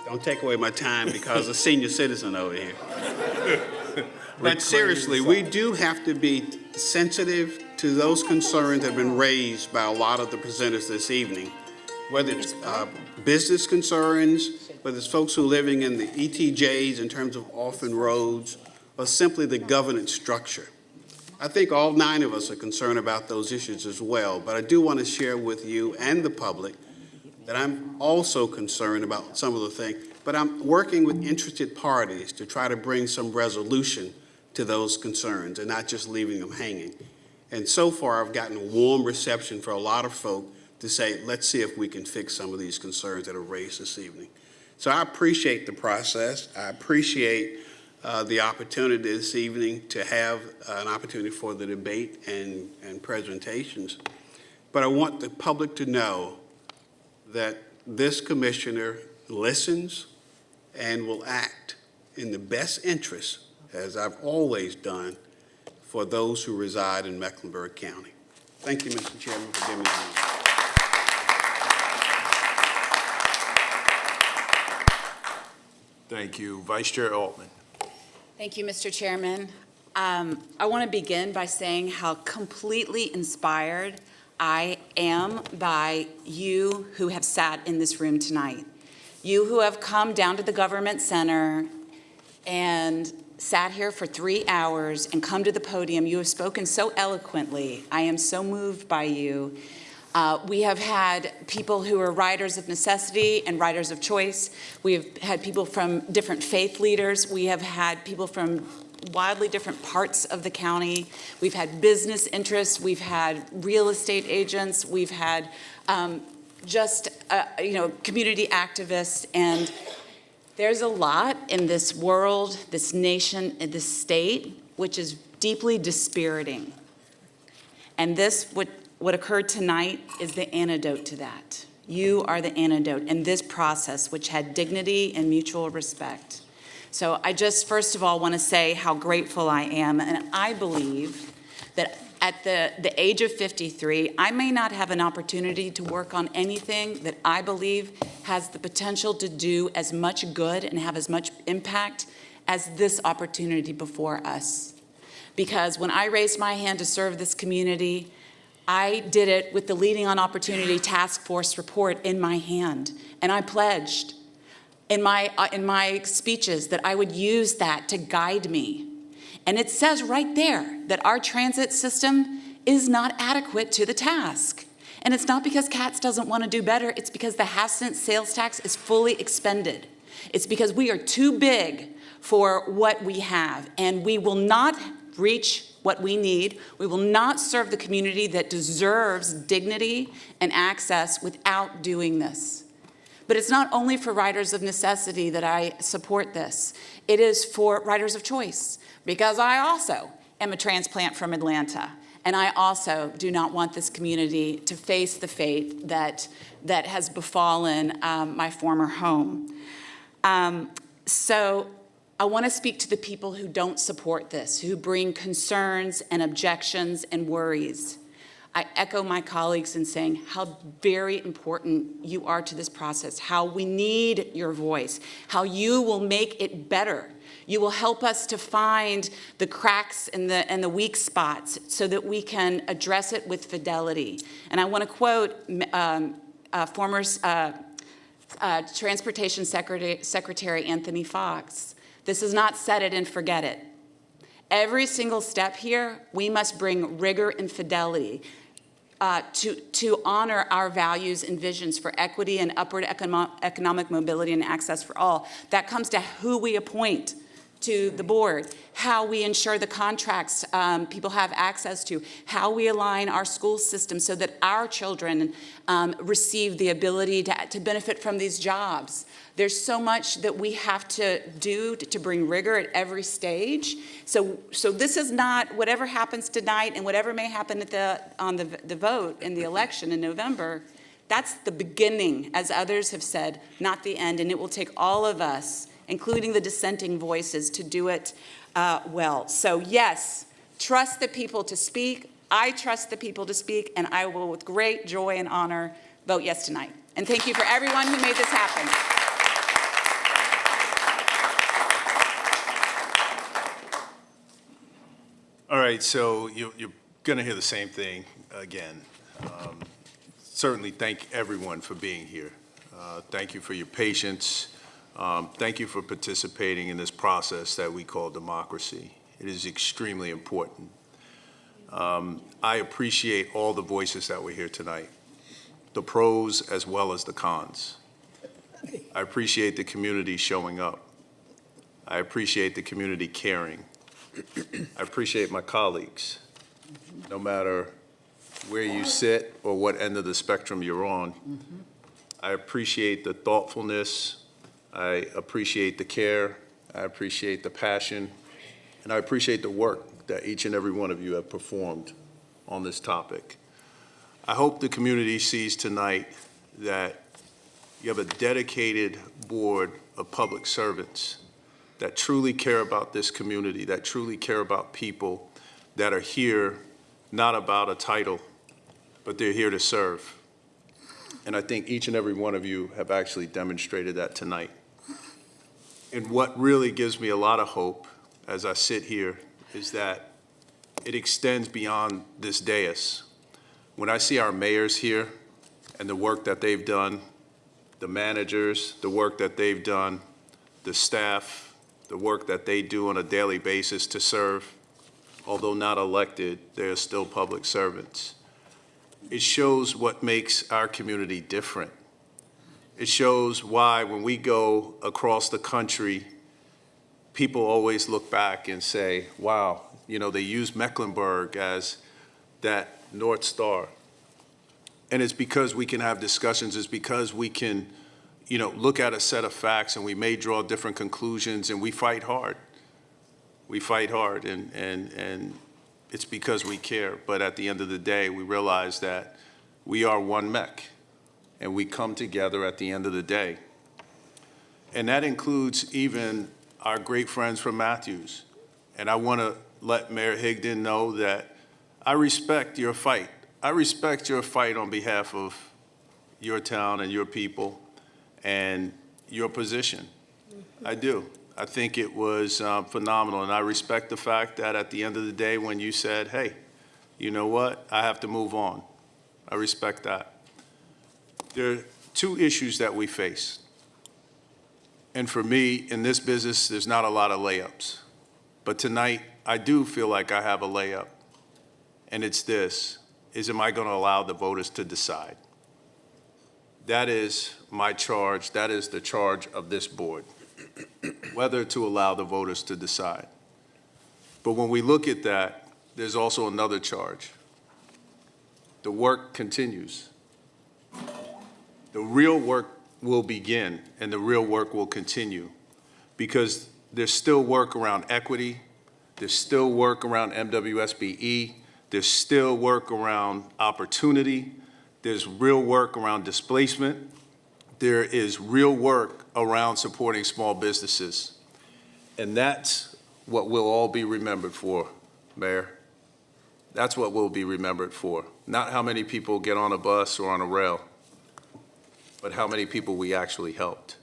don't take away my time because a senior citizen over here. But seriously, we do have to be sensitive to those concerns that have been raised by a lot of the presenters this evening, whether it's business concerns, whether it's folks who are living in the ETJs in terms of orphan roads, or simply the governance structure. I think all 9 of us are concerned about those issues as well, but I do want to share with you and the public that I'm also concerned about some of the things, but I'm working with interested parties to try to bring some resolution to those concerns and not just leaving them hanging. And so far, I've gotten a warm reception for a lot of folk to say, let's see if we can fix some of these concerns that are raised this evening. So I appreciate the process. I appreciate the opportunity this evening to have an opportunity for the debate and presentations. But I want the public to know that this commissioner listens and will act in the best interest, as I've always done, for those who reside in Mecklenburg County. Thank you, Mr. Chairman, for giving me the Thank you. Vice Chair Altman. Thank you, Mr. Chairman. I want to begin by saying how completely inspired I am by you who have sat in this room tonight. You who have come down to the Government Center and sat here for 3 hours and come to the podium. You have spoken so eloquently. I am so moved by you. We have had people who are riders of necessity and riders of choice. We have had people from different faith leaders. We have had people from wildly different parts of the county. We've had business interests. We've had real estate agents. We've had community activists. And there's a lot in this world, this nation, and this state, which is deeply dispiriting. And what occurred tonight is the antidote to that. You are the antidote in this process, which had dignity and mutual respect. So I just, first of all, want to say how grateful I am. And I believe that at the age of 53, I may not have an opportunity to work on anything that I believe has the potential to do as much good and have as much impact as this opportunity before us. Because when I raised my hand to serve this community, I did it with the Leading on Opportunity Task Force report in my hand. And I pledged in my speeches that I would use that to guide me. And it says right there that our transit system is not adequate to the task. And it's not because CATS doesn't want to do better, it's because the half-cent sales tax is fully expended. It's because we are too big for what we have, and we will not reach what we need. We will not serve the community that deserves dignity and access without doing this. But it's not only for riders of necessity that I support this. It is for riders of choice, because I also am a transplant from Atlanta, and I also do not want this community to face the fate that has befallen my former home. So I want to speak to the people who don't support this, who bring concerns and objections and worries. I echo my colleagues in saying how very important you are to this process, how we need your voice, how you will make it better. You will help us to find the cracks and the weak spots so that we can address it with fidelity. And I want to quote former Transportation Secretary Anthony Fox. This is not set it and forget it. Every single step here, we must bring rigor and fidelity to honor our values and visions for equity and upward economic mobility and access for all. That comes to who we appoint to the board, how we ensure the contracts people have access to, how we align our school system so that our children receive the ability to benefit from these jobs. There's so much that we have to do to bring rigor at every stage. So this is not whatever happens tonight and whatever may happen on the vote in the election in November. That's the beginning, as others have said, not the end. And it will take all of us, including the dissenting voices, to do it well. So yes, trust the people to speak. I trust the people to speak, and I will, with great joy and honor, vote yes tonight. And thank you for everyone who made this happen. All right, so you're going to hear the same thing again. Certainly thank everyone for being here. Thank you for your patience. Thank you for participating in this process that we call democracy. It is extremely important. I appreciate all the voices that were here tonight, the pros as well as the cons. I appreciate the community showing up. I appreciate the community caring. I appreciate my colleagues, no matter where you sit or what end of the spectrum you're on. I appreciate the thoughtfulness. I appreciate the care. I appreciate the passion. And I appreciate the work that each and every one of you have performed on this topic. I hope the community sees tonight that you have a dedicated board of public servants that truly care about this community, that truly care about people, that are here not about a title, but they're here to serve. And I think each and every one of you have actually demonstrated that tonight. And what really gives me a lot of hope as I sit here is that it extends beyond this dais. When I see our mayors here and the work that they've done, the managers, the work that they've done, the staff, the work that they do on a daily basis to serve, although not elected, they are still public servants. It shows what makes our community different. It shows why when we go across the country, people always look back and say, wow, you know, they use Mecklenburg as that North Star. And it's because we can have discussions, it's because we can, you know, look at a set of facts and we may draw different conclusions and we fight hard. We fight hard and it's because we care. But at the end of the day, we realize that we are one Meck and we come together at the end of the day. And that includes even our great friends from Matthews. And I want to let Mayor Higdon know that I respect your fight. I respect your fight on behalf of your town and your people and your position. I do. I think it was phenomenal, and I respect the fact that at the end of the day when you said, hey, you know what, I have to move on. I respect that. There are two issues that we face. And for me, in this business, there's not a lot of layups. But tonight, I do feel like I have a layup. And it's this, is am I going to allow the voters to decide? That is my charge. That is the charge of this board, whether to allow the voters to decide. But when we look at that, there's also another charge. The work continues. The real work will begin and the real work will continue because there's still work around equity, there's still work around MWSBE, there's still work around opportunity, there's real work around displacement, there is real work around supporting small businesses. And that's what we'll all be remembered for, Mayor. That's what we'll be remembered for. Not how many people get on a bus or on a rail, but how many people we actually helped.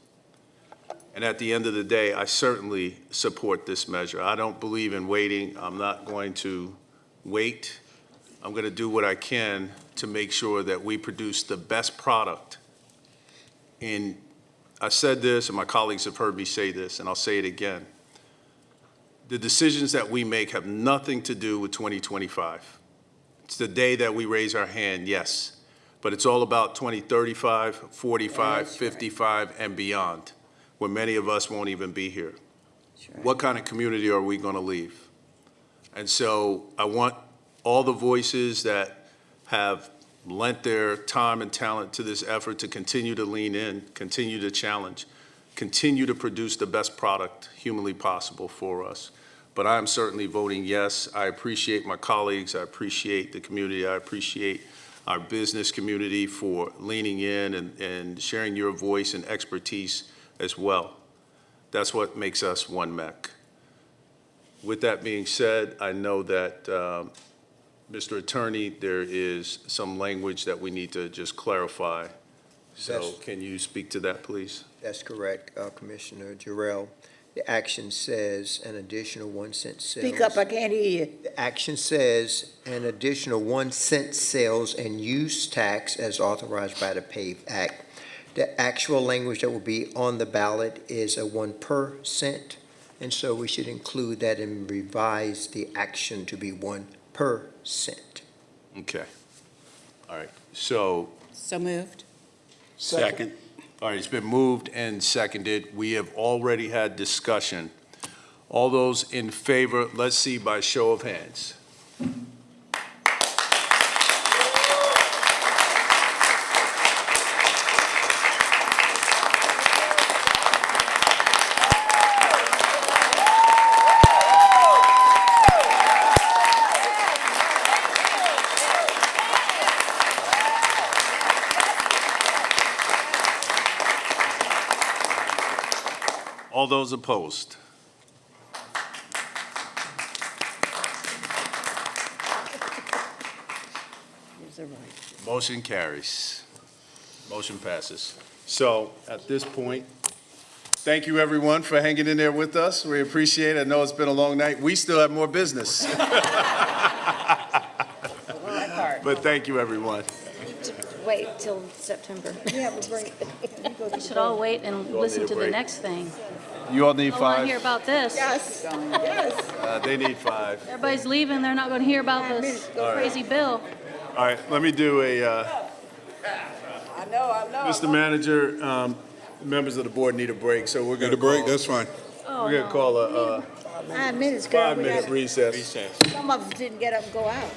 And at the end of the day, I certainly support this measure. I don't believe in waiting. I'm not going to wait. I'm going to do what I can to make sure that we produce the best product. And I said this, and my colleagues have heard me say this, and I'll say it again. The decisions that we make have nothing to do with 2025. It's the day that we raise our hand, yes. But it's all about 2035, 45, 55, and beyond, where many of us won't even be here. What kind of community are we going to leave? And so I want all the voices that have lent their time and talent to this effort to continue to lean in, continue to challenge, continue to produce the best product humanly possible for us. But I'm certainly voting yes. I appreciate my colleagues. I appreciate the community. I appreciate our business community for leaning in and sharing your voice and expertise as well. That's what makes us one Meck. With that being said, I know that, Mr. Attorney, there is some language that we need to just clarify. So can you speak to that, please? That's correct, Commissioner Jarrell. The action says an additional 1 cent sales. Speak up, I can't hear you. The action says an additional 1 cent sales and use tax as authorized by the PAVE Act. The actual language that will be on the ballot is a 1%, and so we should include that and revise the action to be 1%. Okay. All right. So moved. Second. all right, it's been moved and seconded. We have already had discussion. All those in favor, let's see by show of hands. All those opposed? Motion carries. Motion passes. So at this point, Thank you, everyone, for hanging in there with us. We appreciate it. I know it's been a long night. We still have more business. But thank you, everyone. Wait till September. We should all wait and listen to the next thing. You all need I want to 5? hear about this. Yes, yes. They need 5. Everybody's leaving, they're not going to hear about this crazy bill. All right, let me do a, I know. Mr. Manager, members of the board need a break, so we're going Need to a break? That's fine. Oh, We're going to call a 5 minutes, girl. 5-minute recess. Some of us didn't get up and go out.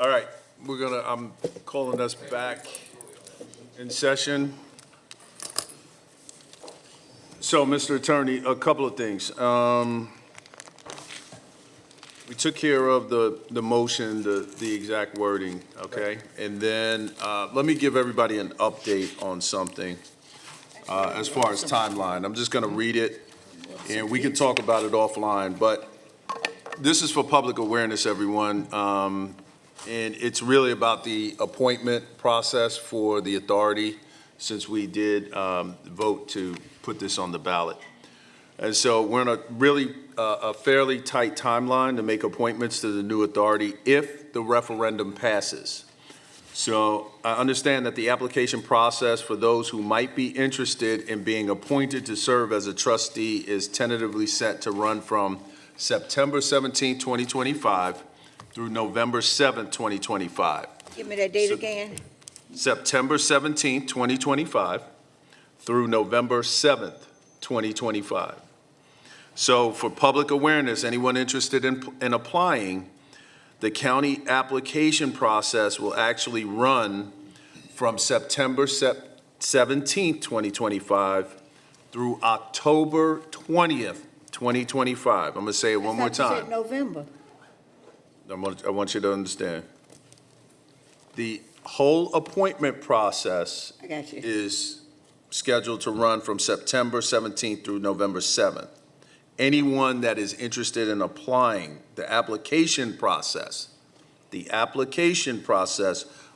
All right, I'm calling us back in session. So, Mr. Attorney, a couple of things. We took care of the motion, the exact wording, okay? And then, let me give everybody an update on something, as far as timeline. I'm just gonna read it, and we can talk about it offline, but this is for public awareness, everyone. And it's really about the appointment process for the authority, since we did vote to put this on the ballot. And so we're in a really, a fairly tight timeline to make appointments to the new authority if the referendum passes. So I understand that the application process for those who might be interested in being appointed to serve as a trustee is tentatively set to run from September 17, 2025 through November 7, 2025. Give me that date again. September 17, 2025 through November 7th, 2025. So for public awareness, anyone interested in applying, the county application process will actually run from September 17th, 2025 through October 20th, 2025. I'm going to say it one more You time. said November. I want you to understand. The whole appointment process I got you. is scheduled to run from September 17th through November 7th. Anyone that is interested in applying, the application process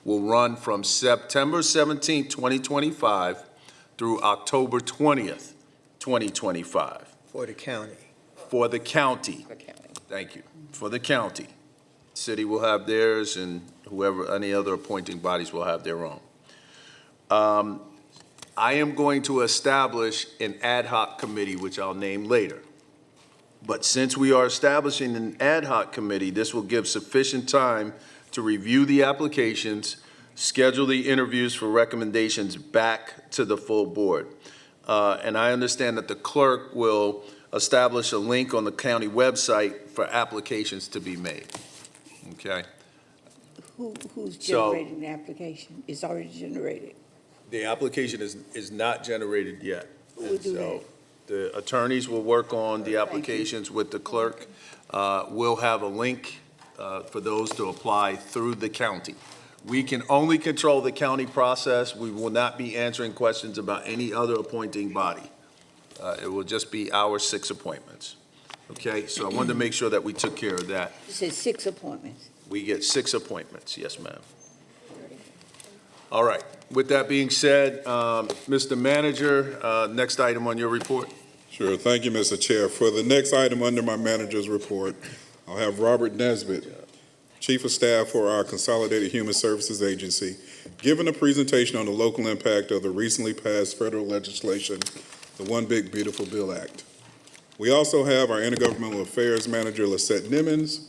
will run from September 17th, 2025 through October 20th, 2025. For the county. For the county. Thank you. For the county. City will have theirs, and whoever, any other appointing bodies will have their own. I am going to establish an ad hoc committee, which I'll name later. But since we are establishing an ad hoc committee, this will give sufficient time to review the applications, schedule the interviews for recommendations back to the full board. And I understand that the clerk will establish a link on the county website for applications to be made. Okay? Who's So- generating the application? It's already generated. The application is not generated yet. Who will do So the attorneys will work on the applications with the clerk. We'll have a link for those to apply through the county. We can only control the county process. We will not be answering questions about any other appointing body. It will just be our 6 appointments. Okay, so I wanted to make sure that we took care of that. You said 6 appointments. We get 6 appointments, yes, ma'am. All right, with that being said, Mr. Manager, next item on your report. Sure, thank you, Mr. Chair. For the next item under my manager's report, I'll have Robert Nesbitt, Chief of Staff for our Consolidated Human Services Agency, giving a presentation on the local impact of the recently passed federal legislation, the One Big Beautiful Bill Act. We also have our Intergovernmental Affairs Manager, Lisette Nimmons,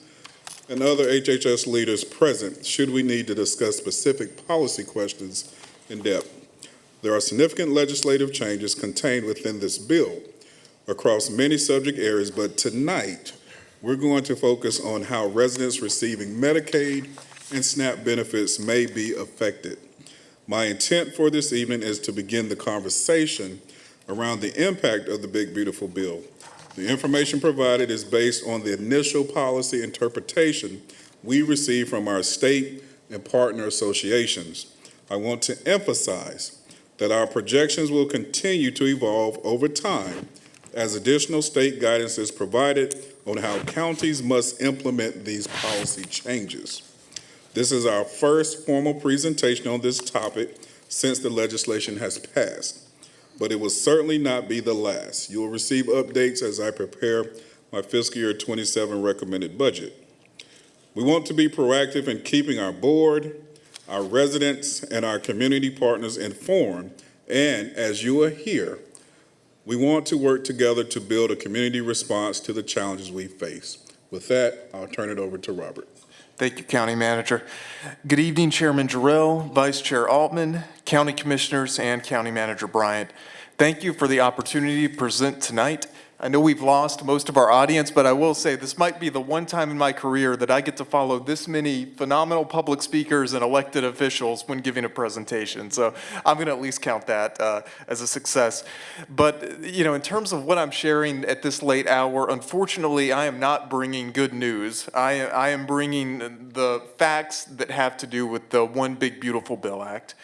and other HHS leaders present should we need to discuss specific policy questions in depth. There are significant legislative changes contained within this bill across many subject areas, but tonight we're going to focus on how residents receiving Medicaid and SNAP benefits may be affected. My intent for this evening is to begin the conversation around the impact of the Big Beautiful Bill. The information provided is based on the initial policy interpretation we received from our state and partner associations. I want to emphasize that our projections will continue to evolve over time as additional state guidance is provided on how counties must implement these policy changes. This is our first formal presentation on this topic since the legislation has passed, but it will certainly not be the last. You will receive updates as I prepare my fiscal year 27 recommended budget. We want to be proactive in keeping our board, our residents, and our community partners informed, and as you are here, we want to work together to build a community response to the challenges we face. With that, I'll turn it over to Robert. Thank you, County Manager. Good evening, Chairman Jarrell, Vice Chair Altman, County Commissioners, and County Manager Bryant. Thank you for the opportunity to present tonight I know we've lost most of our audience, but I will say this might be the one time in my career that I get to follow this many phenomenal public speakers and elected officials when giving a presentation. So I'm going to at least count that as a success. But, you know, in terms of what I'm sharing at this late hour, unfortunately, I am not bringing good news. I am bringing the facts that have to do with the One Big Beautiful Bill Act.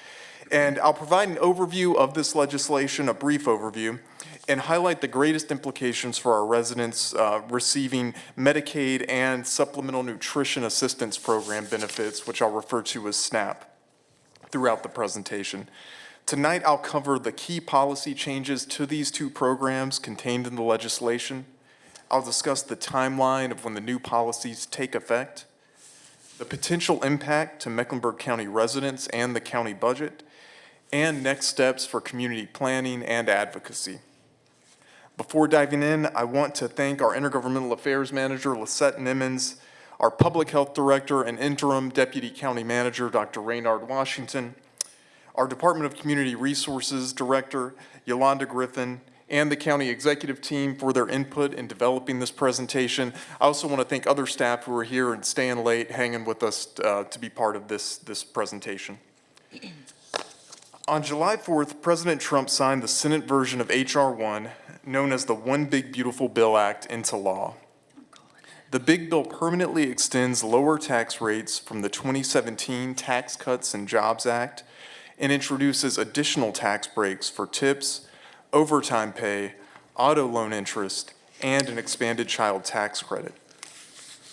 And I'll provide an overview of this legislation, a brief overview, and highlight the greatest implications for our residents receiving Medicaid and Supplemental Nutrition Assistance Program benefits, which I'll refer to as SNAP, throughout the presentation. Tonight, I'll cover the key policy changes to these two programs contained in the legislation. I'll discuss the timeline of when the new policies take effect, the potential impact to Mecklenburg County residents and the county budget, and next steps for community planning and advocacy. Before diving in, I want to thank our Intergovernmental Affairs Manager, Lisette Nimmons, our Public Health Director and Interim Deputy County Manager, Dr. Raynard Washington, our Department of Community Resources Director, Yolanda Griffin, and the county executive team for their input in developing this presentation. I also want to thank other staff who are here and staying late, hanging with us to be part of this presentation. On July 4th, President Trump signed the Senate version of H.R. 1, known as the One Big Beautiful Bill Act, into law. The big bill permanently extends lower tax rates from the 2017 Tax Cuts and Jobs Act and introduces additional tax breaks for tips, overtime pay, auto loan interest, and an expanded child tax credit.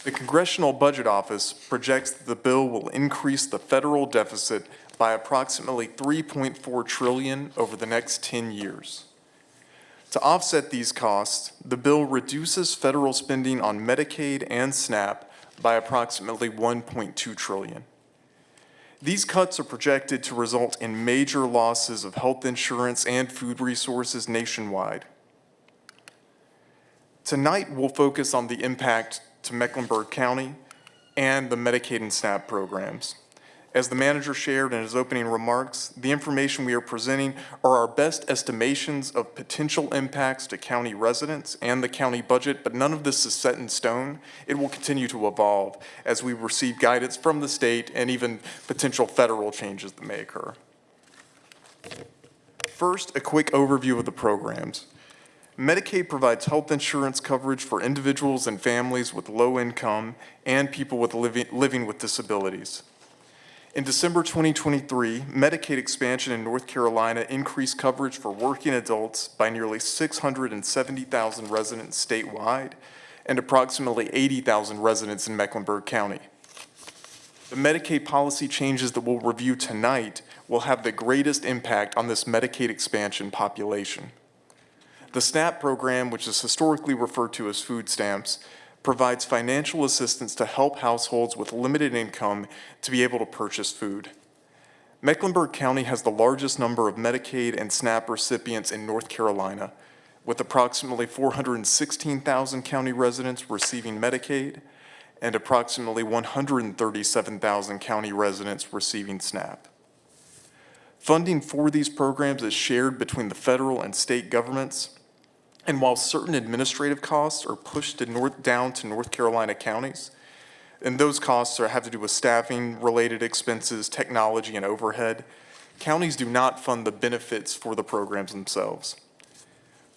The Congressional Budget Office projects that the bill will increase the federal deficit by approximately $3.4 trillion over the next 10 years. To offset these costs, the bill reduces federal spending on Medicaid and SNAP by approximately $1.2 trillion. These cuts are projected to result in major losses of health insurance and food resources nationwide. Tonight, we'll focus on the impact to Mecklenburg County and the Medicaid and SNAP programs. As the manager shared in his opening remarks, the information we are presenting are our best estimations of potential impacts to county residents and the county budget, but none of this is set in stone. It will continue to evolve as we receive guidance from the state and even potential federal changes that may occur. First, a quick overview of the programs. Medicaid provides health insurance coverage for individuals and families with low income and people with living with disabilities. In December 2023, Medicaid expansion in North Carolina increased coverage for working adults by nearly 670,000 residents statewide and approximately 80,000 residents in Mecklenburg County. The Medicaid policy changes that we'll review tonight will have the greatest impact on this Medicaid expansion population. The SNAP program, which is historically referred to as food stamps, provides financial assistance to help households with limited income to be able to purchase food. Mecklenburg County has the largest number of Medicaid and SNAP recipients in North Carolina, with approximately 416,000 county residents receiving Medicaid and approximately 137,000 county residents receiving SNAP. Funding for these programs is shared between the federal and state governments. And while certain administrative costs are pushed down to North Carolina counties, and those costs have to do with staffing-related expenses, technology, and overhead, counties do not fund the benefits for the programs themselves.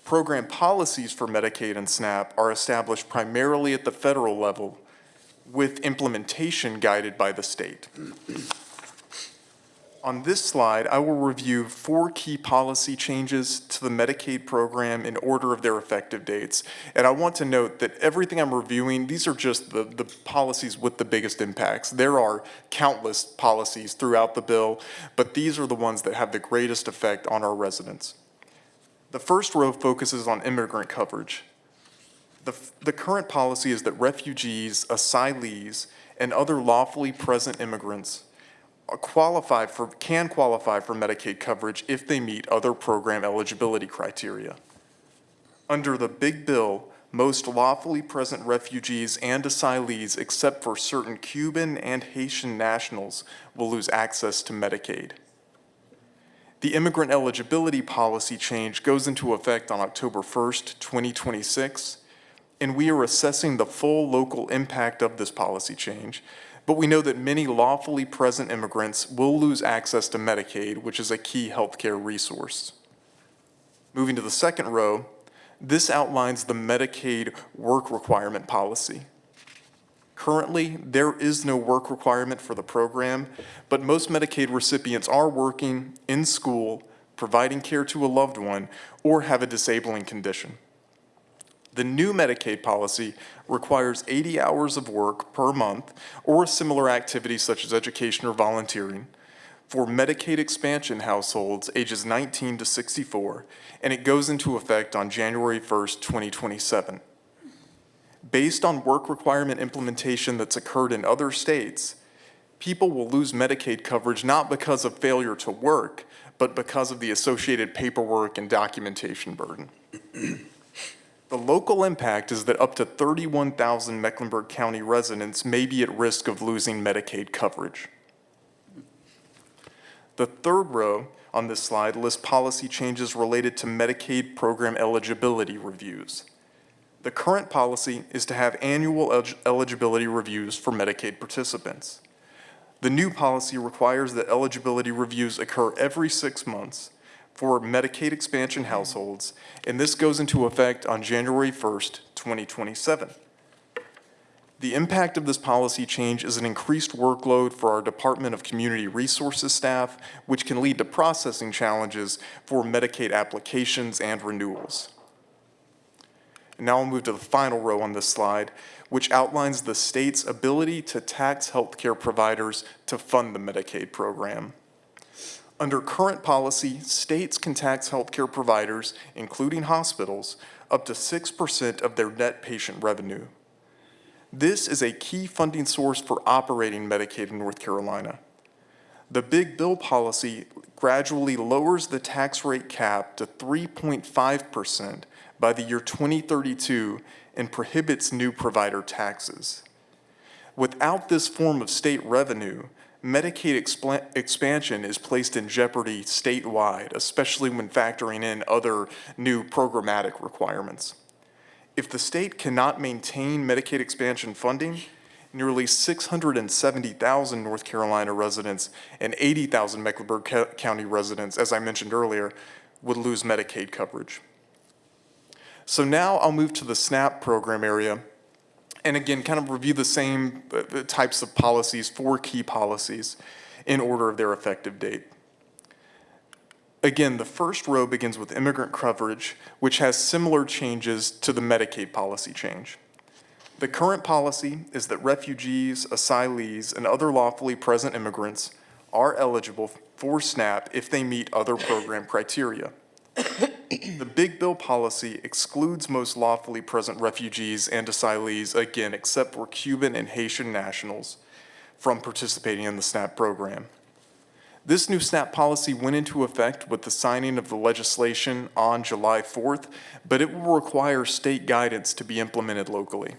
Program policies for Medicaid and SNAP are established primarily at the federal level, with implementation guided by the state. On this slide, I will review 4 key policy changes to the Medicaid program in order of their effective dates. And I want to note that everything I'm reviewing, these are just the policies with the biggest impacts. There are countless policies throughout the bill, but these are the ones that have the greatest effect on our residents. The first row focuses on immigrant coverage. The current policy is that refugees, asylees, and other lawfully present immigrants can qualify for Medicaid coverage if they meet other program eligibility criteria. Under the big bill, most lawfully present refugees and asylees, except for certain Cuban and Haitian nationals, will lose access to Medicaid. The immigrant eligibility policy change goes into effect on October 1st, 2026, and we are assessing the full local impact of this policy change, but we know that many lawfully present immigrants will lose access to Medicaid, which is a key healthcare resource. Moving to the second row, this outlines the Medicaid work requirement policy. Currently, there is no work requirement for the program, but most Medicaid recipients are working, in school, providing care to a loved one, or have a disabling condition. The new Medicaid policy requires 80 hours of work per month or similar activities such as education or volunteering for Medicaid expansion households ages 19 to 64, and it goes into effect on January 1st, 2027. Based on work requirement implementation that's occurred in other states, people will lose Medicaid coverage not because of failure to work, but because of the associated paperwork and documentation burden. The local impact is that up to 31,000 Mecklenburg County residents may be at risk of losing Medicaid coverage. The third row on this slide lists policy changes related to Medicaid program eligibility reviews. The current policy is to have annual eligibility reviews for Medicaid participants. The new policy requires that eligibility reviews occur every 6 months for Medicaid expansion households, and this goes into effect on January 1st, 2027. The impact of this policy change is an increased workload for our Department of Community Resources staff, which can lead to processing challenges for Medicaid applications and renewals. And now I'll move to the final row on this slide, which outlines the state's ability to tax healthcare providers to fund the Medicaid program. Under current policy, states can tax healthcare providers, including hospitals, up to 6% of their net patient revenue. This is a key funding source for operating Medicaid in North Carolina. The Big Bill policy gradually lowers the tax rate cap to 3.5% by the year 2032 and prohibits new provider taxes. Without this form of state revenue, Medicaid expansion is placed in jeopardy statewide, especially when factoring in other new programmatic requirements. If the state cannot maintain Medicaid expansion funding, nearly 670,000 North Carolina residents and 80,000 Mecklenburg County residents, as I mentioned earlier, would lose Medicaid coverage. So now I'll move to the SNAP program area, and again, kind of review the same types of policies, 4 key policies, in order of their effective date. Again, the first row begins with immigrant coverage, which has similar changes to the Medicaid policy change. The current policy is that refugees, asylees, and other lawfully present immigrants are eligible for SNAP if they meet other program criteria. The Big Bill policy excludes most lawfully present refugees and asylees, again, except for Cuban and Haitian nationals, from participating in the SNAP program. This new SNAP policy went into effect with the signing of the legislation on July 4th, but it will require state guidance to be implemented locally.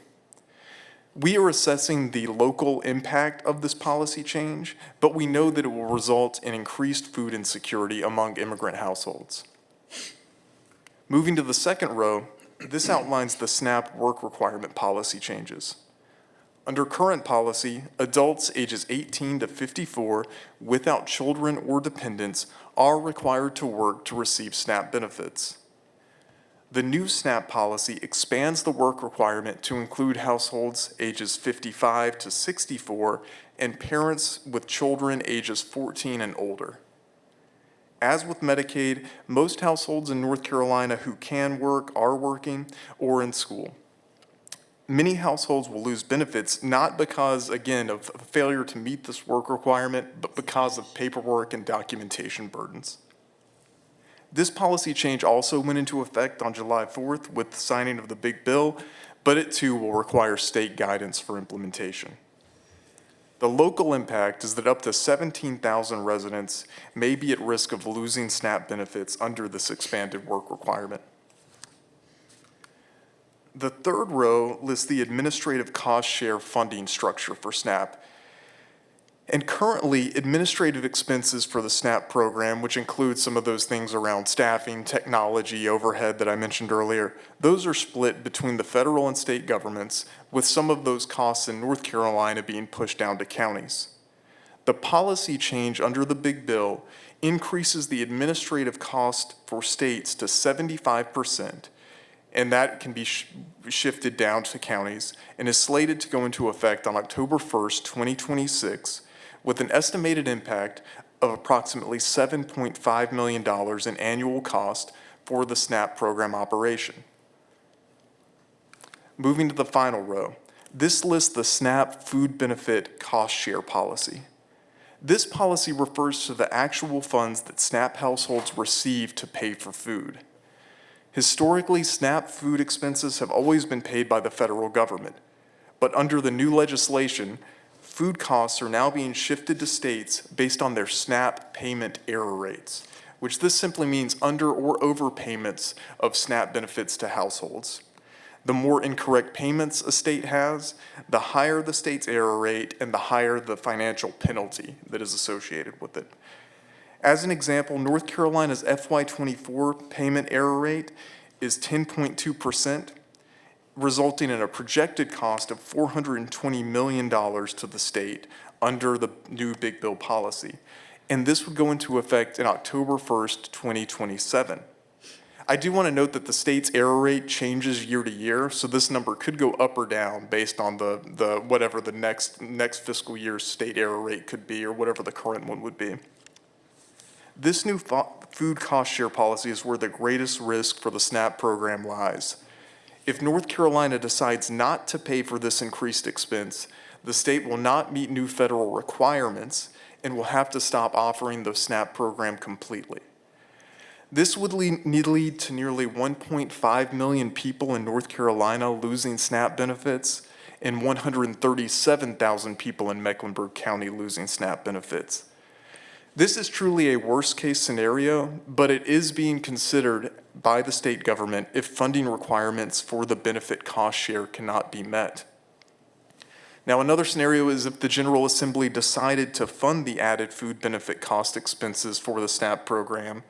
We are assessing the local impact of this policy change, but we know that it will result in increased food insecurity among immigrant households. Moving to the second row, this outlines the SNAP work requirement policy changes. Under current policy, adults ages 18 to 54 without children or dependents are required to work to receive SNAP benefits. The new SNAP policy expands the work requirement to include households ages 55 to 64 and parents with children ages 14 and older. As with Medicaid, most households in North Carolina who can work are working or in school. Many households will lose benefits not because, again, of a failure to meet this work requirement, but because of paperwork and documentation burdens. This policy change also went into effect on July 4th with the signing of the Big Bill, but it too will require state guidance for implementation. The local impact is that up to 17,000 residents may be at risk of losing SNAP benefits under this expanded work requirement. The third row lists the administrative cost share funding structure for SNAP. And currently, administrative expenses for the SNAP program, which includes some of those things around staffing, technology, overhead that I mentioned earlier, those are split between the federal and state governments, with some of those costs in North Carolina being pushed down to counties. The policy change under the big bill increases the administrative cost for states to 75%, and that can be shifted down to counties, and is slated to go into effect on October 1st, 2026, with an estimated impact of approximately $7.5 million in annual cost for the SNAP program operation. Moving to the final row, this lists the SNAP food benefit cost share policy. This policy refers to the actual funds that SNAP households receive to pay for food. Historically, SNAP food expenses have always been paid by the federal government, but under the new legislation, food costs are now being shifted to states based on their SNAP payment error rates, which this simply means under or overpayments of SNAP benefits to households. The more incorrect payments a state has, the higher the state's error rate and the higher the financial penalty that is associated with it. As an example, North Carolina's FY24 payment error rate is 10.2%, resulting in a projected cost of $420 million to the state under the new big bill policy. And this would go into effect in October 1st, 2027. I do want to note that the state's error rate changes year to year, so this number could go up or down based on the whatever the next fiscal year's state error rate could be, or whatever the current one would be. This new food cost share policy is where the greatest risk for the SNAP program lies. If North Carolina decides not to pay for this increased expense, the state will not meet new federal requirements and will have to stop offering the SNAP program completely. This would lead to nearly 1.5 million people in North Carolina losing SNAP benefits and 137,000 people in Mecklenburg County losing SNAP benefits. This is truly a worst-case scenario, but it is being considered by the state government if funding requirements for the benefit cost share cannot be met. Now, another scenario is if the General Assembly decided to fund the added food benefit cost expenses for the SNAP program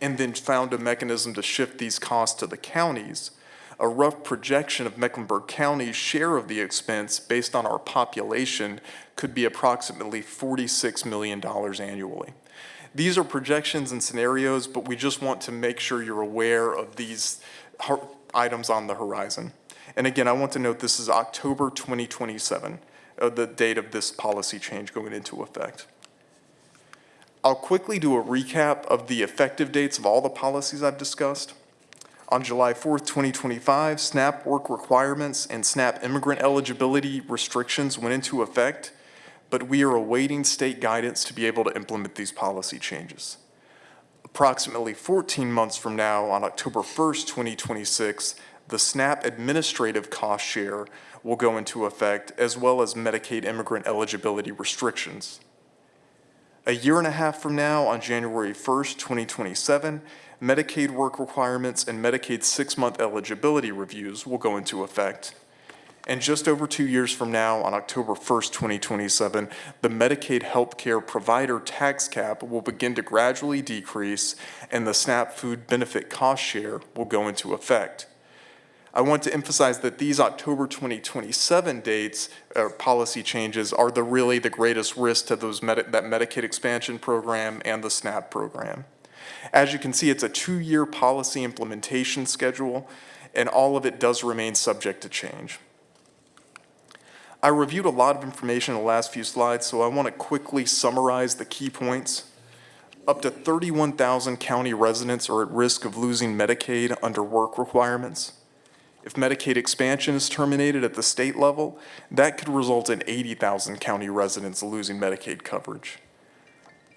and then found a mechanism to shift these costs to the counties. A rough projection of Mecklenburg County's share of the expense based on our population could be approximately $46 million annually. These are projections and scenarios, but we just want to make sure you're aware of these items on the horizon. And again, I want to note this is October 2027, the date of this policy change going into effect. I'll quickly do a recap of the effective dates of all the policies I've discussed. On July 4th, 2025, SNAP work requirements and SNAP immigrant eligibility restrictions went into effect, but we are awaiting state guidance to be able to implement these policy changes. Approximately 14 months from now, on October 1st, 2026, the SNAP administrative cost share will go into effect, as well as Medicaid immigrant eligibility restrictions. A year and a half from now, on January 1st, 2027, Medicaid work requirements and Medicaid 6-month eligibility reviews will go into effect. And just over 2 years from now, on October 1st, 2027, the Medicaid healthcare provider tax cap will begin to gradually decrease, and the SNAP food benefit cost share will go into effect. I want to emphasize that these October 2027 dates, policy changes, are really the greatest risk to that Medicaid expansion program and the SNAP program. As you can see, it's a 2-year policy implementation schedule, and all of it does remain subject to change. I reviewed a lot of information in the last few slides, so I want to quickly summarize the key points. Up to 31,000 county residents are at risk of losing Medicaid under work requirements. If Medicaid expansion is terminated at the state level, that could result in 80,000 county residents losing Medicaid coverage.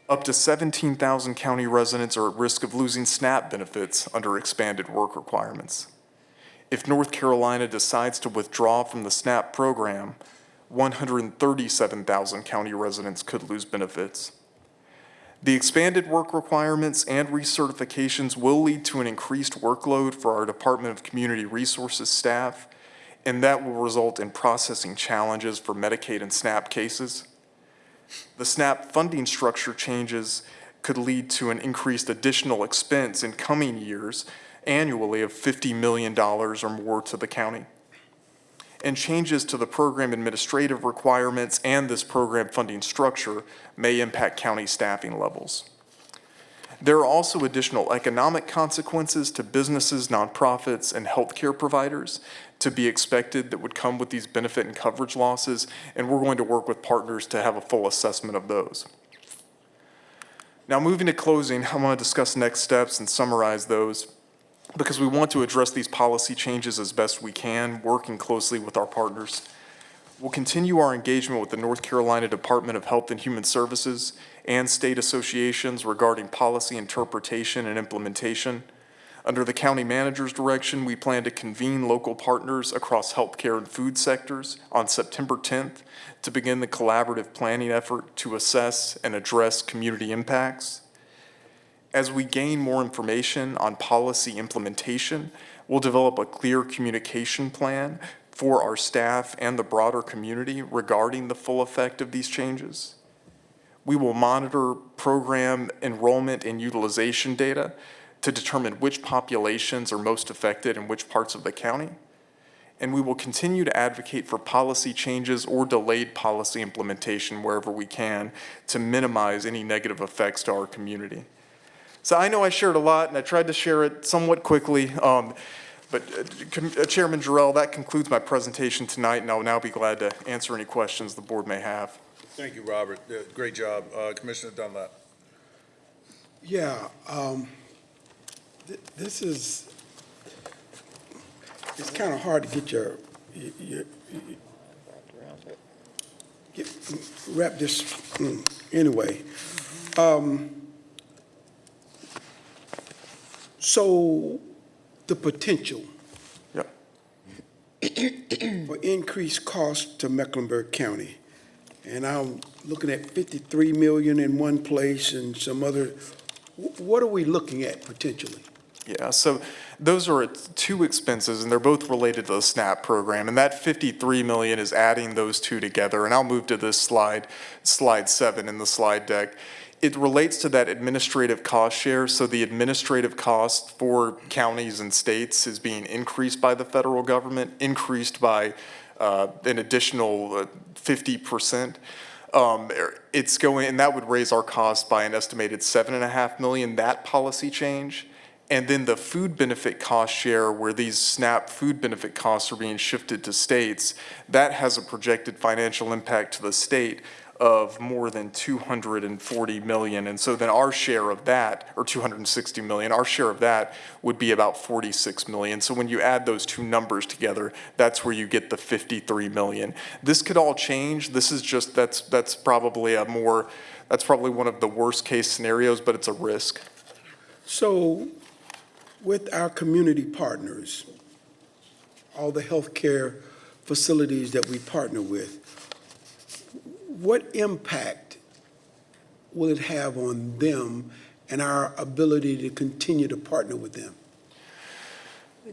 Up to 17,000 county residents are at risk of losing SNAP benefits under expanded work requirements. If North Carolina decides to withdraw from the SNAP program, 137,000 county residents could lose benefits. The expanded work requirements and recertifications will lead to an increased workload for our Department of Community Resources staff, and that will result in processing challenges for Medicaid and SNAP cases. The SNAP funding structure changes could lead to an increased additional expense in coming years annually of $50 million or more to the county. And changes to the program administrative requirements and this program funding structure may impact county staffing levels. There are also additional economic consequences to businesses, nonprofits, and healthcare providers to be expected that would come with these benefit and coverage losses, and we're going to work with partners to have a full assessment of those. Now, moving to closing, I want to discuss next steps and summarize those because we want to address these policy changes as best we can, working closely with our partners. We'll continue our engagement with the North Carolina Department of Health and Human Services and state associations regarding policy interpretation and implementation. Under the county manager's direction, we plan to convene local partners across healthcare and food sectors on September 10th to begin the collaborative planning effort to assess and address community impacts. As we gain more information on policy implementation, we'll develop a clear communication plan for our staff and the broader community regarding the full effect of these changes. We will monitor program enrollment and utilization data to determine which populations are most affected in which parts of the county. And we will continue to advocate for policy changes or delayed policy implementation wherever we can to minimize any negative effects to our community. So I know I shared a lot and I tried to share it somewhat quickly, but Chairman Jarrell, that concludes my presentation tonight, and I'll now be glad to answer any questions the board may have. Thank you, Robert. Great job. Commissioner Dunlap. Yeah, this is, it's kind of hard to get wrap this, anyway. So the potential for increased cost to Mecklenburg County, and I'm looking at 53 million in one place and some other, what are we looking at potentially? Yeah, so those are two expenses, and they're both related to the SNAP program, and that 53 million is adding those two together, and I'll move to this slide 7 in the slide deck. It relates to that administrative cost share, so the administrative cost for counties and states is being increased by the federal government, increased by an additional 50%. It's going, and that would raise our cost by an estimated $7.5 million, that policy change. And then the food benefit cost share, where these SNAP food benefit costs are being shifted to states, that has a projected financial impact to the state of more than 240 million. And so then our share of that, or 260 million, our share of that would be about 46 million. So when you add those two numbers together, that's where you get the 53 million. This could all change. This is just, that's probably that's probably one of the worst case scenarios, but it's a risk. So with our community partners, all the healthcare facilities that we partner with, what impact will it have on them and our ability to continue to partner with them?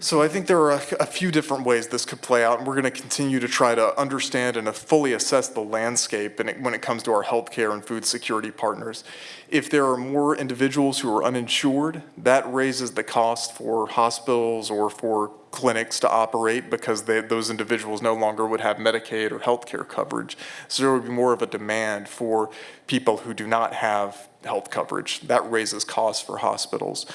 So I think there are a few different ways this could play out, and we're going to continue to try to understand and fully assess the landscape when it comes to our healthcare and food security partners. If there are more individuals who are uninsured, that raises the cost for hospitals or for clinics to operate because those individuals no longer would have Medicaid or healthcare coverage. So there would be more of a demand for people who do not have health coverage. That raises costs for hospitals.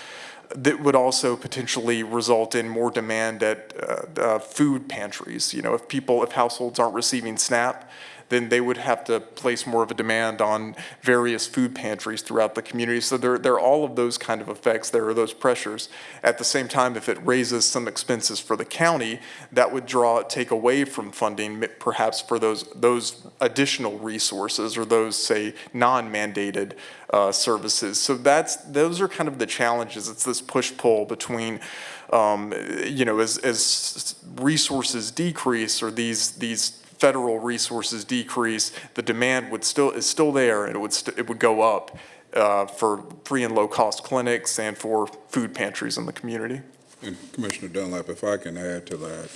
That would also potentially result in more demand at food pantries. You know, if households aren't receiving SNAP, then they would have to place more of a demand on various food pantries throughout the community. So there are all of those kind of effects. There are those pressures. At the same time, if it raises some expenses for the county, that would take away from funding perhaps for those additional resources or those, say, non-mandated services. So those are kind of the challenges. It's this push-pull between, as resources decrease or these federal resources decrease, the demand is still there, and it would go up for free and low-cost clinics and for food pantries in the community. And Commissioner Dunlap, if I can add to that,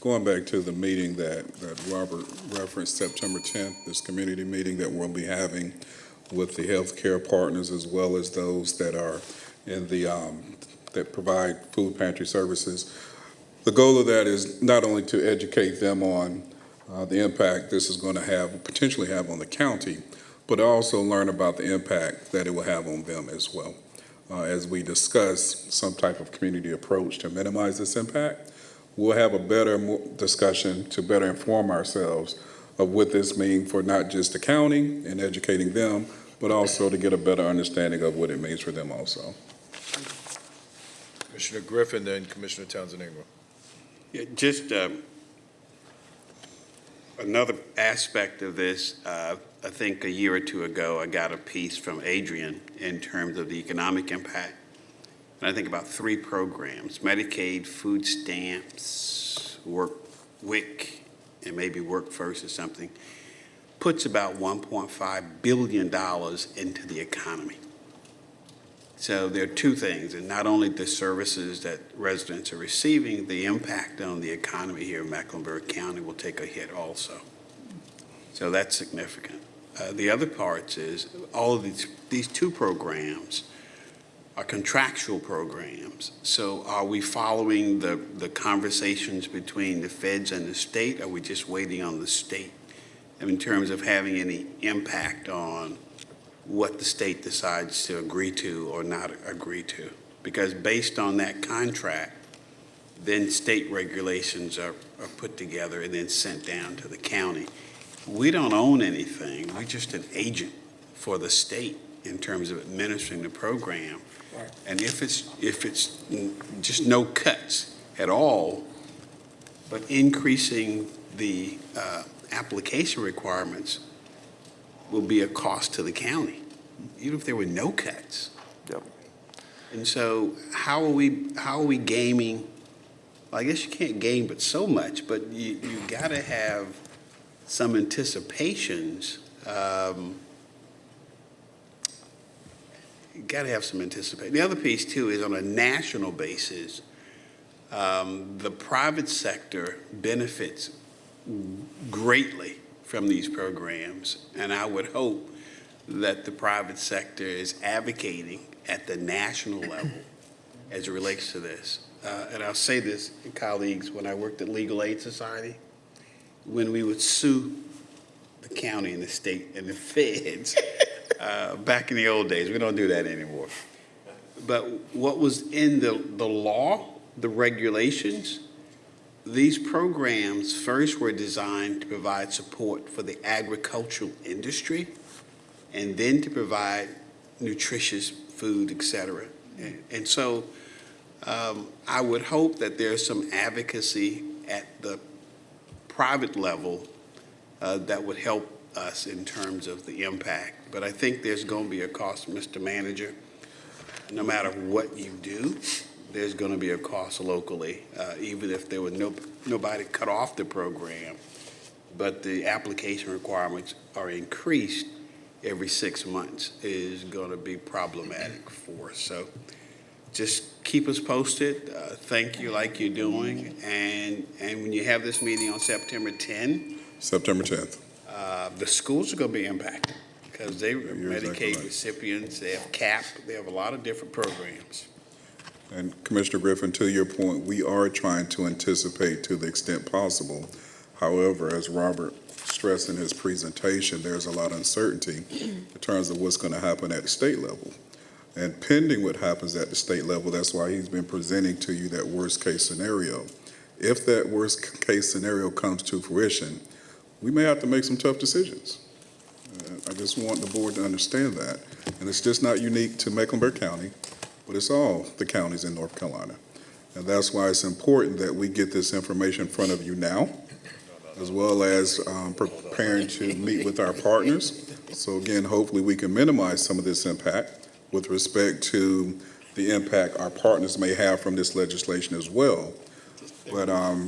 going back to the meeting that Robert referenced, September 10th, this community meeting that we'll be having with the healthcare partners as well as those that are in the, that provide food pantry services. The goal of that is not only to educate them on the impact this is going to have, potentially have on the county, but also learn about the impact that it will have on them as well. As we discuss some type of community approach to minimize this impact, we'll have a better discussion to better inform ourselves of what this means for not just the county and educating them, but also to get a better understanding of what it means for them also. Commissioner Griffin, then Commissioner Townsend Ingram. Yeah, just another aspect of this, I think a year or two ago, I got a piece from Adrian in terms of the economic impact. And I think about 3 programs: Medicaid, food stamps, WIC, and maybe Work First or something, puts about $1.5 billion into the economy. So there are 2 things, and not only the services that residents are receiving, the impact on the economy here in Mecklenburg County will take a hit also. So that's significant. The other parts is all of these 2 programs are contractual programs. So are we following the conversations between the feds and the state? Are we just waiting on the state in terms of having any impact on what the state decides to agree to or not agree to? Because based on that contract, then state regulations are put together and then sent down to the county. We don't own anything. We're just an agent for the state in terms of administering the program. Right. And if it's just no cuts at all, but increasing the application requirements will be a cost to the county, even if there were no cuts. Yep. And so how are we gaming? Well, I guess you can't game but so much, but you got to have some anticipations. You got to have some anticipation. The other piece too is on a national basis, the private sector benefits greatly from these programs, and I would hope that the private sector is advocating at the national level as it relates to this. And I'll say this, colleagues, when I worked at Legal Aid Society, when we would sue the county and the state and the feds back in the old days, we don't do that anymore. But what was in the law, the regulations, these programs first were designed to provide support for the agricultural industry and then to provide nutritious food, et cetera. And so I would hope that there's some advocacy at the private level that would help us in terms of the impact. But I think there's going to be a cost, Mr. Manager. No matter what you do, there's going to be a cost locally, even if there was nobody cut off the program. But the application requirements are increased every 6 months is going to be problematic for us. So just keep us posted. Thank you like you're doing. And when you have this meeting on September 10th, September 10th. The schools are going to be impacted because they are Medicaid recipients, they have CAP, they have a lot of different programs. And Commissioner Griffin, to your point, we are trying to anticipate to the extent possible. However, as Robert stressed in his presentation, there's a lot of uncertainty in terms of what's going to happen at the state level. And pending what happens at the state level, that's why he's been presenting to you that worst case scenario. If that worst case scenario comes to fruition, we may have to make some tough decisions. I just want the board to understand that. And it's just not unique to Mecklenburg County, but it's all the counties in North Carolina. And that's why it's important that we get this information in front of you now, as well as preparing to meet with our partners. So again, hopefully we can minimize some of this impact with respect to the impact our partners may have from this legislation as well. But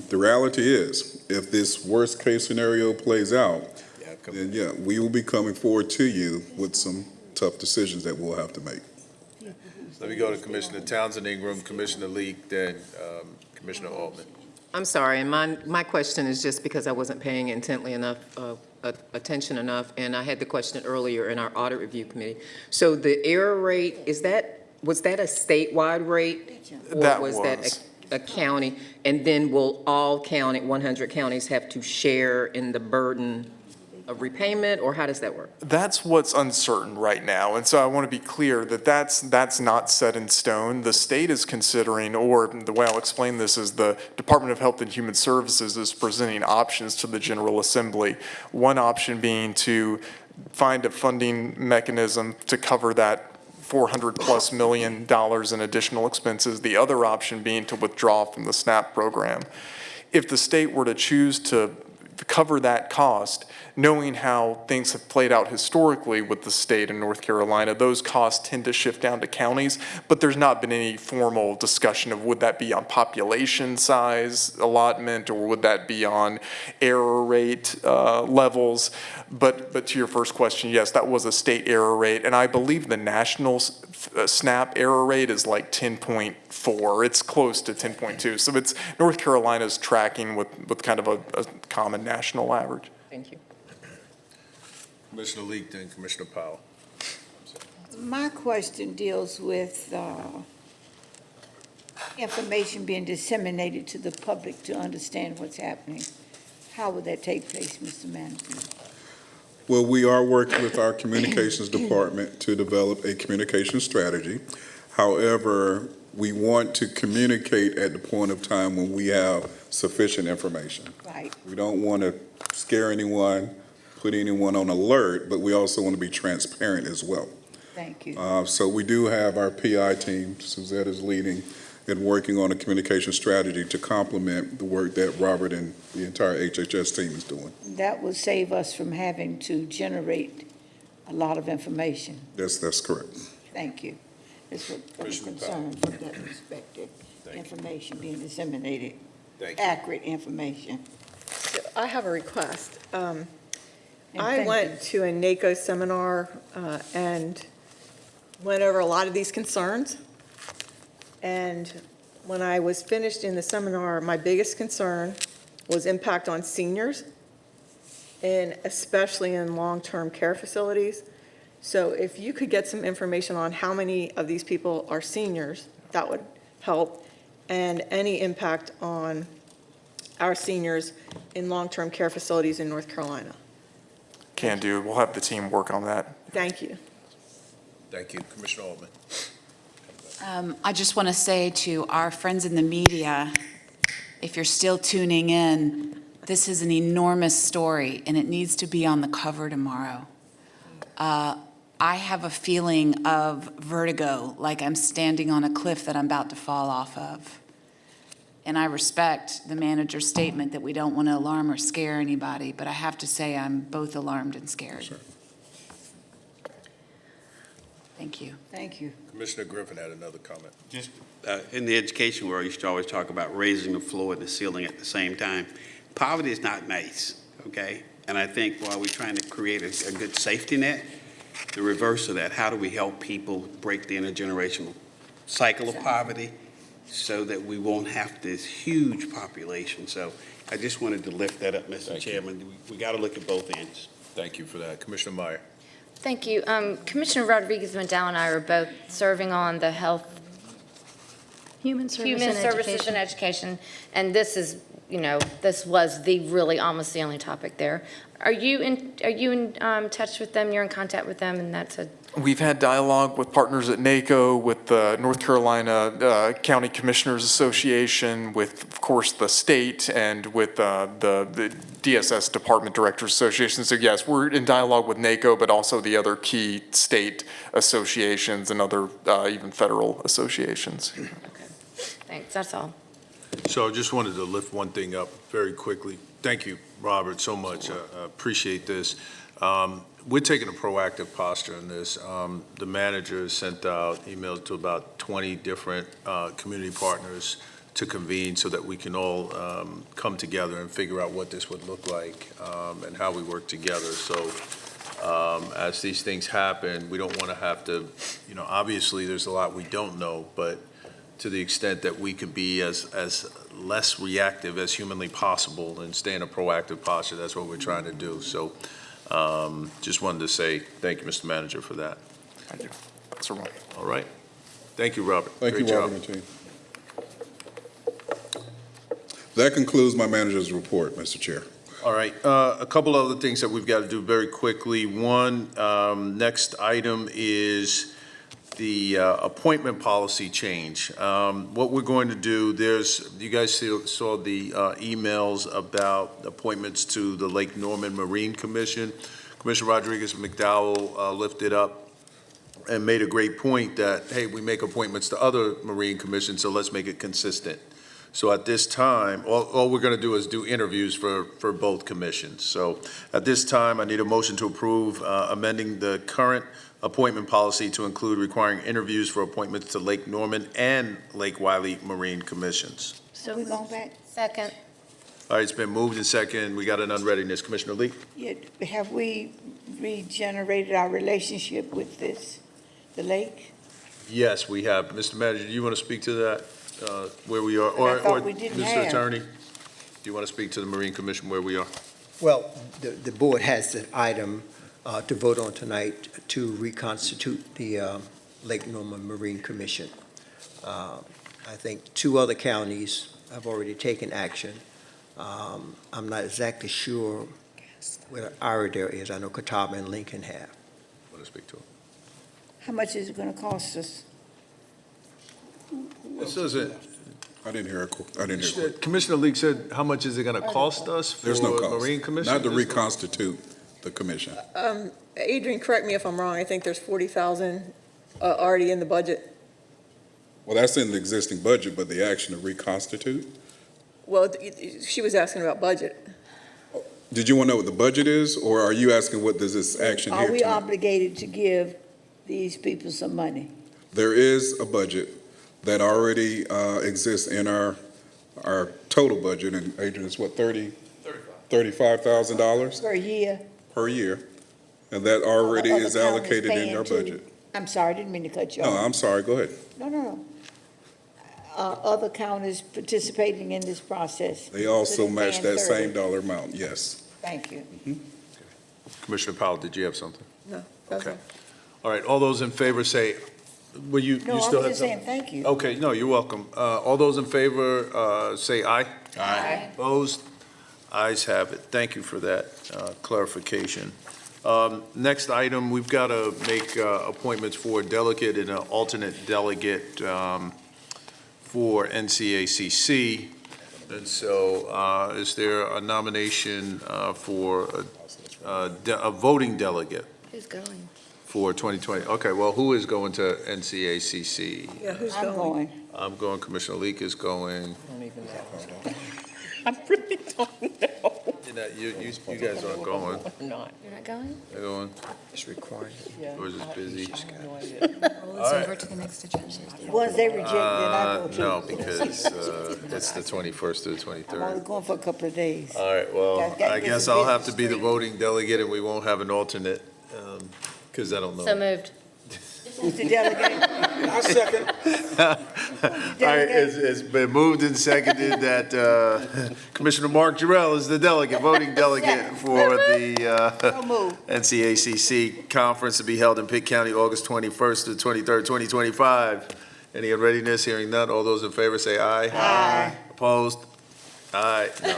the reality is, if this worst case scenario plays out, then yeah, we will be coming forward to you with some tough decisions that we'll have to make. Let me go to Commissioner Townsend Ingram, Commissioner Leek, then Commissioner Altman. I'm sorry, and my question is just because I wasn't paying intently enough, attention enough, and I had the question earlier in our audit review committee. So the error rate, was that a statewide rate? That Or was that was. a county? And then will all 100 counties have to share in the burden of repayment, or how does that work? That's what's uncertain right now, and so I want to be clear that that's not set in stone. The state is considering, or the way I'll explain this is the Department of Health and Human Services is presenting options to the General Assembly. One option being to find a funding mechanism to cover that $400+ million in additional expenses. The other option being to withdraw from the SNAP program. If the state were to choose to cover that cost, knowing how things have played out historically with the state in North Carolina, those costs tend to shift down to counties, but there's not been any formal discussion of would that be on population size allotment or would that be on error rate levels. But to your first question, yes, that was a state error rate, and I believe the national SNAP error rate is like 10.4. It's close to 10.2. So it's North Carolina's tracking with kind of a common national average. Thank you. Commissioner Leek, then Commissioner Powell. My question deals with information being disseminated to the public to understand what's happening. How would that take place, Mr. Manager? Well, we are working with our communications department to develop a communication strategy. However, we want to communicate at the point of time when we have sufficient information. Right. We don't want to scare anyone, put anyone on alert, but we also want to be transparent as well. Thank you. So we do have our PI team, Suzette is leading, and working on a communication strategy to complement the work that Robert and the entire HHS team is doing. That will save us from having to generate a lot of information. That's correct. Thank you. It's a concern from that perspective, information being disseminated, accurate information. So I have a request. I thank went to a NACO seminar and went over a lot of these concerns. And when I was finished in the seminar, my biggest concern was impact on seniors, and especially in long-term care facilities. So if you could get some information on how many of these people are seniors, that would help, and any impact on our seniors in long-term care facilities in North Carolina. Can do. We'll have the team work on that. Thank you. Thank you. Commissioner Altman. I just want to say to our friends in the media, if you're still tuning in, this is an enormous story, and it needs to be on the cover tomorrow. I have a feeling of vertigo, like I'm standing on a cliff that I'm about to fall off of. And I respect the manager's statement that we don't want to alarm or scare anybody, but I have to say I'm both alarmed and scared. Sure. Thank you. Thank you. Commissioner Griffin had another comment. Just in the education world, you used to always talk about raising the floor and the ceiling at the same time. Poverty is not nice, okay? And I think while we're trying to create a good safety net, the reverse of that, how do we help people break the intergenerational cycle of poverty so that we won't have this huge population? So I just wanted to lift that up, Mr. Chairman. We got to look at both ends. Thank you for that. Commissioner Meyer. Thank you. Commissioner Rodriguez-Medall and I are both serving on the Human Services and Education, and this is, this was almost the only topic there. Are you in touch with them? You're in contact with them, and that's a... We've had dialogue with partners at NACO, with the North Carolina County Commissioners Association, with, of course, the state, and with the DSS Department Directors Association. So yes, we're in dialogue with NACO, but also the other key state associations and other even federal associations. Okay, thanks, that's all. So I just wanted to lift one thing up very quickly. Thank you, Robert, so much. I appreciate this. We're taking a proactive posture in this. The manager sent out emails to about 20 different community partners to convene so that we can all come together and figure out what this would look like and how we work together. So as these things happen, we don't want to have to, obviously there's a lot we don't know, but to the extent that we can be as less reactive as humanly possible and stay in a proactive posture. That's what we're trying to do. So just wanted to say thank you, Mr. Manager, for that. Thank you. Sir. All right. Thank you, Robert. Thank Great you, job. Robert and team. That concludes my manager's report, Mr. Chair. All right, a couple other things that we've got to do very quickly. One, next item is the appointment policy change. What we're going to do, you guys saw the emails about appointments to the Lake Norman Marine Commission. Commissioner Rodriguez-McDowell lifted up and made a great point that, hey, we make appointments to other marine commissions, so let's make it consistent. So at this time, all we're going to do is do interviews for both commissions. So at this time, I need a motion to approve amending the current appointment policy to include requiring interviews for appointments to Lake Norman and Lake Wiley Marine Commissions. So we going back? Second. All right, it's been moved and second. We got an unreadiness. Commissioner Lee? Yeah, have we regenerated our relationship with the lake? Yes, we have. Mr. Manager, do you want to speak to that, where we are? Or we didn't Mr. have. Attorney, do you want to speak to the Marine Commission where we are? Well, the board has an item to vote on tonight to reconstitute the Lake Norman Marine Commission. I think 2 other counties have already taken action. I'm not exactly sure where Iredell is. I know Catawba and Lincoln have. Want to speak to him? How much is it gonna cost us? This doesn't. I didn't hear it. Commissioner Leek said, how much is it going to cost us for There's no cost. Marine Commission? Not to reconstitute the commission. Adrian, correct me if I'm wrong, I think there's 40,000 already in the budget. Well, that's in the existing budget, but the action to reconstitute? Well, she was asking about budget. Did you want to know what the budget is, or are you asking what does this action here Are we tonight? obligated to give these people some money? There is a budget that already exists in our total budget, and Adrian, it's what, $35,000 Per year? per year? And that already Other is counties allocated in paying our too. budget. I'm sorry, I didn't mean to cut you No, off. I'm sorry, go ahead. No. Other counties participating in this process? They also So they're match paying that 30. same dollar amount, yes. Thank you. Commissioner Powell, did you have something? No, that's Okay. All right, all those in favor say, No, you I'm still have just saying, something? thank you. Okay, no, you're welcome. All those in favor say aye. Aye. Opposed? Ayes have it. Thank you for that clarification. Next item, we've got to make appointments for a delegate and an alternate delegate for NCACC. And so is there a nomination for a voting delegate Who's going? for 2020? Okay, well, who is going to NCACC? Yeah, who's I'm going. I'm going, Commissioner Leek is going. I don't even know. I really don't know. You guys aren't going. I'm not. You're not going? They're going, It's required. Yeah. or is it busy? I have no idea. Roll this over to the next agenda. Once they reject, then I go too. No, because it's the 21st to the I'm only 23rd. going for a couple of days. All right, well, Gotta get I this guess I'll have to business be the straight. voting delegate, and we won't have an alternate, because I don't know. So moved. Who's the delegate? I second. All right, it's been moved and seconded that Commissioner Mark Jarrell is the delegate, voting delegate for the So moved. NCACC conference to be held in Pitt County, August 21st to 23rd, 2025. Any unreadiness? Hearing none. All those in favor say aye. Aye. Opposed? Aye. No. No.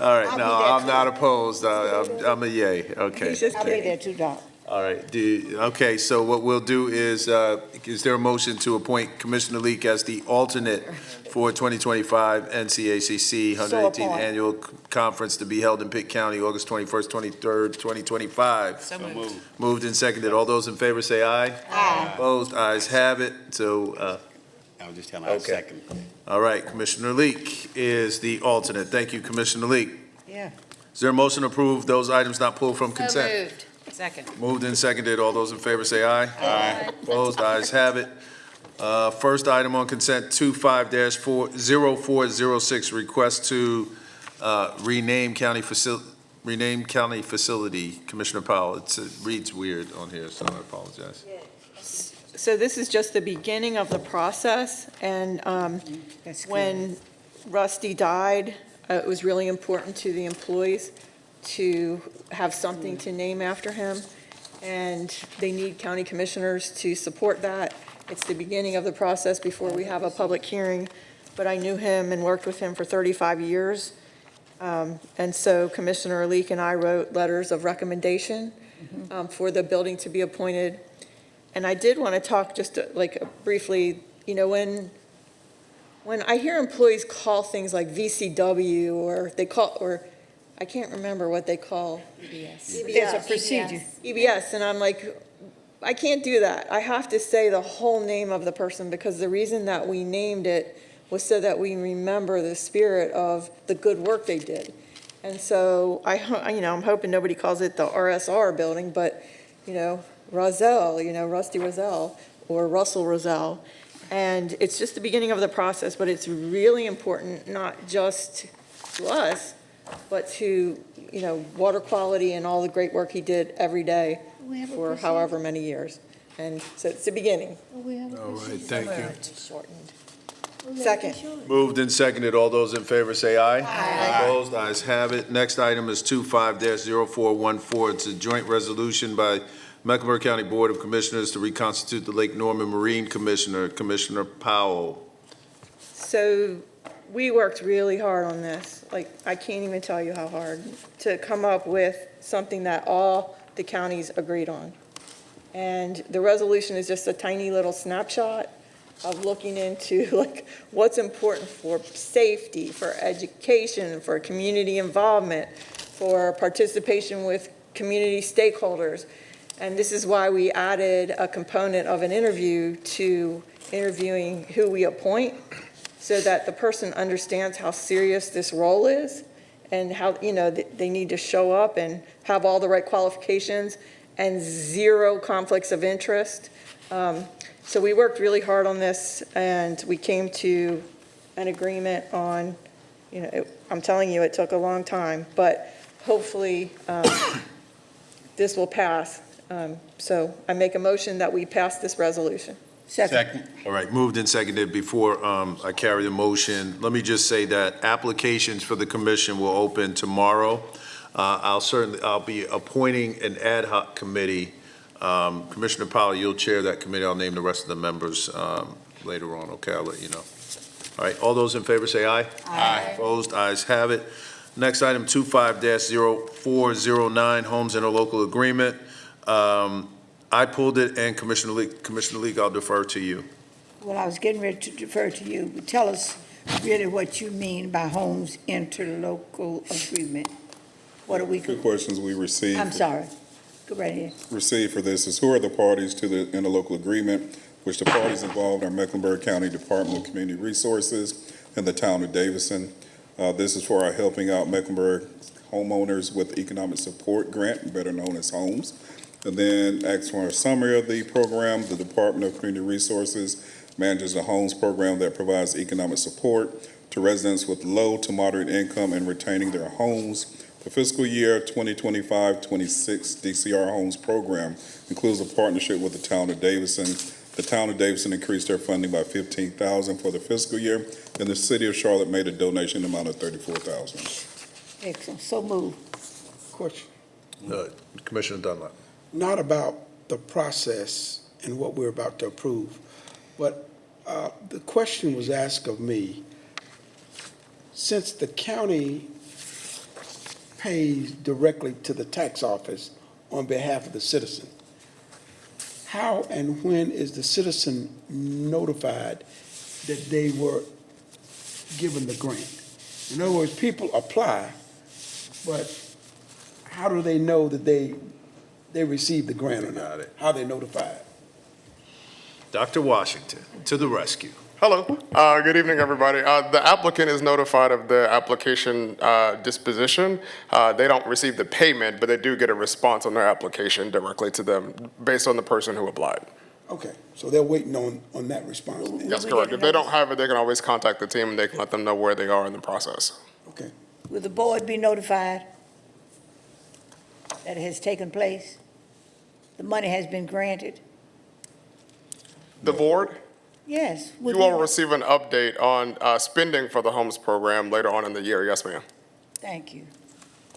All right, I'll no, be there I'm too. not opposed. I'm a yay. Okay. just I'll be there too, Doc. All right, okay, so what we'll do is there a motion to appoint Commissioner Leek as the alternate for 2025 NCACC 118th appoint. Annual Conference to be held in Pitt County, August 21st, 23rd, 2025? So moved. Moved and seconded. All those in favor say aye. Aye. Opposed? Ayes have it. So, I was just telling you, I second. all right, Commissioner Leek is the alternate. Thank you, Commissioner Leek. Yeah. Is there a motion to approve those items not pulled from So consent? moved. Second. Moved and seconded. All those in favor say aye. Aye. Opposed? Ayes have it. First item on consent, 25-0406, request to rename county facility. Commissioner Powell, it reads weird on here, so I apologize. So this is just the beginning of the process, and when Rusty died, it was really important to the employees to have something to name after him, and they need county commissioners to support that. It's the beginning of the process before we have a public hearing, but I knew him and worked with him for 35 years. And so Commissioner Leek and I wrote letters of recommendation for the building to be appointed. And I did want to talk just briefly, when I hear employees call things like VCW, or I can't remember what they call. EBS. There's a procedure. EBS, and I'm like, I can't do that. I have to say the whole name of the person, because the reason that we named it was so that we remember the spirit of the good work they did. And so I'm hoping nobody calls it the RSR building, but, Roselle, Rusty Roselle, or Russell Roselle. And it's just the beginning of the process, but it's really important, not just to us, but to, water quality and all the great work he did every day for however many years. And so it's the beginning. All right, thank you. Second. Moved and seconded. All those in favor say aye. Aye. Opposed? Ayes have it. Next item is 25-0414. It's a joint resolution by Mecklenburg County Board of Commissioners to reconstitute the Lake Norman Marine Commissioner, Commissioner Powell. So we worked really hard on this. I can't even tell you how hard, to come up with something that all the counties agreed on. And the resolution is just a tiny little snapshot of looking into what's important for safety, for education, for community involvement, for participation with community stakeholders. And this is why we added a component of an interview to interviewing who we appoint, so that the person understands how serious this role is and how, they need to show up and have all the right qualifications and zero conflicts of interest. So we worked really hard on this, and we came to an agreement on, I'm telling you, it took a long time, but hopefully this will pass. So I make a motion that we pass this resolution. Second. All right, moved and seconded. Before I carry the motion, let me just say that applications for the commission will open tomorrow. I'll be appointing an ad hoc committee. Commissioner Powell, you'll chair that committee. I'll name the rest of the members later on. Okay, I'll let you know. All right, all those in favor say aye. Aye. Opposed? Ayes have it. Next item, 25-0409, Homes Interlocal Agreement. I pulled it, and Commissioner Leek, I'll defer to you. Well, I was getting ready to defer to you. Tell us really what you mean by Homes Interlocal Agreement. What are we? The questions we received. I'm sorry. Go right ahead. Received for this is, who are the parties to the interlocal agreement, which the parties involved are Mecklenburg County Department of Community Resources and the town of Davison. This is for our Helping Out Mecklenburg Homeowners with Economic Support Grant, better known as HOMES. And then asks for a summary of the program. The Department of Community Resources manages the HOMES program that provides economic support to residents with low to moderate income in retaining their homes. The fiscal year 2025-26 DCR Homes program includes a partnership with the town of Davison. The town of Davison increased their funding by $15,000 for the fiscal year, and the city of Charlotte made a donation amount of $34,000. Excellent. So move. Question. Commissioner Dunlap. Not about the process and what we're about to approve, but the question was asked of me, since the county pays directly to the tax office on behalf of the citizen, how and when is the citizen notified that they were given the grant? In other words, people apply, but how do they know that they received the grant or not? How are they notified? Dr. Washington, to the rescue. Hello. Good evening, everybody. The applicant is notified of the application disposition. They don't receive the payment, but they do get a response on their application directly to them based on the person who applied. Okay, so they're waiting on that response. That's correct. If they don't have it, they can always contact the team and they can let them know where they are in the process. Okay. Will the board be notified that it has taken place? The money has been granted? The board? Yes. You will receive an update on spending for the homes program later on in the year. Yes, ma'am. Thank you.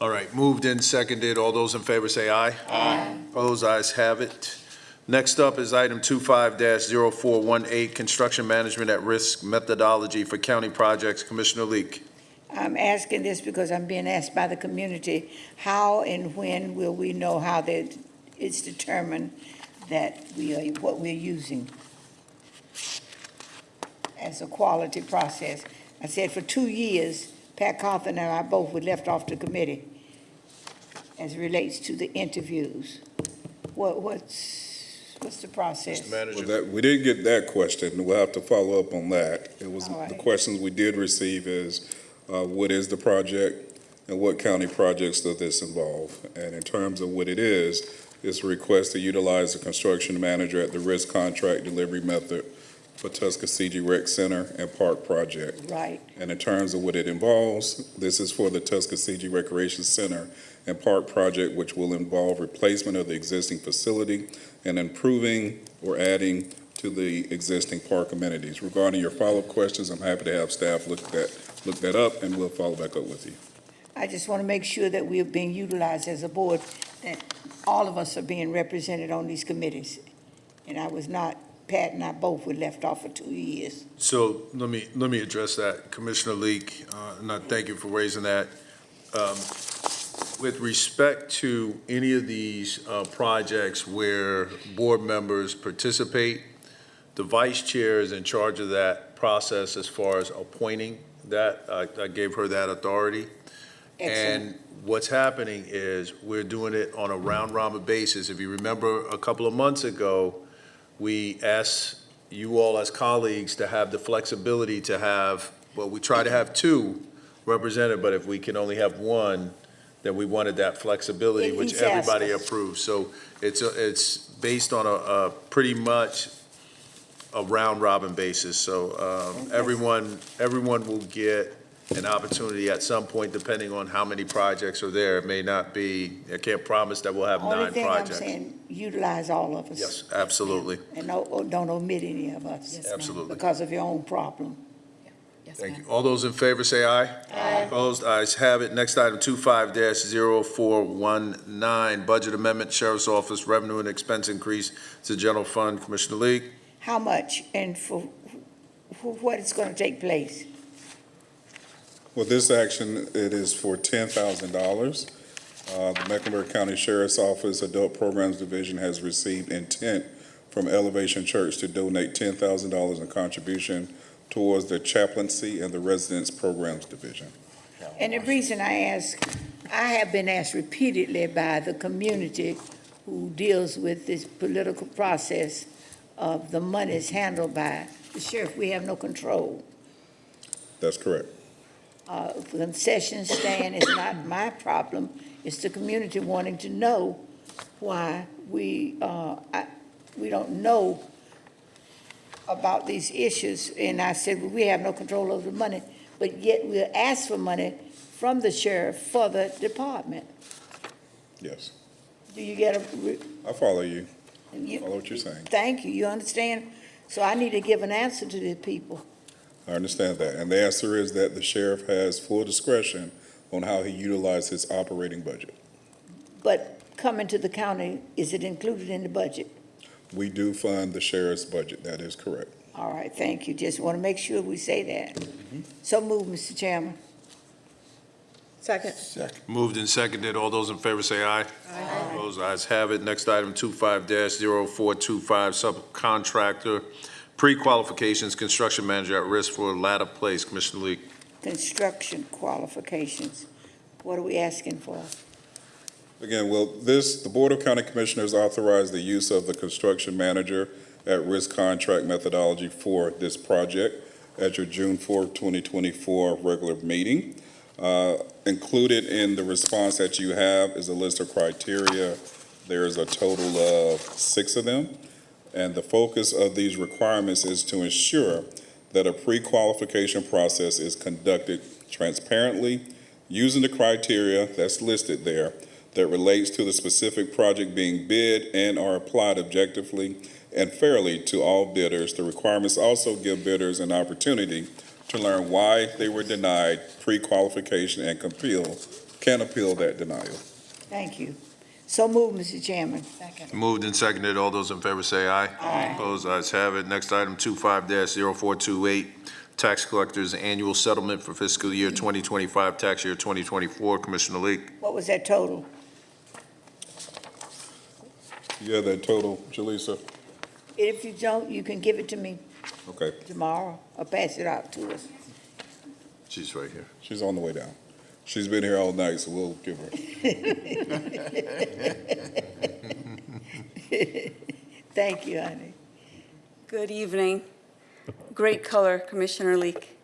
All right, moved and seconded. All those in favor say aye. Aye. Opposed, ayes have it. Next up is item 25-0418, construction management at risk methodology for county projects. Commissioner Leek. I'm asking this because I'm being asked by the community, how and when will we know how that it's determined that we are, what we're using as a quality process? I said for 2 years, Pat Cawthon and I both were left off the committee as it relates to the interviews. What's the process? Mr. Manager. Well, we did get that question. We'll have to follow up on that. It was, All right. the questions we did receive is, what is the project and what county projects does this involve? And in terms of what it is, it's a request to utilize the construction manager at the risk contract delivery method for Tuskegee Rec Center and Park Project. Right. And in terms of what it involves, this is for the Tuskegee Recreation Center and Park Project, which will involve replacement of the existing facility and improving or adding to the existing park amenities. Regarding your follow-up questions, I'm happy to have staff look that up, and we'll follow back up with you. I just want to make sure that we are being utilized as a board, that all of us are being represented on these committees. And I was not, Pat and I both were left off for 2 years. So let me address that, Commissioner Leek, and I thank you for raising that. With respect to any of these projects where board members participate, the vice chair is in charge of that process as far as appointing that. I gave her that authority. Excellent. And what's happening is we're doing it on a round-robin basis. If you remember a couple of months ago, we asked you all as colleagues to have the flexibility to have, well, we try to have 2 represented, but if we can only have 1, then we wanted that flexibility, which everybody approved. So it's based on a pretty much a round-robin basis. So everyone will get an opportunity at some point, depending on how many projects are there. It may not be, I can't promise that we'll have 9 projects. Only thing I'm saying, utilize all of us. Yes, absolutely. And don't omit any of us. Yes, ma'am. Absolutely. Because of your own problem. Yes, Thank ma'am. you. All those in favor say aye. Aye. Opposed, ayes have it. Next item, 25-0419, budget amendment, Sheriff's Office, revenue and expense increase to general fund. Commissioner Leek. How much and for what is going to take place? Well, this action, it is for $10,000. The Mecklenburg County Sheriff's Office Adult Programs Division has received intent from Elevation Church to donate $10,000 in contribution towards the chaplaincy and the residence programs division. And the reason I ask, I have been asked repeatedly by the community who deals with this political process of the monies handled by the sheriff. We have no control. That's correct. Concession stand is not my problem. It's the community wanting to know why we don't know about these issues. And I said, well, we have no control over the money, but yet we'll ask for money from the sheriff for the department. Yes. Do you get I follow you. You, Follow what you're saying. Thank you. You understand? So I need to give an answer to the people. I understand that. And the answer is that the sheriff has full discretion on how he utilizes his operating budget. But coming to the county, is it included in the budget? We do fund the sheriff's budget. That is correct. All right, thank you. Just want to make sure we say that. So moved, Mr. Chairman. Second. Moved and seconded. All those in favor say aye. Aye. Opposed, ayes have it. Next item, 25-0425, subcontractor, pre-qualifications, construction manager at risk for latter place. Commissioner Leek. Construction qualifications. What are we asking for? Again, well, the Board of County Commissioners authorized the use of the construction manager at risk contract methodology for this project at your June 4th, 2024 regular meeting. Included in the response that you have is a list of criteria. There's a total of 6 of them. And the focus of these requirements is to ensure that a pre-qualification process is conducted transparently using the criteria that's listed there that relates to the specific project being bid and are applied objectively and fairly to all bidders. The requirements also give bidders an opportunity to learn why they were denied pre-qualification and can appeal that denial. Thank you. So moved, Mr. Chairman. Moved and seconded. All those in favor say aye. Aye. Opposed, ayes have it. Next item, 25-0428, Tax Collectors Annual Settlement for Fiscal Year 2025, Tax Year 2024. Commissioner Leek. What was that total? Yeah, that total, Jaleesa? If you don't, you can give it to me Okay, tomorrow or pass it out to us. She's right here. she's on the way down. She's been here all night, so we'll give her. Thank you, honey. Good evening. Great color, Commissioner Leek.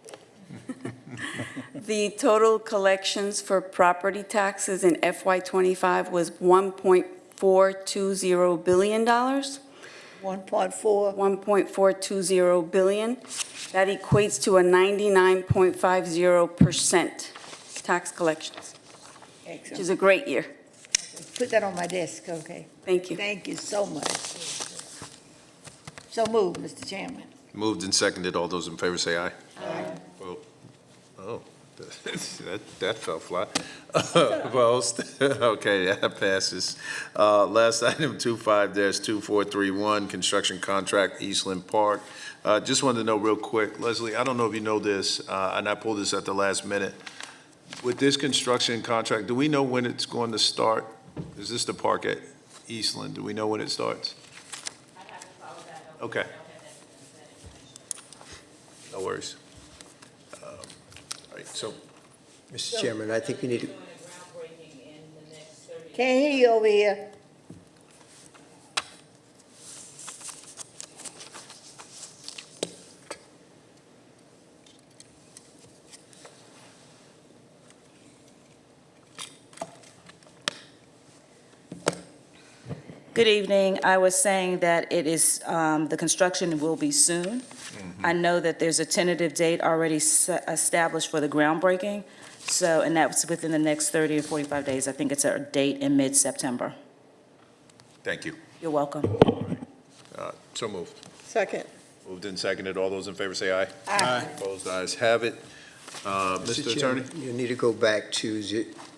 The total collections for property taxes in FY25 was $1.420 billion. 1.420 billion. That equates to a 99.50% tax collections, which is a great year. Put that on my desk, okay? Thank you. Thank you so much. So moved, Mr. Chairman. Moved and seconded. All those in favor say aye. Aye. Oh, that fell flat. Opposed? Okay, that passes. Last item, 25-2431, construction contract, Eastland Park. Just wanted to know real quick, Leslie, I don't know if you know this, and I pulled this at the last minute. With this construction contract, do we know when it's going to start? Is this the park at Eastland? Do we know when it starts? I'd have to follow that up. Okay. No worries. All right, so. Mr. Chairman, I think you need to. Can't hear you over here. Good evening. I was saying that it is, the construction will be soon. I know that there's a tentative date already established for the groundbreaking, so, and that's within the next 30 or 45 days. I think it's a date in mid-September. Thank you. You're welcome. So moved. Second. Moved and seconded. All those in favor say aye. Aye. Opposed, ayes have it. Mr. Attorney? Chairman, you need to go back to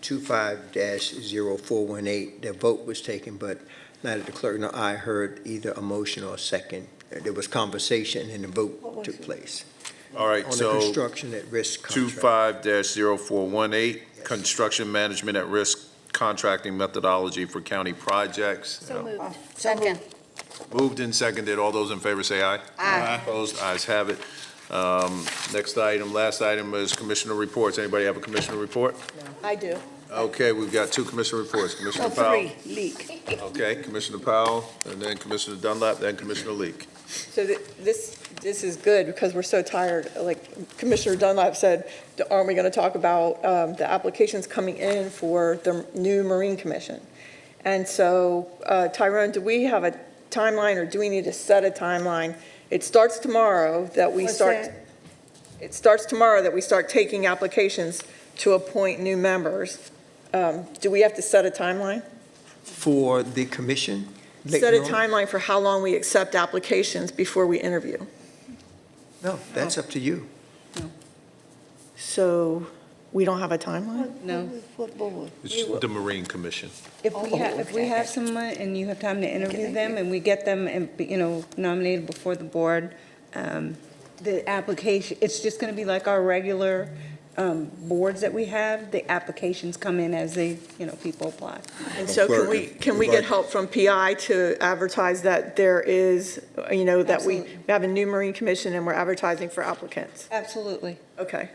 25-0418. The vote was taken, but neither the clerk nor I heard either a motion or a second. There was conversation and the vote took place. All right, On the so construction at risk contract. 25-0418, construction management at risk contracting methodology for county projects. So moved. Second. Moved and seconded. All those in favor say aye. Aye. Opposed, ayes have it. Next item, last item is commissioner reports. Anybody have a commissioner report? I do. Okay, we've got two commissioner reports. Commissioner No, Powell. 3, leak. Okay, Commissioner Powell, and then Commissioner Dunlap, then Commissioner Leek. So this is good because we're so tired. Like Commissioner Dunlap said, aren't we going to talk about the applications coming in for the new Marine Commission? And so, Tyrone, do we have a timeline or do we need to set a timeline? It starts tomorrow that we start. It starts tomorrow that we start taking applications to appoint new members. Do we have to set a timeline? For the commission? Set a timeline for how long we accept applications before we interview. No, that's up to you. So we don't have a timeline? No. What board? It's the Marine Commission. If we have someone and you have time to interview them and we get them and, nominated before the board, the application, it's just going to be like our regular boards that we have. The applications come in as they, people apply. And so can we get help from PI to advertise that there is, that we have a new Marine Commission and we're advertising for applicants? Absolutely. Okay.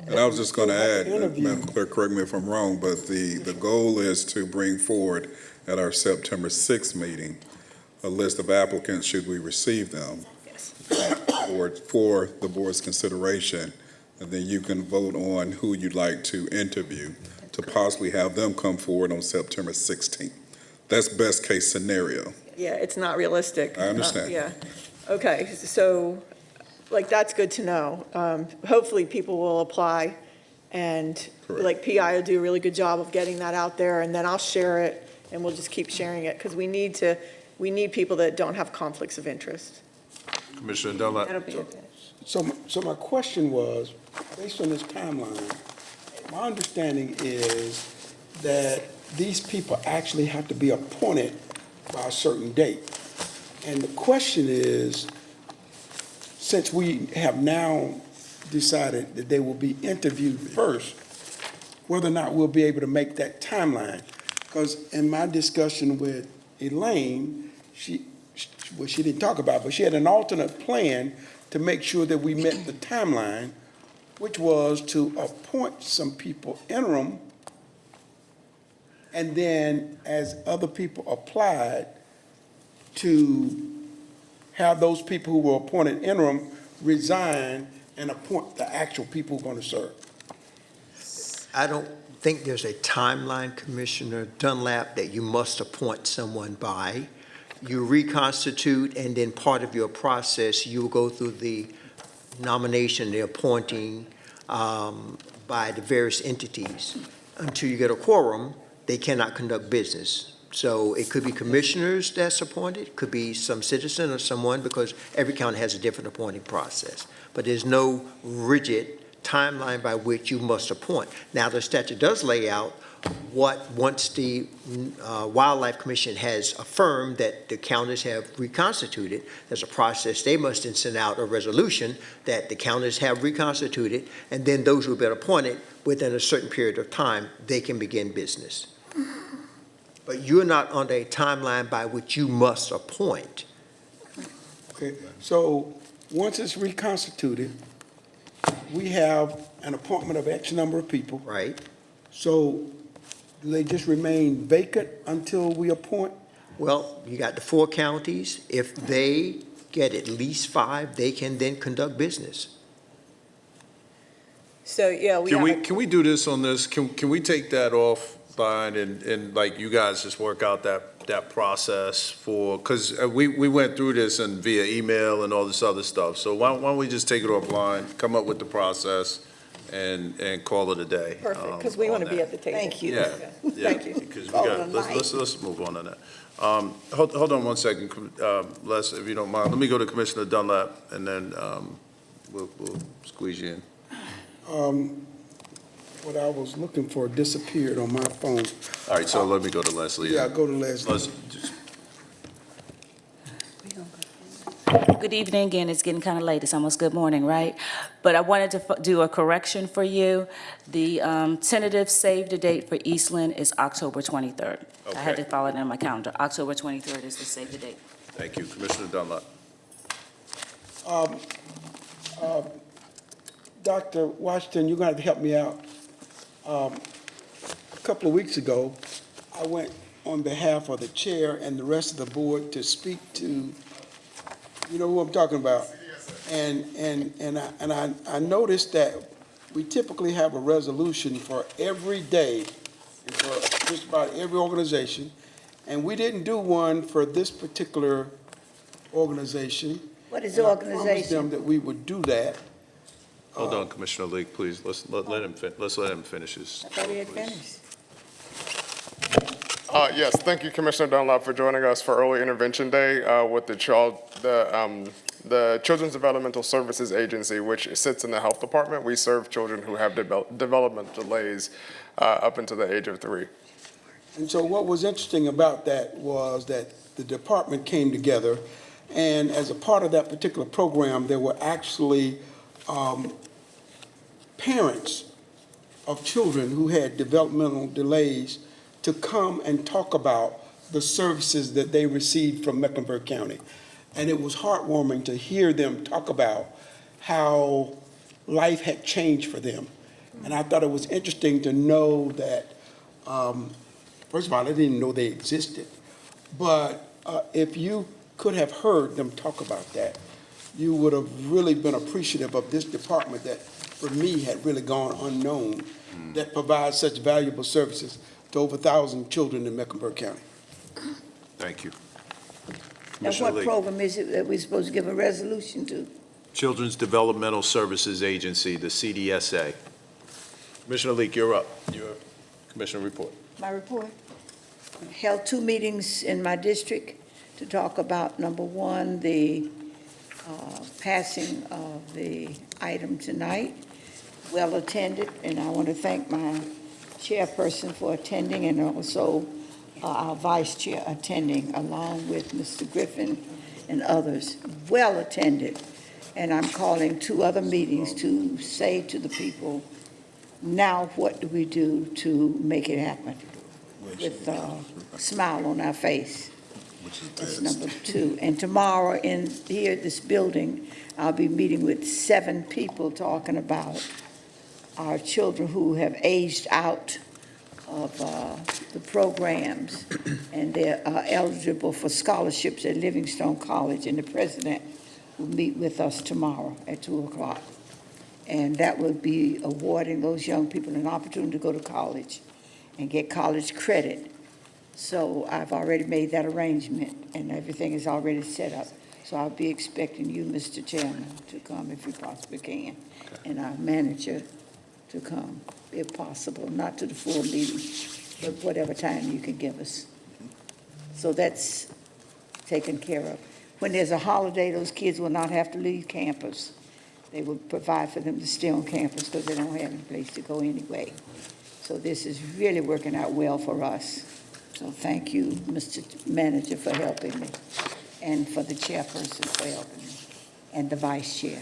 And I was just going to add, Madam Clerk, correct me if I'm wrong, but the goal is to bring forward at our September 6th meeting a list of applicants, should we receive them, for the board's consideration. And then you can vote on who you'd like to interview to possibly have them come forward on September 16th. That's best case scenario. Yeah, it's not realistic. I understand. Yeah. Okay, so, that's good to know. Hopefully, people will apply, and, PI will do a really good job of getting that out there, and then I'll share it, and we'll just keep sharing it, because we need to we need people that don't have conflicts of interest. Commissioner Dunlap. That'll be okay. So my question was, based on this timeline, my understanding is that these people actually have to be appointed by a certain date. And the question is, since we have now decided that they will be interviewed first, whether or not we'll be able to make that timeline. Because in my discussion with Elaine, she didn't talk about it, but she had an alternate plan to make sure that we met the timeline, which was to appoint some people interim, and then as other people applied, to have those people who were appointed interim resign and appoint the actual people who are going to serve. I don't think there's a timeline, Commissioner Dunlap, that you must appoint someone by. You reconstitute, and then part of your process, you will go through the nomination, the appointing by the various entities. Until you get a quorum, they cannot conduct business. So it could be commissioners that's appointed, it could be some citizen or someone, because every county has a different appointing process. But there's no rigid timeline by which you must appoint. Now, the statute does lay out what, once the Wildlife Commission has affirmed that the counties have reconstituted, there's a process. They must then send out a resolution that the counties have reconstituted, and then those who have been appointed within a certain period of time, they can begin business. But you're not under a timeline by which you must appoint. Okay, so once it's reconstituted, we have an appointment of X number of people. Right. So do they just remain vacant until we appoint? Well, you got the 4 counties. If they get at least 5, they can then conduct business. So, yeah, Can we do this on this? Can we take that off? Fine, and like you guys just work out that process for, because we went through this and via email and all this other stuff. So why don't we just take it offline, come up with the process, and call it a day. Perfect, because we want to be at the table. Thank you. Yeah, Thank you. because we got, let's move on to that. Hold on one second, Les, if you don't mind. Let me go to Commissioner Dunlap, and then we'll squeeze you in. What I was looking for disappeared on my phone. All right, so let me go to Leslie. Yeah, go to Leslie. Good evening again. It's getting kind of late. It's almost good morning, right? But I wanted to do a correction for you. The tentative save the date for Eastland is October 23rd. I had to follow it in my calendar. October 23rd is the save the date. Thank you. Commissioner Dunlap. Dr. Washington, you're going to have to help me out. A couple of weeks ago, I went on behalf of the chair and the rest of the board to speak to, you know who I'm talking about. And I noticed that we typically have a resolution for every day and for just about every organization. And we didn't do one for this particular organization. What is the organization? I promised them that we would do that. Hold on, Commissioner Leek, please. Let's let him finish his. I thought he had finished. Yes, thank you, Commissioner Dunlap, for joining us for Early Intervention Day with the Children's Developmental Services Agency, which sits in the Health Department. We serve children who have development delays up until the age of 3. And so what was interesting about that was that the department came together, and as a part of that particular program, there were actually parents of children who had developmental delays to come and talk about the services that they received from Mecklenburg County. And it was heartwarming to hear them talk about how life had changed for them. And I thought it was interesting to know that, first of all, I didn't know they existed. But if you could have heard them talk about that, you would have really been appreciative of this department that, for me, had really gone unknown, that provides such valuable services to over 1,000 children in Mecklenburg County. Thank you. Now, what program is it that we're supposed to give a resolution to? Children's Developmental Services Agency, the CDSA. Commissioner Leek, you're up. Your commissioner report. My report. Held 2 meetings in my district to talk about, number one, the passing of the item tonight. Well attended, and I want to thank my chairperson for attending, and also our vice chair attending, along with Mr. Griffin and others. Well attended. And I'm calling 2 other meetings to say to the people, now what do we do to make it happen with a smile on our face? That's number 2. And tomorrow in here, this building, I'll be meeting with 7 people talking about our children who have aged out of the programs, and they're eligible for scholarships at Livingstone College, and the president will meet with us tomorrow at 2 o'clock. And that will be awarding those young people an opportunity to go to college and get college credit. So I've already made that arrangement, and everything is already set up. So I'll be expecting you, Mr. Chairman, to come if you possibly can, and our manager to come, if possible, not to the full meeting, but whatever time you can give us. So that's taken care of. When there's a holiday, those kids will not have to leave campus. They will provide for them to stay on campus because they don't have any place to go anyway. So this is really working out well for us. So thank you, Mr. Manager, for helping me, and for the chairperson for helping me, and the vice chair.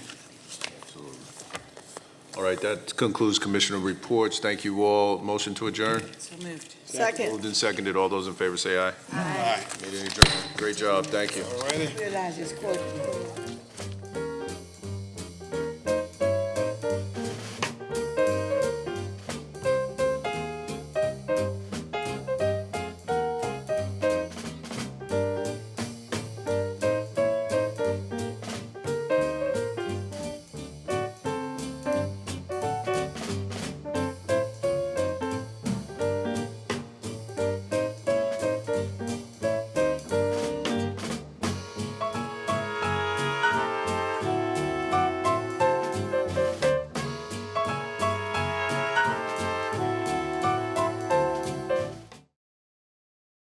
All right, that concludes commissioner reports. Thank you all. Motion to adjourn? So moved. Second. Moved and seconded. All those in favor say aye. Aye. Meeting adjourned. Great job. Thank you. I realize it's quite